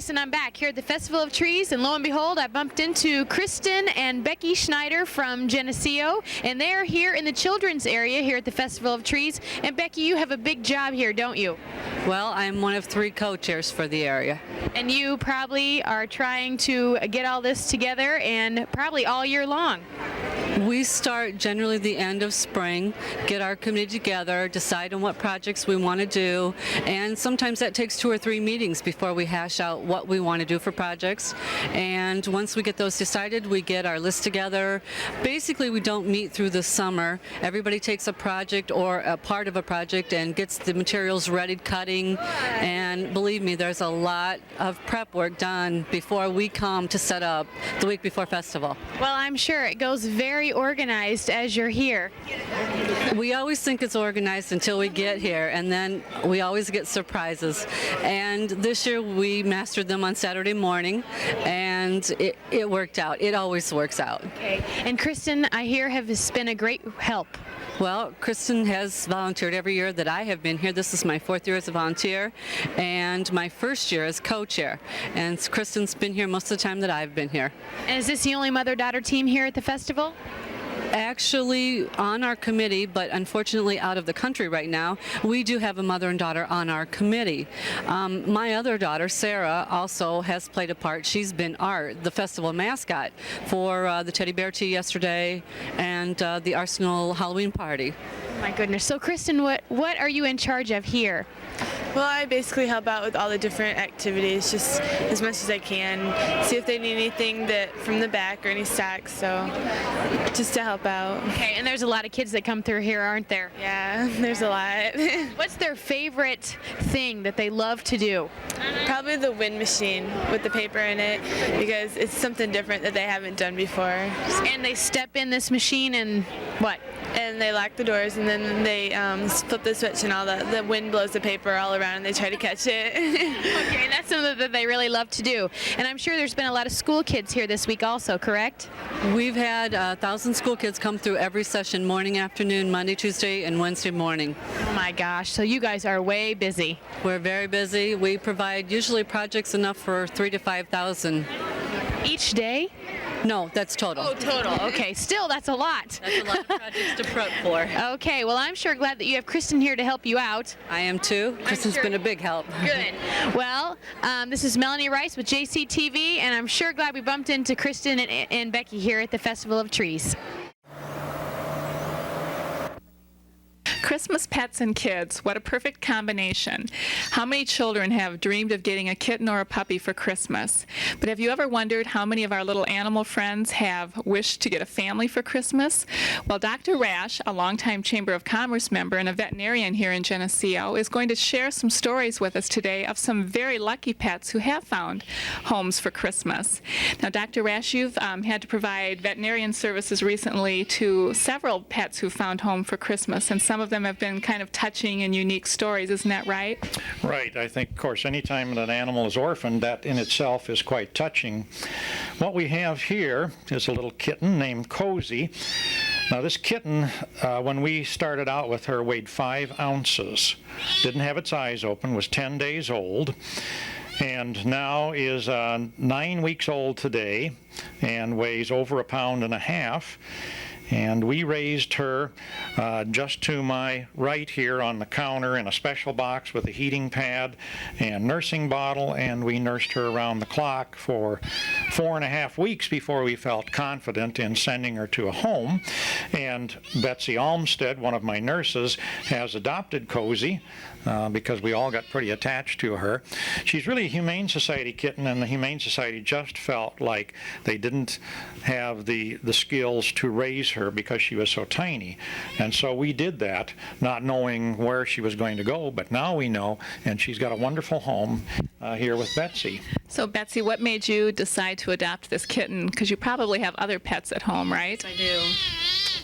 [SPEAKER 27] Chris, and I'm back here at the Festival of Trees, and lo and behold, I bumped into Kristen and Becky Schneider from Geneseo, and they're here in the children's area here at the Festival of Trees. And Becky, you have a big job here, don't you?
[SPEAKER 10] Well, I'm one of 3 co-chairs for the area.
[SPEAKER 27] And you probably are trying to get all this together, and probably all year long.
[SPEAKER 10] We start generally the end of spring, get our committee together, decide on what projects we want to do, and sometimes that takes 2 or 3 meetings before we hash out what we want to do for projects. And once we get those decided, we get our list together. Basically, we don't meet through the summer. Everybody takes a project or a part of a project and gets the materials ready, cutting, and believe me, there's a lot of prep work done before we come to set up the week before festival.
[SPEAKER 27] Well, I'm sure it goes very organized as you're here.
[SPEAKER 10] We always think it's organized until we get here, and then we always get surprises. And this year we mastered them on Saturday morning, and it worked out. It always works out.
[SPEAKER 27] Okay. And Kristen, I hear, has been a great help.
[SPEAKER 10] Well, Kristen has volunteered every year that I have been here. This is my 4th year as a volunteer, and my 1st year as co-chair. And Kristen's been here most of the time that I've been here.
[SPEAKER 27] And is this the only mother-daughter team here at the festival?
[SPEAKER 10] Actually on our committee, but unfortunately out of the country right now, we do have a mother and daughter on our committee. My other daughter, Sarah, also has played a part. She's been the festival mascot for the Teddy Bear Tea yesterday and the Arsenal Halloween party.
[SPEAKER 27] Oh my goodness. So Kristen, what are you in charge of here?
[SPEAKER 12] Well, I basically help out with all the different activities, just as much as I can. See if they need anything from the back or any stacks, so just to help out.
[SPEAKER 27] Okay, and there's a lot of kids that come through here, aren't there?
[SPEAKER 12] Yeah, there's a lot.
[SPEAKER 27] What's their favorite thing that they love to do?
[SPEAKER 12] Probably the wind machine with the paper in it, because it's something different that they haven't done before.
[SPEAKER 27] And they step in this machine and what?
[SPEAKER 12] And they lock the doors, and then they flip the switch, and all the wind blows the paper all around, and they try to catch it.
[SPEAKER 27] Okay, that's something that they really love to do. And I'm sure there's been a lot of school kids here this week also, correct?
[SPEAKER 10] We've had 1,000 school kids come through every session, morning, afternoon, Monday, Tuesday, and Wednesday morning.
[SPEAKER 27] Oh my gosh, so you guys are way busy.
[SPEAKER 10] We're very busy. We provide usually projects enough for 3,000 to 5,000.
[SPEAKER 27] Each day?
[SPEAKER 10] No, that's total.
[SPEAKER 27] Oh, total. Okay, still, that's a lot.
[SPEAKER 10] That's a lot of projects to prep for.
[SPEAKER 27] Okay, well, I'm sure glad that you have Kristen here to help you out.
[SPEAKER 10] I am too. Kristen's been a big help.
[SPEAKER 27] Good. Well, this is Melanie Rice with JCTV, and I'm sure glad we bumped into Kristen and Becky here at the Festival of Trees.
[SPEAKER 14] Christmas pets and kids, what a perfect combination. How many children have dreamed of getting a kitten or a puppy for Christmas? But have you ever wondered how many of our little animal friends have wished to get a family for Christmas? Well, Dr. Rash, a longtime Chamber of Commerce member and a veterinarian here in Geneseo, is going to share some stories with us today of some very lucky pets who have found homes for Christmas. Now, Dr. Rash, you've had to provide veterinarian services recently to several pets who found home for Christmas, and some of them have been kind of touching and unique stories. Isn't that right?
[SPEAKER 15] Right. I think, of course, anytime that an animal is orphaned, that in itself is quite touching. What we have here is a little kitten named Cozy. Now, this kitten, when we started out with her, weighed 5 ounces, didn't have its eyes open, was 10 days old, and now is 9 weeks old today and weighs over 1.5 pounds. And we raised her just to my right here on the counter in a special box with a heating pad and nursing bottle, and we nursed her around the clock for 4.5 weeks before we felt confident in sending her to a home. And Betsy Olmsted, one of my nurses, has adopted Cozy because we all got pretty attached to her. She's really a Humane Society kitten, and the Humane Society just felt like they didn't have the skills to raise her because she was so tiny. And so we did that, not knowing where she was going to go, but now we know, and she's got a wonderful home here with Betsy.
[SPEAKER 14] So Betsy, what made you decide to adopt this kitten? Because you probably have other pets at home, right?
[SPEAKER 23] I do.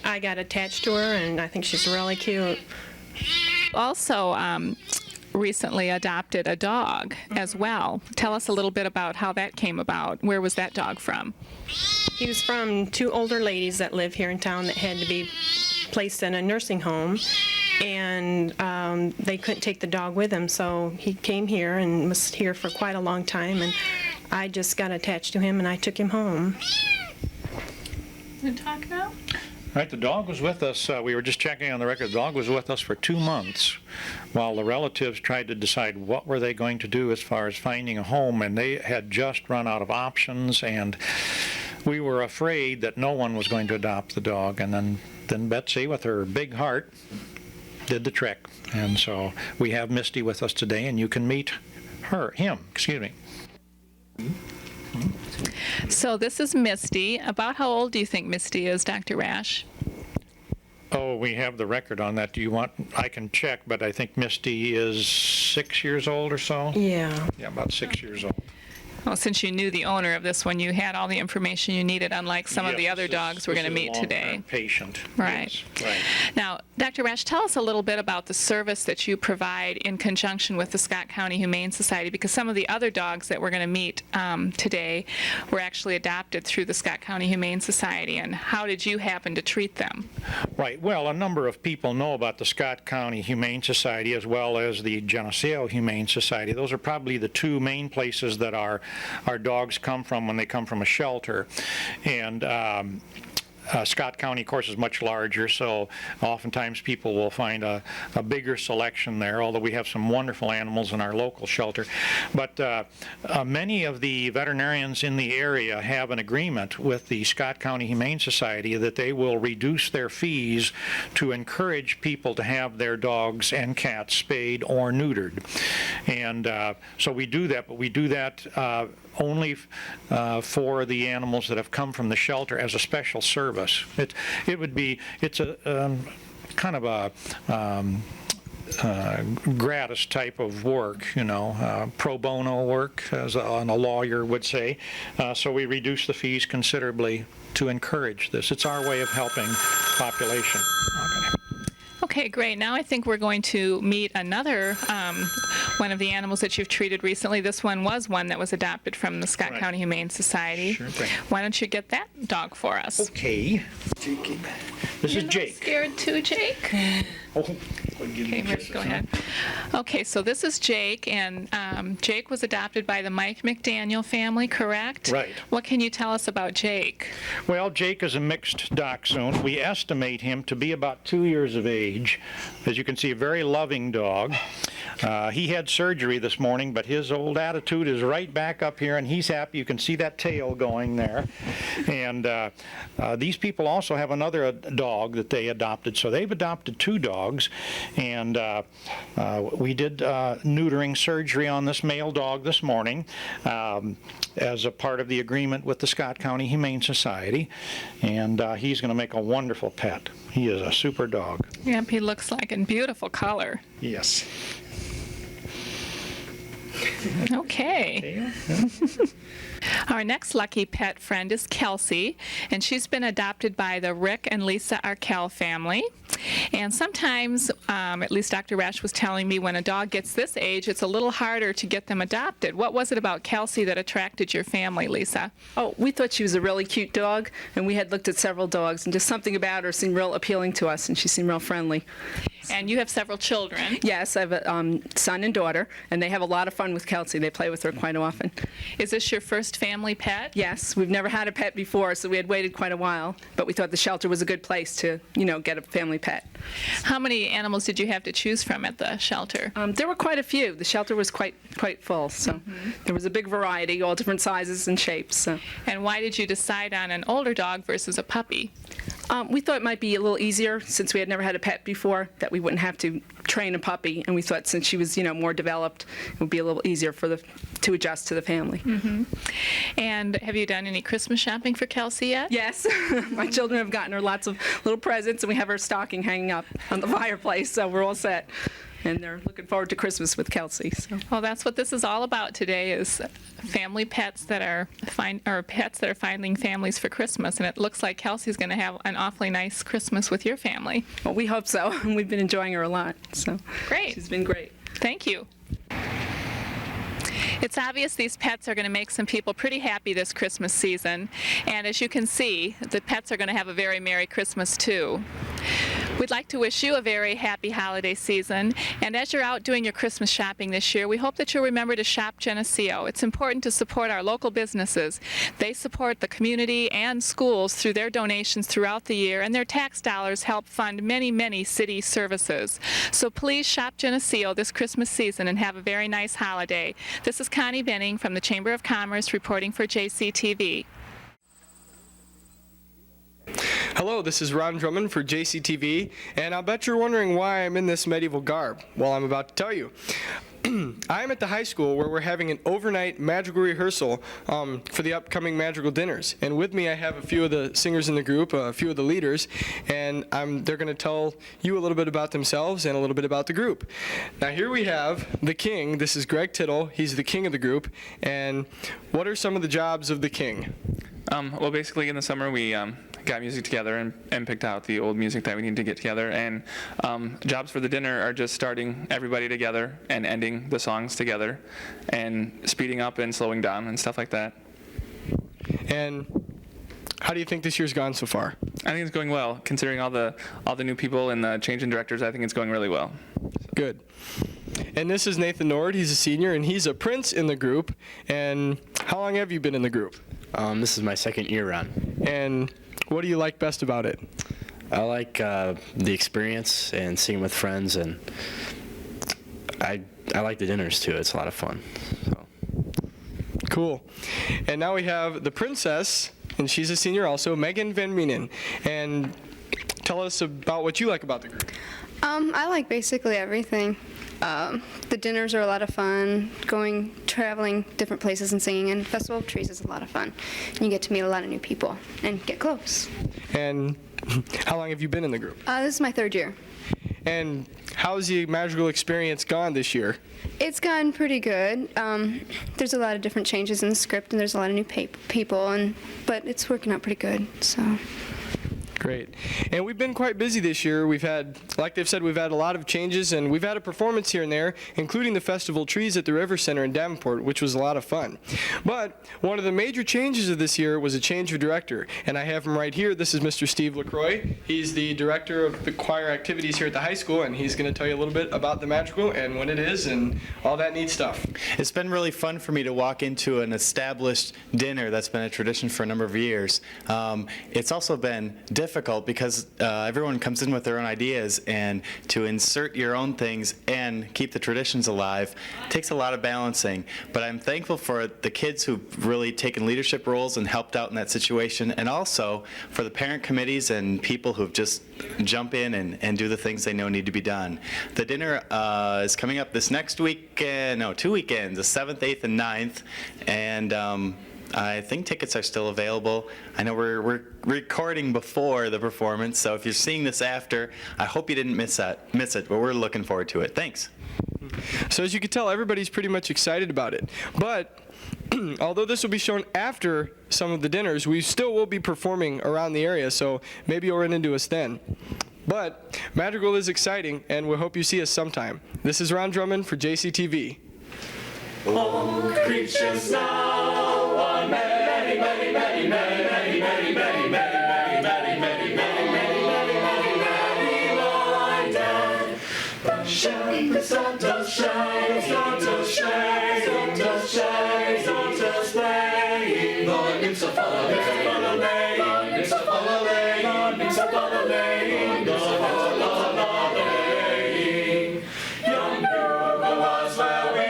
[SPEAKER 23] I got attached to her, and I think she's really cute.
[SPEAKER 14] Also, recently adopted a dog as well. Tell us a little bit about how that came about. Where was that dog from?
[SPEAKER 23] He was from 2 older ladies that live here in town that had to be placed in a nursing home.
[SPEAKER 12] and they couldn't take the dog with them, so he came here and was here for quite a long time, and I just got attached to him and I took him home.
[SPEAKER 14] You talk now?
[SPEAKER 15] Right, the dog was with us, we were just checking on the record, the dog was with us for 2 months while the relatives tried to decide what were they going to do as far as finding a home, and they had just run out of options, and we were afraid that no one was going to adopt the dog. And then Betsy, with her big heart, did the trick. And so we have Misty with us today, and you can meet him.
[SPEAKER 14] So this is Misty. About how old do you think Misty is, Dr. Rash?
[SPEAKER 15] Oh, we have the record on that. Do you want, I can check, but I think Misty is 6 years old or so?
[SPEAKER 12] Yeah.
[SPEAKER 15] Yeah, about 6 years old.
[SPEAKER 14] Well, since you knew the owner of this one, you had all the information you needed, unlike some of the other dogs we're going to meet today.
[SPEAKER 15] Patient.
[SPEAKER 14] Right.
[SPEAKER 15] Yes, right.
[SPEAKER 14] Now, Dr. Rash, tell us a little bit about the service that you provide in conjunction with the Scott County Humane Society, because some of the other dogs that we're going to meet today were actually adopted through the Scott County Humane Society. And how did you happen to treat them?
[SPEAKER 15] Right. Well, a number of people know about the Scott County Humane Society as well as the Geneseo Humane Society. Those are probably the two main places that our dogs come from when they come from a shelter. And Scott County, of course, is much larger, so oftentimes people will find a bigger selection there, although we have some wonderful animals in our local shelter. But many of the veterinarians in the area have an agreement with the Scott County Humane Society that they will reduce their fees to encourage people to have their dogs and cats spayed or neutered. And so we do that, but we do that only for the animals that have come from the shelter as a special service. It's a kind of a gratis type of work, pro bono work, as a lawyer would say. So we reduce the fees considerably to encourage this. It's our way of helping population.
[SPEAKER 14] Okay, great. Now I think we're going to meet another one of the animals that you've treated recently. This one was one that was adopted from the Scott County Humane Society. Sure thing. Why don't you get that dog for us?
[SPEAKER 15] Okay. This is Jake.
[SPEAKER 14] Scared too, Jake? Okay, go ahead. Okay, so this is Jake, and Jake was adopted by the Mike McDaniel family, correct?
[SPEAKER 15] Right.
[SPEAKER 14] What can you tell us about Jake?
[SPEAKER 15] Well, Jake is a mixed dachshund. We estimate him to be about 2 years of age. As you can see, a very loving dog. He had surgery this morning, but his old attitude is right back up here, and he's happy. You can see that tail going there. And these people also have another dog that they adopted, so they've adopted 2 dogs. And we did neutering surgery on this male dog this morning as a part of the agreement with the Scott County Humane Society. And he's going to make a wonderful pet. He is a super dog.
[SPEAKER 14] Yep, he looks like a beautiful color.
[SPEAKER 15] Yes.
[SPEAKER 14] Okay. Our next lucky pet friend is Kelsey, and she's been adopted by the Rick and Lisa Arkell family. And sometimes, at least Dr. Rash was telling me, when a dog gets this age, it's a little harder to get them adopted. What was it about Kelsey that attracted your family, Lisa?
[SPEAKER 8] Oh, we thought she was a really cute dog, and we had looked at several dogs, and just something about her seemed real appealing to us, and she seemed real friendly.
[SPEAKER 14] And you have several children.
[SPEAKER 8] Yes, I have a son and daughter, and they have a lot of fun with Kelsey. They play with her quite often.
[SPEAKER 14] Is this your first family pet?
[SPEAKER 8] Yes, we've never had a pet before, so we had waited quite a while, but we thought the shelter was a good place to, get a family pet.
[SPEAKER 14] How many animals did you have to choose from at the shelter?
[SPEAKER 8] There were quite a few. The shelter was quite full, so there was a big variety, all different sizes and shapes. So.
[SPEAKER 14] And why did you decide on an older dog versus a puppy?
[SPEAKER 8] We thought it might be a little easier, since we had never had a pet before, that we wouldn't have to train a puppy, and we thought since she was, more developed, it would be a little easier to adjust to the family.
[SPEAKER 14] Mm-hmm. And have you done any Christmas shopping for Kelsey yet?
[SPEAKER 8] Yes. My children have gotten her lots of little presents, and we have her stocking hanging up on the fireplace, so we're all set. And they're looking forward to Christmas with Kelsey. So.
[SPEAKER 14] Well, that's what this is all about today: is family pets that are pets that are finding families for Christmas. And it looks like Kelsey's going to have an awfully nice Christmas with your family.
[SPEAKER 8] Well, we hope so. We've been enjoying her a lot. So
[SPEAKER 14] great.
[SPEAKER 8] She's been great.
[SPEAKER 14] Thank you. It's obvious these pets are going to make some people pretty happy this Christmas season, and as you can see, the pets are going to have a very Merry Christmas too. We'd like to wish you a very happy holiday season, and as you're out doing your Christmas shopping this year, we hope that you'll remember to shop Geneseo. It's important to support our local businesses. They support the community and schools through their donations throughout the year, and their tax dollars help fund many, many city services. So please shop Geneseo this Christmas season and have a very nice holiday. This is Connie Benning from the Chamber of Commerce reporting for JCTV.
[SPEAKER 11] Hello, this is Ron Drummond for JCTV, and I'll bet you're wondering why I'm in this medieval garb. Well, I'm about to tell you. I'm at the high school where we're having an overnight magical rehearsal for the upcoming magical dinners. And with me I have a few of the singers in the group, a few of the leaders, and they're going to tell you a little bit about themselves and a little bit about the group. Now here we have the king. This is Greg Tittle. He's the king of the group. And what are some of the jobs of the king?
[SPEAKER 13] Well, basically in the summer we got music together and picked out the old music that we need to get together, and jobs for the dinner are just starting everybody together and ending the songs together and speeding up and slowing down and stuff like that.
[SPEAKER 11] And how do you think this year's gone so far?
[SPEAKER 13] I think it's going well, considering all the new people and the change in directors. I think it's going really well.
[SPEAKER 11] Good. And this is Nathan Nord. He's a senior and he's a prince in the group. And how long have you been in the group?
[SPEAKER 16] This is my second year run.
[SPEAKER 11] And what do you like best about it?
[SPEAKER 16] I like the experience and singing with friends, and I like the dinners too. It's a lot of fun. So.
[SPEAKER 11] Cool. And now we have the princess, and she's a senior also, Megan Van Meenen. And tell us about what you like about the group.
[SPEAKER 17] I like basically everything. The dinners are a lot of fun, traveling different places and singing, and Festival of Trees is a lot of fun. You get to meet a lot of new people and get close.
[SPEAKER 11] And how long have you been in the group?
[SPEAKER 17] This is my third year.
[SPEAKER 11] And how's the magical experience gone this year?
[SPEAKER 17] It's gone pretty good. There's a lot of different changes in the script, and there's a lot of new people, but it's working out pretty good. So.
[SPEAKER 11] Great. And we've been quite busy this year. We've had, like they've said, we've had a lot of changes, and we've had a performance here and there, including the Festival Trees at the River Center in Davenport, which was a lot of fun. But one of the major changes of this year was a change of director, and I have him right here. This is Mr. Steve LaCroix. He's the director of the choir activities here at the high school, and he's going to tell you a little bit about the magical and when it is and all that neat stuff.
[SPEAKER 24] It's been really fun for me to walk into an established dinner that's been a tradition for a number of years. It's also been difficult because everyone comes in with their own ideas, and to insert your own things and keep the traditions alive takes a lot of balancing. But I'm thankful for the kids who've really taken leadership roles and helped out in that situation, and also for the parent committees and people who've just jump in and do the things they know need to be done. The dinner is coming up this next week, 2 weekends, the 7th, 8th, and 9th, and I think tickets are still available. I know we're recording before the performance, so if you're seeing this after, I hope you didn't miss it, but we're looking forward to it. Thanks.
[SPEAKER 11] So as you can tell, everybody's pretty much excited about it. But although this will be shown after some of the dinners, we still will be performing around the area, so maybe you'll run into us then. But Madrigal is exciting, and we hope you see us sometime. This is Ron Drummond for JCTV.
[SPEAKER 25] All creatures now are many, many, many, many, many, many, many, many, many, many, many, many, many, minded. The shepherds don't just shades, don't just shades, don't just shades, don't just playing. The nymphs are following, the nymphs are following, the nymphs are following, the nymphs are following. Young Hugo was where we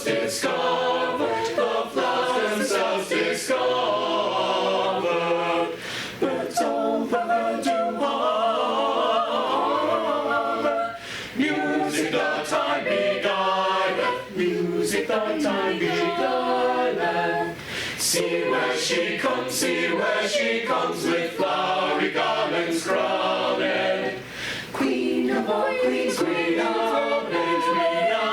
[SPEAKER 25] discovered, the flowers themselves discovered, but told them to harbor. Music the time beguiled, music the time beguiled. See where she comes, see where she comes, with flowery garlands crowded. Queen of all queens, queen of all queens, queen of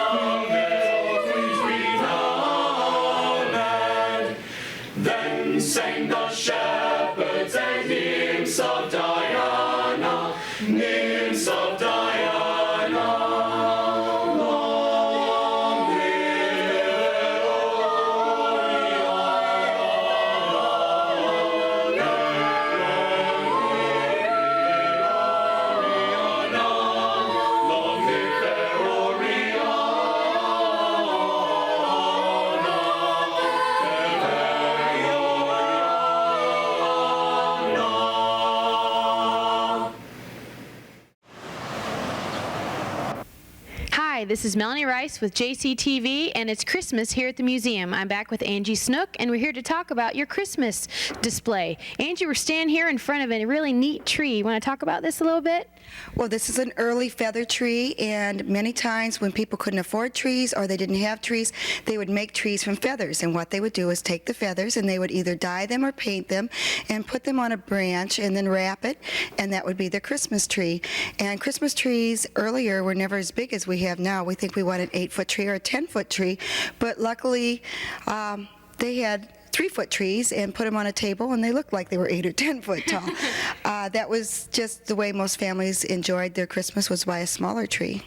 [SPEAKER 25] then sang the shepherds and nymphs of Diana, nymphs of Diana. Long live
[SPEAKER 27] Hi, this is Melanie Rice with JCTV, and it's Christmas here at the museum. I'm back with Angie Snook, and we're here to talk about your Christmas display. Angie, we're standing here in front of a really neat tree. You want to talk about this a little bit?
[SPEAKER 2] Well, this is an early feather tree, and many times when people couldn't afford trees or they didn't have trees, they would make trees from feathers. And what they would do is take the feathers and they would either dye them or paint them and put them on a branch and then wrap it, and that would be the Christmas tree. And Christmas trees earlier were never as big as we have now. We think we want an 8-foot tree or a 10-foot tree, but luckily they had 3-foot trees and put them on a table, and they looked like they were 8 or 10 foot tall. That was just the way most families enjoyed their Christmas, was by a smaller tree.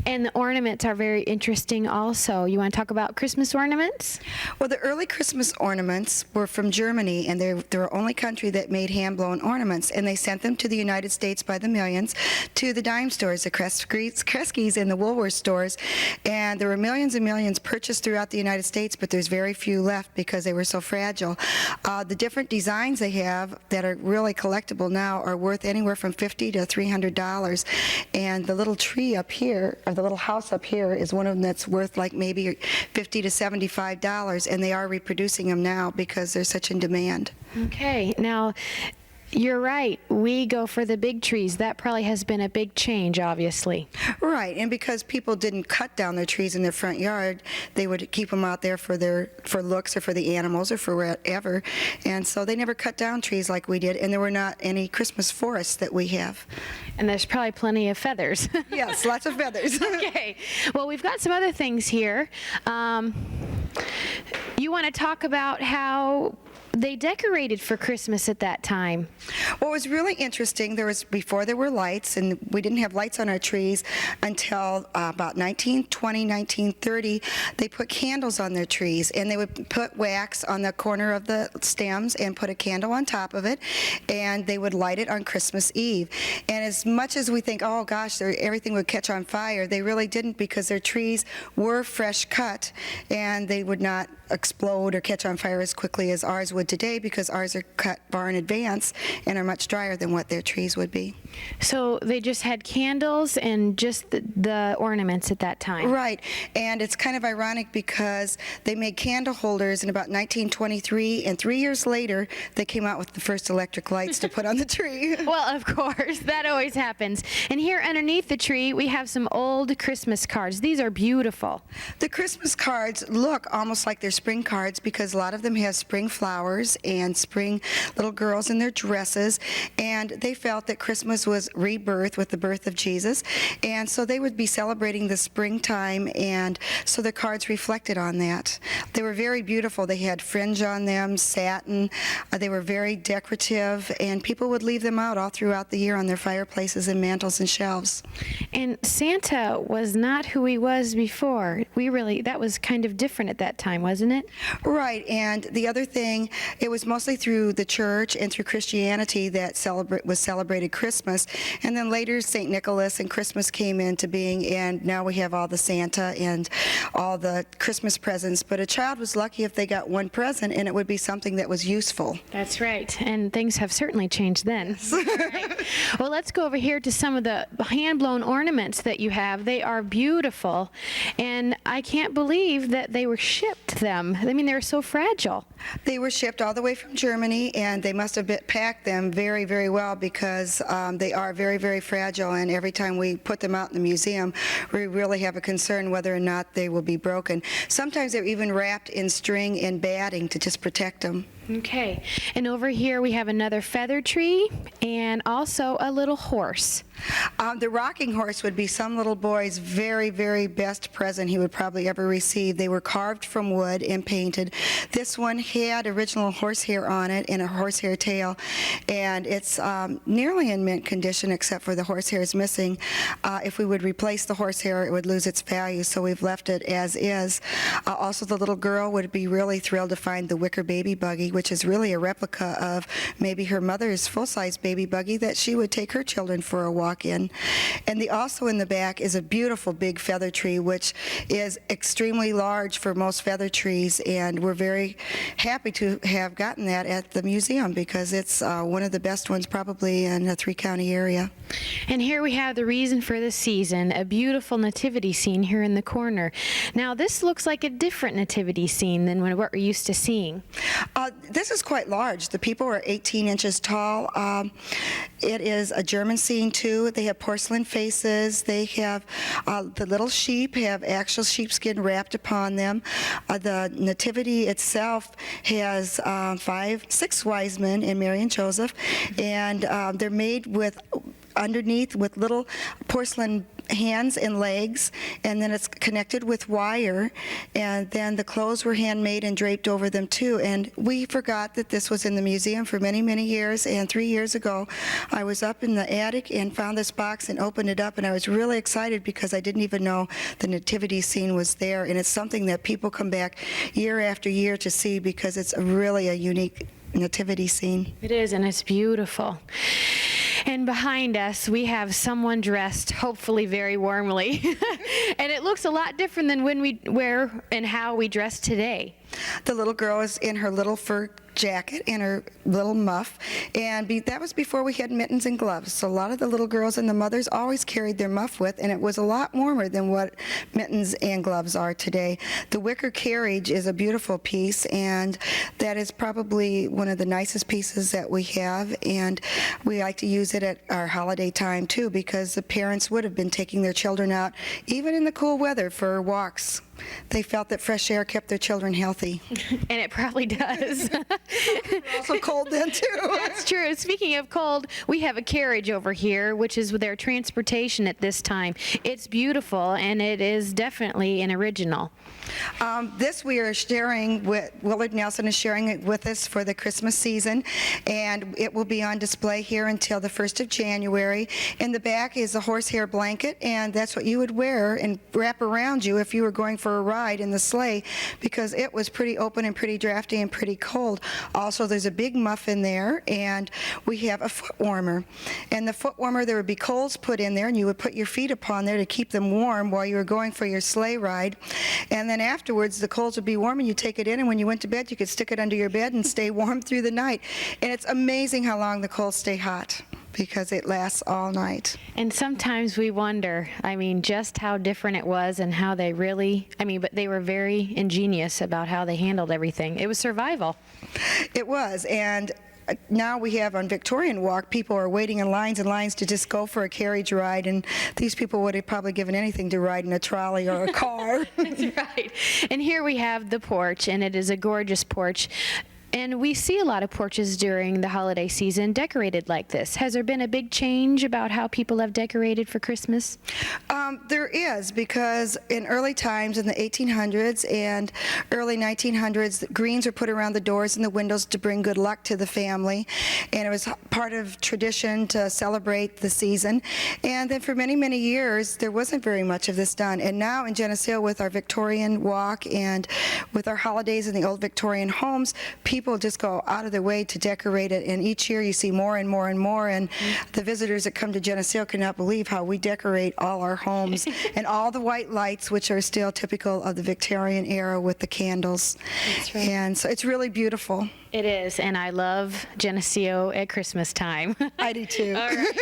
[SPEAKER 27] And the ornaments are very interesting also. You want to talk about Christmas ornaments?
[SPEAKER 2] Well, the early Christmas ornaments were from Germany, and they're the only country that made hand-blown ornaments, and they sent them to the United States by the millions to the dime stores, the Kresge's and the Woolworth stores, and there were millions and millions purchased throughout the United States, but there's very few left because they were so fragile. The different designs they have that are really collectible now are worth anywhere from $50 to $300, and the little tree up here, or the little house up here, is one of them that's worth like maybe $50 to $75, and they are reproducing them now because they're such in demand.
[SPEAKER 27] Okay, now you're right. We go for the big trees. That probably has been a big change, obviously.
[SPEAKER 2] Right, and because people didn't cut down their trees in their front yard, they would keep them out there for looks or for the animals or for whatever, and so they never cut down trees like we did, and there were not any Christmas forests that we have.
[SPEAKER 27] And there's probably plenty of feathers.
[SPEAKER 2] Yes, lots of feathers.
[SPEAKER 27] Okay, well, we've got some other things here. You want to talk about how they decorated for Christmas at that time?
[SPEAKER 2] What was really interesting, before there were lights, and we didn't have lights on our trees until about 1920, 1930, they put candles on their trees, and they would put wax on the corner of the stems and put a candle on top of it, and they would light it on Christmas Eve. And as much as we think, oh gosh, everything would catch on fire, they really didn't, because their trees were fresh cut, and they would not explode or catch on fire as quickly as ours would today, because ours are cut far in advance and are much drier than what their trees would be.
[SPEAKER 27] So they just had candles and just the ornaments at that time?
[SPEAKER 2] Right, and it's kind of ironic because they made candle holders in about 1923, and 3 years later they came out with the first electric lights to put on the tree.
[SPEAKER 27] Well, of course, that always happens. And here underneath the tree we have some old Christmas cards. These are beautiful.
[SPEAKER 2] The Christmas cards look almost like they're spring cards because a lot of them have spring flowers and spring little girls in their dresses, and they felt that Christmas was rebirth with the birth of Jesus, and so they would be celebrating the springtime, and so the cards reflected on that. They were very beautiful. They had fringe on them, satin. They were very decorative, and people would leave them out all throughout the year on their fireplaces and mantles and shelves.
[SPEAKER 27] And Santa was not who he was before. That was kind of different at that time, wasn't it?
[SPEAKER 2] Right, and the other thing, it was mostly through the church and through Christianity that was celebrated Christmas, and then later St. Nicholas and Christmas came into being, and now we have all the Santa and all the Christmas presents, but a child was lucky if they got one present, and it would be something that was useful.
[SPEAKER 27] That's right, and things have certainly changed then. Right. Well, let's go over here to some of the hand-blown ornaments that you have. They are beautiful, and I can't believe that they were shipped them. I mean, they were so fragile.
[SPEAKER 2] They were shipped all the way from Germany, and they must have packed them very, very well because they are very, very fragile, and every time we put them out in the museum, we really have a concern whether or not they will be broken. Sometimes they're even wrapped in string and batting to just protect them.
[SPEAKER 27] Okay, and over here we have another feather tree and also a little horse.
[SPEAKER 2] The rocking horse would be some little boy's very, very best present he would probably ever receive. They were carved from wood and painted. This one had original horsehair on it and a horsehair tail, and it's nearly in mint condition except for the horsehair is missing. If we would replace the horsehair, it would lose its value, so we've left it as is. Also, the little girl would be really thrilled to find the wicker baby buggy, which is really a replica of maybe her mother's full-size baby buggy that she would take her children for a walk in. And also in the back is a beautiful big feather tree, which is extremely large for most feather trees, and we're very happy to have gotten that at the museum because it's one of the best ones probably in the three-county area.
[SPEAKER 27] And here we have the reason for the season, a beautiful nativity scene here in the corner. Now this looks like a different nativity scene than what we're used to seeing.
[SPEAKER 2] This is quite large. The people are 18 inches tall. It is a German scene too. They have porcelain faces. They have the little sheep have actual sheepskin wrapped upon them. The nativity itself has 6 wise men and Mary and Joseph, and they're made with underneath with little porcelain hands and legs, and then it's connected with wire, and then the clothes were handmade and draped over them too. And we forgot that this was in the museum for many, many years, and 3 years ago I was up in the attic and found this box and opened it up, and I was really excited because I didn't even know the nativity scene was there, and it's something that people come back year after year to see because it's really a unique nativity scene.
[SPEAKER 27] It is, and it's beautiful. And behind us, we have someone dressed, hopefully very warmly. And it looks a lot different than when we wear and how we dress today.
[SPEAKER 2] The little girl is in her little fur jacket and her little muff, and that was before we had mittens and gloves. So a lot of the little girls and the mothers always carried their muff with, and it was a lot warmer than what mittens and gloves are today. The wicker carriage is a beautiful piece, and that is probably one of the nicest pieces that we have, and we like to use it at our holiday time too because the parents would have been taking their children out even in the cool weather for walks. They felt that fresh air kept their children healthy.
[SPEAKER 27] And it probably does.
[SPEAKER 2] Also cold then too.
[SPEAKER 27] That's true. Speaking of cold, we have a carriage over here, which is their transportation at this time. It's beautiful, and it is definitely an original.
[SPEAKER 2] This we are sharing with, Willard Nelson is sharing it with us for the Christmas season, and it will be on display here until the 1st of January. In the back is a horsehair blanket, and that's what you would wear and wrap around you if you were going for a ride in the sleigh because it was pretty open and pretty drafty and pretty cold. Also, there's a big muff in there, and we have a foot warmer. And the foot warmer, there would be coals put in there, and you would put your feet upon there to keep them warm while you were going for your sleigh ride. And then afterwards, the coals would be warm, and you take it in, and when you went to bed, you could stick it under your bed and stay warm through the night. And it's amazing how long the coals stay hot because it lasts all night.
[SPEAKER 27] And sometimes we wonder, just how different it was and how they really, but they were very ingenious about how they handled everything. It was survival.
[SPEAKER 2] It was, and now we have on Victorian Walk, people are waiting in lines and lines to just go for a carriage ride, and these people would have probably given anything to ride in a trolley or a car.
[SPEAKER 27] That's right. And here we have the porch, and it is a gorgeous porch. And we see a lot of porches during the holiday season decorated like this. Has there been a big change about how people have decorated for Christmas?
[SPEAKER 2] There is, because in early times in the 1800s and early 1900s, greens were put around the doors and the windows to bring good luck to the family, and it was part of tradition to celebrate the season. And then for many, many years, there wasn't very much of this done. And now in Geneseo, with our Victorian Walk and with our holidays in the old Victorian homes, people just go out of their way to decorate it, and each year you see more and more and more, and the visitors that come to Geneseo cannot believe how we decorate all our homes and all the white lights, which are still typical of the Victorian era with the candles.
[SPEAKER 27] That's right.
[SPEAKER 2] And so it's really beautiful.
[SPEAKER 27] It is, and I love Geneseo at Christmas time.
[SPEAKER 2] I do too.
[SPEAKER 27] All right.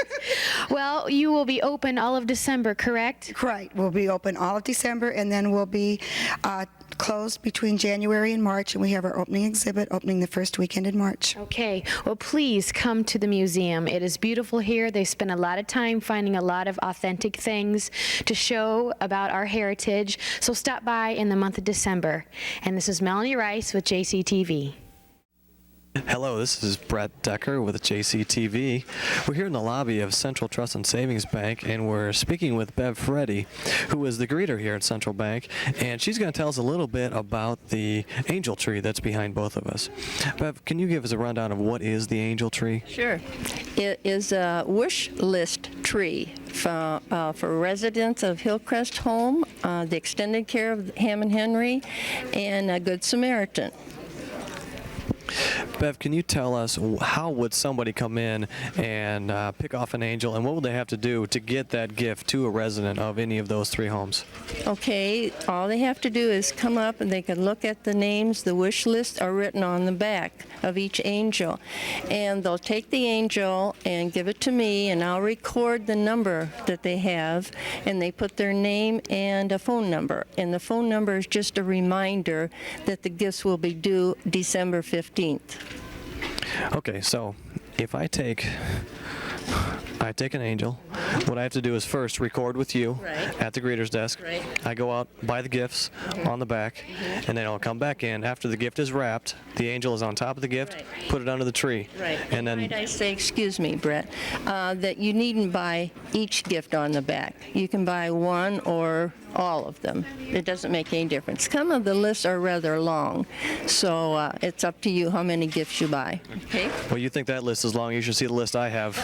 [SPEAKER 27] Well, you will be open all of December, correct?
[SPEAKER 2] Right. We'll be open all of December, and then we'll be closed between January and March, and we have our opening exhibit opening the first weekend in March.
[SPEAKER 27] Okay. Well, please come to the museum. It is beautiful here. They spend a lot of time finding a lot of authentic things to show about our heritage. So stop by in the month of December. And this is Melanie Rice with JCTV.
[SPEAKER 4] Hello, this is Brett Decker with JCTV. We're here in the lobby of Central Trust and Savings Bank, and we're speaking with Bev Freddy, who is the greeter here at Central Bank, and she's going to tell us a little bit about the angel tree that's behind both of us. Bev, can you give us a rundown of what is the angel tree?
[SPEAKER 5] Sure. It is a wish list tree for residents of Hillcrest Home, the extended care of Ham and Henry, and a Good Samaritan.
[SPEAKER 4] Bev, can you tell us how would somebody come in and pick off an angel, and what would they have to do to get that gift to a resident of any of those 3 homes?
[SPEAKER 5] Okay, all they have to do is come up and they can look at the names. The wish lists are written on the back of each angel. And they'll take the angel and give it to me, and I'll record the number that they have, and they put their name and a phone number. And the phone number is just a reminder that the gifts will be due December 15th.
[SPEAKER 4] Okay, so if I take an angel, what I have to do is first record with you at the greeter's desk.
[SPEAKER 5] Right.
[SPEAKER 4] I go out, buy the gifts on the back, and then I'll come back in. After the gift is wrapped, the angel is on top of the gift, put it under the tree.
[SPEAKER 5] Right.
[SPEAKER 4] And then
[SPEAKER 5] Might I say, excuse me, Brett, that you needn't buy each gift on the back. You can buy one or all of them. It doesn't make any difference. Some of the lists are rather long, so it's up to you how many gifts you buy. Okay?
[SPEAKER 4] Well, you think that list is long, you should see the list I have.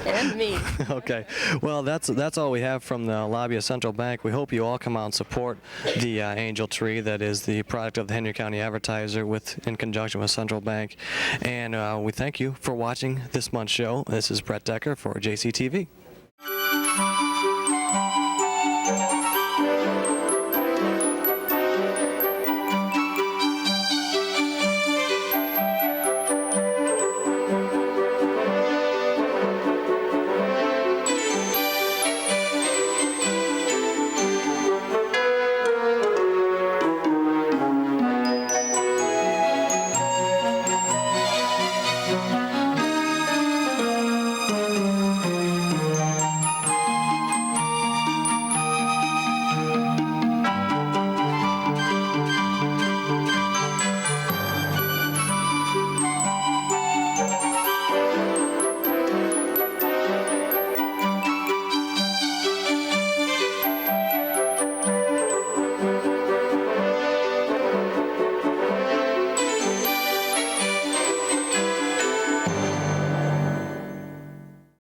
[SPEAKER 5] And me.
[SPEAKER 4] Okay. Well, that's all we have from the lobby of Central Bank. We hope you all come out and support the angel tree that is the product of the Henry County Advertiser in conjunction with Central Bank. And we thank you for watching this month's show. This is Brett Decker for JCTV.